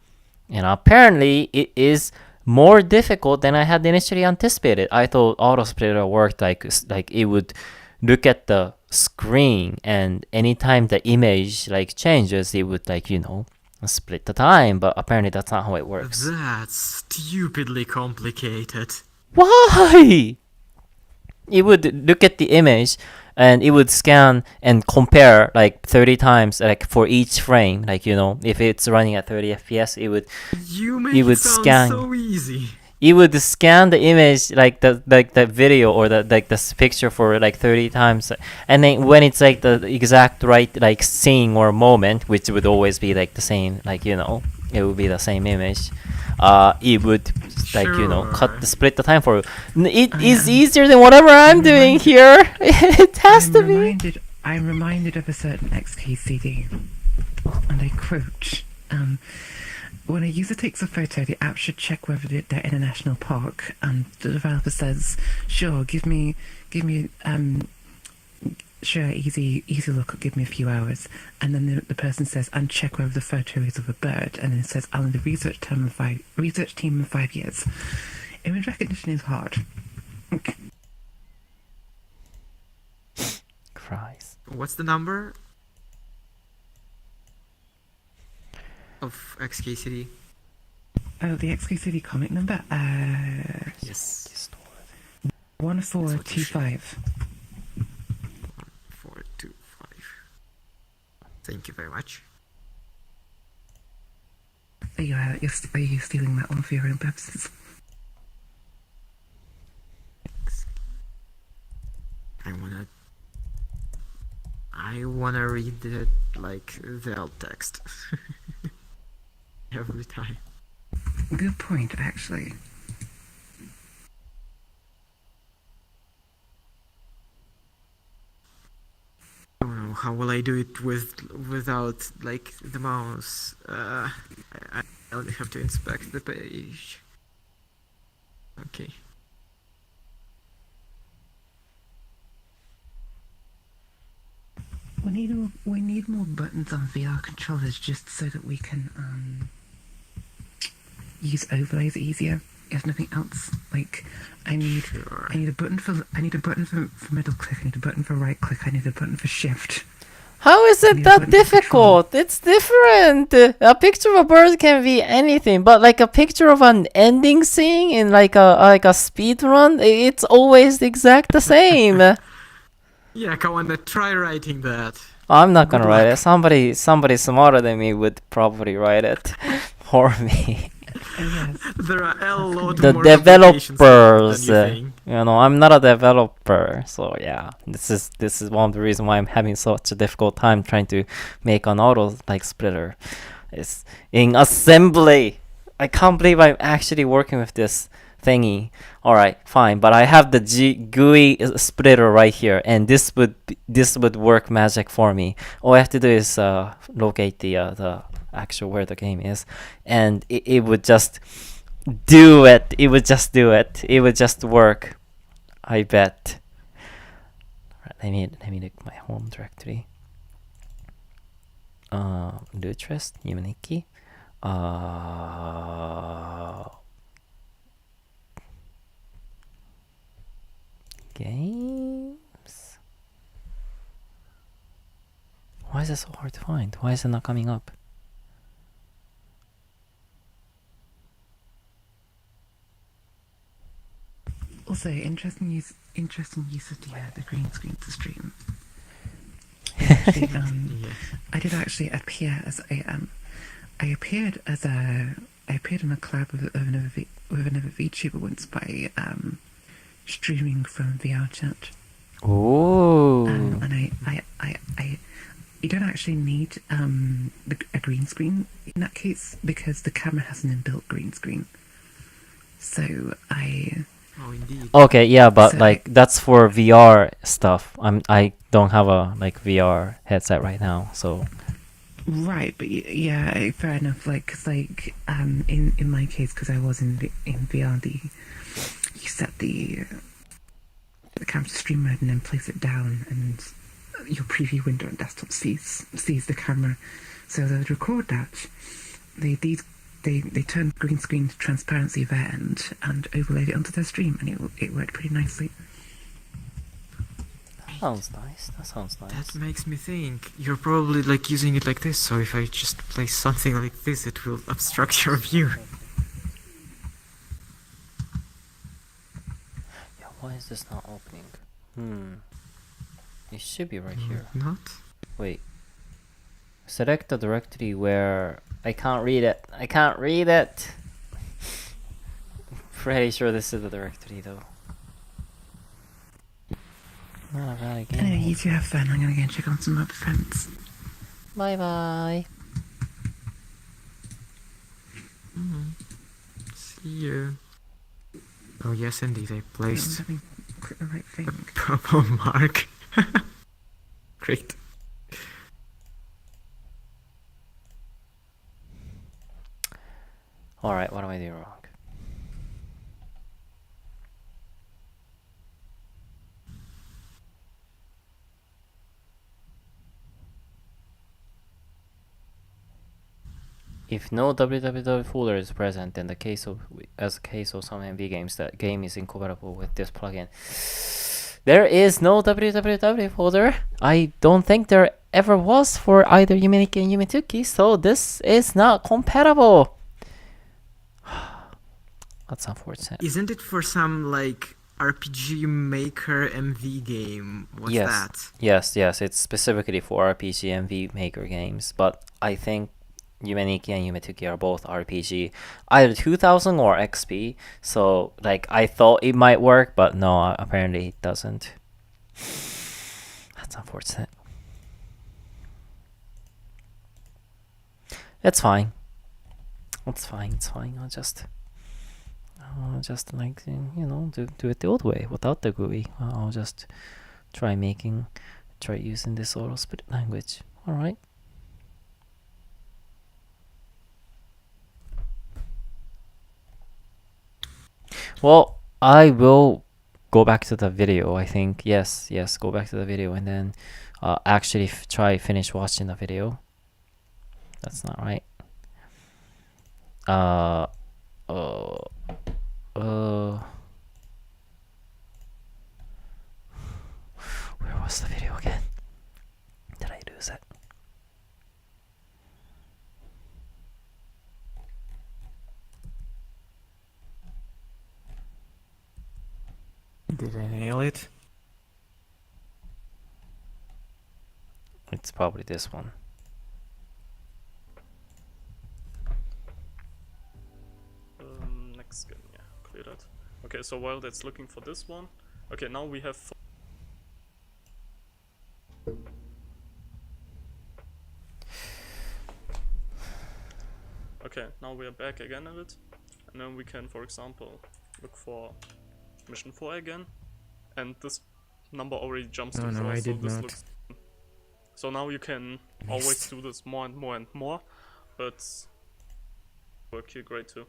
S1: And apparently it is more difficult than I had initially anticipated. I thought auto splitter worked like it would look at the screen, and anytime the image like changes, it would like split the time, but apparently that's not how it works.
S3: That's stupidly complicated.
S1: Why? It would look at the image, and it would scan and compare like 30 times, like for each frame. Like, you know, if it's running at 30 FPS, it would
S3: You make
S1: it
S3: it
S1: would
S3: sound
S1: scan.
S3: so easy.
S1: It would scan the image, like the video or the picture for like 30 times, and then when it's like the exact right like scene or moment, which would always be like the same, like, you know, it would be the same image. It would, like, you know, cut the split the time for you. It is easier than whatever I'm doing here. It has to be.
S6: I'm reminded of a certain XKCD, and I quote, when a user takes a photo, the app should check whether they're in a national park, and the developer says, sure, give me, sure, easy look, give me a few hours. And then the person says, and check whether the photo is of a bird, and then it says, I'll need the research team in 5 years. Image recognition is hard.
S1: Christ.
S3: What's the number of XKCD?
S6: Oh, the XKCD comic number?
S3: Yes.
S6: 1425.
S3: 1425. Thank you very much.
S6: Are you stealing that one for your own purposes?
S3: I wanna read it like the alt text every time.
S6: Good point, actually.
S3: I don't know, how will I do it without like the mouse? I only have to inspect the page. Okay.
S6: We need more buttons on VR controllers just so that we can use overlays easier. If nothing else, like I need a button for middle click. I need a button for right click. I need a button for shift.
S1: How is it that difficult? It's different. A picture of a bird can be anything, but like a picture of an ending scene in like a speed run, it's always exact the same.
S3: Yeah, Kawan, try writing that.
S1: I'm not gonna write it. Somebody smarter than me would probably write it for me.
S3: There are a lot
S1: The
S3: more applications
S1: developers,
S3: than you think.
S1: you know, I'm not a developer, so yeah, this is one of the reasons why I'm having such a difficult time trying to make an auto like splitter. It's in assembly. I can't believe I'm actually working with this thingy. All right, fine, but I have the GUI splitter right here, and this would work magic for me. All I have to do is locate the actual where the game is, and it would just do it. It would just do it. It would just work. I bet. All right, let me look my home directory. Lutrest, Yumaniki. Games. Why is it so hard to find? Why is it not coming up?
S6: Also, interesting use of the green screen to stream. Actually, I did actually appear as I appeared in a collab with another VTuber once by streaming from VR chat.
S1: Oh.
S6: And I you don't actually need a green screen in that case because the camera has an inbuilt green screen. So
S3: Oh, indeed.
S1: Okay, yeah, but like that's for VR stuff. I don't have a like VR headset right now, so.
S6: Right, but yeah, fair enough. Like, cause like in my case, because I was in VR, you set the camera to stream mode and then place it down, and your preview window on desktop sees the camera. So they would record that. They turned green screen to transparency there and overlaid it onto their stream, and it worked pretty nicely.
S1: Sounds nice. That sounds nice.
S3: That makes me think you're probably like using it like this, so if I just place something like this, it will obstruct your view.
S1: Yeah, why is this not opening? It should be right here.
S3: Not?
S1: Wait. Select the directory where I can't read it. I can't read it. Pretty sure this is the directory though. Not a bad game.
S6: Anyway, you two have fun. I'm gonna go and check on some other friends.
S1: Bye bye.
S3: See you. Oh yes, indeed, I placed
S6: Let me click the right thing.
S3: a purple mark. Great.
S1: Alright, what am I doing wrong? If no www folder is present, then as a case of some MV games, that game is incompatible with this plugin. There is no www folder. I don't think there ever was for either Yumeniki and Yumituki, so this is not compatible. That's unfortunate.
S3: Isn't it for some like RPG Maker MV game? What's
S1: Yes.
S3: that?
S1: Yes, it's specifically for RPG MV Maker games, but I think Yumeniki and Yumituki are both RPG, either 2000 or XP, so like I thought it might work, but no, apparently it doesn't. That's unfortunate. It's fine. It's fine. I'll just like, you know, do it the old way without the GUI. I'll just try using this AutoSplitter language. All right. Well, I will go back to the video, I think. Yes, go back to the video and then actually finish watching the video. That's not right. Where was the video again? Did I lose it?
S3: Did I nail it?
S1: It's probably this one.
S5: Next skin, yeah, clear that. Okay, so while that's looking for this one, okay, now we have. Okay, now we are back again at it, and then we can, for example, look for mission 4 again, and this number already jumps to 4,
S3: no, I
S5: so
S3: did
S5: this
S3: not.
S5: looks. So now you can always do this more and more and more, but work here great too.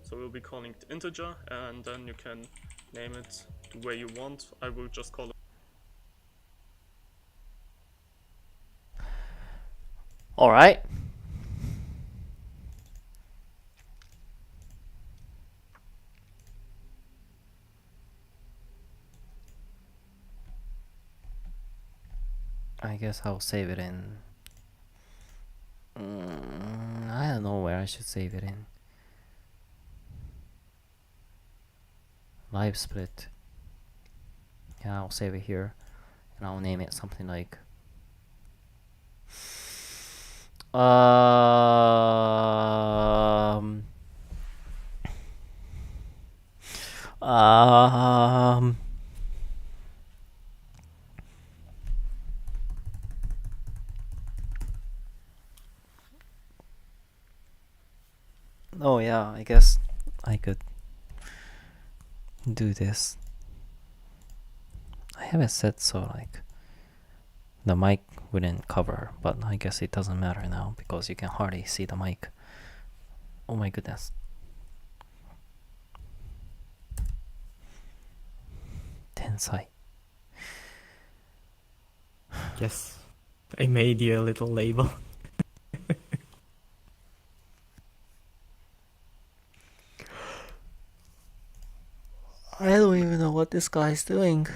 S5: So we'll be calling it integer, and then you can name it the way you want. I will just call it.
S1: All right. I guess I'll save it in. I don't know where I should save it in. LiveSplit. Yeah, I'll save it here, and I'll name it something like. Oh yeah, I guess I could do this. I have it set so like the mic wouldn't cover, but I guess it doesn't matter now because you can hardly see the mic. Oh my goodness. Tensai.
S3: Yes. I made you a little label.
S1: I don't even know what this guy's doing.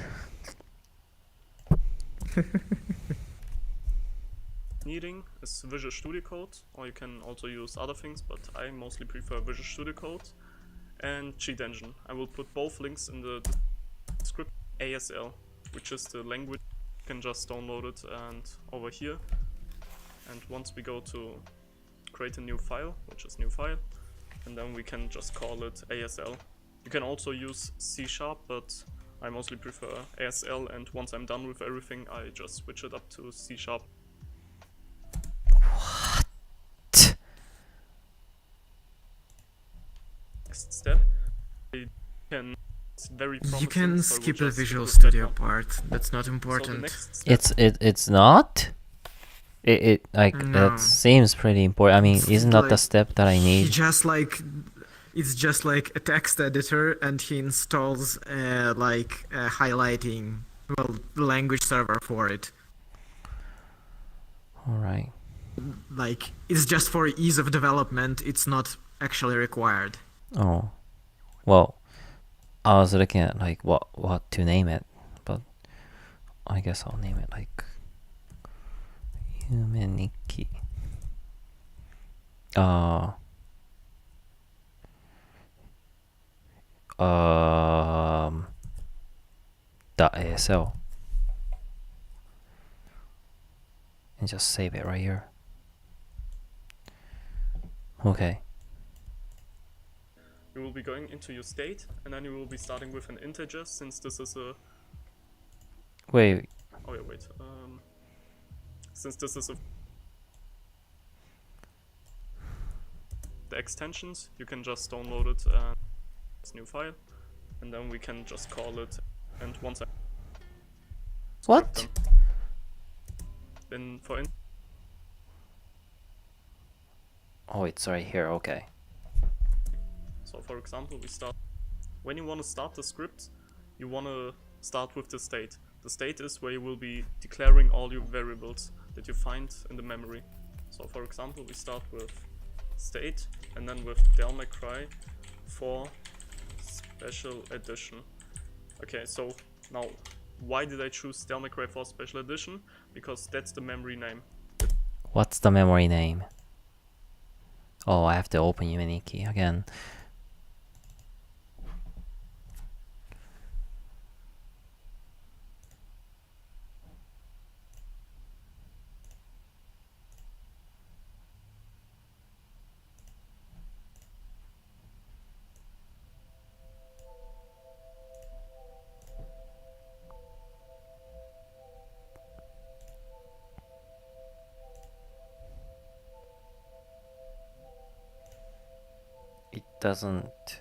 S5: Needing is Visual Studio Code, or you can also use other things, but I mostly prefer Visual Studio Code and CheatEngine. I will put both links in the description. ASL, which is the language you can just download it and over here. And once we go to create a new file, which is new file, and then we can just call it ASL. You can also use C#, but I mostly prefer ASL, and once I'm done with everything, I just switch it up to C#. Next step, you can it's very
S3: You
S5: promising,
S3: can
S5: so I will
S3: skip the
S5: just
S3: Visual
S5: stick with that
S3: Studio
S5: one.
S3: part. That's not
S5: So the
S3: important.
S5: next step,
S1: It's not. It like
S3: No.
S1: that seems pretty important. I mean,
S3: It's
S1: isn't that the
S3: like-
S1: step that I
S3: He
S1: need?
S3: just like it's just like a text editor, and he installs like a highlighting language server for it.
S1: All right.
S3: Like it's just for ease of development. It's not actually required.
S1: Oh, well, I was looking at like what to name it, but I guess I'll name it like Yumeniki. .asl, and just save it right here. Okay.
S5: you will be going into your state, and then you will be starting with an integer, since this is a...
S1: Wait.
S5: Oh yeah, wait. Since this is a... The extensions, you can just download it and it's a new file, and then we can just call it, and once I...
S1: What?
S5: Then
S1: Oh, it's right here. Okay.
S5: So for example, we start... When you want to start the script, you want to start with the state. The state is where you will be declaring all your variables that you find in the memory. So for example, we start with state, and then with Del McCry for special edition. Okay, so now, why did I choose Del McCray for special edition? Because that's the memory name.
S1: What's the memory name? Oh, I have to open Yumeniki again. It doesn't.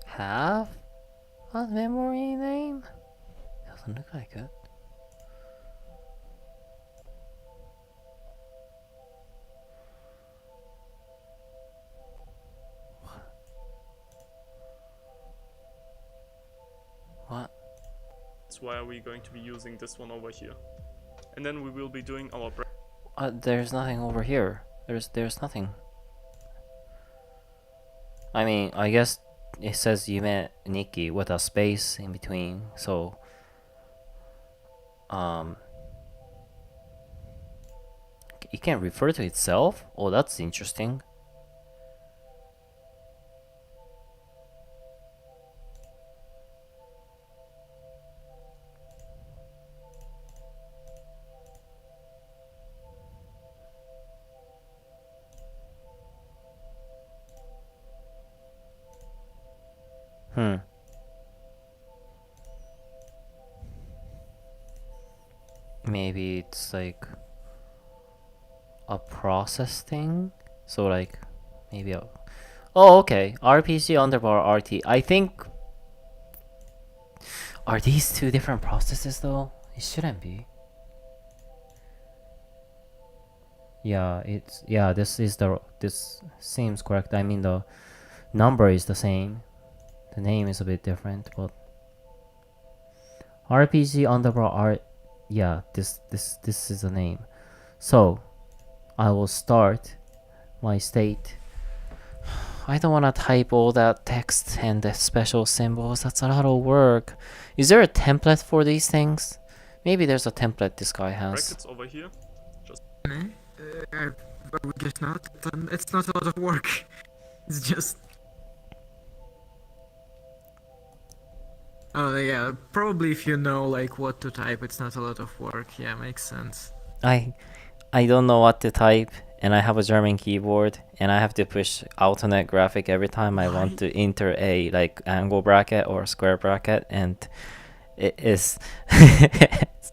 S1: Have a memory name? Doesn't look like it. What?
S5: That's why are we going to be using this one over here. And then we will be doing our
S1: There's nothing over here. There's nothing. I mean, I guess it says Yumeniki with a space in between, so it can refer to itself? Oh, that's interesting. Maybe it's like a process thing. So like maybe a... Oh, okay. RPC underbar RT. I think... Are these two different processes though? It shouldn't be. Yeah, it's... Yeah, this seems correct. I mean the number is the same. The name is a bit different, but... RPG underbar R... Yeah, this is the name. So, I will start my state. I don't want to type all that text and the special symbols. That's a lot of work. Is there a template for these things? Maybe there's a template this guy has.
S5: brackets over here. Just
S3: I would guess not. It's not a lot of work. It's just Oh yeah, probably if you know like what to type, it's not a lot of work. Yeah, makes sense.
S1: I don't know what to type, and I have a German keyboard, and I have to push alternate graphic every time I want to enter a like angle bracket or square bracket, and it is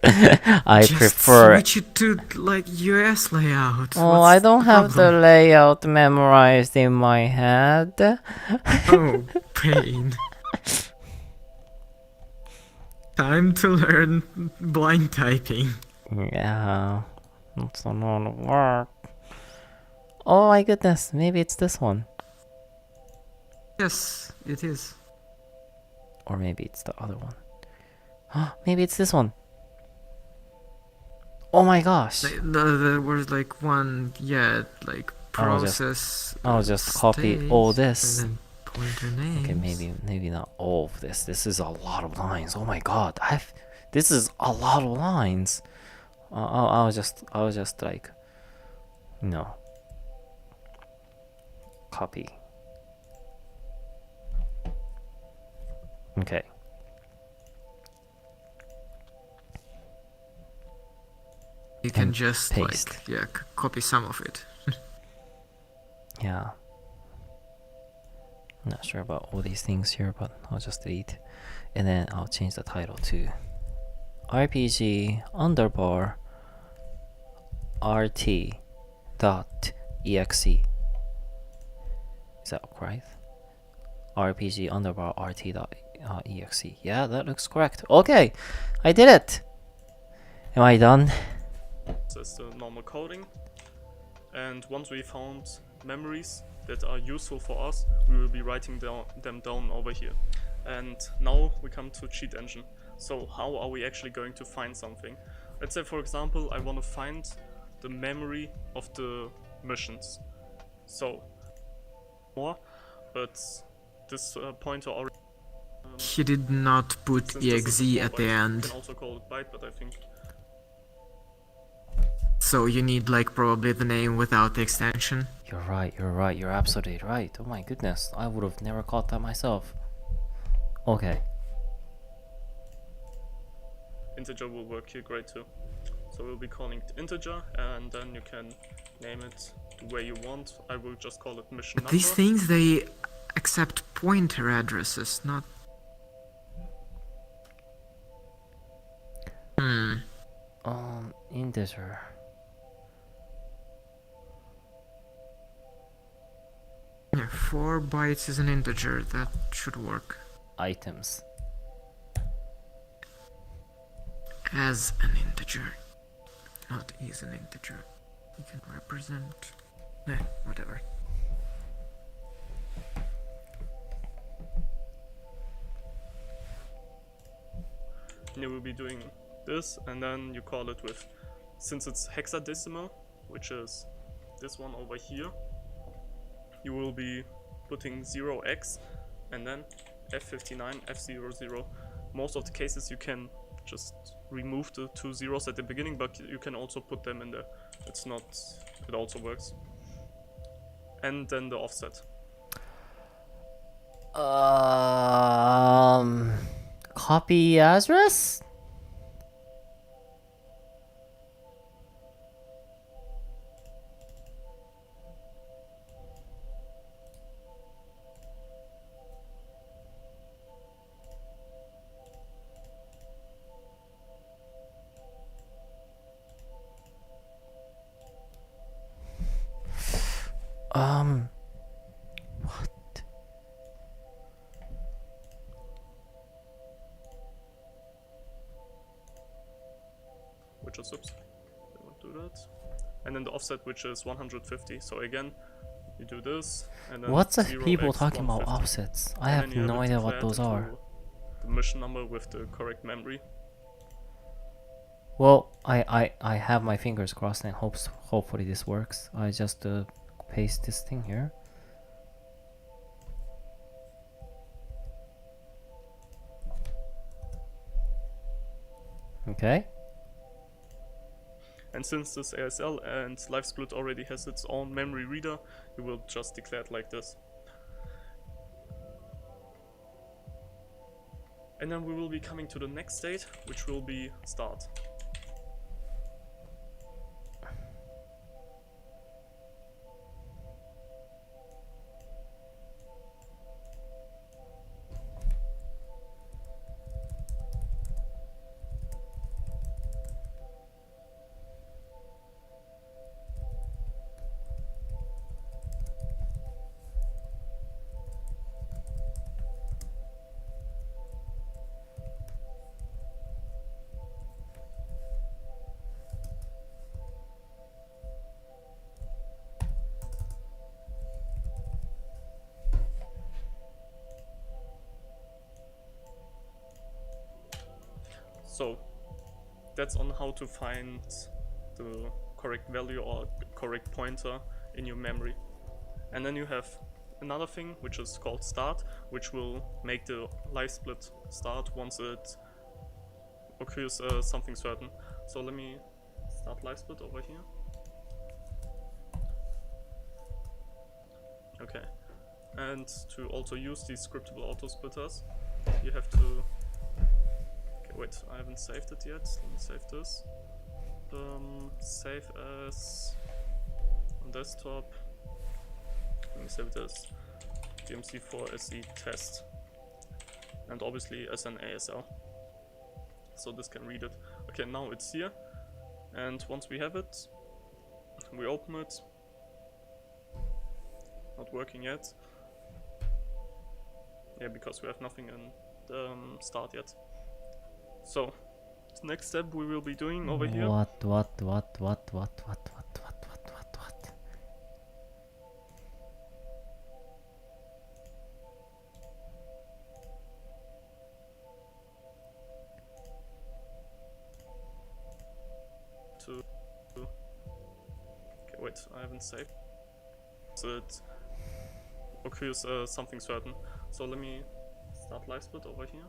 S1: I
S3: Just
S1: prefer.
S3: switch it to like US layout.
S1: Oh,
S3: What's
S1: I don't
S3: the
S1: have the
S3: problem?
S1: layout memorized in my head.
S3: Oh, pain. Time to learn blind typing.
S1: Yeah, it's a lot of work. Oh my goodness, maybe it's this one.
S3: Yes, it is.
S1: Or maybe it's the other one. Maybe it's this one. Oh my gosh.
S3: There was like one, yeah, like process.
S1: I'll just copy all this.
S3: And then pointer names.
S1: Okay, maybe not all of this. This is a lot of lines. Oh my god. This is a lot of lines. I'll just like, no. Copy. Okay.
S3: You can
S1: And
S3: just
S1: paste.
S3: like, yeah, copy some of it.
S1: Yeah. I'm not sure about all these things here, but I'll just delete. And then I'll change the title to RPG underbar RT dot exe. Is that right? RPG underbar RT dot exe. Yeah, that looks correct. Okay, I did it. Am I done?
S5: That's the normal coding. And once we found memories that are useful for us, we will be writing them down over here. And now we come to CheatEngine. So how are we actually going to find something? Let's say, for example, I want to find the memory of the missions. So, more, but this pointer already...
S3: He did not put
S5: since this is a
S3: exe
S5: small
S3: at the
S5: byte,
S3: end.
S5: You can also call it byte, but I think...
S3: So you need like probably the name without the extension.
S1: You're right, you're absolutely right. Oh my goodness, I would have never caught that myself. Okay.
S5: Integer will work here great too. So we'll be calling it integer, and then you can name it the way you want. I will just call it mission
S3: But
S5: number.
S3: these things, they accept pointer addresses, not...
S1: Integer.
S3: Yeah, 4 bytes is an integer, that should work.
S1: Items.
S3: As an integer. Not is an integer. You can represent... whatever.
S5: And you will be doing this, and then you call it with, since it's hexadecimal, which is this one over here, you will be putting 0x and then F59, F00. Most of the cases you can just remove the 2 zeros at the beginning, but you can also put them in there. It's not, it also works. And then the offset.
S1: Copy address? What?
S5: Which is, oops, I won't do that. And then the offset, which is 150. So again, you do this, and then
S1: What's the
S5: 0x
S1: people talking about
S5: 150.
S1: offsets? I
S5: And
S1: have
S5: then you
S1: no
S5: it
S1: idea what
S5: declared
S1: those are.
S5: into the mission number with the correct memory.
S1: Well, I have my fingers crossed and hopefully this works. I just paste this thing here. Okay.
S5: And since this ASL and LiveSplit already has its own memory reader, you will just declare it like this. And then we will be coming to the next state, which will be start. So that's on how to find the correct value or correct pointer in your memory. And then you have another thing which is called start, which will make the LiveSplit start once it occurs something certain. So let me start LiveSplit over here. Okay, and to also use these scriptable auto-splitters, you have to... Okay, wait, I haven't saved it yet. Let me save this. Save as on desktop. Let me save it as DMC4 SE test, and obviously as an ASL, so this can read it. Okay, now it's here, and once we have it, we open it. Not working yet. Yeah, because we have nothing in the start yet. So, the next step we will be doing over here.
S1: What?
S5: Okay, wait, I haven't saved. So it occurs something certain. So let me start LiveSplit over here.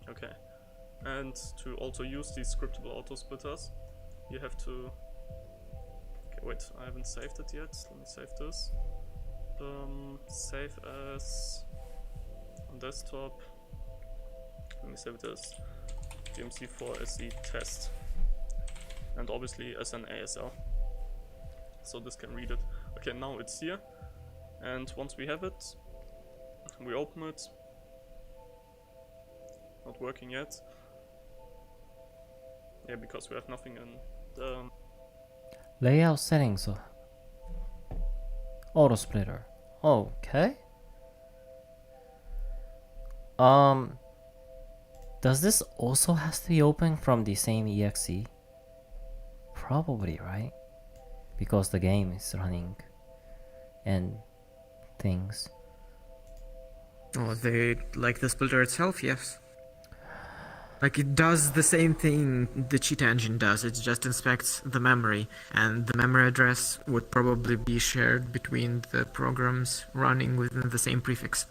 S5: Okay, and to also use these scriptable auto-splitters, you have to... Okay, wait, I haven't saved it yet. Let me save this. Save as on desktop. Let me save it as DMC4 SE test, and obviously as an ASL, so this can read it. Okay, now it's here, and once we have it, we open it. Not working yet. Yeah, because we have nothing in the
S1: Layout settings. AutoSplitter. Okay. Does this also has to be open from the same exe? Probably, right? Because the game is running and things.
S3: Oh, like the splitter itself, yes. Like it does the same thing the CheatEngine does, it just inspects the memory, and the memory address would probably be shared between the programs running within the same prefix.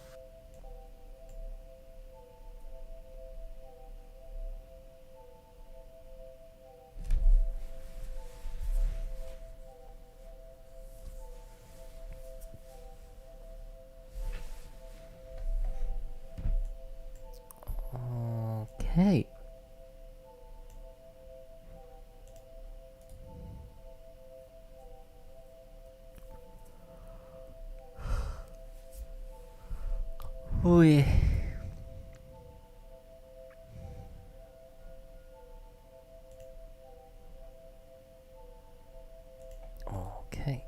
S1: Okay. Ui. Okay.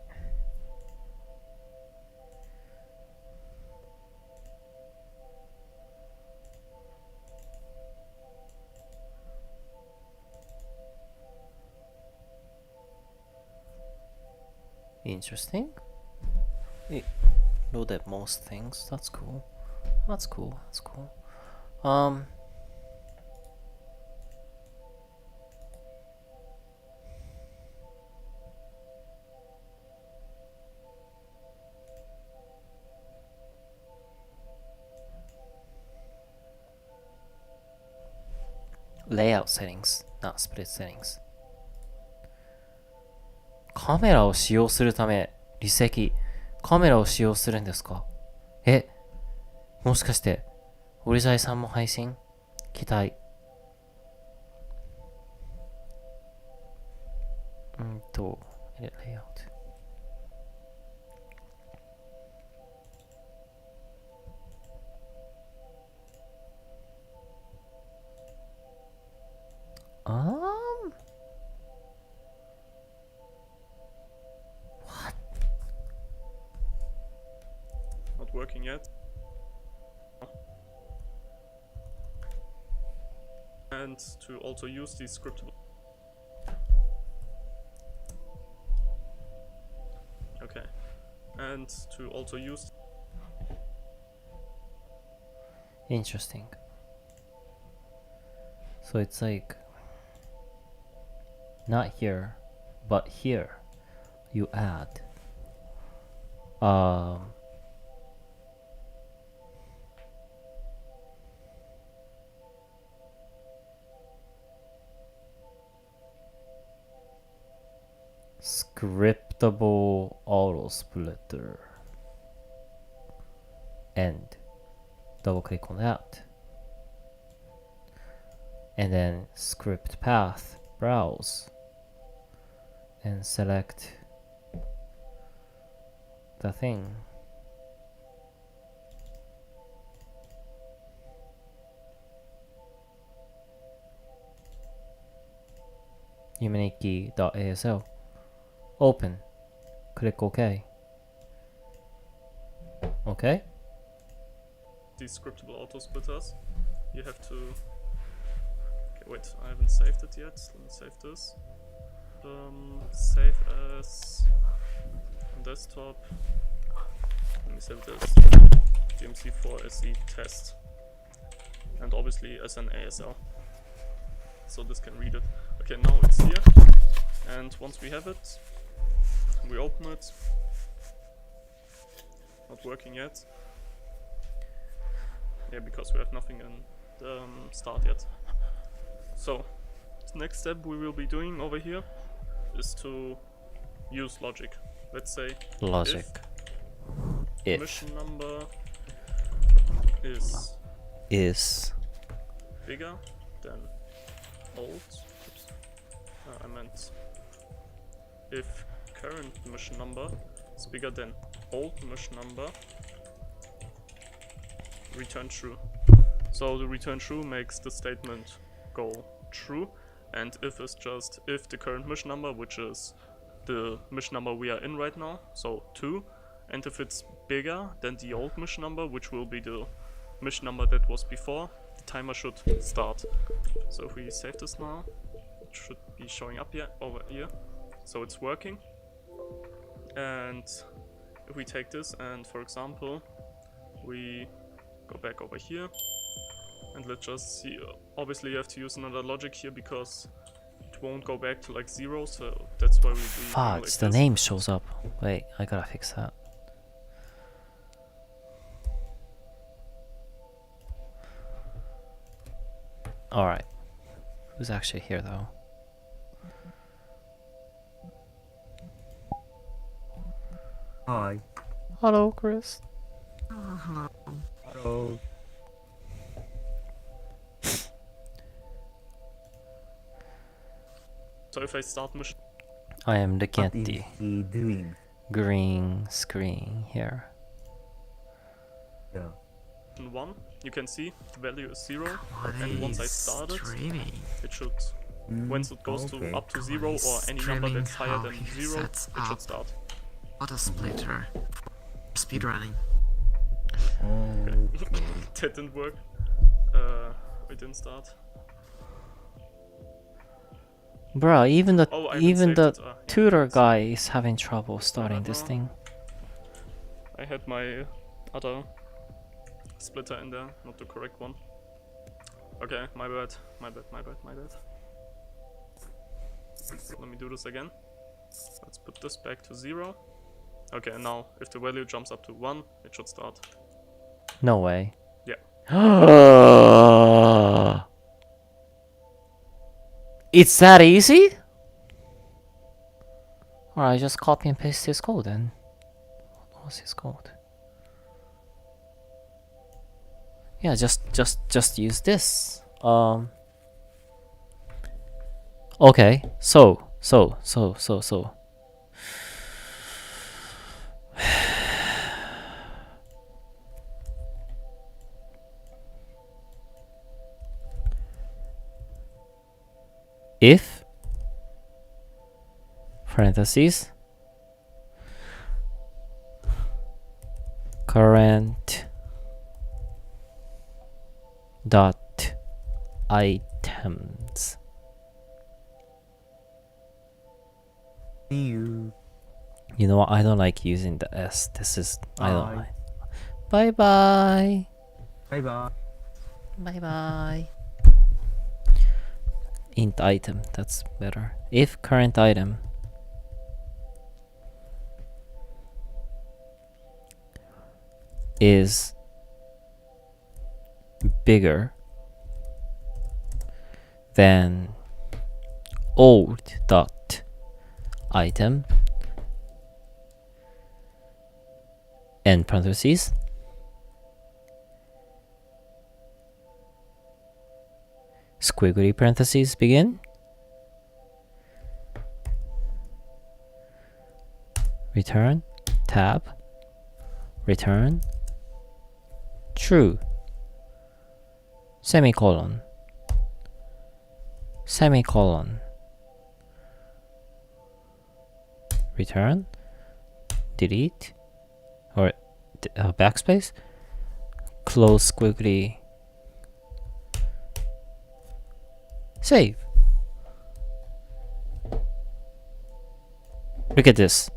S1: Interesting. It loaded most things. That's cool. That's cool. That's cool. Layout settings, not split settings. カメラを使用するため、離席。カメラを使用するんですか？もしかして、オリザイさんも配信期待。edit layout。What?
S5: Not working yet. And to also use these scriptable. Okay. And to also use.
S1: Interesting. So it's like not here, but here you add scriptable AutoSplitter and double click on that, and then script path, browse, and select the thing. Humaniki.asl. Open. Click OK. Okay.
S5: These scriptable auto splitters. You have to. Okay, wait, I haven't saved it yet. Let me save this. Save as desktop. Let me save it as GMC4 SE test. And obviously as an ASL. So this can read it. Okay, now it's here. And once we have it, we open it. Not working yet. Yeah, because we have nothing in the start yet. So, the next step we will be doing over here is to use logic. Let's say
S1: Logic. If
S5: mission number is bigger than old. Oops. I meant if current mission number is bigger than old mission number, return true. So the return true makes the statement go true, and if is just if the current mission number, which is the mission number we are in right now, so 2, and if it's bigger than the old mission number, which will be the mission number that was before, the timer should start. So if we save this now, it should be showing up here over here. So it's working. And if we take this and, for example, we go back over here and let's just see. Obviously you have to use another logic here because it won't go back to like 0, so that's why we do
S1: Fudge,
S5: like
S1: the
S5: this.
S1: name shows up. Wait, I gotta fix that. Alright. Who's actually here though?
S7: Hi.
S1: Hello, Chris.
S7: Hello.
S5: So if I start mission
S1: I am looking
S7: What
S1: at
S7: is
S1: the
S7: he doing?
S1: green screen here.
S7: Yeah.
S5: 1, you can see the value is 0, and once I start it, it should, once it goes to up to 0 or any number that's higher than 0, it should start.
S3: AutoSplitter. Speedrunning.
S5: That didn't work. It didn't start.
S1: Bro, even the
S5: Oh, I haven't saved it. Yeah,
S1: tutor
S5: it's-
S1: guy is having trouble starting this
S5: now.
S1: thing.
S5: I had my other splitter in there, not the correct one. Okay, my bad. Let me do this again. Let's put this back to 0. Okay, and now if the value jumps up to 1, it should start.
S1: No way.
S5: Yeah.
S1: It's that easy? Alright, just copy and paste his code then. What's his code? Yeah, just use this. Okay, so. If parentheses current dot items.
S7: You.
S1: You know what? I don't like using the S. This is I don't
S7: Bye.
S1: like. Bye bye.
S7: Bye bye.
S1: Bye bye. Int item, that's better. If current item is bigger than old dot item and parentheses squiggly parentheses begin, return, tab, return, true, semicolon, semicolon, return, delete, or backspace, close squiggly, save. Look at this.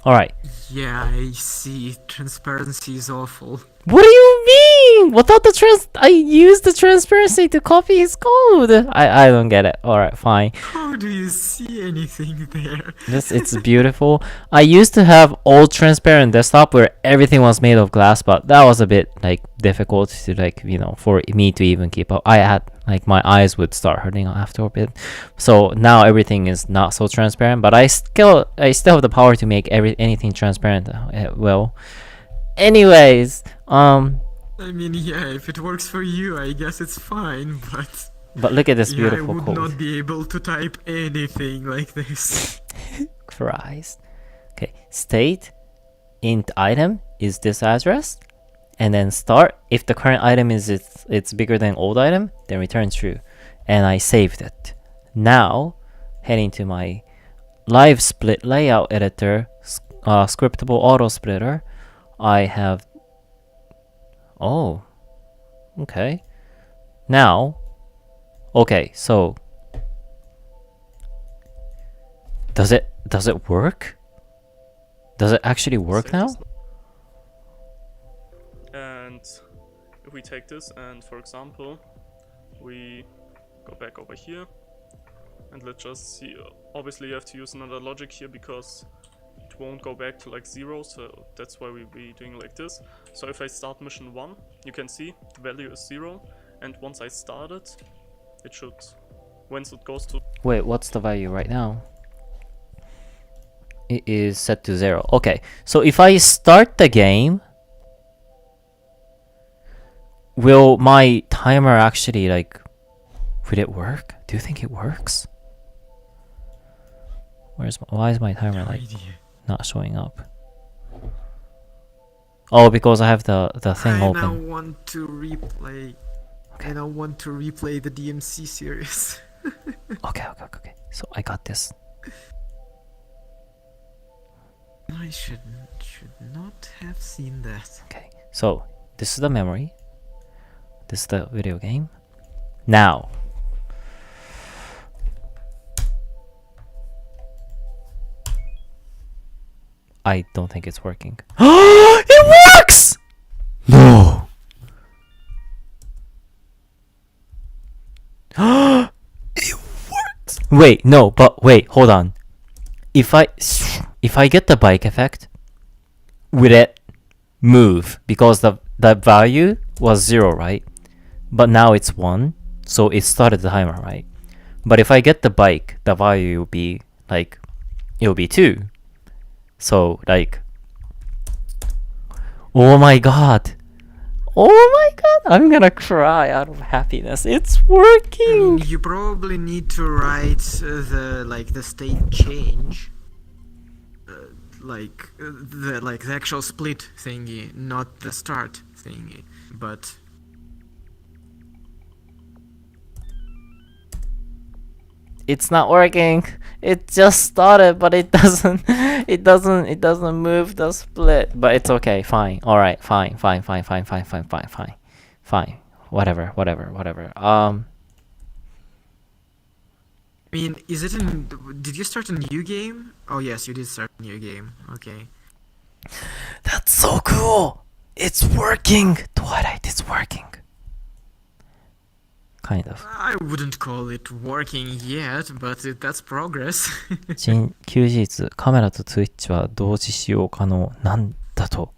S1: Alright.
S3: Yeah, I see. Transparency is awful.
S1: What do you mean? Without the I used the transparency to copy his code. I don't get it. Alright, fine.
S3: How do you see anything there?
S1: It's beautiful. I used to have old transparent desktop where everything was made of glass, but that was a bit like difficult to like, you know, for me to even keep up. I had like my eyes would start hurting after a bit. So now everything is not so transparent, but I still have the power to make anything transparent. Well, anyways,
S3: I mean, yeah, if it works for you, I guess it's fine, but
S1: look at this
S3: yeah, I
S1: beautiful
S3: would
S1: code.
S3: not be able to type anything like this.
S1: Christ. Okay, state int item is this address, and then start. If the current item is it's bigger than old item, then return true, and I saved it. Now, heading to my LiveSplit layout editor, scriptable AutoSplitter, I have. Oh, okay. Now, okay, so does it work? Does it actually work now?
S5: And if we take this and, for example, we go back over here and let's just see. Obviously, you have to use another logic here because it won't go back to like 0, so that's why we'll be doing like this. So if I start mission 1, you can see the value is 0, and once I start it, it should, once it goes to...
S1: Wait, what's the value right now? It is set to 0. Okay, so if I start the game, will my timer actually like, would it work? Do you think it works? Why is my timer like not showing up? Oh, because I have the thing
S3: I now
S1: open.
S3: want to replay.
S1: Okay.
S3: I now want to replay the DMC series.
S1: Okay. So I got this.
S3: I should not have seen that.
S1: Okay, so this is the memory. This is the video game. Now, I don't think it's working. It works! No. It works. Wait, no, but wait, hold on. If I get the bike effect, will it move? Because the value was 0, right? But now it's 1, so it started the timer, right? But if I get the bike, the value will be like, it will be 2. So like, Oh my god. Oh my god. I'm gonna cry out of happiness. It's working.
S3: You probably need to write the state change, the actual split thingy, not the start thingy. But
S1: It's not working. It just started, but it doesn't move the split. But it's okay. Fine. All right. Fine. Whatever.
S3: I mean, did you start a new game? Oh yes, you did start a new game. Okay.
S1: That's so cool. It's working. Twilight is working. Kind of.
S3: I wouldn't call it working yet, but that's progress.
S1: 新旧事実、カメラとツイッチは同時使用可能なんだと。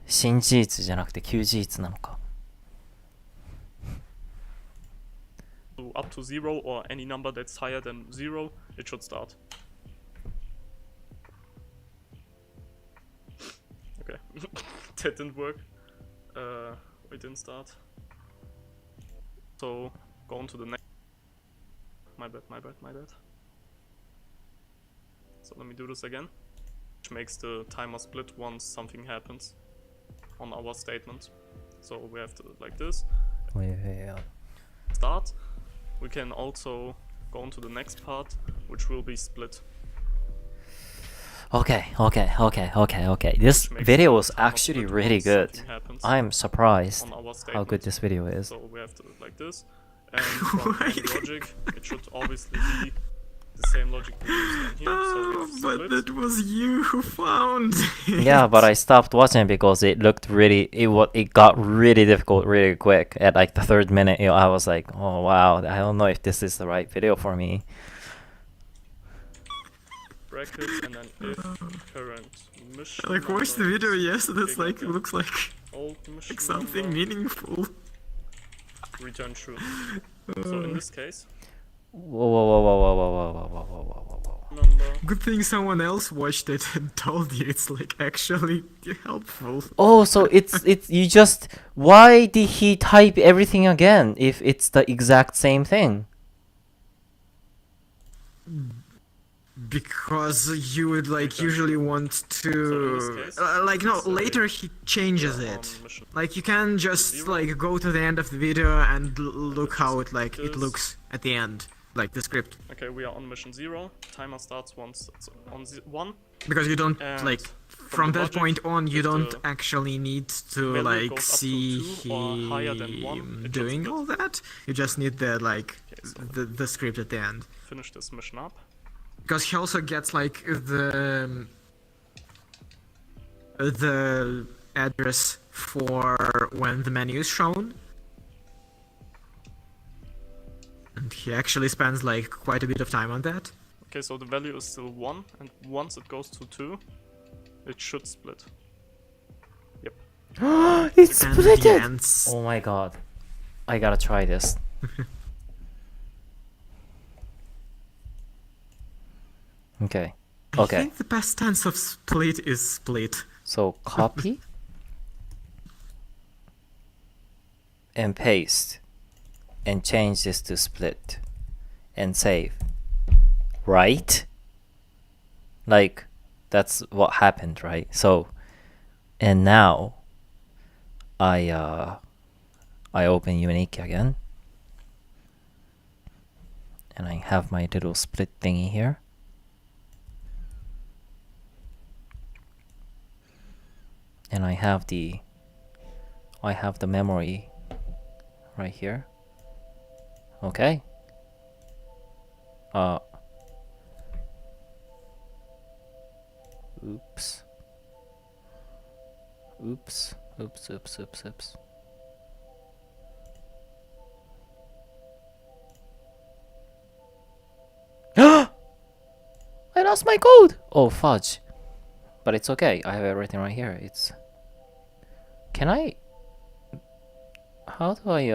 S1: 新事実じゃなくて旧事実なのか。
S5: So up to 0 or any number that's higher than 0, it should start. Okay, that didn't work. We didn't start. So go on to the next. My bad. So let me do this again, which makes the timer split once something happens on our statement. So we have to like this.
S1: Yeah.
S5: Start. We can also go on to the next part, which will be split.
S1: Okay. This video was actually really good. I'm surprised
S5: On our
S1: how good this video is.
S5: So we have to do it like this. And from any logic, it should obviously be the same logic we used in here. So we have
S3: But
S5: split.
S3: that was you who found it.
S1: Yeah, but I stopped watching because it got really difficult really quick. At like the third minute, I was like, oh wow, I don't know if this is the right video for me.
S5: Brackets and then if current mission.
S3: Like, watch the video, yes, that's
S5: bigger
S3: like,
S5: than
S3: looks like
S5: old mission
S3: something
S5: number,
S3: meaningful.
S5: return true. So in this case,
S1: Whoa.
S5: number.
S3: Good thing someone else watched it and told you it's like actually helpful.
S1: Oh, so it's you just why did he type everything again if it's the exact same thing?
S3: Because you would like usually want
S5: So in
S3: to
S5: this case,
S3: later he changes
S5: on
S3: it.
S5: mission.
S3: Like you can just
S5: Zero.
S3: like go to the end of the video and look how it like it
S5: This.
S3: looks at the end, like the script.
S5: Okay, we are on mission 0. Timer starts once it's on 1.
S3: Because you don't
S5: And
S3: like
S5: from
S3: from
S5: the
S3: that
S5: logic,
S3: point on you
S5: if
S3: don't
S5: the
S3: actually need to
S5: value
S3: like
S5: goes up to
S3: see
S5: 2 or higher than 1,
S3: him
S5: it
S3: doing
S5: should
S3: all that. You just need the like
S5: Okay, so
S3: the script at the end.
S5: finish this mission up.
S3: Because he also gets like the address for when the menu is shown. And he actually spends like quite a bit of time on that.
S5: Okay, so the value is still 1, and once it goes to 2, it should split. Yep.
S1: It's
S3: And
S1: split
S3: the
S1: it!
S3: ends.
S1: Oh my god. I gotta try this. Okay.
S3: I
S1: Okay.
S3: think the past tense of split is split.
S1: So copy and paste and change this to split and save. Right? Like that's what happened, right? So and now I open Unique again. And I have my little split thingy here. And I have the memory right here. Okay. Oops. I lost my code! Oh, fudge. But it's okay. I have everything right here. It's... Can I... How do I,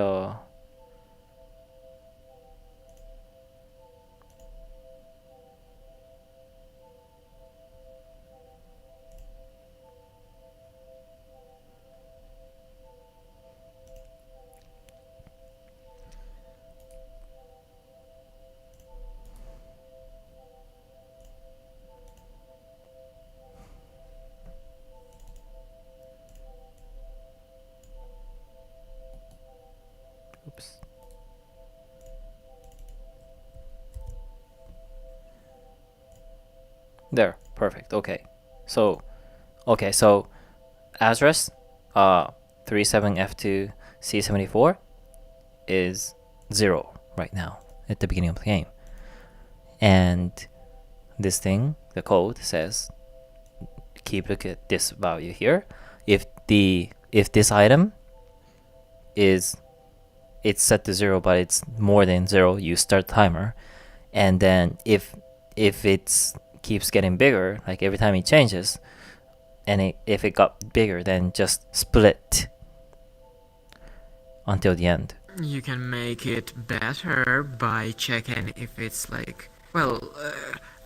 S1: There, perfect. Okay. So address 37F2 C74 is 0 right now at the beginning of the game. And this thing, the code says keep look at this value here. If this item it's set to 0 but it's more than 0, you start timer. And then if it's keeps getting bigger, like every time it changes, and if it got bigger, then just split until the end.
S3: You can make it better by checking if it's like, well,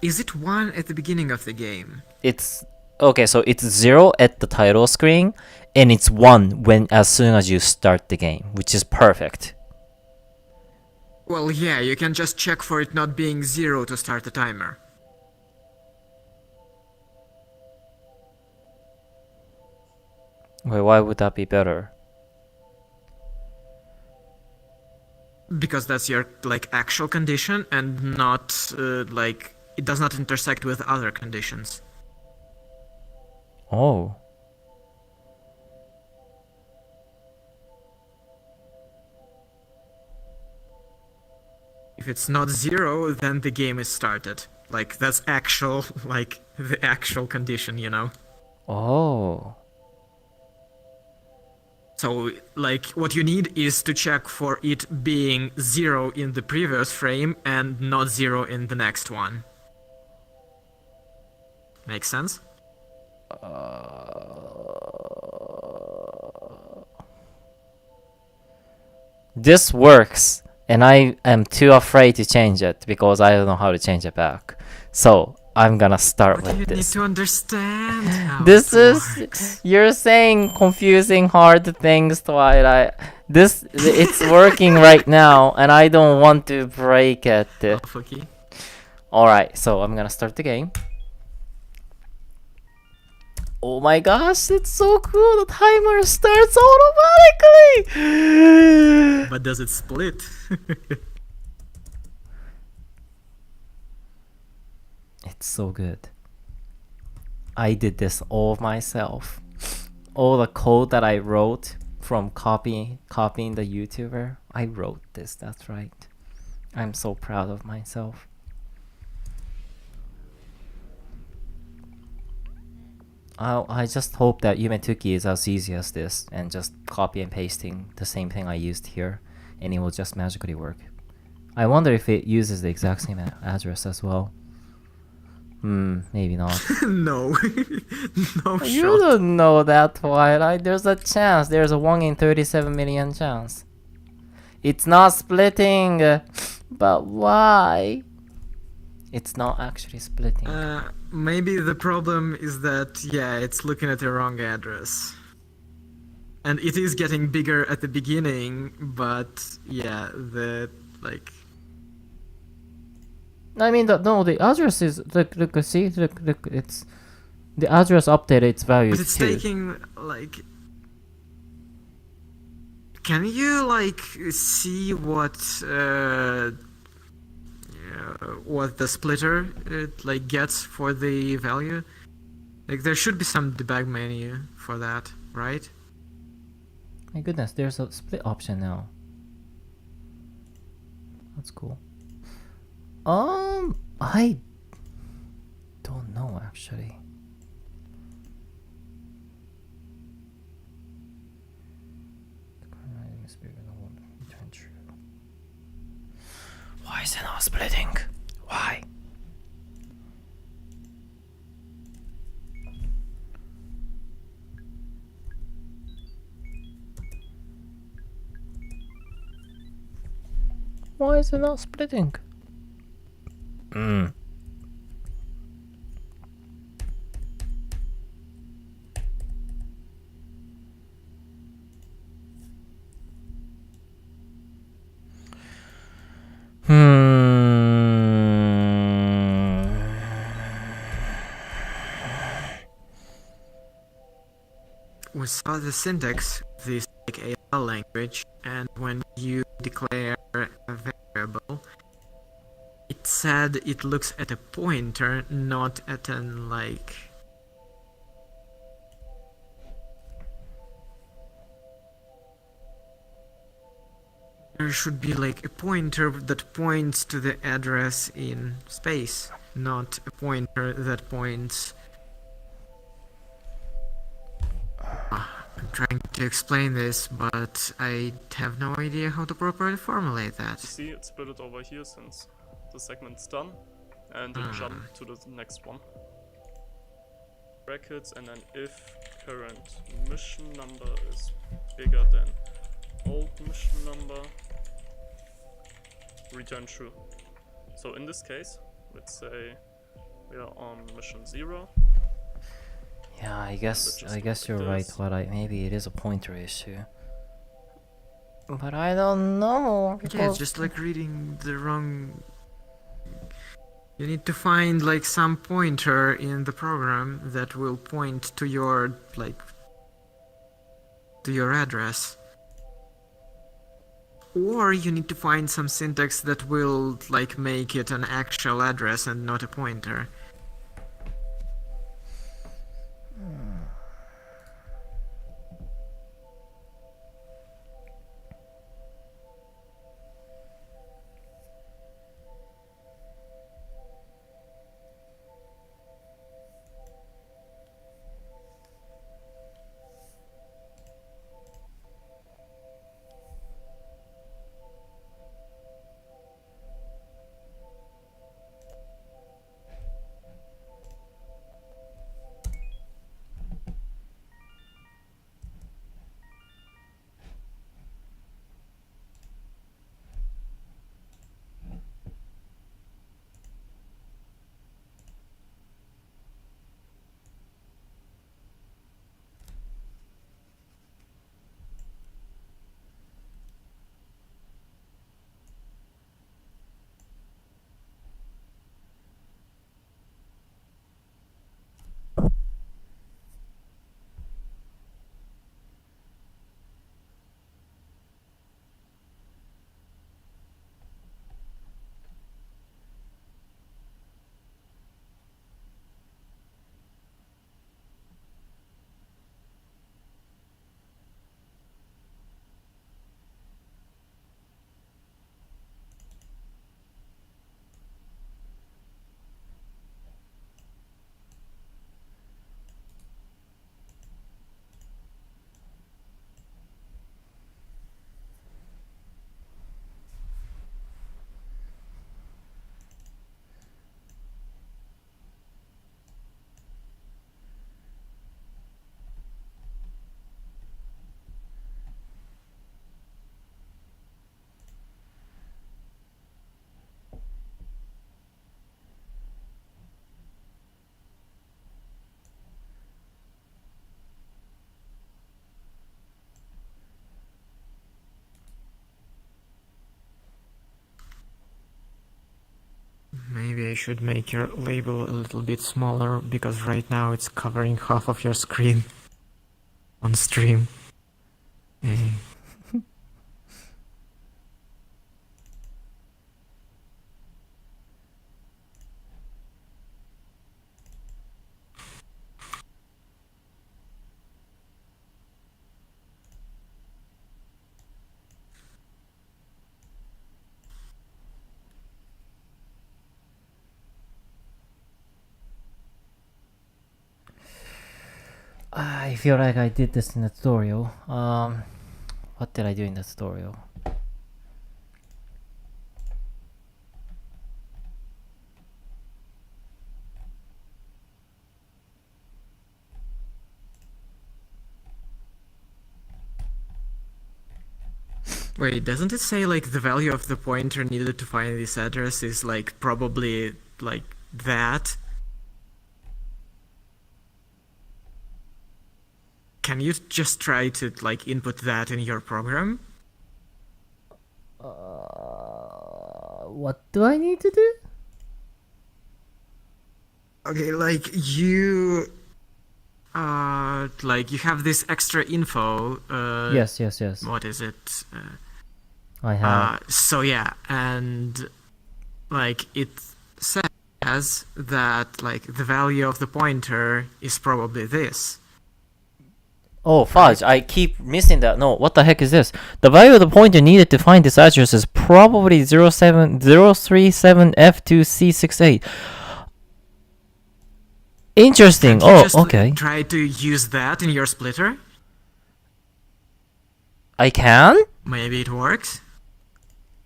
S3: is it 1 at the beginning of the game?
S1: It's okay, so it's 0 at the title screen, and it's 1 as soon as you start the game, which is perfect.
S3: Well, yeah, you can just check for it not being 0 to start the timer.
S1: Wait, why would that be better?
S3: Because that's your, like, actual condition and not, like, it does not intersect with other conditions.
S1: Oh.
S3: If it's not 0, then the game is started. Like, that's actual, like, the actual condition, you know?
S1: Oh.
S3: So, like, what you need is to check for it being 0 in the previous frame and not 0 in the next one. Make sense?
S1: This works, and I am too afraid to change it because I don't know how to change it back. So I'm gonna start
S3: But you
S1: with
S3: need
S1: this.
S3: to understand how
S1: This
S3: it
S1: is
S3: works.
S1: you're saying confusing hard things, Twilight. It's working right now, and I don't want to break it.
S3: Alpha key.
S1: All right, so I'm gonna start the game. Oh my gosh, it's so cool! The timer starts automatically.
S3: But does it split?
S1: It's so good. I did this all myself. All the code that I wrote from copying the YouTuber, I wrote this. That's right. I'm so proud of myself. I just hope that Yumetuki is as easy as this and just copy and pasting the same thing I used here, and it will just magically work. I wonder if it uses the exact same address as well. Maybe not.
S3: No. No
S1: You
S3: shot.
S1: don't know that, Twilight. There's a chance. There's a 1 in 37 million chance. It's not splitting. But why? It's not actually splitting.
S3: Maybe the problem is that, yeah, it's looking at the wrong address. And it is getting bigger at the beginning, but, yeah, like...
S1: I mean, the address is look. See, look. It's the address updated its values
S3: But it's
S1: too.
S3: taking, like... Can you, like, see what the splitter like gets for the value? Like, there should be some debug menu for that, right?
S1: My goodness, there's a split option now. That's cool. I don't know actually. Why is it not splitting? Why? Why is it not splitting?
S3: We saw the syntax of this like AL language, and when you declare a variable, it's said it looks at a pointer, not at an like. There should be like a pointer that points to the address in space, not a pointer that points. I'm trying to explain this, but I have no idea how to properly formulate that.
S5: See, it's split it over here since the segment's done, and then jump to the next one. Brackets, and then if current mission number is bigger than old mission number, return true. So in this case, let's say we are on mission 0.
S1: Yeah, I guess you're right, but maybe it is a pointer issue. But I don't know.
S3: Yeah, it's just like reading the wrong. You need to find like some pointer in the program that will point to your to your address. Or you need to find some syntax that will like make it an actual address and not a pointer. Maybe I should make your label a little bit smaller, because right now it's covering half of your screen on stream.
S1: I feel like I did this in the tutorial. What did I do in the tutorial?
S3: Wait, doesn't it say like the value of the pointer needed to find this address is like probably like that? Can you just try to like input that in your program?
S1: What do I need to do?
S3: Okay, like you have this extra info.
S1: Yes.
S3: What is it?
S1: I have.
S3: So yeah, and like it says that like the value of the pointer is probably this.
S1: Oh, fudge. I keep missing that. No, what the heck is this? The value of the pointer needed to find this address is probably 037F2C68. Interesting.
S3: Can't you
S1: Oh,
S3: just
S1: okay.
S3: try to use that in your splitter?
S1: I can?
S3: Maybe it works.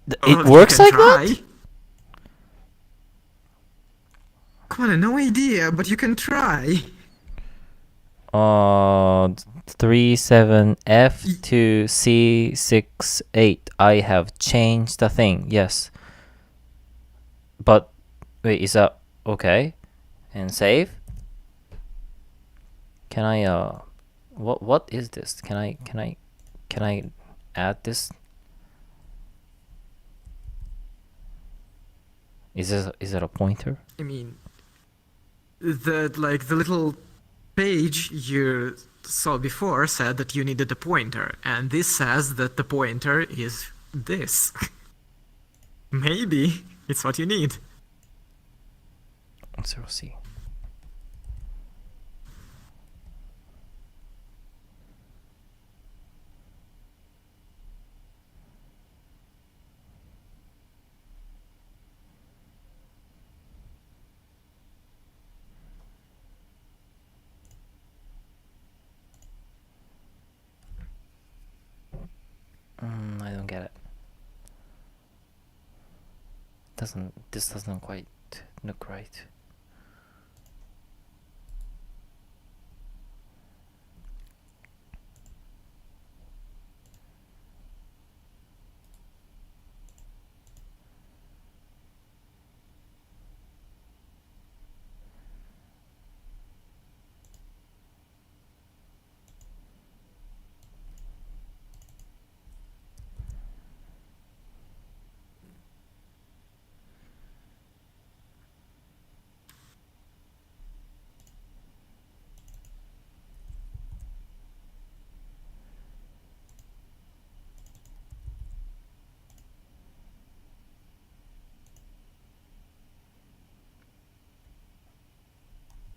S1: It works
S3: you
S1: like
S3: can try.
S1: that?
S3: Come on, no idea, but you can try.
S1: 37F2C68. I have changed the thing. Yes. But wait, is that okay? And save? Can I what is this? Can I add this? Is it a pointer?
S3: I mean, the little page you saw before said that you needed a pointer, and this says that the pointer is this. Maybe it's what you need.
S1: 0C. I don't get it. This doesn't quite look right.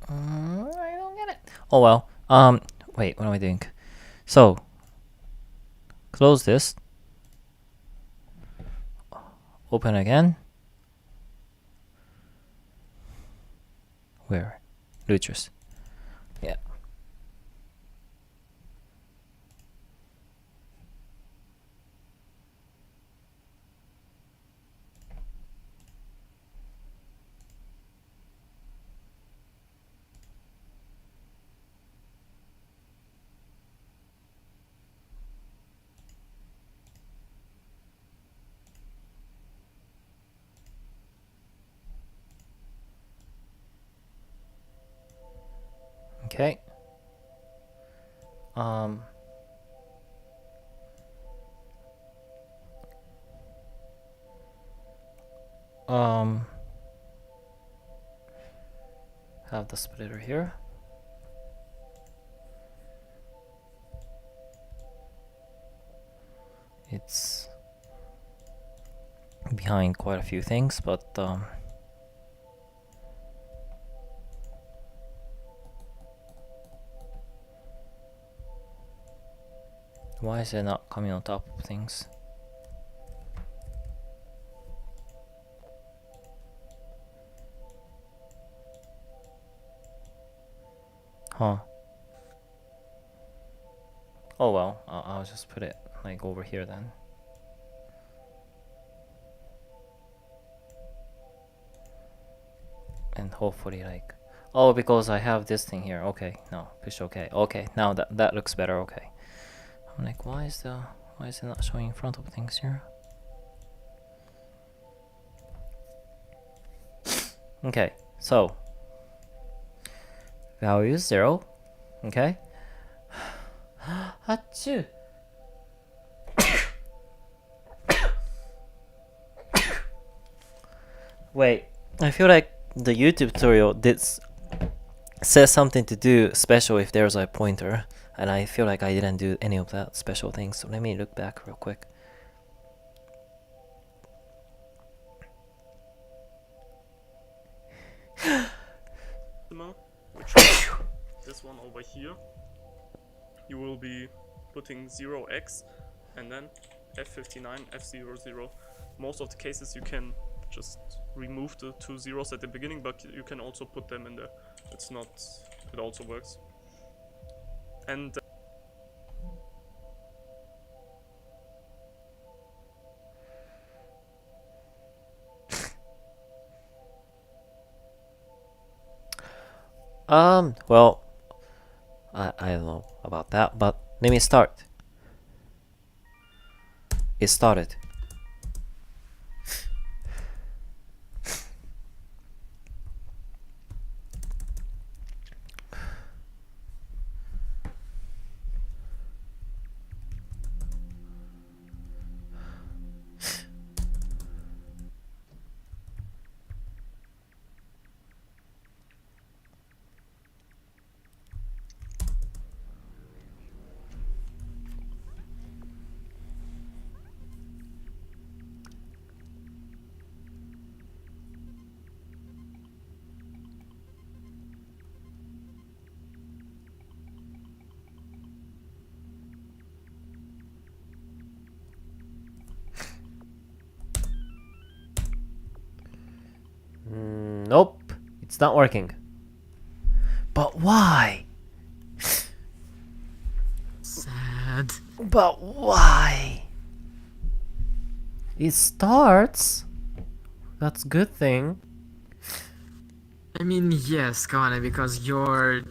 S1: I don't get it. Oh well. Wait, what am I doing? So, close this. Open again. Where? Lutrus. Yeah. Okay. Have the splitter here. It's behind quite a few things, but why is it not coming on top of things? Huh. Oh well, I'll just put it like over here then. And hopefully like, oh, because I have this thing here. Okay, no, push okay. Okay, now that looks better. Okay. I'm like, why is it not showing in front of things here? Okay, so value is 0. Okay. Achoo. Wait, I feel like the YouTube tutorial says something to do special if there's a pointer, and I feel like I didn't do any of that special things. So let me look back real quick.
S5: one over here, you will be putting 0x and then F59, F00. Most of the cases you can just remove the 2 zeros at the beginning, but you can also put them in there. It's not, it also works. And
S1: well, I don't know about that, but let me start. It started. Nope, it's not working. But why?
S3: Sad.
S1: But why? It starts. That's a good thing.
S3: I mean, yes, Kawane, because your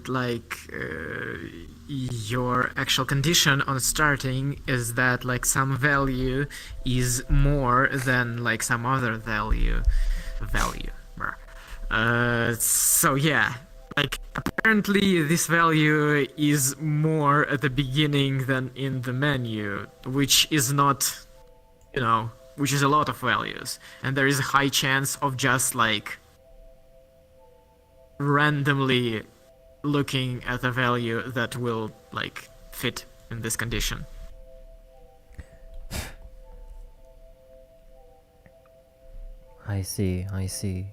S3: your actual condition on starting is that like some value is more than like some other value. So yeah, like apparently this value is more at the beginning than in the menu, which is not, you know, which is a lot of values, and there is a high chance of just like randomly looking at a value that will like fit in this condition.
S1: I see, I see.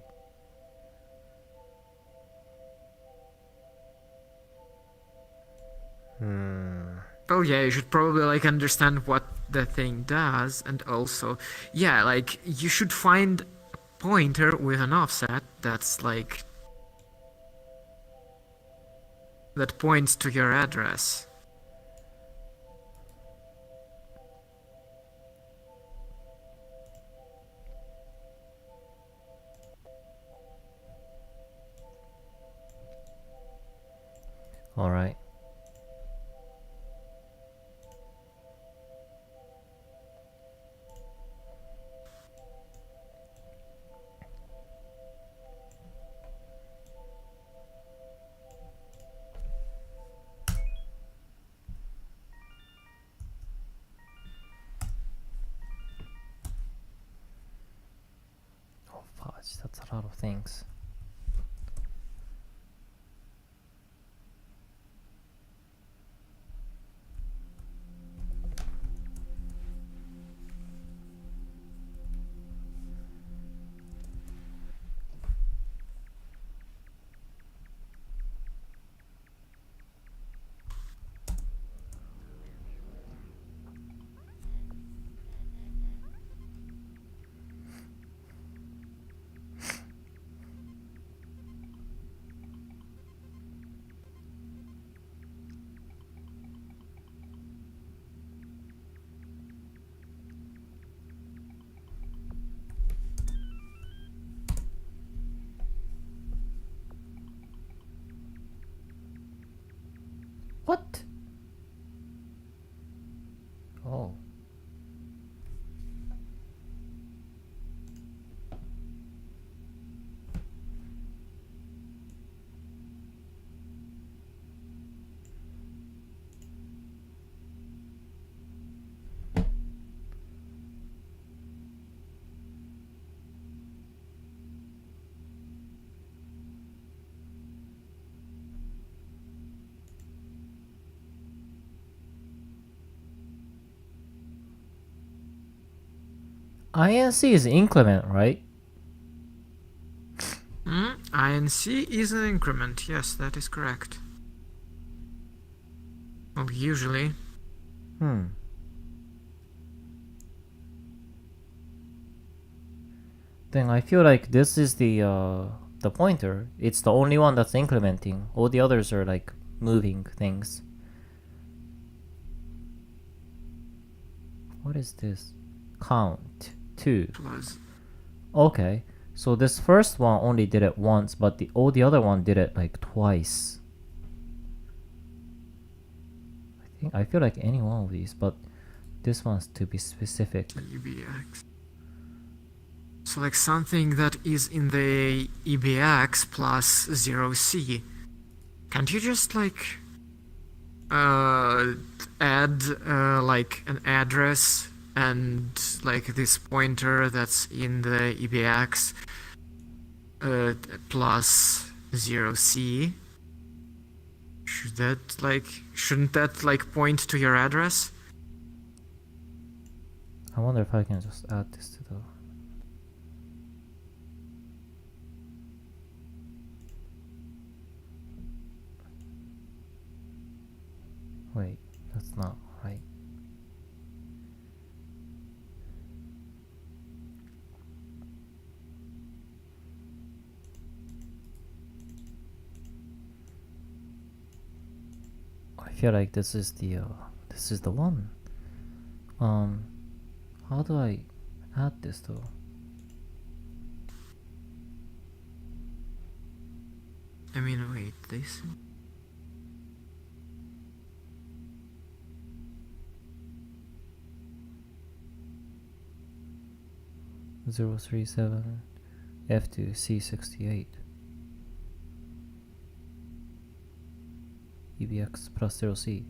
S3: Well, yeah, you should probably like understand what the thing does, and also, yeah, like you should find a pointer with an offset that's like that points to your address.
S1: All right. Oh, fudge, that's a lot of things. What? Oh. INC is increment, right?
S3: INC is an increment, yes, that is correct. Well, usually.
S1: Then I feel like this is the pointer. It's the only one that's incrementing. All the others are like moving things. What is this? Count 2.
S3: Plus.
S1: Okay, so this first one only did it once, but all the other one did it like twice. I feel like any one of these, but this one's to be specific.
S3: EBX. So like something that is in the EBX plus 0C. Can't you just like add like an address and like this pointer that's in the EBX plus 0C? Shouldn't that like point to your address?
S1: I wonder if I can just add this to the... Wait, that's not right. I feel like this is the one. How do I add this though?
S3: I mean, wait, this?
S1: 037 F2 C68 EBX plus 0C.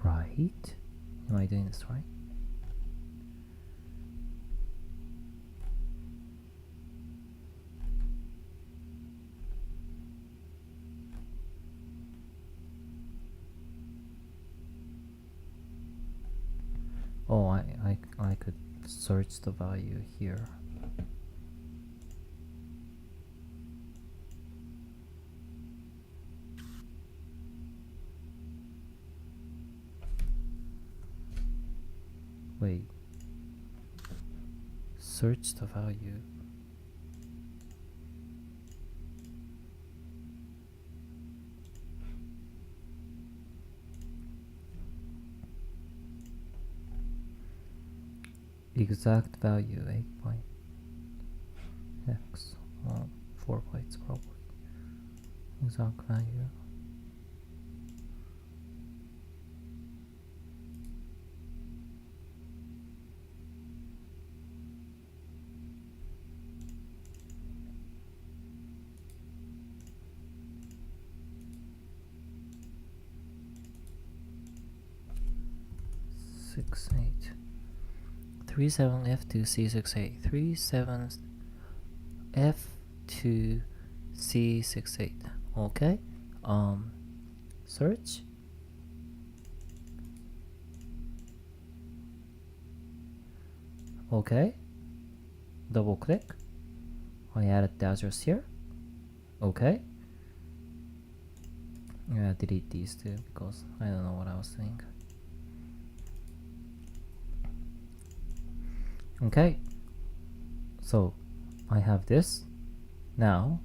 S1: Right? Am I doing this right? Oh, I could search the value here. Wait. Search the value. Exact value 8 byte x 4 bytes probably. Exact value. Six eight. 37 F2 C68 37 F2 C68. Okay. Search. Okay. Double click. I added the address here. Okay. Yeah, delete these two because I don't know what I was doing. Okay, so I have this. Now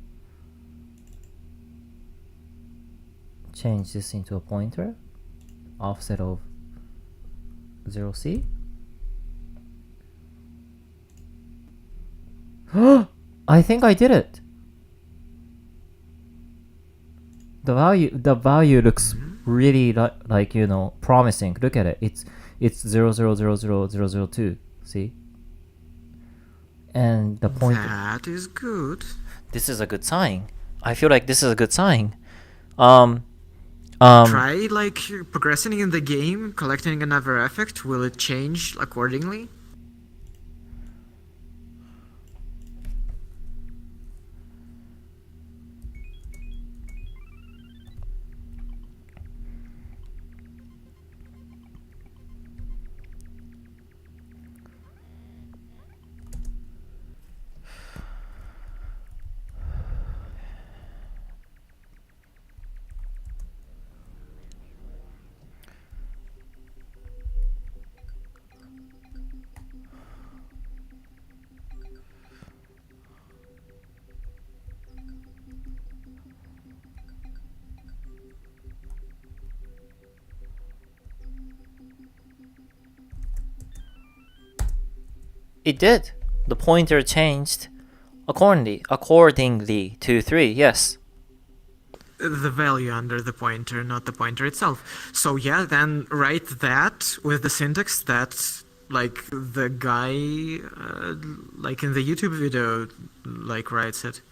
S1: change this into a pointer, offset of 0C. I think I did it. The value looks really like you know, promising. Look at it. It's 0000002. See? And the point
S3: That is good.
S1: This is a good sign. I feel like this is a good sign.
S3: Try like progressing in the game, collecting another effect. Will it change accordingly?
S1: It did. The pointer changed accordingly to 3, yes.
S3: The value under the pointer, not the pointer itself. So yeah, then write that with the syntax that, like, the guy, like in the YouTube video, like, writes it.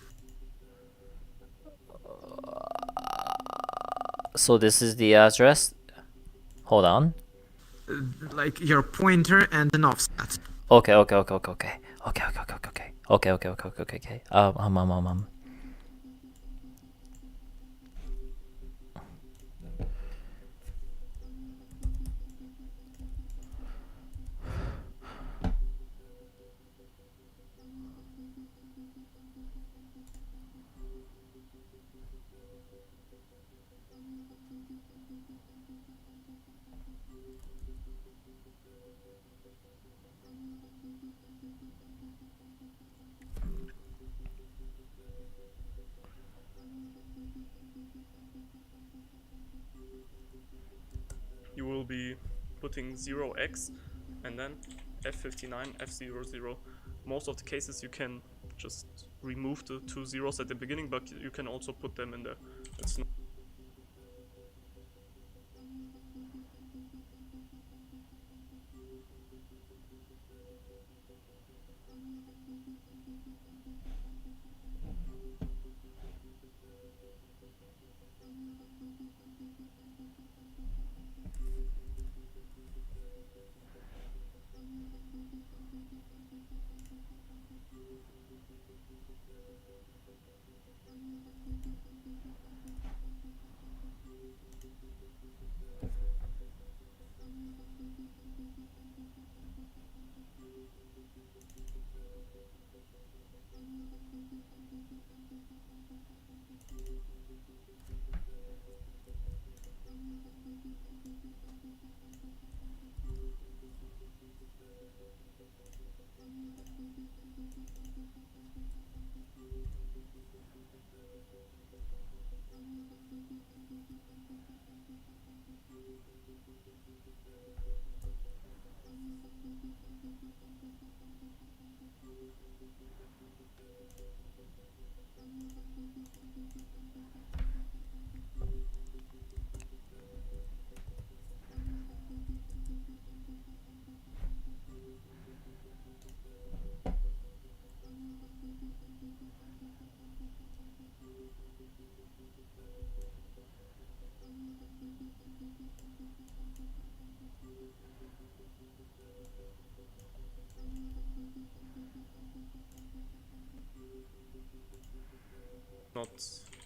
S1: So this is the address. Hold on.
S3: Like your pointer and an offset.
S1: Okay. Okay.
S5: You will be putting 0x and then F59, F00. Most of the cases you can just remove the 2 zeros at the beginning, but you can also put them in there. It's not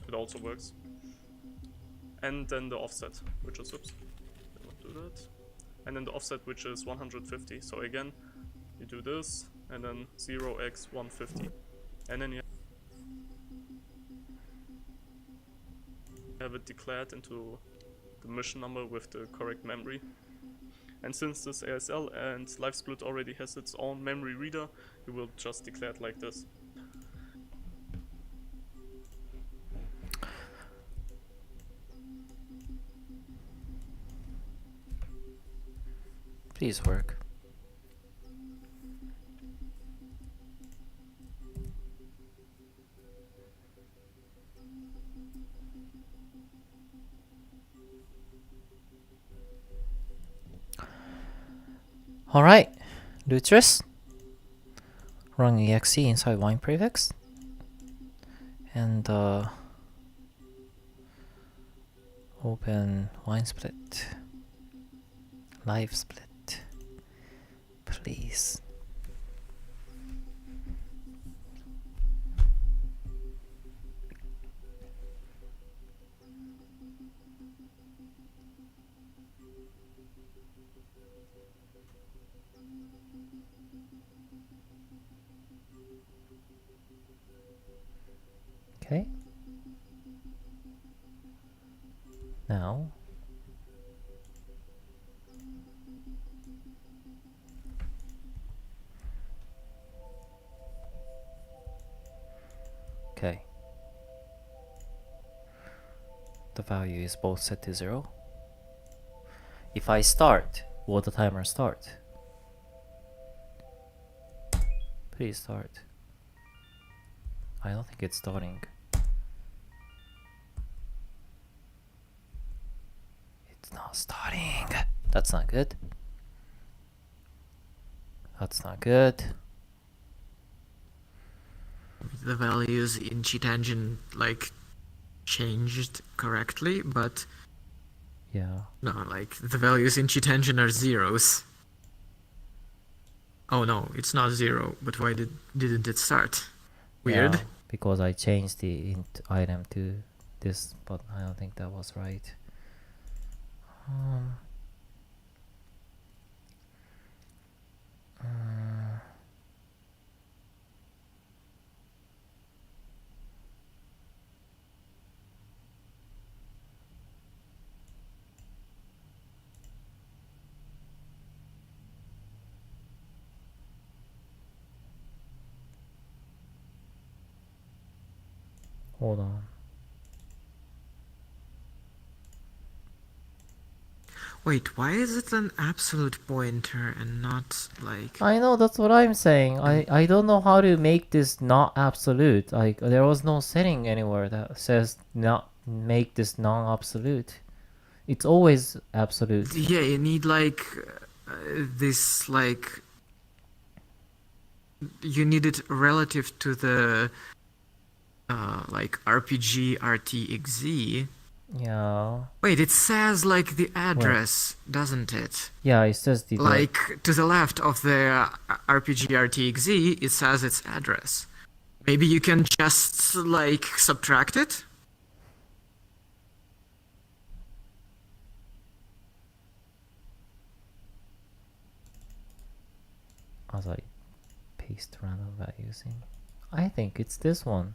S5: it also works. And then the offset, which is, oops, did not do that. And then the offset, which is 150. So again, you do this, and then 0x150. And then you have it declared into the mission number with the correct memory. And since this ASL and LiveSplit already has its own memory reader, you will just declare it like this.
S1: Please work. Alright, Lutris. Run exe inside wine prefix. And open LiveSplit. LiveSplit. Please. Okay. Now okay. The value is both set to 0. If I start, will the timer start? Please start. I don't think it's starting. It's not starting. That's not good. That's not good.
S3: The values in CheatEngine like changed correctly, but
S1: Yeah.
S3: no, like the values in CheatEngine are zeros. Oh no, it's not zero. But why didn't it start? Weird.
S1: Yeah, because I changed the int item to this, but I don't think that was right. Um, uh, Hold on.
S3: Wait, why is it an absolute pointer and not like...
S1: I know, that's what I'm saying. I don't know how to make this not absolute. Like, there was no setting anywhere that says not make this non-absolute. It's always absolute.
S3: Yeah, you need like this like... You need it relative to the like RPG RTXZ.
S1: Yeah.
S3: Wait, it says like the address, doesn't it?
S1: Yeah, it says the...
S3: Like to the left of the RPG RTXZ, it says its address. Maybe you can just like subtract it?
S1: As I paste random values in. I think it's this one.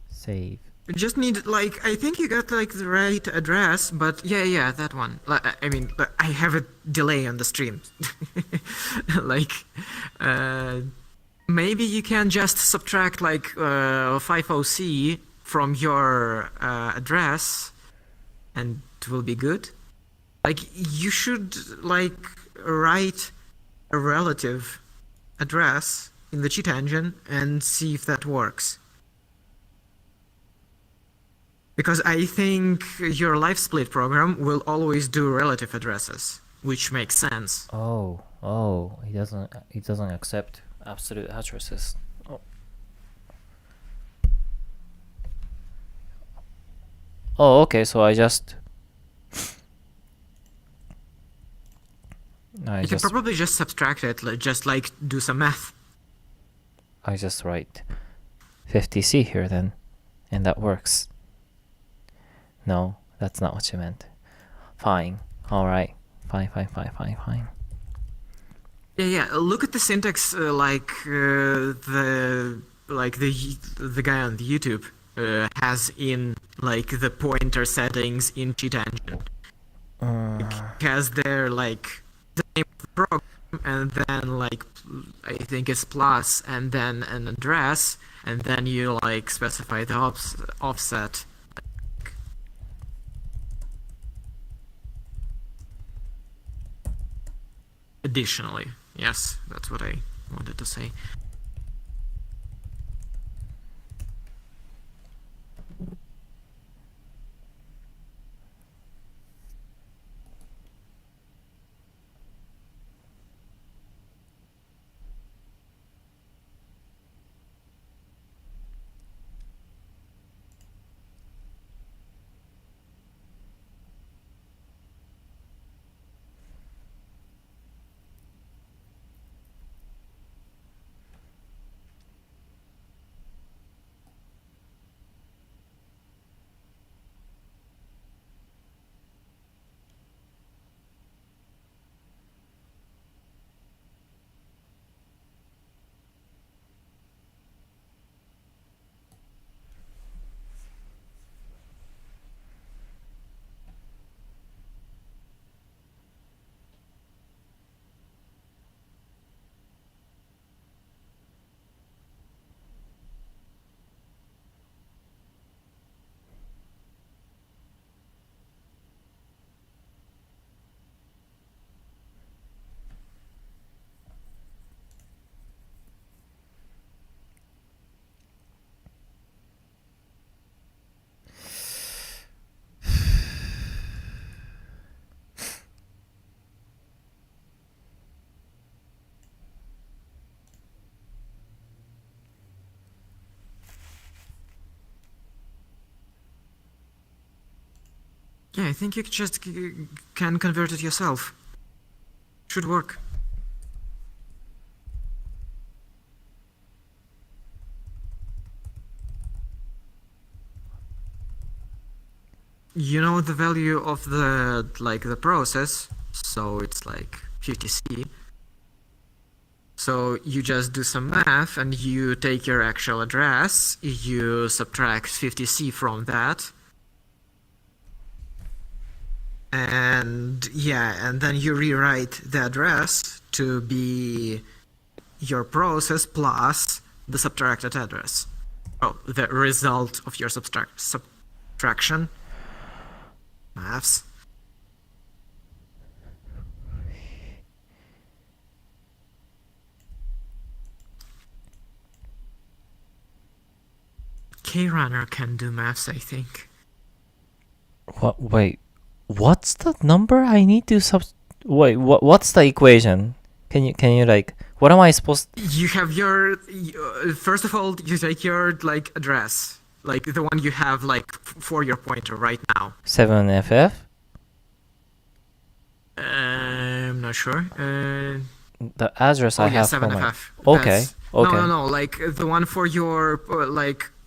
S1: Save.
S3: You just need like, I think you got like the right address, but yeah, that one. I mean, I have a delay on the stream. Like, maybe you can just subtract like 50C from your address and it will be good. Like, you should like write a relative address in the CheatEngine and see if that works. Because I think your LiveSplit program will always do relative addresses, which makes sense.
S1: Oh, it doesn't accept absolute addresses. Oh, okay, so I just...
S3: You can probably just subtract it, just like do some math.
S1: I just write 50C here then, and that works. No, that's not what you meant. Fine. Alright. Fine.
S3: Yeah. Look at the syntax like the guy on the YouTube has in like the pointer settings in CheatEngine. It has there like the name of the program and then like I think it's plus and then an address and then you like specify the offset. Additionally, yes, that's what I wanted to say. Yeah, I think you just can convert it yourself. Should work. You know the value of the process, so it's like 50C. So you just do some math and you take your actual address, you subtract 50C from that. And yeah, and then you rewrite the address to be your process plus the subtracted address. Oh, the result of your subtraction. Maths. Krunner can do maths, I think.
S1: What? Wait. What's the number I need to Wait. What's the equation? Can you like? What am I supposed?
S3: You have your first of all, you take your address, like the one you have for your pointer right now.
S1: 7FF.
S3: I'm not sure.
S1: The address I have.
S3: 7FF.
S1: Okay. Okay.
S3: No, like the one for your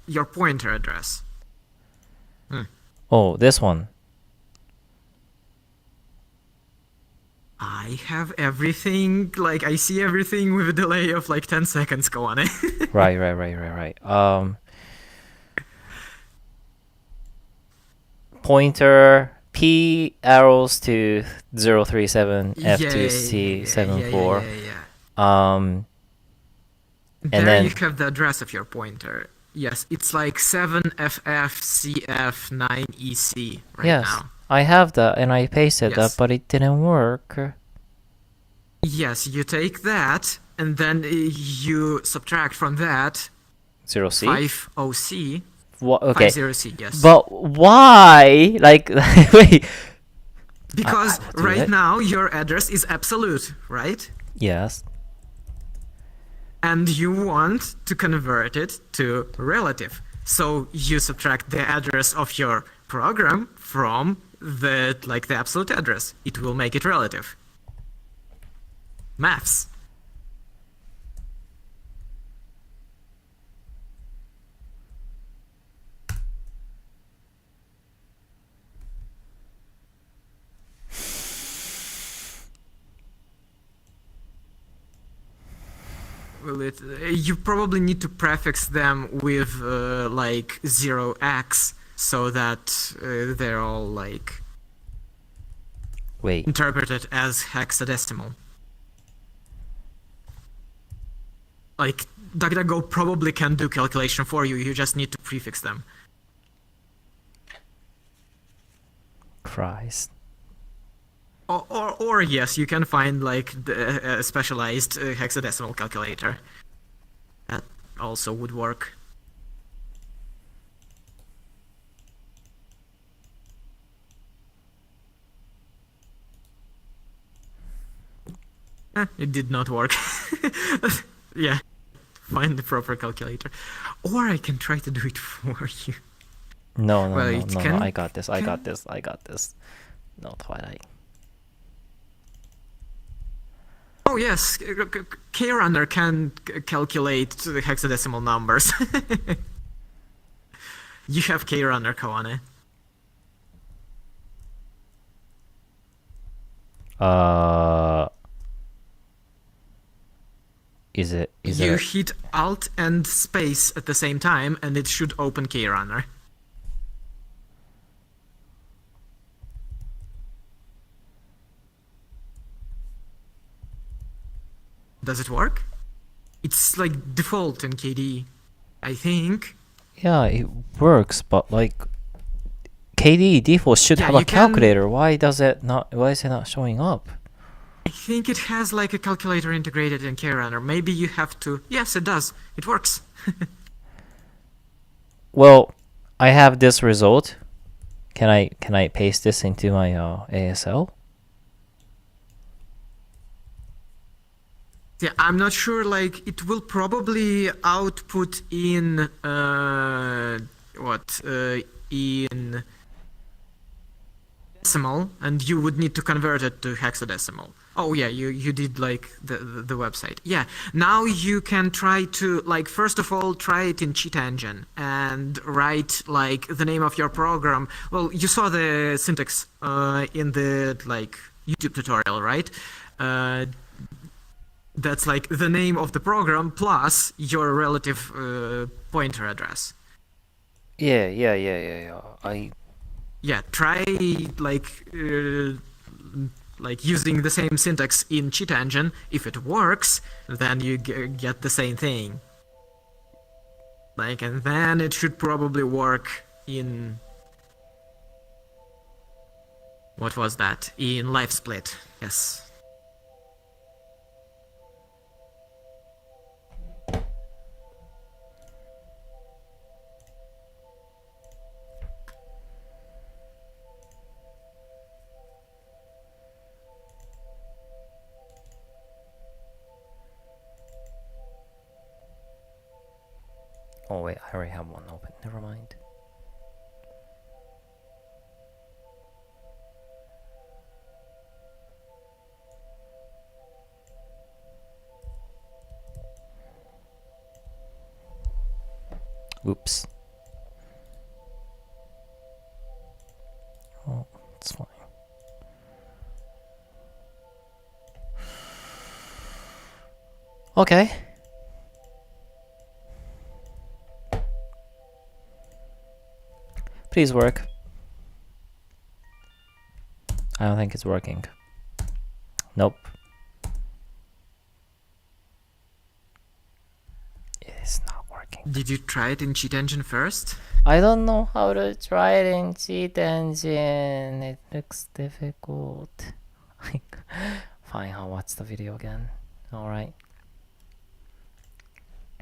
S3: your pointer address.
S1: Oh, this one.
S3: I have everything, I see everything with a delay of 10 seconds, go on.
S1: Right. Pointer P arrows to 037 F to C74.
S3: There
S1: then
S3: you have the address of your pointer. Yes, it's 7FFCF9EC right
S1: yes,
S3: now.
S1: I have that and I pasted that,
S3: Yes.
S1: but it didn't work.
S3: Yes, you take that and then you subtract from that
S1: 0C.
S3: 50C.
S1: Okay.
S3: 50C, yes.
S1: But why? Like, wait.
S3: Because
S1: do
S3: right
S1: it.
S3: now your address is absolute, right?
S1: Yes.
S3: And you want to convert it to relative. So you subtract the address of your program from the absolute address. It will make it relative. Maths. Well, you probably need to prefix them with 0x so that they're all
S1: Wait.
S3: interpreted as hexadecimal. DuckDuckGo probably can do calculation for you. You just need to prefix them.
S1: Christ.
S3: Or yes, you can find a specialized hexadecimal calculator. That also would work. It did not work. Yeah, find the proper calculator. Or I can try to do it for you.
S1: No,
S3: Well, it
S1: no.
S3: can-
S1: I got this. No, Twilight.
S3: Oh yes, Krunner can calculate the hexadecimal numbers. You have Krunner, Koane.
S1: Is it?
S3: You hit Alt and Space at the same time, and it should open Krunner. Does it work? It's default in KDE, I think.
S1: Yeah, it works, but KDE default should
S3: Yeah,
S1: have a
S3: you can-
S1: calculator. Why is it not showing up?
S3: I think it has a calculator integrated in Krunner. Maybe you have to. Yes, it does. It works.
S1: Well, I have this result. Can I paste this into my ASL?
S3: Yeah, I'm not sure. It will probably output in in decimal, and you would need to convert it to hexadecimal. Oh yeah, you did like the website. Yeah, now you can try to, like, first of all, try it in CheatEngine and write like the name of your program. Well, you saw the syntax in the like YouTube tutorial, right? That's like the name of the program plus your relative pointer address.
S1: Yeah.
S3: Yeah, try like using the same syntax in CheatEngine. If it works, then you get the same thing. Like, and then it should probably work in, what was that? In LiveSplit. Yes.
S1: Oh wait, I already have one open. Never mind. Oops. Oh, it's fine. Okay. Please work. I don't think it's working. Nope. It is not working.
S3: Did you try it in CheatEngine first?
S1: I don't know how to try it in CheatEngine. It looks difficult. Fine, I'll watch the video again. Alright.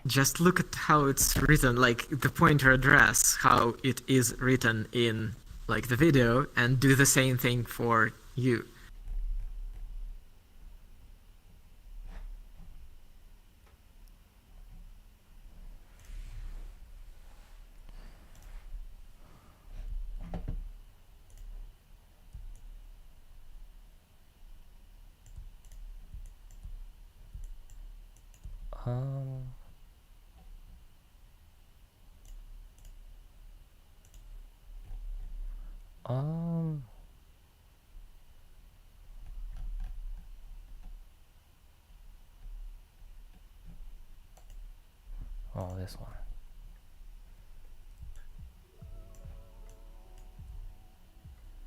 S3: Just look at how it's written, like the pointer address, how it is written in like the video, and do the same thing for you.
S1: Oh, this one.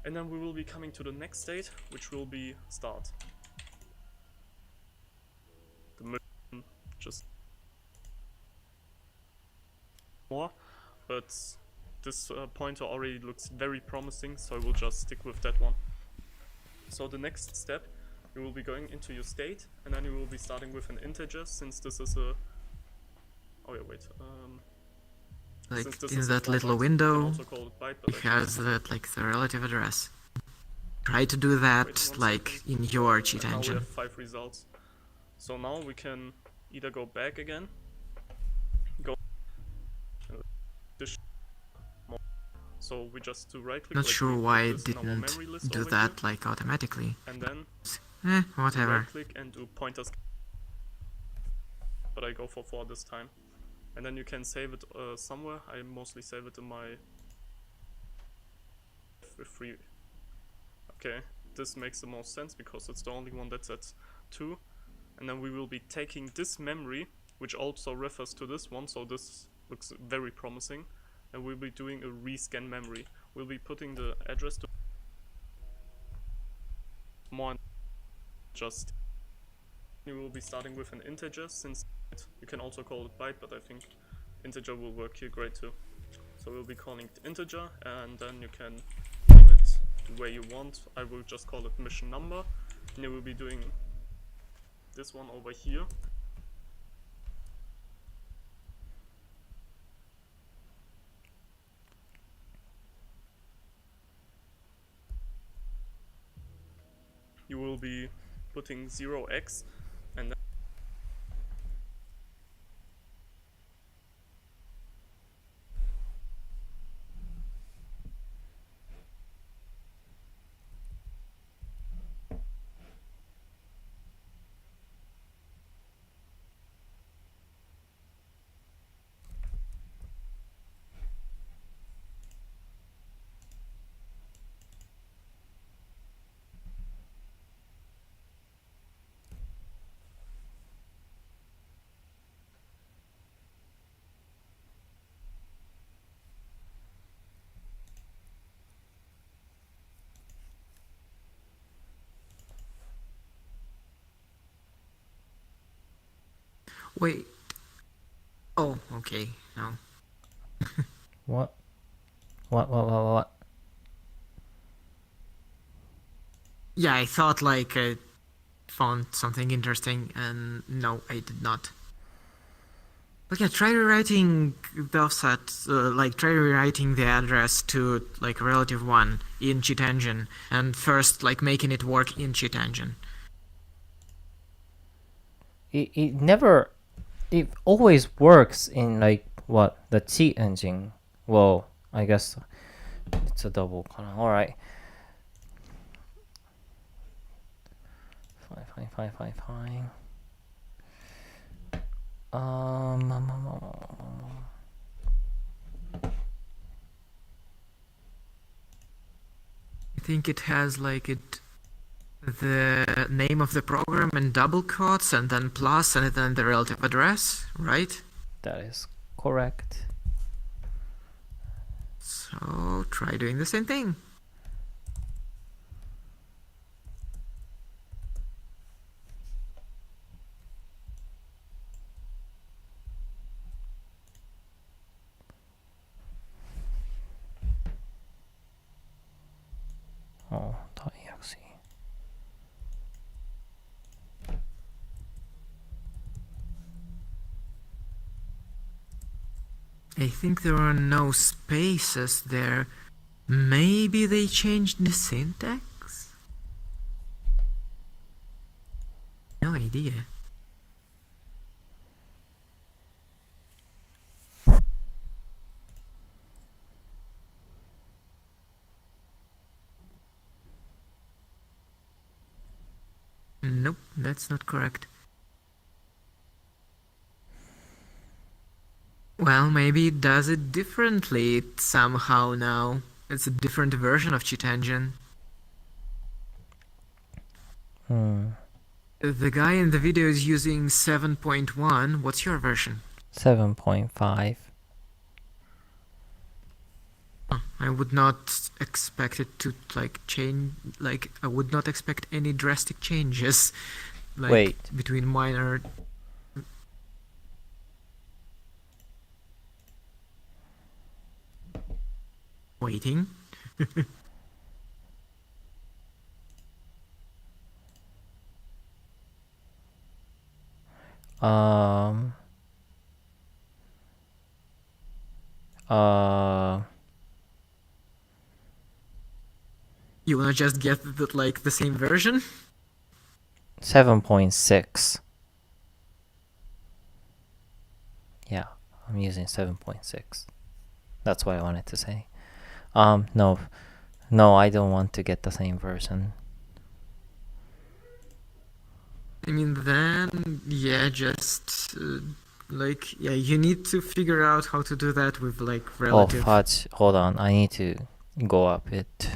S5: And then we will be coming to the next state, which will be start. The mission just more, but this pointer already looks very promising, so I will just stick with that one. So the next step, you will be going into your state, and then you will be starting with an integer, since this is a... Oh yeah, wait.
S3: Like in that little window, it has that like the relative address. Try to do that like in your cheat
S5: Now we
S3: engine.
S5: have 5 results. So now we can either go back again, go. So we just do right click.
S3: Not
S5: like
S3: sure
S5: we
S3: why
S5: put
S3: it
S5: this in our
S3: didn't
S5: memory list
S3: do
S5: over
S3: that
S5: here,
S3: like automatically.
S5: and then
S3: Whatever.
S5: right click and do pointers. But I go for 4 this time. And then you can save it somewhere. I mostly save it in my free. Okay, this makes the most sense because it's the only one that's at 2. And then we will be taking this memory, which also refers to this one, so this looks very promising. And we'll be doing a rescan memory. We'll be putting the address to more just. We will be starting with an integer, since you can also call it byte, but I think integer will work here great too. So we'll be calling it integer, and then you can name it the way you want. I will just call it mission number, and you will be doing this one over here. You will be putting 0x, and then
S3: Wait. Oh, okay. No.
S1: What? What?
S3: Yeah, I thought like I found something interesting, and no, I did not. But yeah, try rewriting the offset, try rewriting the address to like relative 1 in CheatEngine, and first like making it work in CheatEngine.
S1: It always works in like what, the CheatEngine. Well, I guess it's a double kind of. All right. Fine.
S3: I think it has like the name of the program and double quotes, and then plus, and then the relative address, right?
S1: That is correct.
S3: So try doing the same thing.
S1: Oh, .exe.
S3: I think there are no spaces there. Maybe they changed the syntax? No idea. Nope, that's not correct. Well, maybe it does it differently somehow now. It's a different version of CheatEngine. The guy in the video is using 7.1. What's your version?
S1: 7.5.
S3: I would not expect it to like change. Like I would not expect any drastic changes. Like
S1: Wait.
S3: between minor. Waiting. You wanna just get the same version?
S1: 7.6. Yeah, I'm using 7.6. That's what I wanted to say. No, I don't want to get the same version.
S3: I mean, then yeah, just you need to figure out how to do that with like relative.
S1: Oh fudge! Hold on, I need to go up it.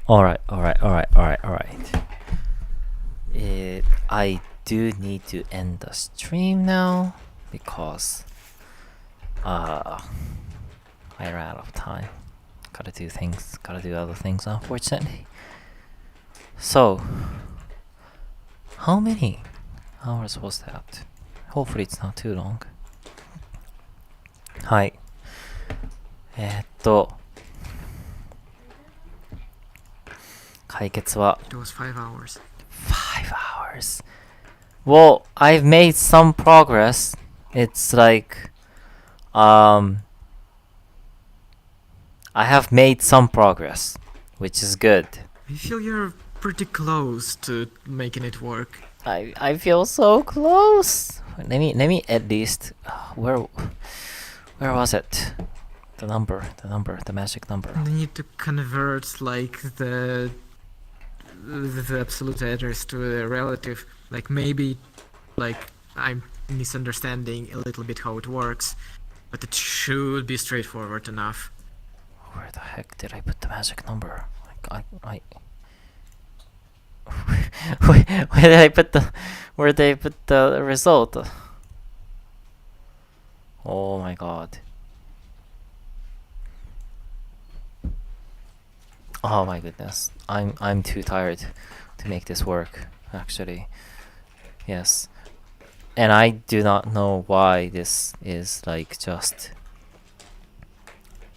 S1: Alright. I do need to end the stream now because I ran out of time. Gotta do other things, unfortunately. So, how many hours was that? Hopefully it's not too long. はい。解決は
S3: It was 5 hours.
S1: 5 hours. Well, I've made some progress. It's like, I have made some progress, which is good.
S3: I feel you're pretty close to making it work.
S1: I feel so close. Let me at least where was it? The magic number.
S3: I need to convert like the absolute address to a relative. Like maybe like I'm misunderstanding a little bit how it works, but it should be straightforward enough.
S1: Where the heck did I put the magic number? I where did I put the result? Oh my god. Oh my goodness. I'm too tired to make this work, actually. Yes. And I do not know why this is like just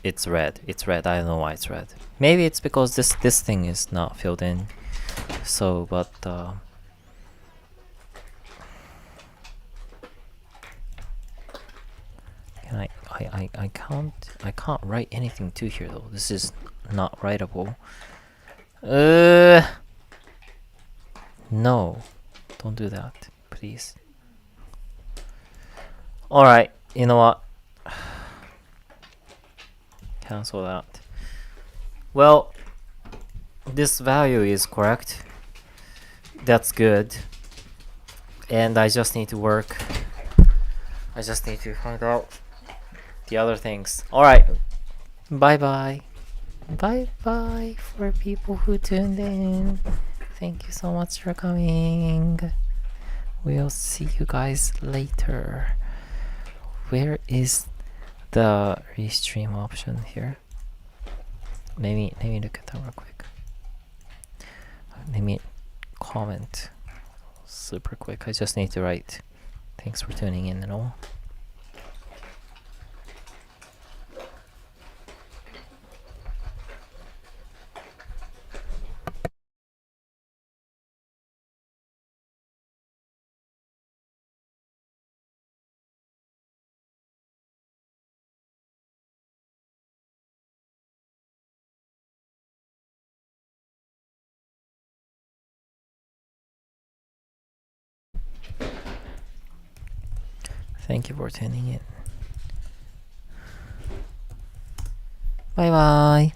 S1: it's red. I don't know why it's red. Maybe it's because this thing is not filled in. So, but can I can't write anything to here though. This is not writable. No, don't do that, please. Alright, you know what? Cancel that. Well, this value is correct. That's good. And I just need to work. I just need to find out the other things. Alright. Bye-bye. Bye-bye for people who tuned in. Thank you so much for coming. We'll see you guys later. Where is the restream option here? Let me look at that real quick. Let me comment super quick. I just need to write thanks for tuning in and all. Thank you for tuning in. Bye bye.